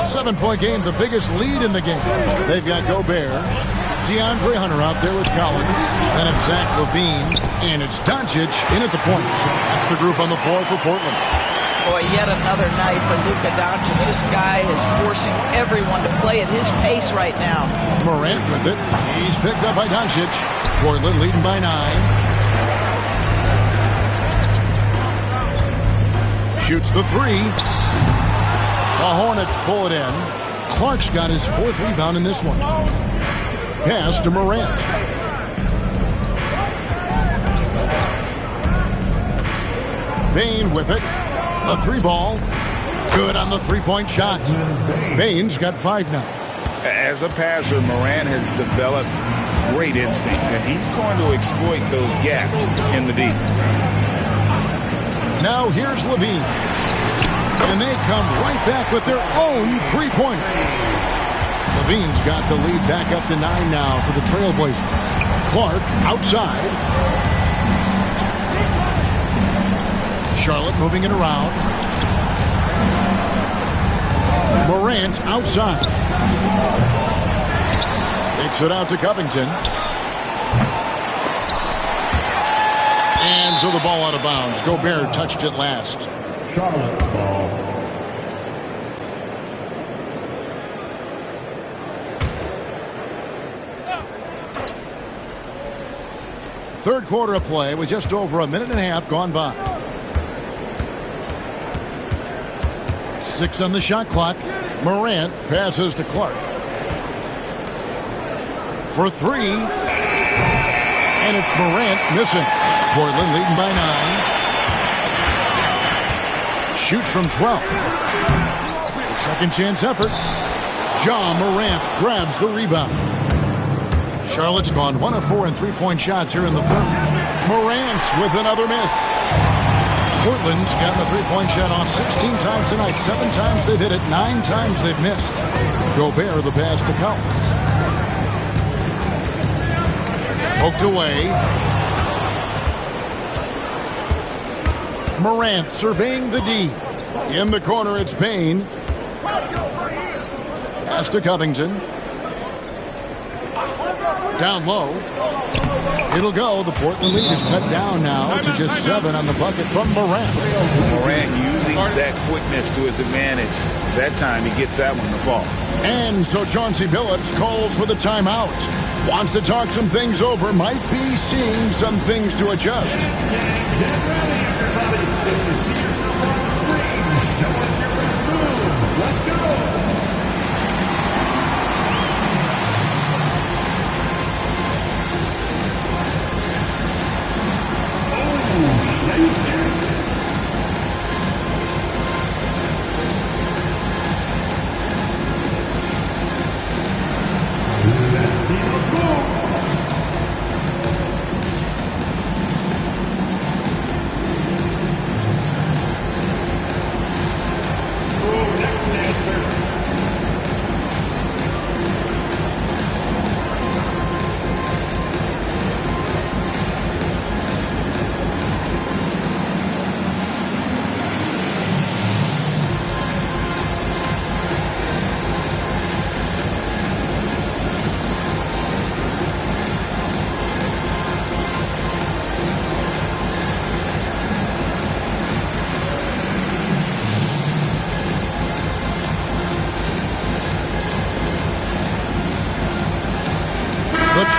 7-point game, the biggest lead in the game. They've got Gobert, DeAndre Hunter out there with Collins. Then it's Zach LaVine, and it's Doncic in at the point. That's the group on the floor for Portland. Boy, yet another night for Luka Doncic. This guy is forcing everyone to play at his pace right now. Morant with it. He's picked up by Doncic. Portland leading by 9. Shoots the three. The Hornets pull it in. Clark's got his 4th rebound in this one. Pass to Morant. Bane with it. A 3-ball. Good on the 3-point shot. Bane's got 5 now. As a passer, Morant has developed great instincts, and he's going to exploit those gaps in the deep. Now here's Levine. And they come right back with their own three-pointer. Levine's got the lead back up to 9 now for the Trailblazers. Clark outside. Charlotte moving it around. Morant outside. Takes it out to Covington. And so the ball out of bounds. Gobert touched it last. Charlotte ball. Third quarter of play with just over a minute and a half gone by. 6 on the shot clock. Morant passes to Clark. For 3. And it's Morant missing. Portland leading by 9. Shoots from 12. The second chance effort. Ja Morant grabs the rebound. Charlotte's gone 1 of 4 in three-point shots here in the third. Morant with another miss. Portland's gotten the three-point shot off 16 times tonight. 7 times they've hit it. 9 times they've missed. Gobert the pass to Collins. Poked away. Morant surveying the D. In the corner, it's Bane. Pass to Covington. Down low. It'll go. The Portland lead is cut down now to just 7 on the bucket from Morant. Morant using that quickness to his advantage. That time he gets that one to fall. And so Chauncey Billups calls for the timeout. Wants to talk some things over. Might be seeing some things to adjust. Let's go.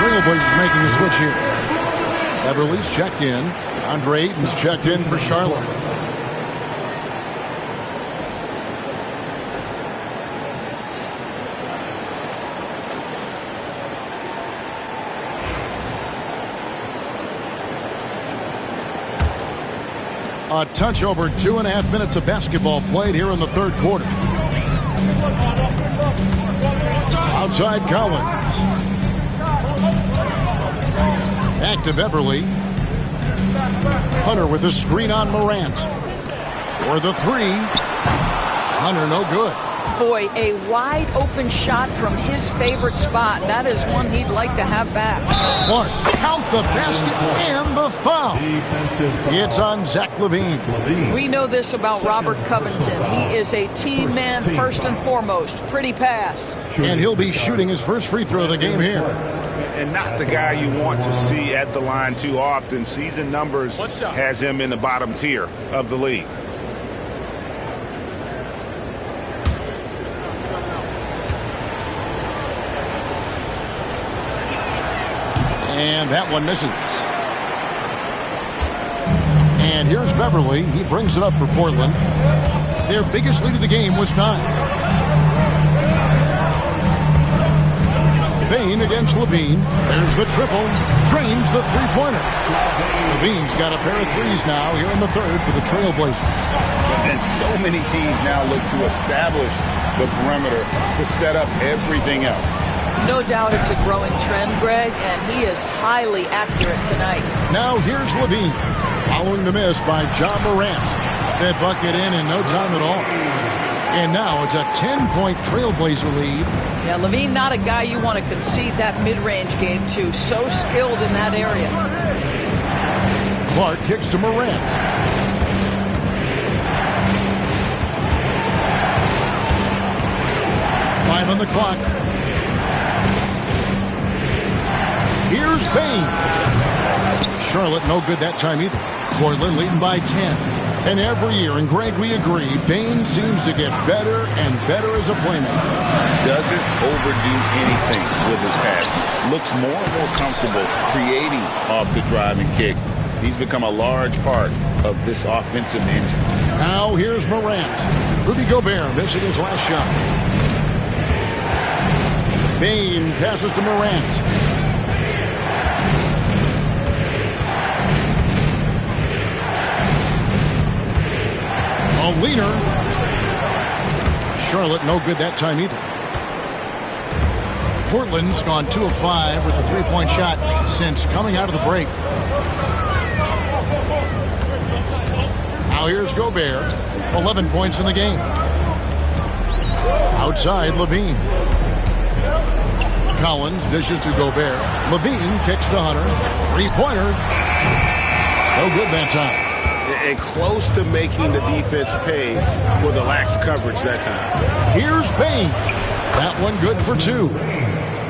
Trailblazers making a switch here. Beverly's checked in. Andre Ayton's checked in for Charlotte. A touch over 2.5 minutes of basketball played here in the third quarter. Outside Collins. Back to Beverly. Hunter with a screen on Morant. For the 3. Hunter no good. Boy, a wide open shot from his favorite spot. That is one he'd like to have back. Clark, count the basket and the foul. It's on Zach LaVine. We know this about Robert Covington. He is a team man first and foremost. Pretty pass. And he'll be shooting his first free throw of the game here. And not the guy you want to see at the line too often. Season numbers has him in the bottom tier of the league. And that one misses. And here's Beverly. He brings it up for Portland. Their biggest lead of the game was 9. Bane against LaVine. There's the triple. Drains the three-pointer. LaVine's got a pair of threes now here in the third for the Trailblazers. And so many teams now look to establish the perimeter to set up everything else. No doubt it's a growing trend, Greg, and he is highly accurate tonight. Now here's LaVine. following the miss by John Morant. That bucket in no time at all. And now it's a 10-point Trailblazer lead. Yeah, Levine, not a guy you want to concede that mid-range game to. So skilled in that area. Clark kicks to Morant. Five on the clock. Here's Bane. Charlotte no good that time either. Portland leading by 10. And every year, and Greg, we agree, Bane seems to get better and better as a playmaker. Doesn't overdo anything with his passing. Looks more and more comfortable creating off the driving kick. He's become a large part of this offensive engine. Now here's Morant. Rudy Gobert missing his last shot. Bane passes to Morant. A leaner. Charlotte no good that time either. Portland's gone 2 of 5 with the three-point shot since coming out of the break. Now here's Gobert. 11 points in the game. Outside, Levine. Collins dishes to Gobert. Levine kicks to Hunter. Three-pointer. No good that time. And close to making the defense pay for the lax coverage that time. Here's Bane. That one good for 2.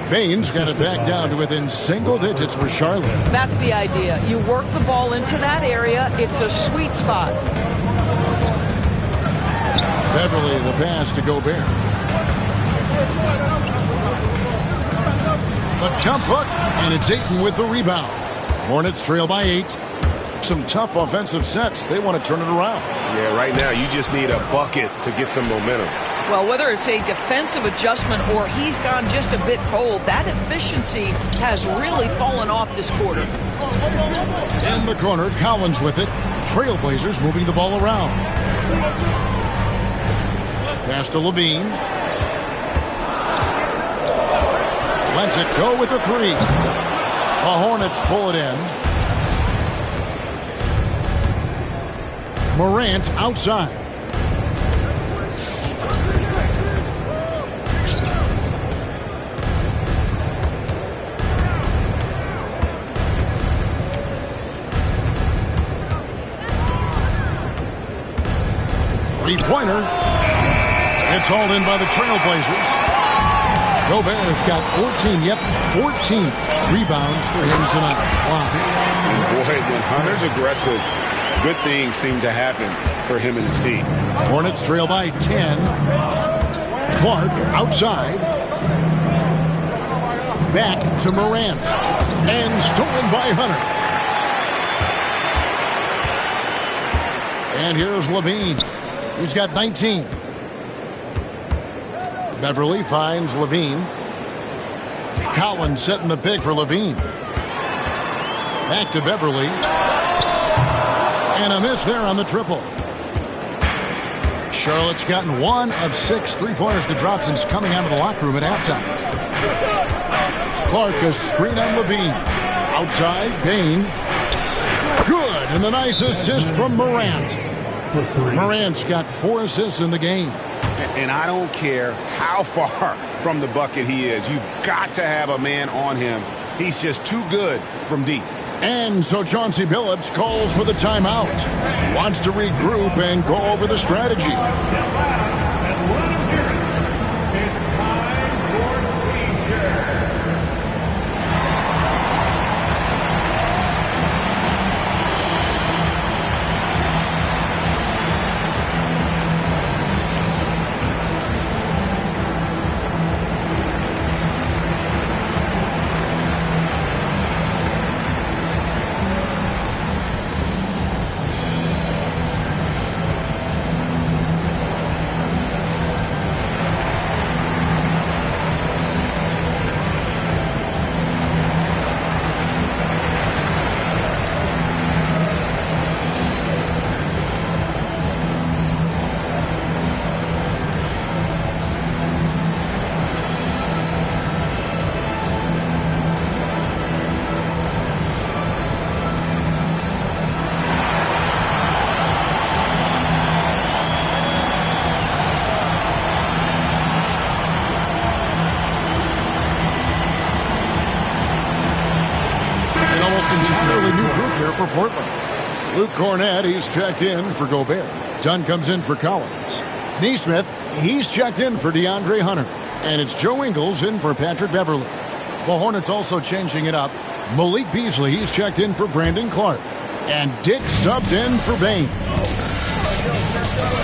Bane's got it back down to within single digits for Charlotte. That's the idea. You work the ball into that area. It's a sweet spot. Beverly the pass to Gobert. The jump hook, and it's Ayton with the rebound. Hornets trail by 8. Some tough offensive sets. They want to turn it around. Yeah, right now you just need a bucket to get some momentum. Well, whether it's a defensive adjustment or he's gone just a bit cold, that efficiency has really fallen off this quarter. In the corner, Collins with it. Trailblazers moving the ball around. Pass to Levine. Lets it go with the 3. The Hornets pull it in. Morant outside. Three-pointer. It's hauled in by the Trailblazers. Gobert's got 14 rebounds for him tonight. Wow. Boy, when Hunter's aggressive, good things seem to happen for him and his team. Hornets trail by 10. Clark outside. Back to Morant. And stolen by Hunter. And here's Levine. He's got 19. Beverly finds Levine. Collins setting the pick for Levine. Back to Beverly. And a miss there on the triple. Charlotte's gotten 1 of 6 three-pointers to drop since coming out of the locker room at halftime. Clark a screen on Levine. Outside, Bane. Good, and the nice assist from Morant. Morant's got 4 assists in the game. And I don't care how far from the bucket he is. You've got to have a man on him. He's just too good from deep. And so Chauncey Billups calls for the timeout. He wants to regroup and go over the strategy. almost entirely new group here for Portland. Luke Cornett, he's checked in for Gobert. Dunn comes in for Collins. Neesmith, he's checked in for DeAndre Hunter. And it's Joe Ingles in for Patrick Beverly. The Hornets also changing it up. Malik Beasley, he's checked in for Brandon Clark. And Dick subbed in for Bane.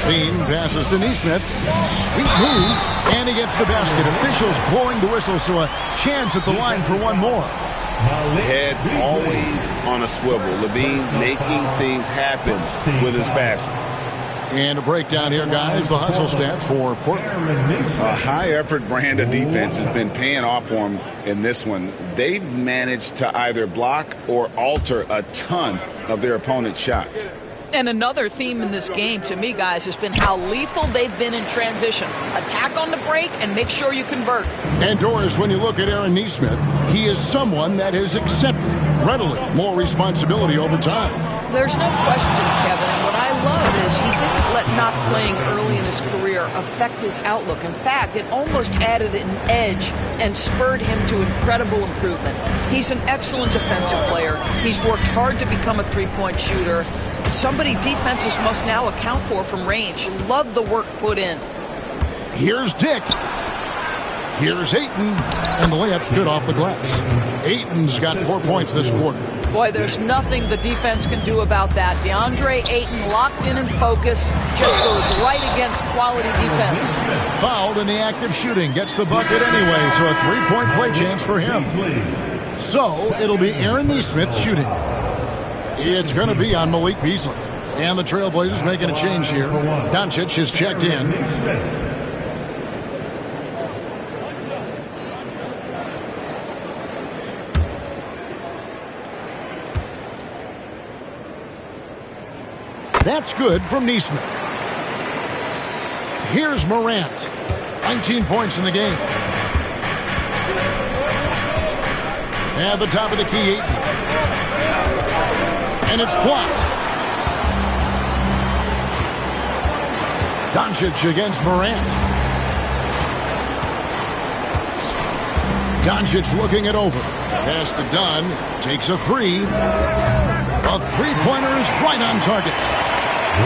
Bane passes to Neesmith. Sweet move. And he gets the basket. Officials blowing the whistle, so a chance at the line for one more. Head always on a swivel. Levine making things happen with his basket. And a breakdown here, guys. The hustle stats for Portland. A high-effort brand of defense has been paying off for them in this one. They've managed to either block or alter a ton of their opponent's shots. And another theme in this game, to me, guys, has been how lethal they've been in transition. Attack on the break and make sure you convert. And, Doris, when you look at Aaron Neesmith, he is someone that has accepted readily more responsibility over time. There's no question, Kevin. And what I love is he didn't let not playing early in his career affect his outlook. In fact, it almost added an edge and spurred him to incredible improvement. He's an excellent defensive player. He's worked hard to become a three-point shooter. Somebody defenses must now account for from range. Love the work put in. Here's Dick. Here's Ayton. And the layup's good off the glass. Ayton's got 4 points this quarter. Boy, there's nothing the defense can do about that. DeAndre Ayton, locked in and focused, just goes right against quality defense. Fouled in the act of shooting. Gets the bucket anyway, so a three-point play chance for him. So it'll be Aaron Neesmith shooting. It's going to be on Malik Beasley. And the Trailblazers making a change here. Doncic has checked in. That's good from Neesmith. Here's Morant. 19 points in the game. At the top of the key, Ayton. And it's blocked. Doncic against Morant. Doncic looking it over. Pass to Dunn. Takes a three. A three-pointer is right on target.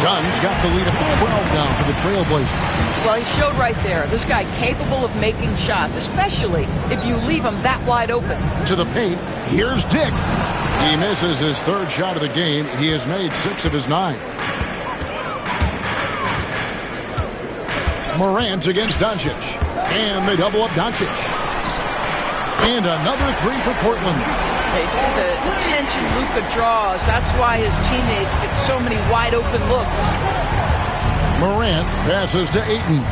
Dunn's got the lead up to 12 now for the Trailblazers. Well, he showed right there. This guy capable of making shots, especially if you leave him that wide open. To the paint. Here's Dick. He misses his third shot of the game. He has made 6 of his 9. Morant against Doncic. And they double up Doncic. And another three for Portland. They see the attention Luka draws. That's why his teammates get so many wide open looks. Morant passes to Ayton.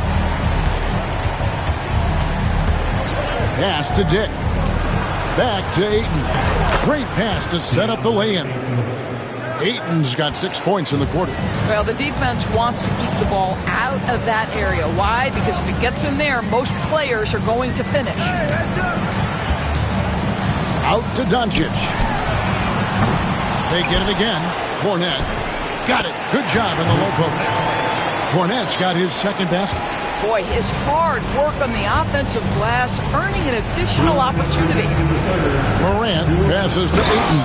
Pass to Dick. Back to Ayton. Great pass to set up the lay-in. Ayton's got 6 points in the quarter. Well, the defense wants to keep the ball out of that area. Why? Because if it gets in there, most players are going to finish. Out to Doncic. They get it again. Cornett. Got it. Good job in the low post. Cornett's got his second basket. Boy, his hard work on the offensive glass, earning an additional opportunity. Morant passes to Ayton.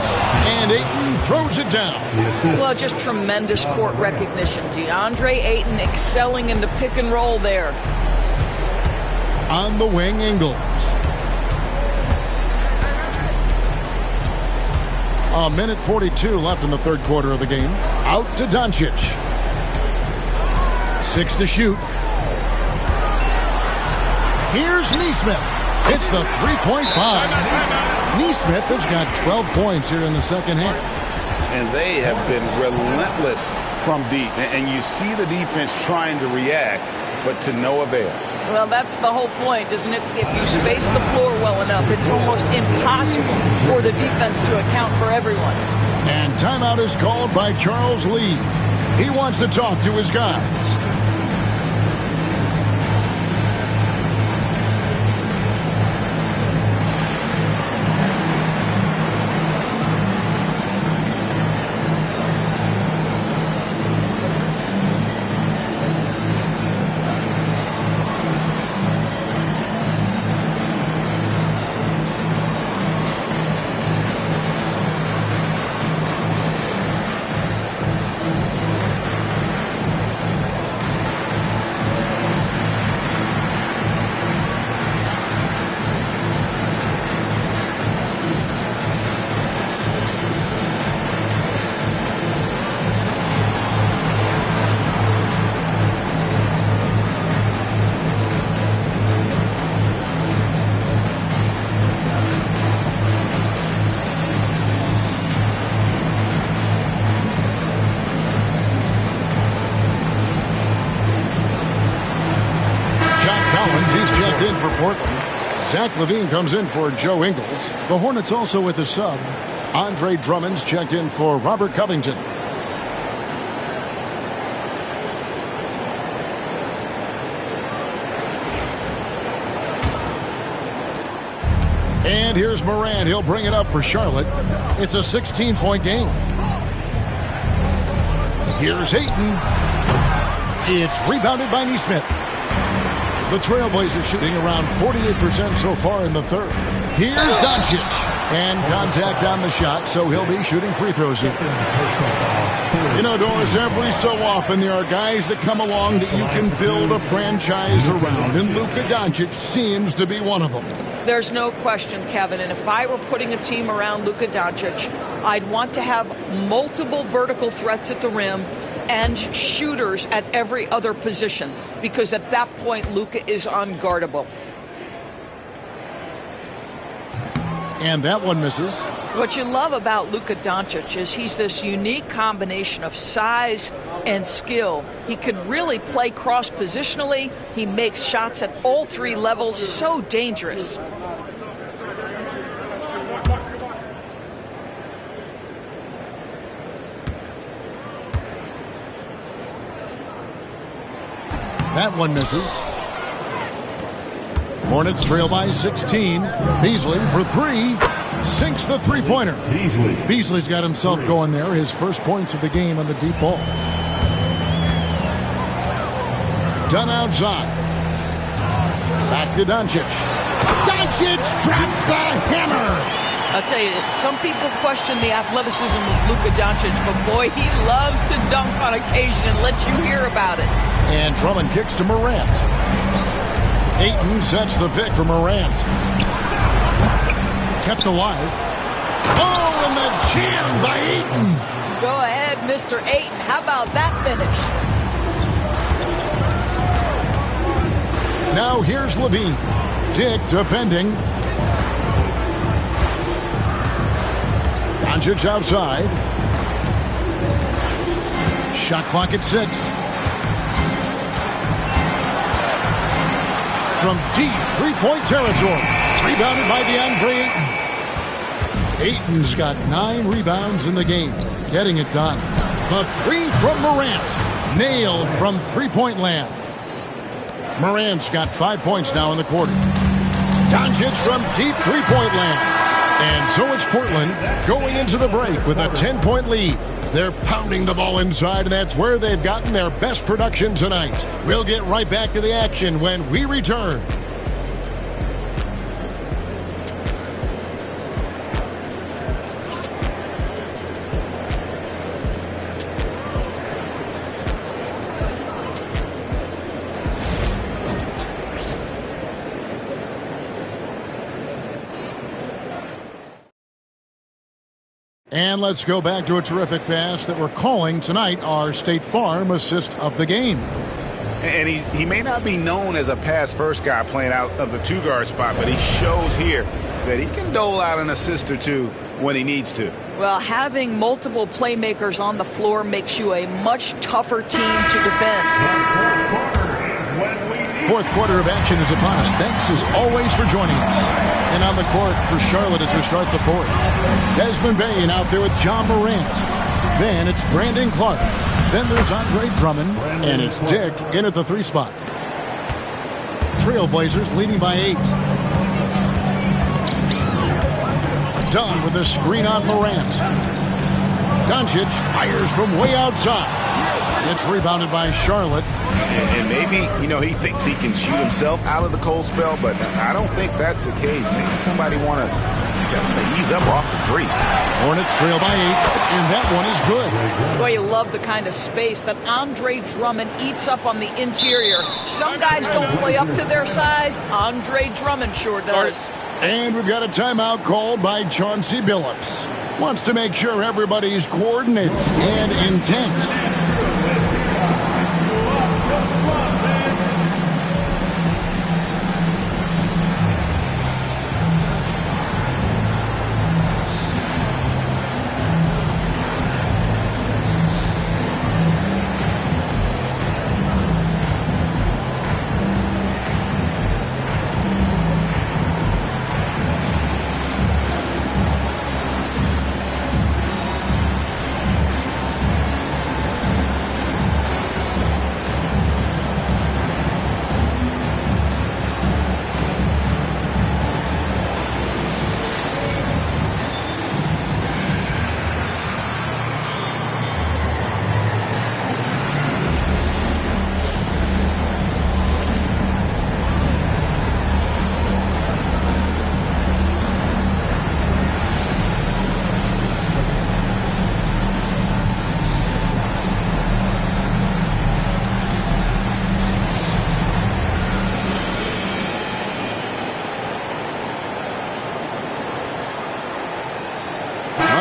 And Ayton throws it down. Well, just tremendous court recognition. DeAndre Ayton excelling in the pick and roll there. On the wing, Ingles. A minute 42 left in the third quarter of the game. Out to Doncic. 6 to shoot. Here's Neesmith. Hits the three-point bomb. Neesmith has got 12 points here in the second half. And they have been relentless from deep. And you see the defense trying to react, but to no avail. Well, that's the whole point, isn't it? If you space the floor well enough, it's almost impossible for the defense to account for everyone. And timeout is called by Charles Lee. He wants to talk to his guys. in for Portland. Zach Levine comes in for Joe Ingles. The Hornets also with a sub. Andre Drummond's checked in for Robert Covington. And here's Morant. He'll bring it up for Charlotte. It's a 16-point game. Here's Ayton. It's rebounded by Nesmith. The Trailblazers shooting around 48% so far in the third. Here's Doncic. And contact on the shot, so he'll be shooting free throws here. You know, Doris, every so often there are guys that come along that you can build a franchise around, and Luka Doncic seems to be one of them. There's no question, Kevin, and if I were putting a team around Luka Doncic, I'd want to have multiple vertical threats at the rim and shooters at every other position, because at that point, Luka is unguardable. And that one misses. What you love about Luka Doncic is he's this unique combination of size and skill. He could really play cross-positionally. He makes shots at all three levels, so dangerous. That one misses. Hornets trail by 16. Beasley for three. Sinks the three-pointer. Beasley's got himself going there. His first points of the game on the deep ball. Done outside. Back to Doncic. Doncic drops the hammer. I'll tell you, some people question the athleticism of Luka Doncic, but boy, he loves to dunk on occasion and let you hear about it. And Drummond kicks to Morant. Ayton sets the pick for Morant. Kept alive. Oh, and the jam by Ayton. Go ahead, Mr. Ayton. How about that finish? Now here's Levine. Dick defending. Doncic outside. Shot clock at 6. From deep three-point territory. Rebounded by DeAndre Ayton. Ayton's got 9 rebounds in the game. Getting it done. The three from Morant. Nailed from three-point land. Morant's got 5 points now in the quarter. Doncic from deep three-point land. And so it's Portland going into the break with a 10-point lead. They're pounding the ball inside, and that's where they've gotten their best production tonight. We'll get right back to the action when we return. And let's go back to a terrific pass that we're calling tonight our State Farm assist of the game. And he may not be known as a pass-first guy playing out of the two-guard spot, but he shows here that he can dole out an assist or two when he needs to. Well, having multiple playmakers on the floor makes you a much tougher team to defend. Fourth quarter of action is upon us. Thanks as always for joining us. And on the court for Charlotte as we start the fourth. Desmond Bane out there with John Morant. Then it's Brandon Clark. Then there's Andre Drummond. And it's Dick in at the 3 spot. Trailblazers leading by 8. Dunn with a screen on Morant. Doncic fires from way outside. It's rebounded by Charlotte. And maybe, he thinks he can shoot himself out of the cold spell, but I don't think that's the case. Maybe somebody want to tell him to ease up off the threes. Hornets trail by 8, and that one is good. Boy, you love the kind of space that Andre Drummond eats up on the interior. Some guys don't play up to their size. Andre Drummond sure does. And we've got a timeout called by Chauncey Billups. Wants to make sure everybody's coordinated and intent.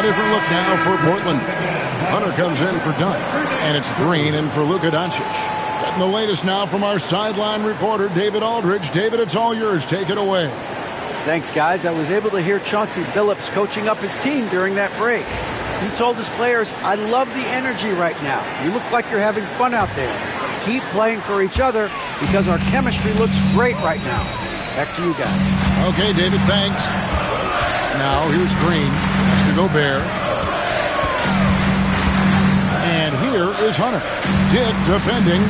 different look now for Portland. Hunter comes in for Dunn, and it's Green in for Luka Doncic. Getting the latest now from our sideline reporter, David Aldridge. David, it's all yours. Take it away. Thanks, guys. I was able to hear Chauncey Billups coaching up his team during that break. He told his players, I love the energy right now. You look like you're having fun out there. Keep playing for each other because our chemistry looks great right now. Back to you guys. Okay, David, thanks. Now here's Green. Has to Gobert. And here is Hunter. Tick defending.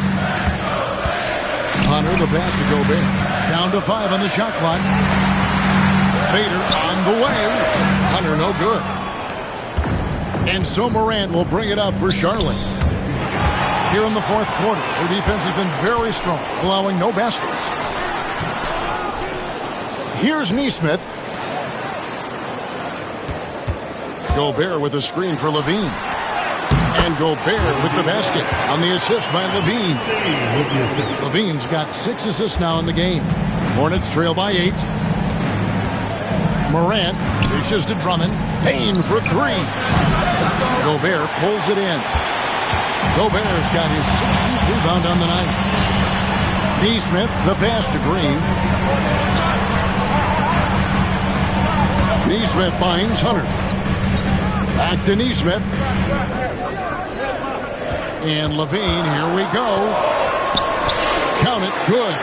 Hunter, the pass to Gobert. Down to 5 on the shot clock. Fader on the way. Hunter, no good. And so Morant will bring it up for Charlotte. Here in the fourth quarter, their defense has been very strong, allowing no baskets. Here's Nesmith. Gobert with a screen for Levine. And Gobert with the basket on the assist by Levine. Levine's got 6 assists now in the game. Hornets trail by 8. Morant dishes to Drummond. Payne for 3. Gobert pulls it in. Gobert's got his 16th rebound on the night. Nesmith, the pass to Green. Nesmith finds Hunter. Back to Nesmith. And Levine, here we go. Count it, good.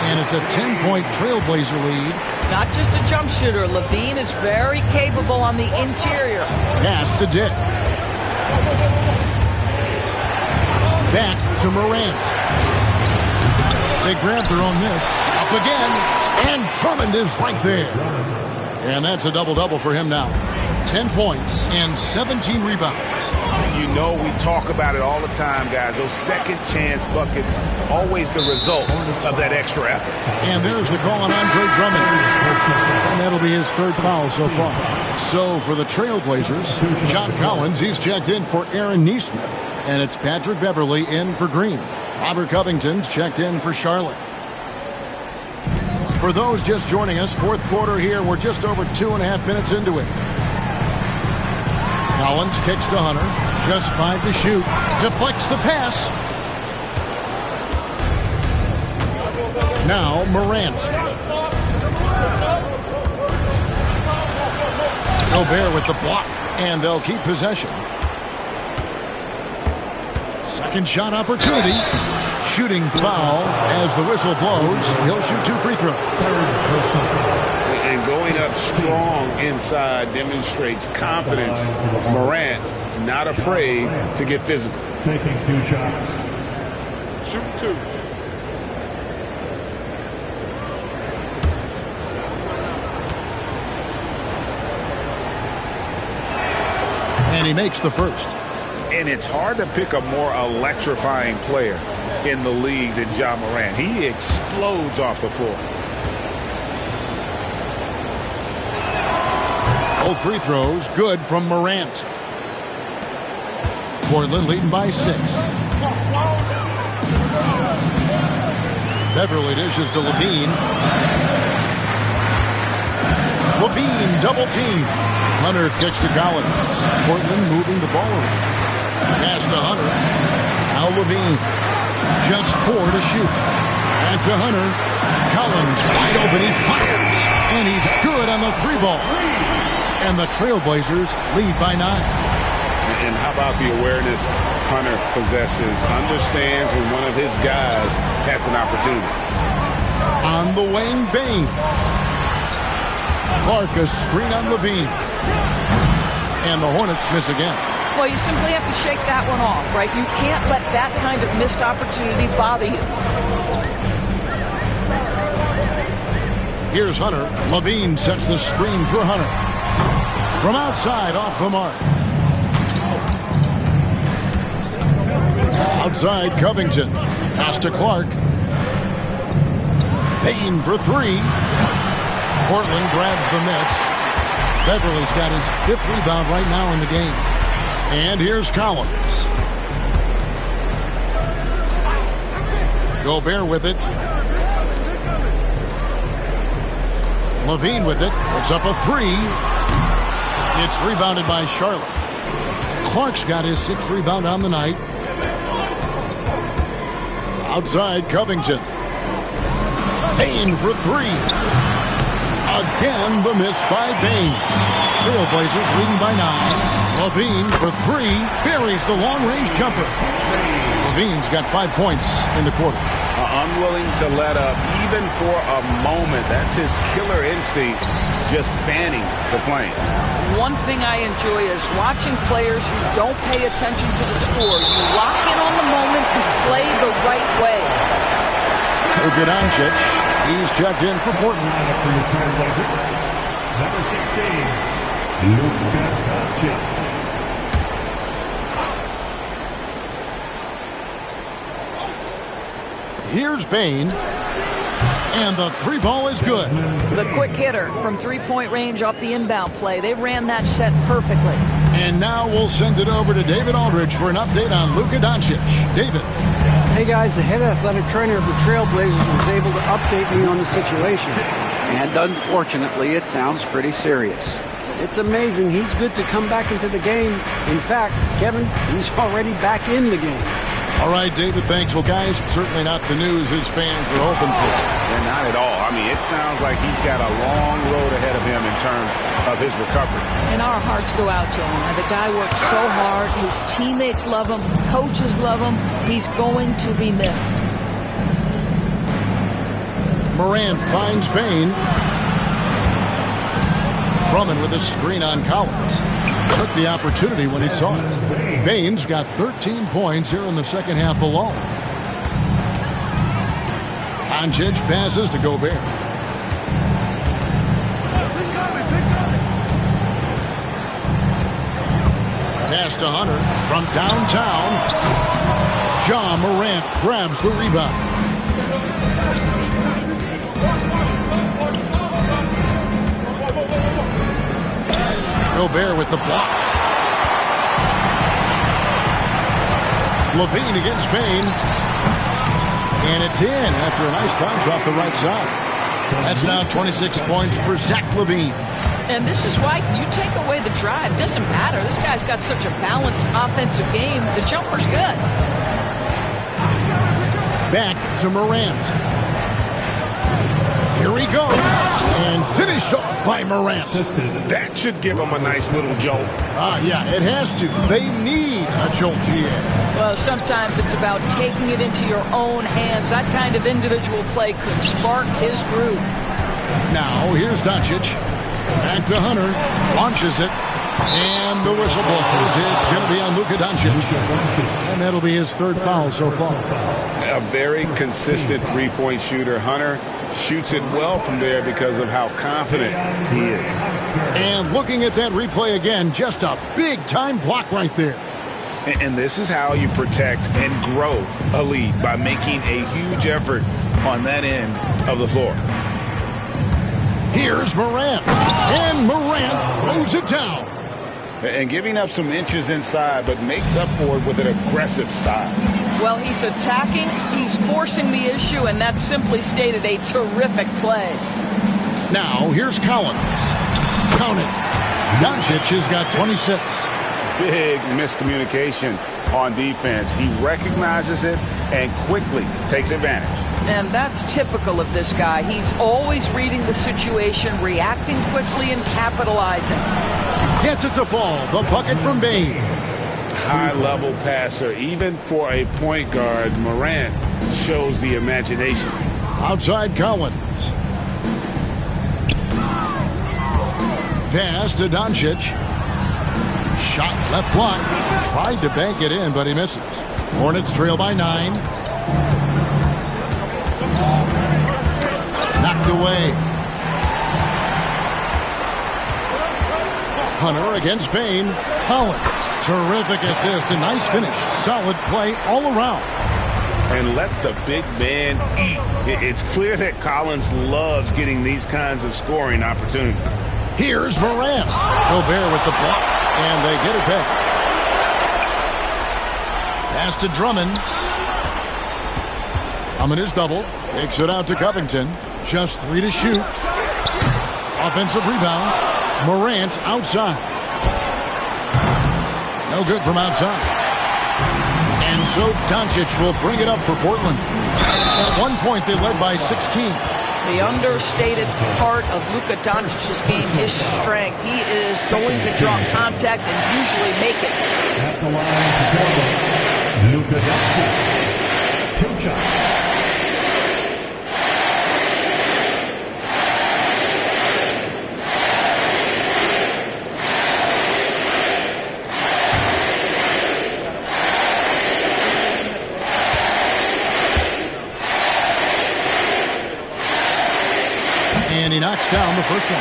And it's a 10-point Trailblazer lead. Not just a jump shooter. Levine is very capable on the interior. Pass to Dick. Back to Morant. They grab their own miss. Up again. And Drummond is right there. And that's a double-double for him now. 10 points and 17 rebounds. And you know we talk about it all the time, guys. Those second-chance buckets, always the result of that extra effort. And there's the call on Andre Drummond. And that'll be his 3rd foul so far. So for the Trailblazers, John Collins, he's checked in for Aaron Nesmith. And it's Patrick Beverley in for Green. Robert Covington's checked in for Charlotte. For those just joining us, fourth quarter here, we're just over 2.5 minutes into it. Collins kicks to Hunter. Just 5 to shoot. Deflects the pass. Now Morant. Gobert with the block. And they'll keep possession. Second shot opportunity. Shooting foul as the whistle blows. He'll shoot 2 free throws. And going up strong inside demonstrates confidence. Morant not afraid to get physical. Taking 2 shots. Shoot 2. And he makes the first. And it's hard to pick a more electrifying player in the league than Ja Morant. He explodes off the floor. Both free throws good from Morant. Portland leading by 6. Beverley dishes to Levine. Levine double team. Hunter kicks to Collins. Portland moving the ball around. Pass to Hunter. Now Levine. Just 4 to shoot. Back to Hunter. Collins wide open. He fires. And he's good on the 3-ball. And the Trailblazers lead by 9. And how about the awareness Hunter possesses? Understands when one of his guys has an opportunity. On the wing, Bane. Clark a screen on Levine. And the Hornets miss again. Well, you simply have to shake that one off, right? You can't let that kind of missed opportunity bother you. Here's Hunter. Levine sets the screen for Hunter. From outside, off the mark. Outside, Covington. Pass to Clark. Payne for 3. Portland grabs the miss. Beverley's got his 5th rebound right now in the game. And here's Collins. Gobert with it. Levine with it. Puts up a 3. It's rebounded by Charlotte. Clark's got his 6th rebound on the night. Outside Covington. Payne for 3. Again, the miss by Bane. Trailblazers leading by 9. Levine for 3. Buries the long-range jumper. Levine's got 5 points in the quarter. Unwilling to let up even for a moment. That's his killer instinct, just fanning the flame. One thing I enjoy is watching players who don't pay attention to the score. You lock in on the moment and play the right way. Luka Doncic, he's checked in for Portland. Number 16, Luka Doncic. Here's Bane. And the 3 ball is good. The quick hitter from 3-point range off the inbound play. They ran that set perfectly. And now we'll send it over to David Aldridge for an update on Luka Doncic. David. Hey guys, the head athletic trainer of the Trailblazers was able to update me on the situation. And unfortunately, it sounds pretty serious. It's amazing he's good to come back into the game. In fact, Kevin, he's already back in the game. All right, David, thanks. Well, guys, certainly not the news his fans were hoping for. Yeah, not at all. I mean, it sounds like he's got a long road ahead of him in terms of his recovery. And our hearts go out to him. The guy works so hard. His teammates love him. Coaches love him. He's going to be missed. Morant finds Bane. Drummond with a screen on Collins. Took the opportunity when he saw it. Bane's got 13 points here in the second half alone. Doncic passes to Gobert. Pass to Hunter from downtown. Ja Morant grabs the rebound. Gobert with the block. Levine against Bane. And it's in after a nice bounce off the right side. That's now 26 points for Zach LaVine. And this is why you take away the drive. Doesn't matter. This guy's got such a balanced offensive game. The jumper's good. Back to Morant. Here he goes. And finished off by Morant. That should give him a nice little jolt. Yeah, it has to. They need a jolt, GA. Well, sometimes it's about taking it into your own hands. That kind of individual play could spark his groove. Now, here's Doncic. Back to Hunter. Launches it. And the whistle blows. It's going to be on Luka Doncic. And that'll be his 3rd foul so far. A very consistent three-point shooter. Hunter shoots it well from there because of how confident he is. And looking at that replay again, just a big-time block right there. And this is how you protect and grow a lead, by making a huge effort on that end of the floor. Here's Morant. And Morant throws it down. And giving up some inches inside, but makes up for it with an aggressive style. Well, he's attacking, he's forcing the issue, and that's simply stated a terrific play. Now, here's Collins. Count it. Doncic has got 26. Big miscommunication on defense. He recognizes it and quickly takes advantage. And that's typical of this guy. He's always reading the situation, reacting quickly, and capitalizing. Gets it to fall. The bucket from Bane. High-level passer. Even for a point guard, Morant shows the imagination. Outside Collins. Pass to Doncic. Shot left block. Tried to bank it in, but he misses. Hornets trail by 9. Knocked away. Hunter against Bane. Collins. Terrific assist. A nice finish. Solid play all around. And let the big man eat. It's clear that Collins loves getting these kinds of scoring opportunities. Here's Morant. Gobert with the block. And they get it back. Pass to Drummond. Drummond is double. Takes it out to Covington. Just 3 to shoot. Offensive rebound. Morant outside. No good from outside. And so Doncic will bring it up for Portland. At one point, they led by 16. The understated part of Luka Doncic's game, his strength. He is going to draw contact and usually make it. At the line for Portland, Luka Doncic. 2 shots. And he knocks down the first one.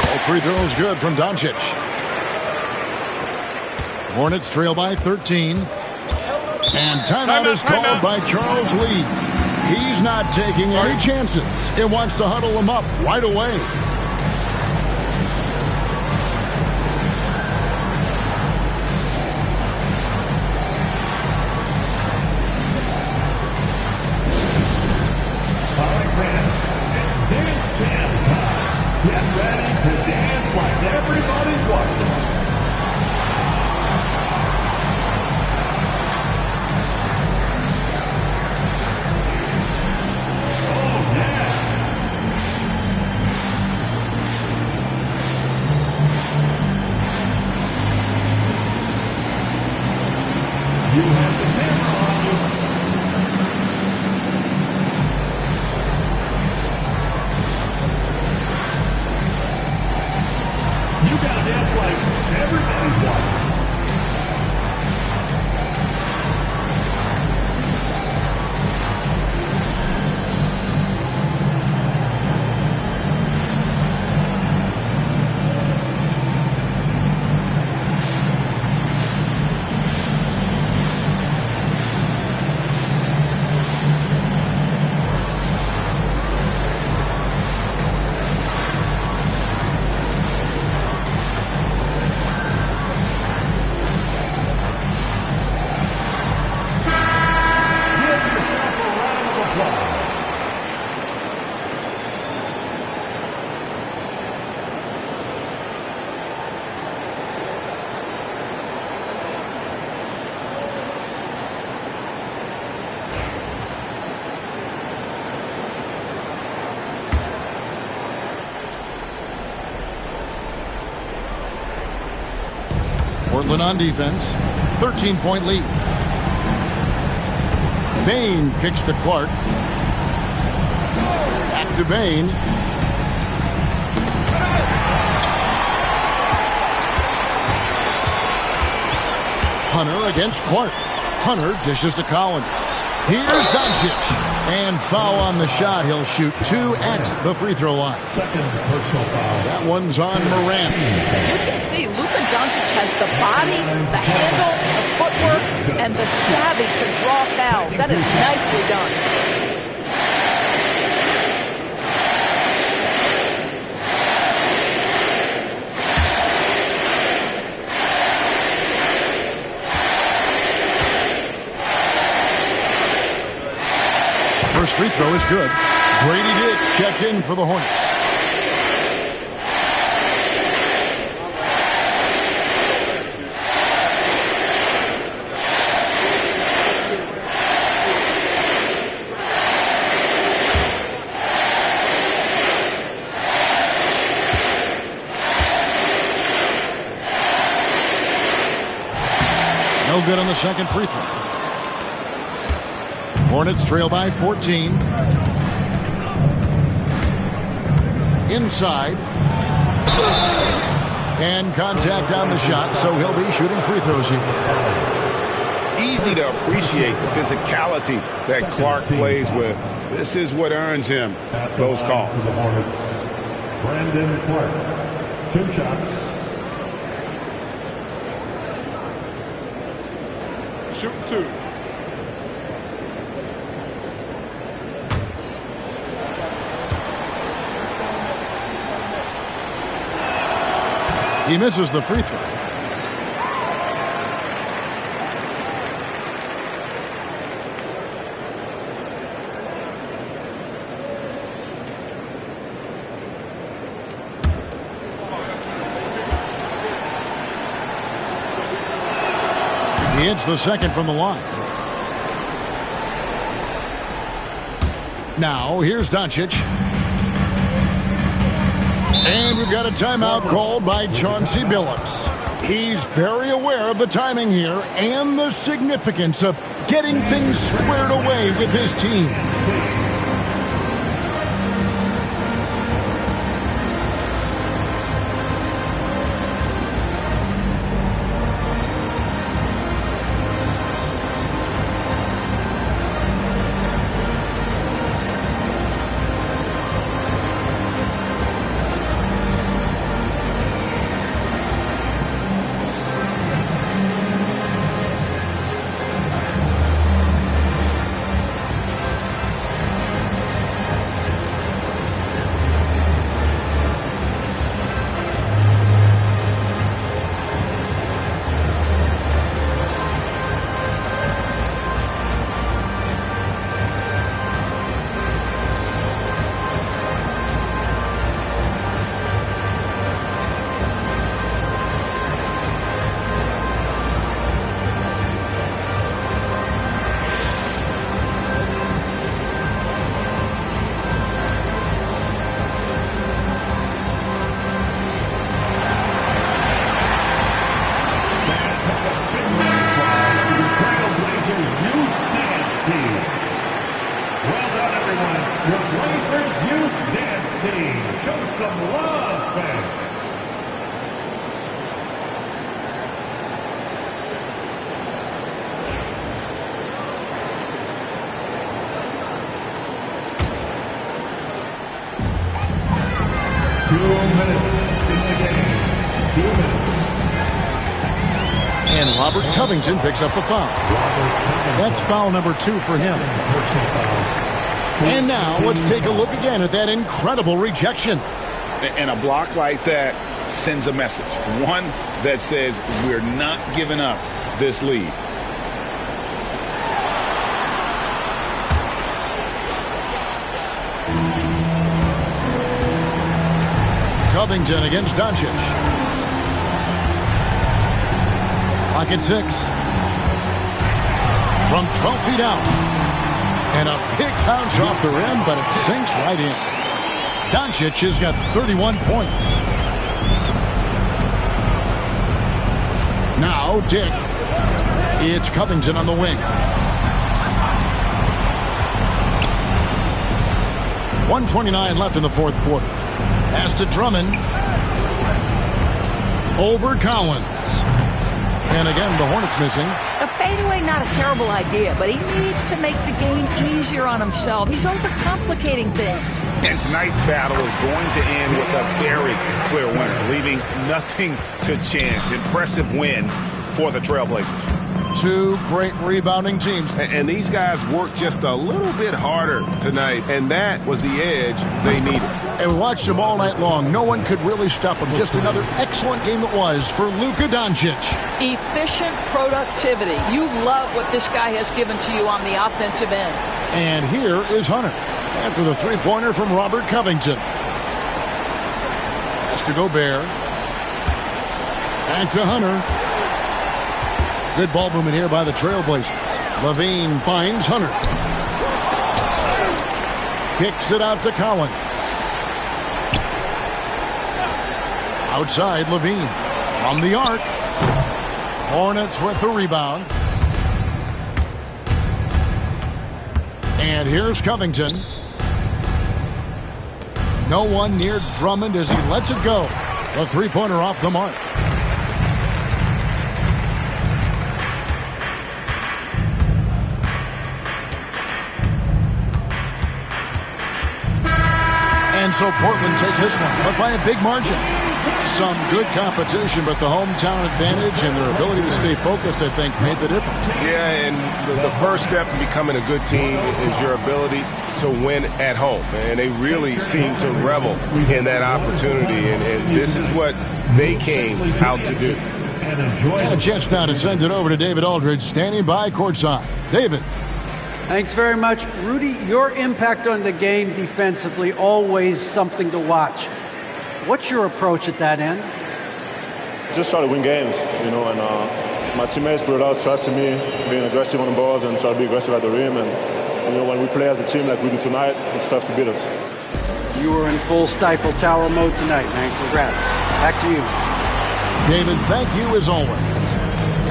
All free throws good from Doncic. Hornets trail by 13. And timeout is called by Charles Lee. He's not taking any chances. It wants to huddle him up right away. All right, fans, it's dance jam time. Get ready to dance like everybody's watching. You have the camera on you. You gotta dance like everybody's watching. Portland on defense. 13-point lead. Bane kicks to Clark. Back to Bane. Hunter against Clark. Hunter dishes to Collins. Here's Doncic. And foul on the shot. He'll shoot 2 at the free throw line. Second personal foul. That one's on Morant. You can see Luka Doncic has the body, the handle, the footwork, and the savvy to draw fouls. That is nicely done. First free throw is good. Grady Dick checked in for the Hornets. No good on the second free throw. Hornets trail by 14. Inside. And contact on the shot, so he'll be shooting free throws here. Easy to appreciate the physicality that Clark plays with. This is what earns him those calls. Brandon Clark, 2 shots. Shoot 2. He misses the free throw. He hits the second from the line. Now, here's Doncic. And we've got a timeout called by Chauncey Billups. He's very aware of the timing here and the significance of getting things squared away with his team. And Robert Covington picks up the foul. That's foul number 2 for him. And now let's take a look again at that incredible rejection. And a block like that sends a message. One that says we're not giving up this lead. Covington against Doncic. Lock at 6. From 12 feet out. And a big bounce off the rim, but it sinks right in. Doncic has got 31 points. Now Dick. It's Covington on the wing. 1:29 left in the fourth quarter. Pass to Drummond. Over Collins. And again, the Hornets missing. A fadeaway, not a terrible idea, but he needs to make the game easier on himself. He's overcomplicating things. And tonight's battle is going to end with a very clear winner, leaving nothing to chance. Impressive win for the Trailblazers. Two great rebounding teams. And these guys worked just a little bit harder tonight, and that was the edge they needed. And we watched them all night long. No one could really stop them. Just another excellent game it was for Luka Doncic. Efficient productivity. You love what this guy has given to you on the offensive end. And here is Hunter after the three-pointer from Robert Covington. Pass to Gobert. Back to Hunter. Good ball movement here by the Trailblazers. Levine finds Hunter. Kicks it out to Collins. Outside Levine. From the arc. Hornets with the rebound. And here's Covington. No one near Drummond as he lets it go. The three-pointer off the mark. And so Portland takes this one, but by a big margin. Some good competition, but the hometown advantage and their ability to stay focused, I think, made the difference. Yeah, and the first step in becoming a good team is your ability to win at home. And they really seem to revel in that opportunity, and this is what they came out to do. And a chance now to send it over to David Aldridge, standing by courtside. David. Thanks very much. Rudy, your impact on the game defensively, always something to watch. What's your approach at that end? Just try to win games, and my teammates brought out trusting me, being aggressive on the balls and try to be aggressive at the rim. And, when we play as a team like we do tonight, it's tough to beat us. You were in full Stifle Tower mode tonight, man. Congrats. Back to you. David, thank you as always.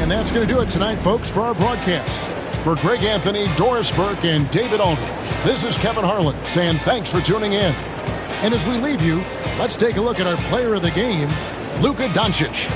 And that's going to do it tonight, folks, for our broadcast. For Greg Anthony, Doris Burke, and David Aldridge, this is Kevin Harlan saying thanks for tuning in. And as we leave you, let's take a look at our player of the game, Luka Doncic.